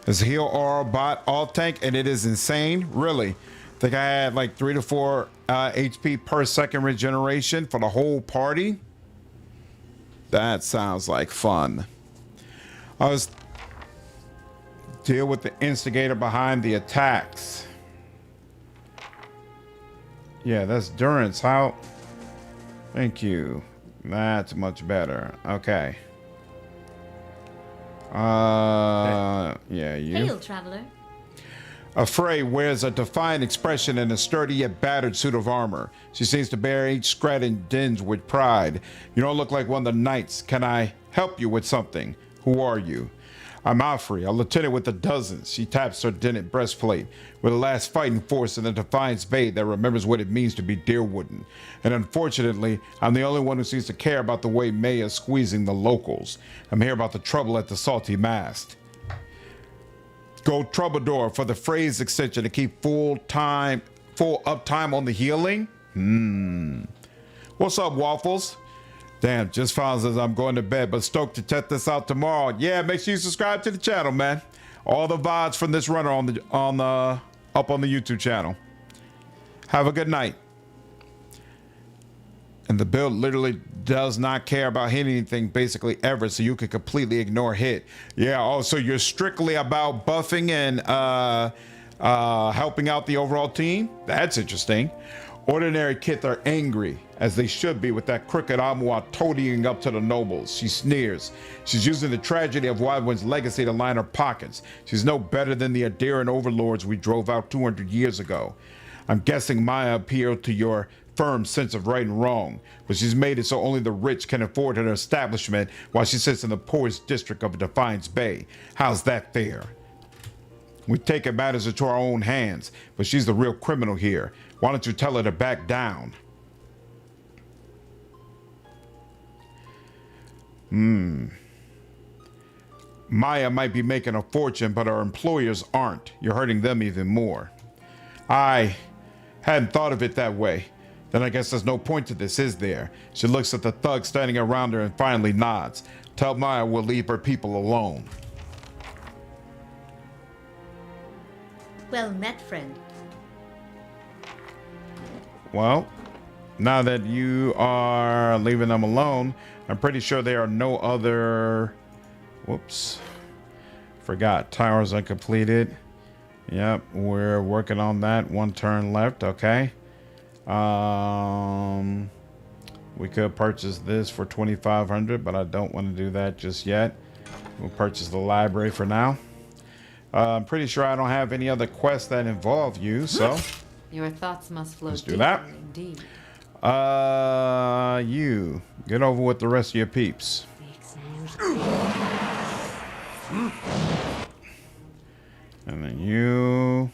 It's a heal or bot off tank, and it is insane. Really, I think I had like 3 to 4 HP per second regeneration for the whole party. That sounds like fun. I was deal with the instigator behind the attacks. Yeah, that's Durance. How? Thank you. That's much better. Okay. Yeah, you. Hail, traveler. Afraid wears a defiant expression and a sturdy yet battered suit of armor. She seems to bear each scrat and dinge with pride. You don't look like one of the knights. Can I help you with something? Who are you? I'm Alfrey, a lieutenant with the dozens. She taps her dented breastplate. We're the last fighting force in the Defiance Bay that remembers what it means to be Deerwooden. And unfortunately, I'm the only one who seems to care about the way May is squeezing the locals. I'm here about the trouble at the Salty Mast. Go Troubadour for the phrase extension to keep full uptime on the healing. What's up, Waffles? Damn, just found as I'm going to bed, but stoked to check this out tomorrow. Yeah, make sure you subscribe to the channel, man. All the VODs from this runner up on the YouTube channel. Have a good night. And the build literally does not care about hitting anything basically ever, so you can completely ignore hit. Yeah, also you're strictly about buffing and helping out the overall team. That's interesting. Ordinary Kith are angry, as they should be, with that crooked Amua toadying up to the nobles. She sneers. She's using the tragedy of Wildwind's legacy to line her pockets. She's no better than the Adairan overlords we drove out 200 years ago. I'm guessing Maya appealed to your firm sense of right and wrong, but she's made it so only the rich can afford her establishment while she sits in the poorest district of Defiance Bay. How's that fair? We take matters into our own hands, but she's the real criminal here. Why don't you tell her to back down? Maya might be making a fortune, but our employers aren't. You're hurting them even more. I hadn't thought of it that way. Then I guess there's no point to this, is there? She looks at the thug standing around her and finally nods. Tell Maya we'll leave her people alone. Well met, friend. Well, now that you are leaving them alone, I'm pretty sure there are no other... Whoops. Forgot. Towers uncompleted. Yep, we're working on that. 1 turn left. Okay. We could purchase this for 2,500, but I don't want to do that just yet. We'll purchase the library for now. I'm pretty sure I don't have any other quests that involve you, so Your thoughts must flow let's do deeply that. indeed. You get over with the rest of your peeps. And then you.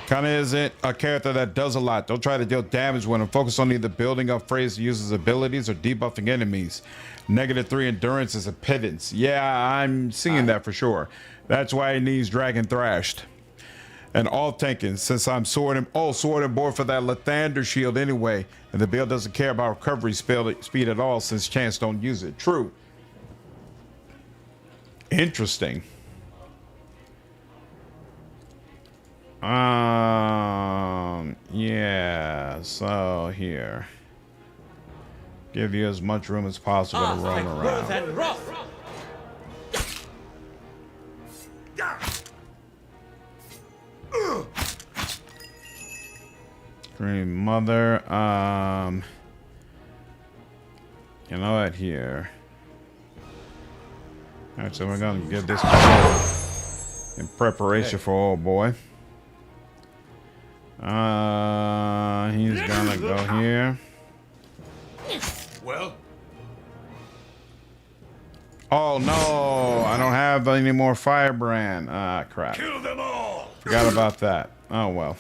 Kana isn't a character that does a lot. Don't try to deal damage when focus on either building up phase uses abilities or debuffing enemies. -3 endurance is a pittance. Yeah, I'm seeing that for sure. That's why he needs Dragon Thrashed. And all tanking, since I'm sword and board for that Lathander shield anyway. And the build doesn't care about recovery speed at all since Chance don't use it. True. Interesting. Yeah, so here. Give you as much room as possible to roam around. Grieving Mother, you know what, here. Alright, so we're gonna give this in preparation for old boy. He's gonna go here. Well, Oh no, I don't have any more firebrand. Ah, crap. kill them all. Forgot about that. Oh well.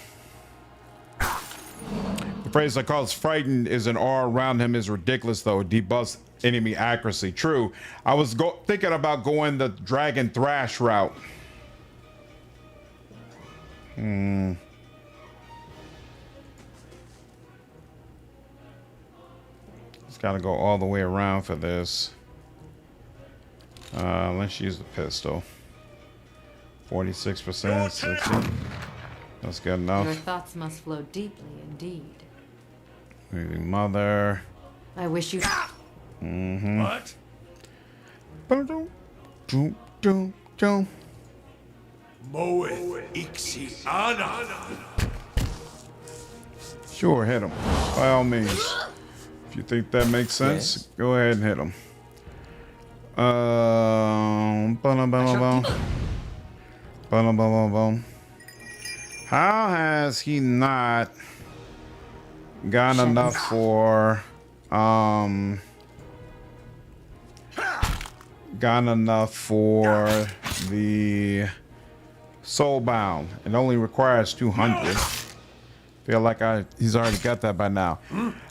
The phrase I call frightened is an aura around him is ridiculous though. It debuffs enemy accuracy. True. I was thinking about going the Dragon Thrash route. Just gotta go all the way around for this. Let's use the pistol. 46%. 60. That's good enough. Your thoughts must flow deeply indeed. Grieving Mother. I wish you. What? Moeth Ixiana. Sure, hit him. By all means. If you think that makes sense, Yes. go ahead and hit him. How has he not gotten enough for the Soulbound? It only requires 200. Feel like he's already got that by now.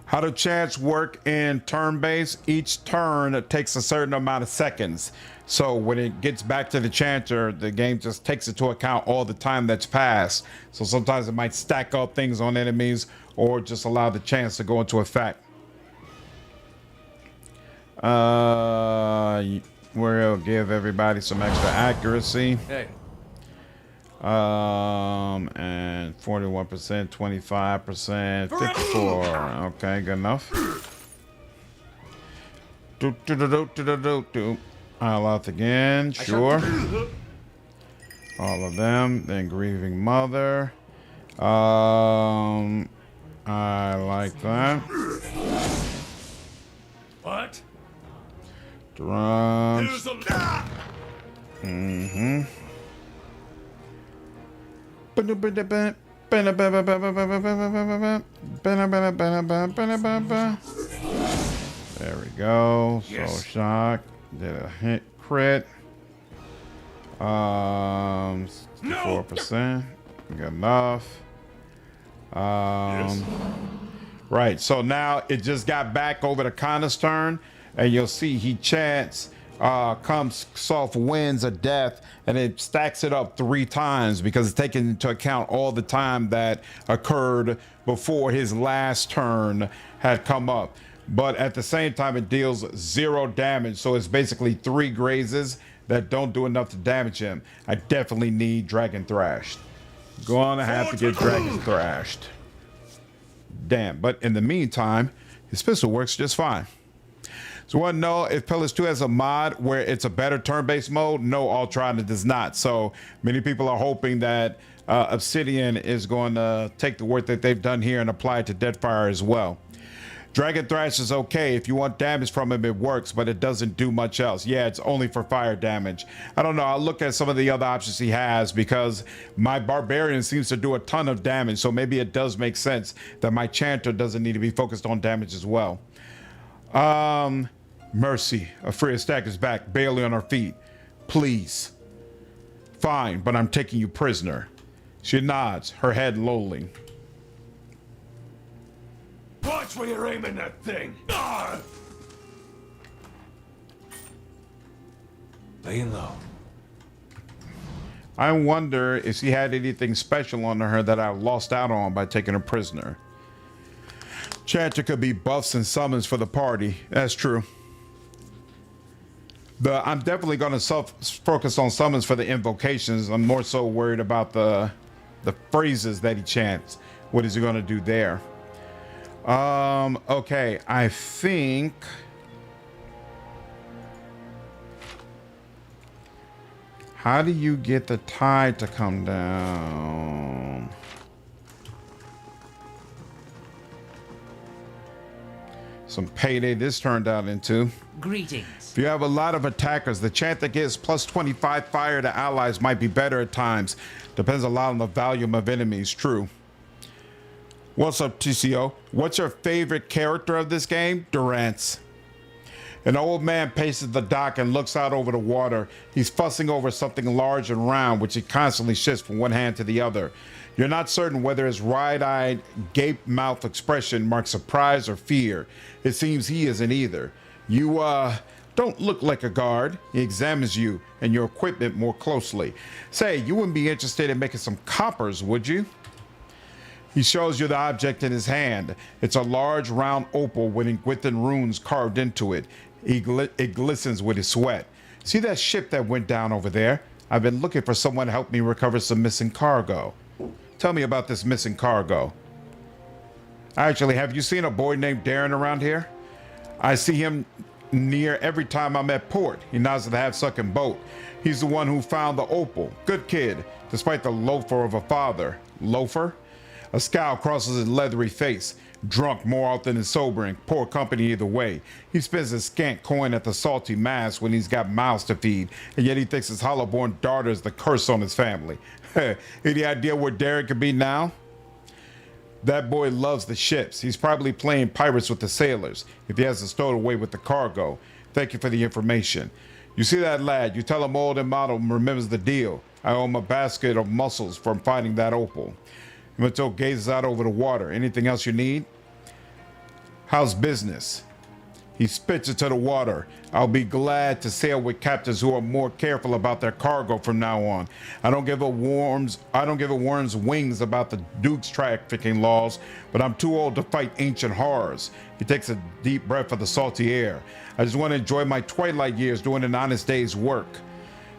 How do chants work in turn-based? Each turn takes a certain amount of seconds. So when it gets back to the chanter, the game just takes into account all the time that's passed. So sometimes it might stack up things on enemies or just allow the chance to go into effect. We'll give everybody some extra accuracy. Hey. And 41%, 25%, 54. Okay, good enough. Aloth again, sure. All of them. Then Grieving Mother. I like that. What? Durance. There we go. Yes. Soul Shock. Did a hit crit. 64%. Good enough. Right. So now it just got back over to Kana's turn, and you'll see he chants comes soft winds of death, and it stacks it up 3 times because it's taking into account all the time that occurred before his last turn had come up. But at the same time, it deals 0 damage, so it's basically 3 grazes that don't do enough to damage him. I definitely need Dragon Thrashed. Gonna have to get Dragon Thrashed. Damn, but in the meantime, his pistol works just fine. So I want to know if Pillars 2 has a mod where it's a better turn-based mode. No, Ultron does not. So many people are hoping that Obsidian is going to take the work that they've done here and apply it to Deadfire as well. Dragon Thrash is okay. If you want damage from him, it works, but it doesn't do much else. Yeah, it's only for fire damage. I don't know. I'll look at some of the other options he has because my Barbarian seems to do a ton of damage, so maybe it does make sense that my Chanter doesn't need to be focused on damage as well. Mercy. Afraid Stack is back, barely on her feet. Please. Fine, but I'm taking you prisoner. She nods, her head lowly. Watch where you're aiming that thing! Ah! Laying low. I wonder if she had anything special on her that I lost out on by taking her prisoner. Chanter could be buffs and summons for the party. That's true. I'm definitely going to focus on summons for the invocations. I'm more so worried about the phrases that he chants. What is he going to do there? Okay, I think how do you get the tide to come down? Some payday this turned out into. Greetings. If you have a lot of attackers, the chant that gives plus 25 fire to allies might be better at times. Depends a lot on the volume of enemies, true. What's up, TCO? What's your favorite character of this game? Durance. An old man paces the dock and looks out over the water. He's fussing over something large and round, which he constantly shifts from one hand to the other. You're not certain whether his wide-eyed, gape-mouth expression marks surprise or fear. It seems he isn't either. You, don't look like a guard. He examines you and your equipment more closely. Say, you wouldn't be interested in making some coppers, would you? He shows you the object in his hand. It's a large round opal with runes carved into it. It glistens with his sweat. See that ship that went down over there? I've been looking for someone to help me recover some missing cargo. Tell me about this missing cargo. Actually, have you seen a boy named Darren around here? I see him near every time I'm at port. He nods at the half-sunken boat. He's the one who found the opal. Good kid, despite the loafer of a father. Loafer? A scowl crosses his leathery face. Drunk more often than sobering. Poor company either way. He spends his scant coin at the salty mass when he's got mouths to feed, and yet he thinks his hollow-born daughter is the curse on his family. Any idea where Derek could be now? That boy loves the ships. He's probably playing pirates with the sailors, if he hasn't stowed away with the cargo. Thank you for the information. You see that lad? You tell him old and model remembers the deal. I owe him a basket of mussels from finding that opal. Mato gazes out over the water. Anything else you need? How's business? He spits into the water. I'll be glad to sail with captains who are more careful about their cargo from now on. I don't give a worm's wings about the Duke's trafficking laws, but I'm too old to fight ancient horrors. He takes a deep breath of the salty air. I just want to enjoy my twilight years doing an honest day's work.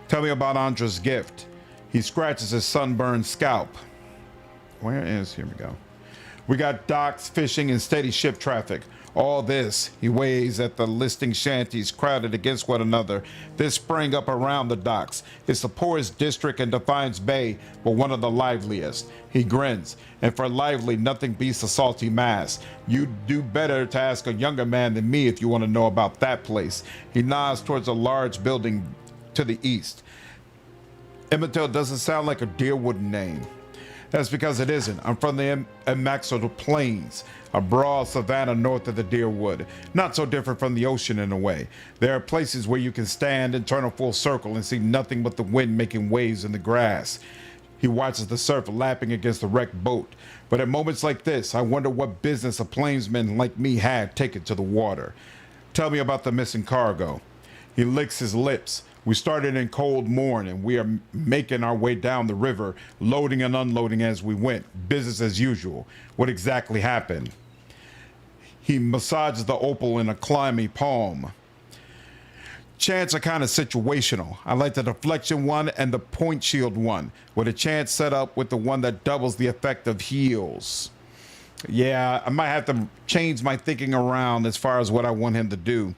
Tell me about Andra's gift. He scratches his sunburned scalp. Where is, here we go. We got docks, fishing, and steady ship traffic. All this, he weighs at the listing shanties crowded against one another. This sprang up around the docks. It's the poorest district in Defiance Bay, but one of the liveliest. He grins, and for lively, nothing beats a salty mass. You'd do better to ask a younger man than me if you want to know about that place. He nods towards a large building to the east. Emmetel doesn't sound like a Deerwood name. That's because it isn't. I'm from the Amaxo Plains, a broad savanna north of the Deerwood. Not so different from the ocean in a way. There are places where you can stand and turn a full circle and see nothing but the wind making waves in the grass. He watches the surf lapping against the wrecked boat. But at moments like this, I wonder what business a plainsman like me had taken to the water. Tell me about the missing cargo. He licks his lips. We started in cold morn, and we are making our way down the river, loading and unloading as we went. Business as usual. What exactly happened? He massages the opal in a clammy palm. Chants are kind of situational. I like the deflection one and the point shield one, with a chance set up with the one that doubles the effect of heals. Yeah, I might have to change my thinking around as far as what I want him to do.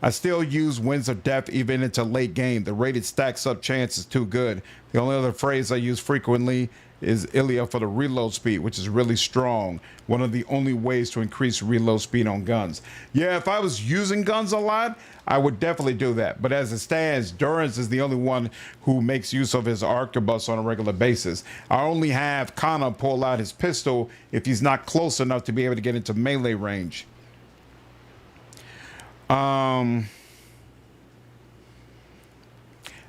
I still use Winds of Death even into late game. The rated stacks up chance is too good. The only other phrase I use frequently is Ilya for the reload speed, which is really strong. One of the only ways to increase reload speed on guns. Yeah, if I was using guns a lot, I would definitely do that. But as it stands, Durance is the only one who makes use of his arquebus on a regular basis. I only have Kana pull out his pistol if he's not close enough to be able to get into melee range.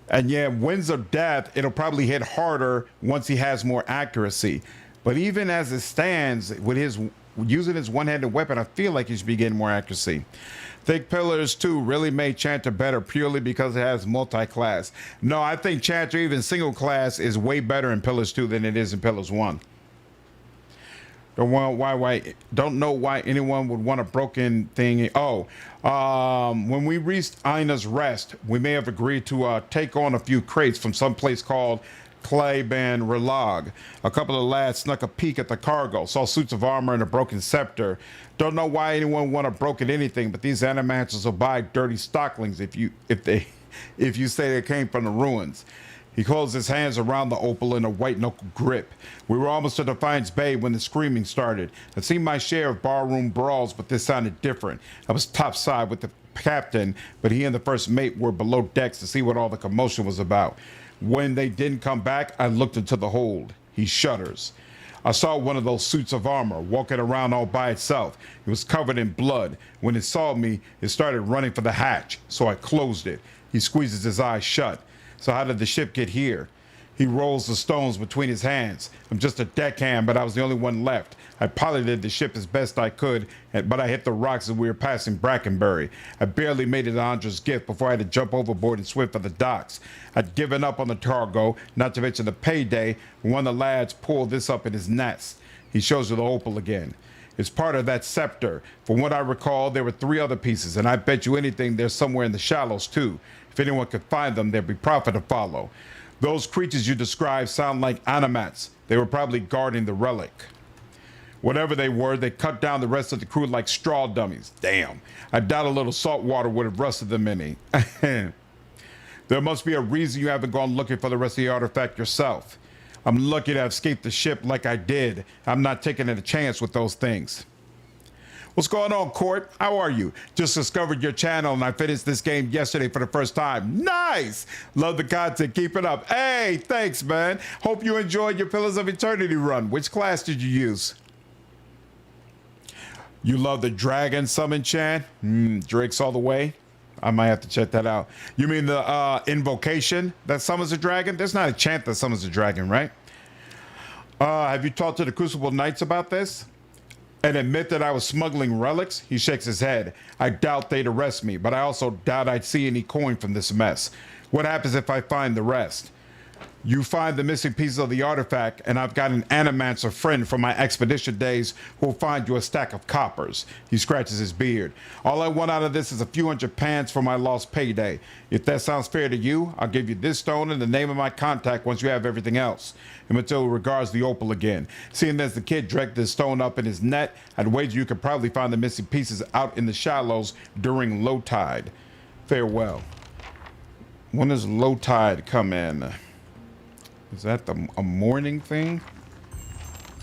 And yeah, Winds of Death, it'll probably hit harder once he has more accuracy. But even as it stands, with his using his one-handed weapon, I feel like he should be getting more accuracy. Think Pillars 2 really made Chanter better purely because it has multi-class. No, I think Chanter, even single class, is way better in Pillars 2 than it is in Pillars 1. Don't know why anyone would want a broken thing. When we reached Ina's Rest, we may have agreed to take on a few crates from some place called Clayban Relag. A couple of lads snuck a peek at the cargo, saw suits of armor and a broken scepter. Don't know why anyone want a broken anything, but these animancers will buy dirty stocklings if you say they came from the ruins. He closed his hands around the opal in a white-knuckle grip. We were almost to Defiance Bay when the screaming started. I'd seen my share of barroom brawls, but this sounded different. I was topside with the captain, but he and the first mate were below decks to see what all the commotion was about. When they didn't come back, I looked into the hold. He shudders. I saw one of those suits of armor walking around all by itself. It was covered in blood. When it saw me, it started running for the hatch, so I closed it. He squeezes his eyes shut. So how did the ship get here? He rolls the stones between his hands. I'm just a deckhand, but I was the only one left. I piloted the ship as best I could, but I hit the rocks as we were passing Brackenbury. I barely made it to Andra's gift before I had to jump overboard and swim for the docks. I'd given up on the cargo, not to mention the payday, when one of the lads pulled this up in his nest. He shows you the opal again. It's part of that scepter. From what I recall, there were 3 other pieces, and I bet you anything they're somewhere in the shallows too. If anyone could find them, there'd be profit to follow. Those creatures you described sound like animats. They were probably guarding the relic. Whatever they were, they cut down the rest of the crew like straw dummies. Damn, I doubt a little salt water would have rusted them any. There must be a reason you haven't gone looking for the rest of the artifact yourself. I'm lucky to have escaped the ship like I did. I'm not taking a chance with those things. What's going on, Court? How are you? Just discovered your channel and I finished this game yesterday for the first time. Nice! Love the content. Keep it up. Hey, thanks, man. Hope you enjoyed your Pillars of Eternity run. Which class did you use? You love the dragon summon chant? Drake's all the way. I might have to check that out. You mean the invocation that summons a dragon? There's not a chant that summons a dragon, right? Have you talked to the Crucible Knights about this? And admit that I was smuggling relics? He shakes his head. I doubt they'd arrest me, but I also doubt I'd see any coin from this mess. What happens if I find the rest? You find the missing pieces of the artifact, and I've got an animancer friend from my expedition days who'll find you a stack of coppers. He scratches his beard. All I want out of this is a few hundred pans for my lost payday. If that sounds fair to you, I'll give you this stone and the name of my contact once you have everything else. And Matilda regards the opal again. Seeing as the kid dragged this stone up in his net, I'd wager you could probably find the missing pieces out in the shallows during low tide. Farewell. When does low tide come in? Is that a morning thing?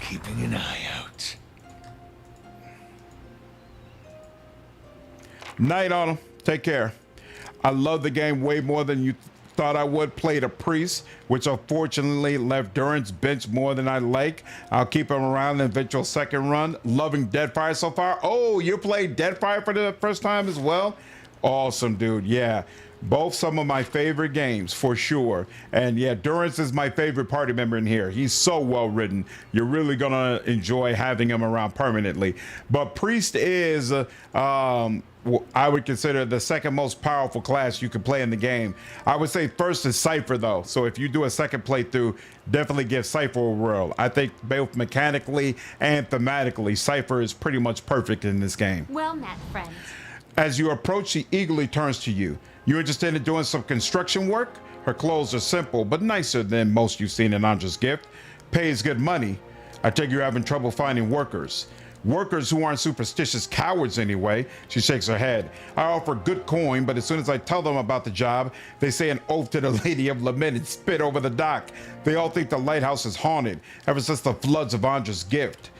Keeping an eye out. Night on them. Take care. I love the game way more than you thought I would. Played a priest, which unfortunately left Durance bench more than I like. I'll keep him around in the eventual second run. Loving Deadfire so far. Oh, you played Deadfire for the first time as well? Awesome, dude. Yeah. Both some of my favorite games, for sure. And yeah, Durance is my favorite party member in here. He's so well written. You're really going to enjoy having him around permanently. But Priest is, I would consider the second most powerful class you could play in the game. I would say first is Cypher, though. So if you do a second playthrough, definitely give Cypher a whirl. I think both mechanically and thematically, Cypher is pretty much perfect in this game. Well met, friend. As you approach, she eagerly turns to you. You interested in doing some construction work? Her clothes are simple, but nicer than most you've seen in Andra's gift. Pays good money. I take you're having trouble finding workers. Workers who aren't superstitious cowards anyway. She shakes her head. I offer good coin, but as soon as I tell them about the job, they say an oath to the Lady of Lament and spit over the dock. They all think the lighthouse is haunted ever since the floods of Andra's gift.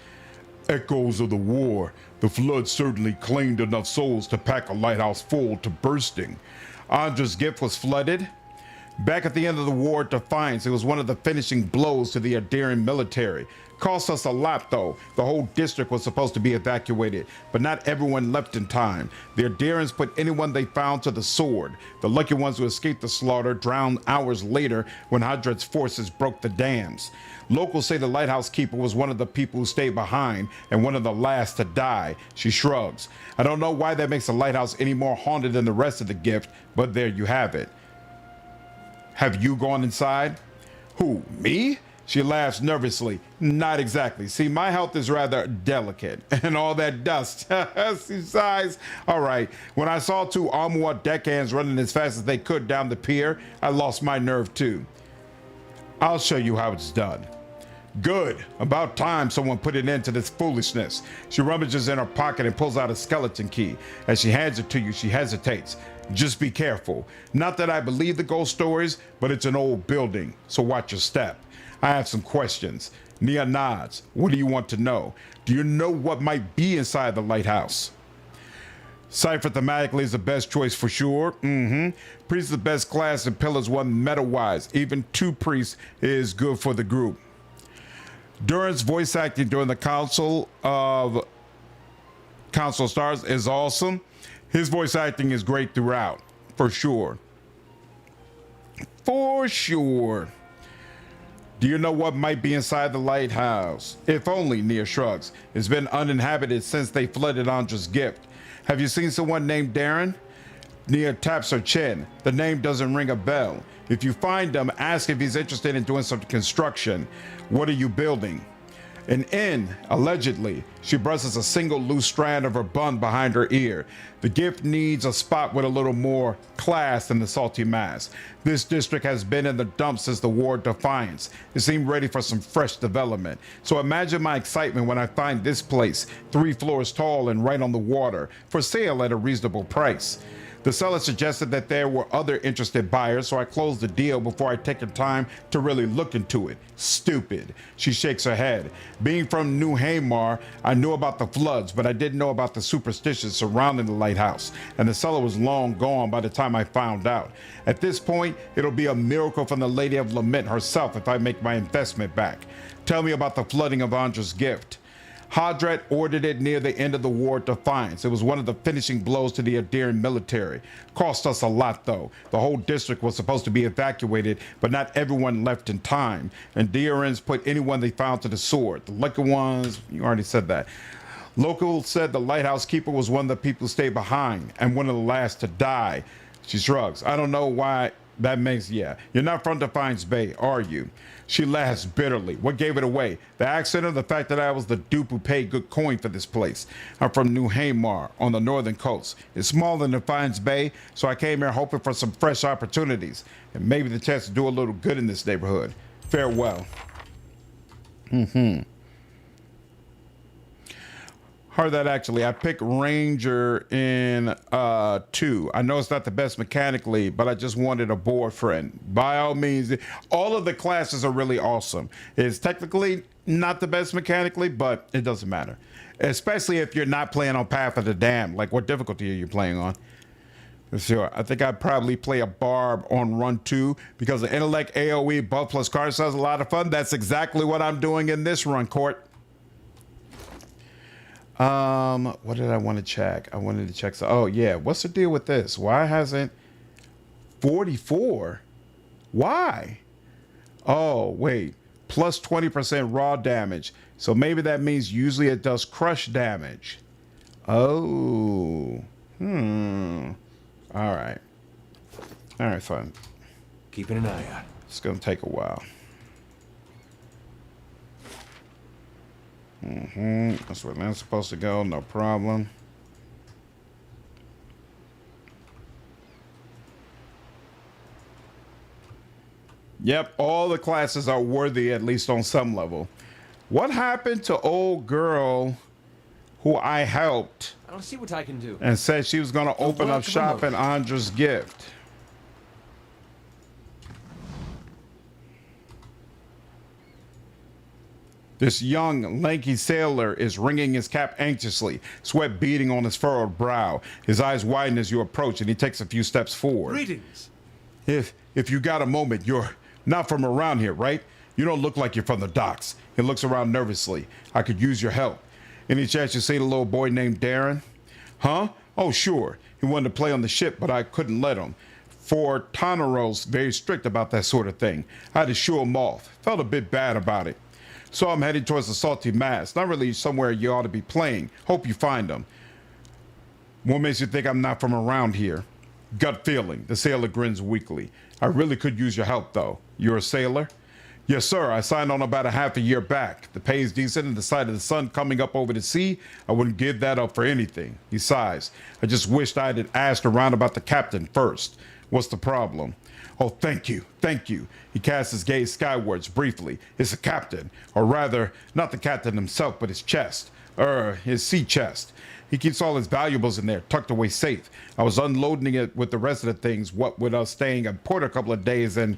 Echoes of the war. The flood certainly claimed enough souls to pack a lighthouse full to bursting. Andra's gift was flooded. Back at the end of the war at Defiance, it was one of the finishing blows to the Ederian military. Cost us a lot though. The whole district was supposed to be evacuated, but not everyone left in time. The Ederians put anyone they found to the sword. The lucky ones who escaped the slaughter drowned hours later when Hadred's forces broke the dams. Locals say the lighthouse keeper was one of the people who stayed behind and one of the last to die. She shrugs. I don't know why that makes the lighthouse any more haunted than the rest of the gift, but there you have it. Have you gone inside? Who, me? She laughs nervously. Not exactly. See, my health is rather delicate. And all that dust. She sighs. All right. When I saw two Armoire deckhands running as fast as they could down the pier, I lost my nerve too. I'll show you how it's done. Good. About time someone put an end to this foolishness. She rummages in her pocket and pulls out a skeleton key. As she hands it to you, she hesitates. Just be careful. Not that I believe the ghost stories, but it's an old building, so watch your step. I have some questions. Nia nods. What do you want to know? Do you know what might be inside the lighthouse? Cipher thematically is the best choice for sure. Priest is the best class and Pillars one meta-wise. Even 2 priests is good for the group. Durance voice acting during the Council of Stars is awesome. His voice acting is great throughout, for sure. For sure. Do you know what might be inside the lighthouse? If only, Nia shrugs. It's been uninhabited since they flooded Andra's gift. Have you seen someone named Darren? Nia taps her chin. The name doesn't ring a bell. If you find him, ask if he's interested in doing some construction. What are you building? An inn, allegedly. She brushes a single loose strand of her bun behind her ear. The gift needs a spot with a little more class than the salty mass. This district has been in the dumps since the War of Defiance. It seemed ready for some fresh development. So imagine my excitement when I find this place, 3 floors tall and right on the water, for sale at a reasonable price. The seller suggested that there were other interested buyers, so I closed the deal before I take the time to really look into it. Stupid. She shakes her head. Being from New Haymar, I knew about the floods, but I didn't know about the superstitions surrounding the lighthouse, and the seller was long gone by the time I found out. At this point, it'll be a miracle from the Lady of Lament herself if I make my investment back. Tell me about the flooding of Andra's gift. Hadred ordered it near the end of the War of Defiance. It was one of the finishing blows to the Ederian military. Cost us a lot though. The whole district was supposed to be evacuated, but not everyone left in time. And Durance put anyone they found to the sword. The lucky ones, you already said that. Locals said the lighthouse keeper was one of the people who stayed behind and one of the last to die. She shrugs. I don't know why that makes, yeah. You're not from Defiance Bay, are you? She laughs bitterly. What gave it away? The accent or the fact that I was the dupe who paid good coin for this place? I'm from New Haymar on the northern coast. It's smaller than Defiance Bay, so I came here hoping for some fresh opportunities and maybe the chance to do a little good in this neighborhood. Farewell. Heard that actually. I picked Ranger in 2. I know it's not the best mechanically, but I just wanted a board friend. By all means, all of the classes are really awesome. It's technically not the best mechanically, but it doesn't matter. Especially if you're not playing on Path of the Damned. Like, what difficulty are you playing on? Sure. I think I'd probably play a Barb on Run 2 because the Intellect AoE buff plus card size is a lot of fun. That's exactly what I'm doing in this run, Court. What did I want to check? I wanted to check. So, oh yeah, what's the deal with this? Why hasn't 44? Why? Oh, wait, plus 20% raw damage. So maybe that means usually it does crush damage. Oh, all right. All right, fine. Keeping an eye out. It's gonna take a while. That's where that's supposed to go, no problem. Yep, all the classes are worthy, at least on some level. What happened to old girl who I helped I'll see what I can do. and said she was going to open up shop in Andra's gift. This young, lanky sailor is wringing his cap anxiously, sweat beading on his furrowed brow. His eyes widen as you approach, and he takes a few steps forward. Greetings. If you got a moment, you're not from around here, right? You don't look like you're from the docks. He looks around nervously. I could use your help. Any chance you see the little boy named Darren? Huh? Oh, sure. He wanted to play on the ship, but I couldn't let him. For Tonero's very strict about that sort of thing. I had to shoo him off. Felt a bit bad about it. So I'm heading towards the Salty Mass. Not really somewhere you ought to be playing. Hope you find him. What makes you think I'm not from around here? Gut feeling. The sailor grins weakly. I really could use your help, though. You're a sailor? Yes, sir. I signed on about a half a year back. The pay's decent, and the sight of the sun coming up over the sea, I wouldn't give that up for anything. He sighs. I just wished I had asked around about the captain first. What's the problem? Oh, thank you, thank you. He casts his gaze skywards briefly. It's the captain, or rather, not the captain himself, but his chest. His sea chest. He keeps all his valuables in there, tucked away safe. I was unloading it with the rest of the things, what with us staying at port a couple of days, and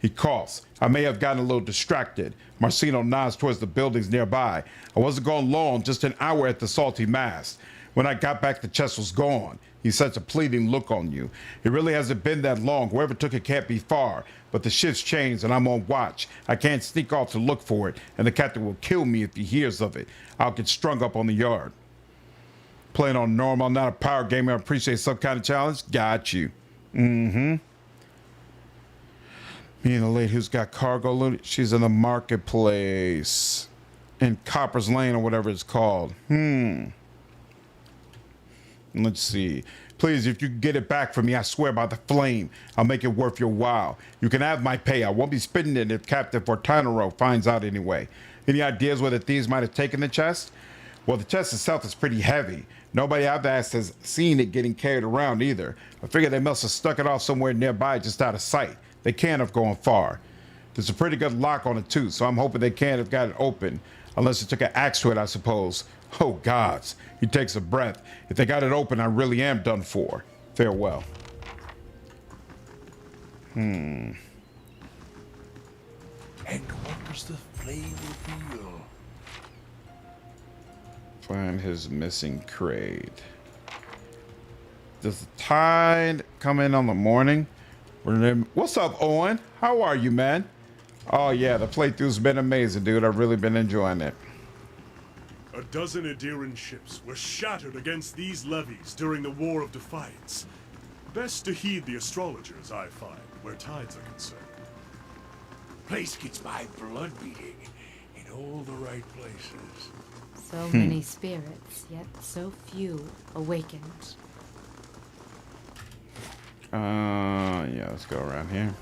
he coughs. I may have gotten a little distracted. Marcino nods towards the buildings nearby. I wasn't gone long, just an hour at the Salty Mast. When I got back, the chest was gone. He sets a pleading look on you. It really hasn't been that long. Whoever took it can't be far. But the shift's changed and I'm on watch. I can't sneak off to look for it, and the captain will kill me if he hears of it. I'll get strung up on the yard. Playing on normal, not a power gamer. I appreciate some kind of challenge. Got you. Me and the lady who's got cargo loaded. She's in the marketplace in Copper's Lane or whatever it's called. Let's see. Please, if you can get it back for me, I swear by the flame, I'll make it worth your while. You can have my pay. I won't be spending it if Captain Fortanero finds out anyway. Any ideas where the thieves might have taken the chest? Well, the chest itself is pretty heavy. Nobody I've asked has seen it getting carried around either. I figure they must have stuck it off somewhere nearby just out of sight. They can't have gone far. There's a pretty good lock on it too, so I'm hoping they can't have got it open. Unless it took an axe to it, I suppose. Oh, gods. He takes a breath. If they got it open, I really am done for. Farewell. And what does the flame reveal? Find his missing crate. Does the tide come in on the morning? What's up, Owen? How are you, man? Oh, yeah, the playthrough's been amazing, dude. I've really been enjoying it. A dozen Ederan ships were shattered against these levees during the War of Defiance. Best to heed the astrologers, I find, where tides are concerned. Place gets my blood beating in all the right places. So many spirits, yet so few awakened. Yeah, let's go around here.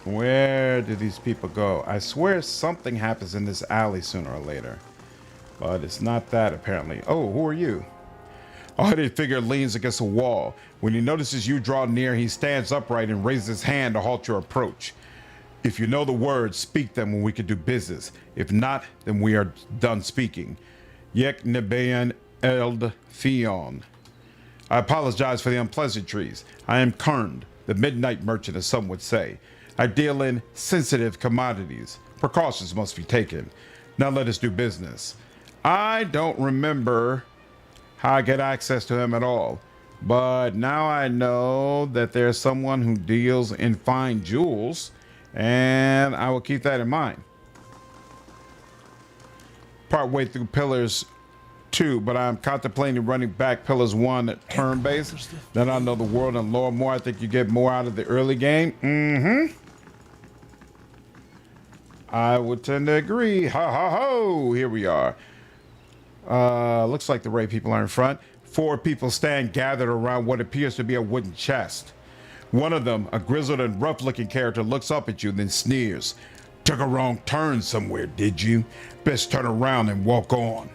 Where do these people go? I swear something happens in this alley sooner or later. But it's not that, apparently. Oh, who are you? A hooded figure leans against a wall. When he notices you draw near, he stands upright and raises his hand to halt your approach. If you know the words, speak them when we can do business. If not, then we are done speaking. Yek Nebean Eld Fion. I apologize for the unpleasantries. I am Kern, the midnight merchant, as some would say. I deal in sensitive commodities. Precautions must be taken. Now let us do business. I don't remember how I get access to him at all, but now I know that there's someone who deals in fine jewels, and I will keep that in mind. Partway through Pillars 2, but I'm contemplating running back Pillars 1 at turn-based. Then I know the world and lore more. I think you get more out of the early game. I would tend to agree. Ha ha ho! Here we are. Looks like the right people are in front. 4 people stand gathered around what appears to be a wooden chest. One of them, a grizzled and rough-looking character, looks up at you, then sneers. Took a wrong turn somewhere, did you? Best turn around and walk on.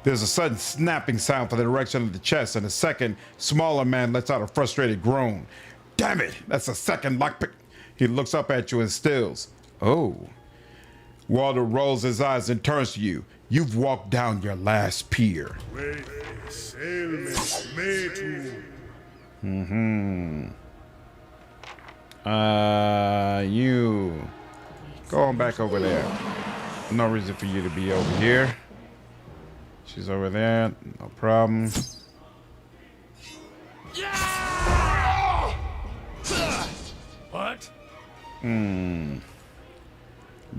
There's a sudden snapping sound from the direction of the chest, and a second, smaller man lets out a frustrated groan. Damn it! That's a second lockpick. He looks up at you and stills. Oh. Walter rolls his eyes and turns to you. You've walked down your last pier. You go on back over there. No reason for you to be over here. She's over there, no problem. What?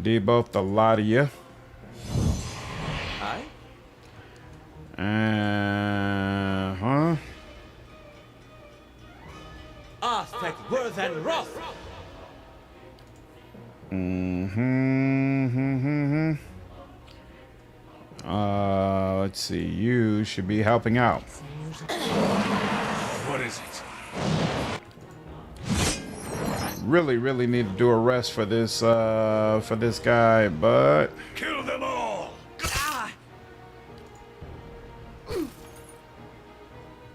Debuff the lot of you. Aye? Huh? Arthek, Worth, and Roth! Let's see. You should be helping out. What is it? Really need to do a rest for this guy, but Kill them all!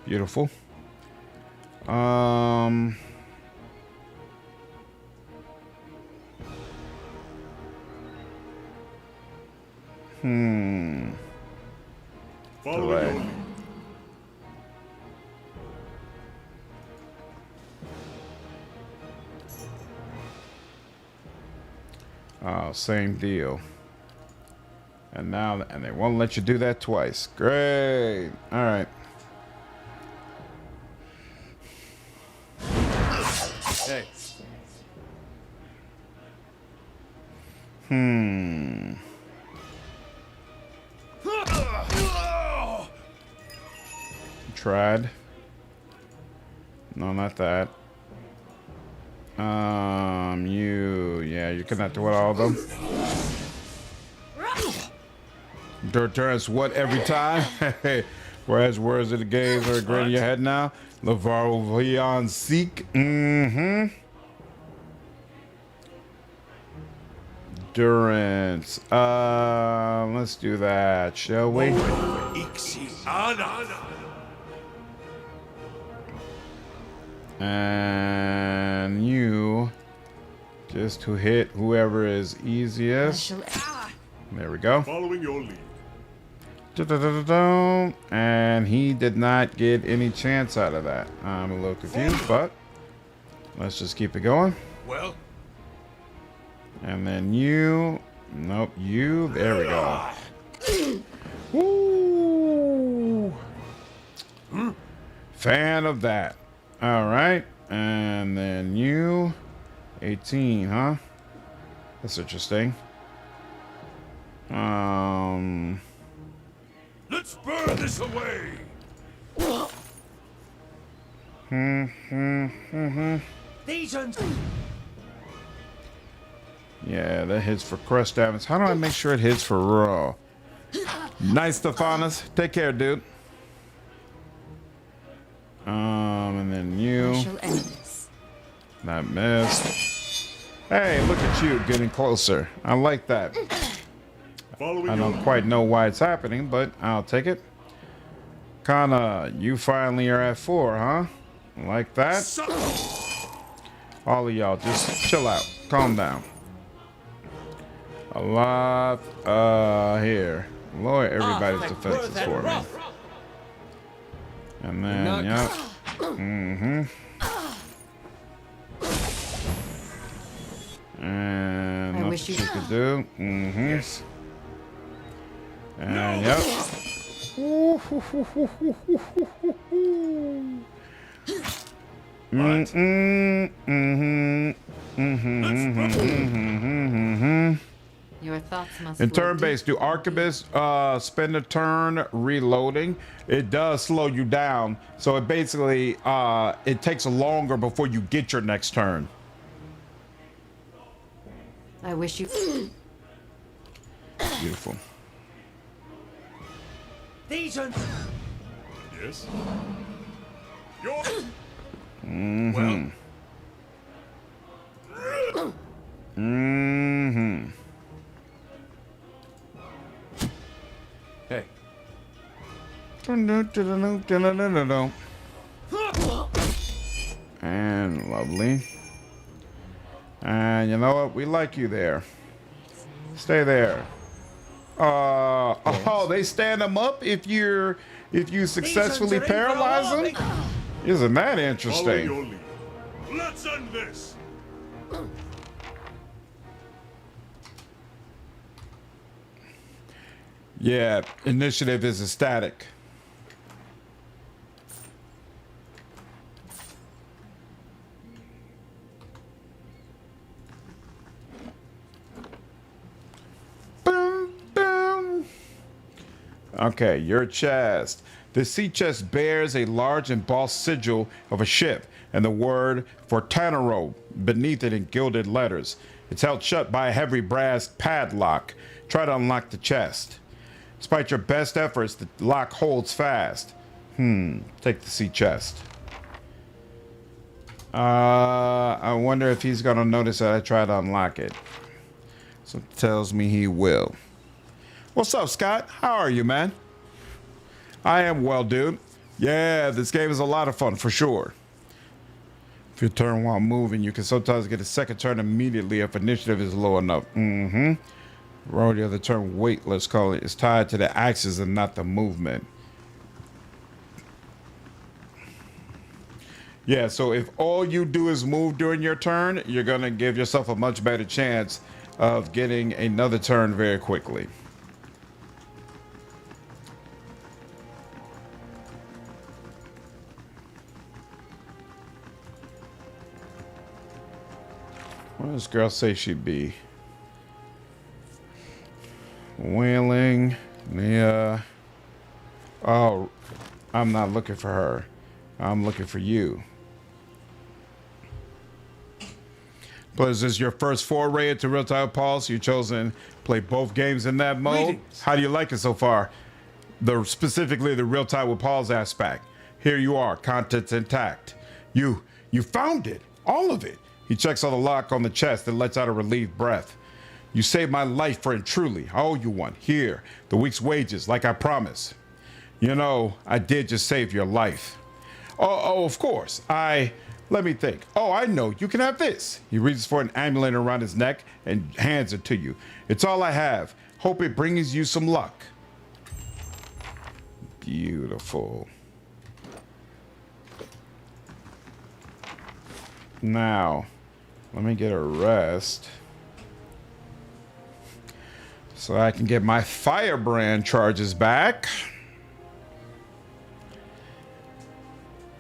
beautiful. Follow Delay. your lead. Oh, same deal. And now, and they won't let you do that twice. Great. All right. Hey. Tried. No, not that. Yeah, you're connected with all of them. Durance, what every time? Whereas words of the games are great in your head now. Levarvion Seek. Durance. Let's do that, shall we? And you just to hit whoever is easiest. There we go. Following your lead. And he did not get any chance out of that. I'm a little confused, but let's just keep it going. Well, And then you. Nope, you. There we go. Woo! Fan of that. All right. And then you. 18, huh? That's interesting. let's burn this away! Yeah, that hits for crust damage. How do I make sure it hits for raw? Nice, Stephanus. Take care, dude. And then you. Shall end this. That missed. Hey, look at you getting closer. I like that. Following I your don't quite know why it's happening, but I'll take it. Kana, you finally are at 4, huh? Like that? All of y'all, just chill out. Calm down. Aloth, here. Lower everybody's defenses for me. And then, yep. And I nothing wish she you- could do. Yes. And yep. Your thoughts must In flow turn based, do arquebusts spend a turn reloading? It does slow you down, so it basically it takes longer before you get your next turn. I wish you. Beautiful. yes. Your Well, Hey. And lovely. And you know what? We like you there. Stay there. Oh, they stand them up if you successfully paralyze them? Isn't that Follow interesting? your lead. Let's end this. Yeah, initiative is a static. Boom, boom. Okay, your chest. The sea chest bears a large embossed sigil of a ship and the word Fortanero beneath it in gilded letters. It's held shut by a heavy brass padlock. Try to unlock the chest. Despite your best efforts, the lock holds fast. Take the sea chest. I wonder if he's gonna notice that I try to unlock it. So it tells me he will. What's up, Scott? How are you, man? I am well, dude. Yeah, this game is a lot of fun, for sure. If you turn while moving, you can sometimes get a second turn immediately if initiative is low enough. Roll the other turn weight, let's call it, is tied to the axis and not the movement. Yeah, so if all you do is move during your turn, you're going to give yourself a much better chance of getting another turn very quickly. What does this girl say she'd be? Wailing, Nia. Oh, I'm not looking for her. I'm looking for you. But is this your first foray into real-time Pulse? You've chosen to play both games in that mode. Greetings. How do you like it so far? Specifically the real-time with Paul's aspect. Here you are, contents intact. You found it, all of it. He checks on the lock on the chest and lets out a relieved breath. You saved my life, friend, truly. I owe you one. Here, the week's wages, like I promised. You know, I did just save your life. Oh, of course. Let me think. Oh, I know. You can have this. He reaches for an amulet around his neck and hands it to you. It's all I have. Hope it brings you some luck. Beautiful. Now, let me get a rest so I can get my firebrand charges back.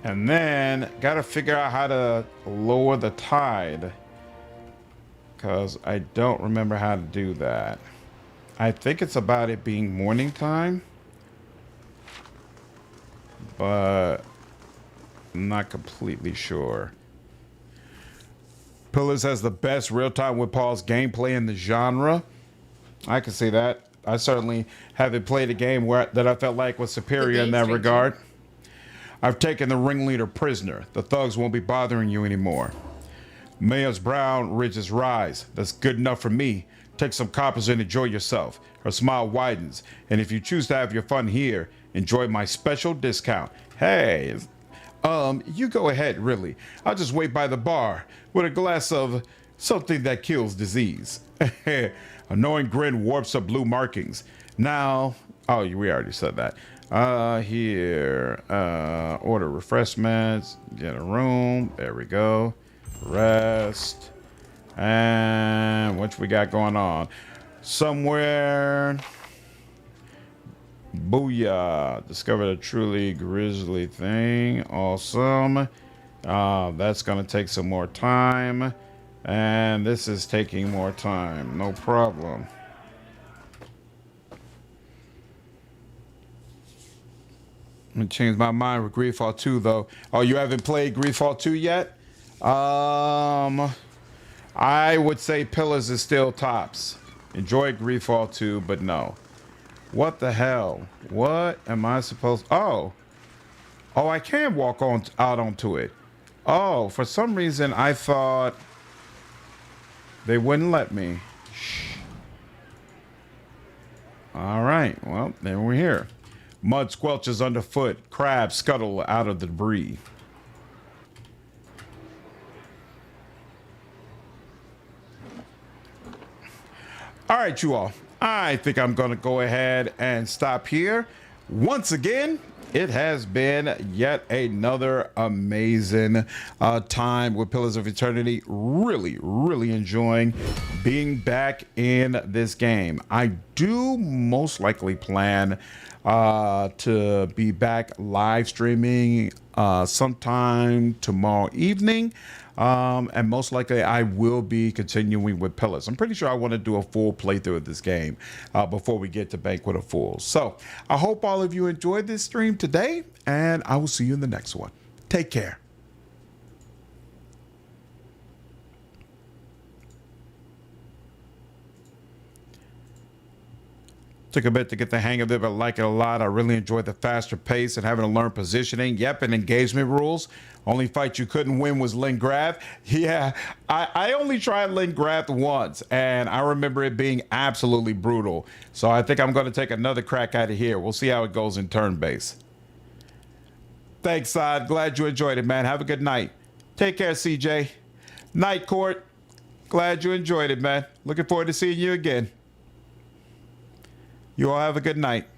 And then gotta figure out how to lower the tide, because I don't remember how to do that. I think it's about it being morning time, but I'm not completely sure. Pillars has the best real-time with Paul's gameplay in the genre. I can see that. I certainly haven't played a game that I felt like was superior in that regard. I've taken the ringleader prisoner. The thugs won't be bothering you anymore. Mayor's brown ridges rise. That's good enough for me. Take some coppers and enjoy yourself. Her smile widens. And if you choose to have your fun here, enjoy my special discount. Hey, you go ahead, really. I'll just wait by the bar with a glass of something that kills disease. A knowing grin warps up blue markings. Now, oh, we already said that. Here, order refreshments, get a room. There we go. Rest. And what we got going on? Somewhere. Booyah. Discovered a truly grisly thing. Awesome. That's going to take some more time. And this is taking more time. No problem. I'm going to change my mind with Greedfall 2, though. Oh, you haven't played Greedfall 2 yet? I would say Pillars is still tops. Enjoy Greedfall 2, but no. What the hell? What am I supposed... Oh, I can walk out onto it. Oh, for some reason, I thought they wouldn't let me. Shh. All right, well, then we're here. Mud squelches underfoot. Crabs scuttle out of the debris. All right, you all. I think I'm going to go ahead and stop here. Once again, it has been yet another amazing time with Pillars of Eternity. Really, really enjoying being back in this game. I do most likely plan to be back live streaming sometime tomorrow evening. And most likely I will be continuing with Pillars. I'm pretty sure I want to do a full playthrough of this game before we get to Banquet of Fools. So I hope all of you enjoyed this stream today, and I will see you in the next one. Take care. Took a bit to get the hang of it, but I like it a lot. I really enjoyed the faster pace and having to learn positioning. Yep, and engagement rules. Only fight you couldn't win was Lingrath. Yeah, I only tried Lingrath once, and I remember it being absolutely brutal. So I think I'm going to take another crack at it here. We'll see how it goes in turn base. Thanks, Sod. Glad you enjoyed it, man. Have a good night. Take care, CJ. Night Court. Glad you enjoyed it, man. Looking forward to seeing you again. You all have a good night.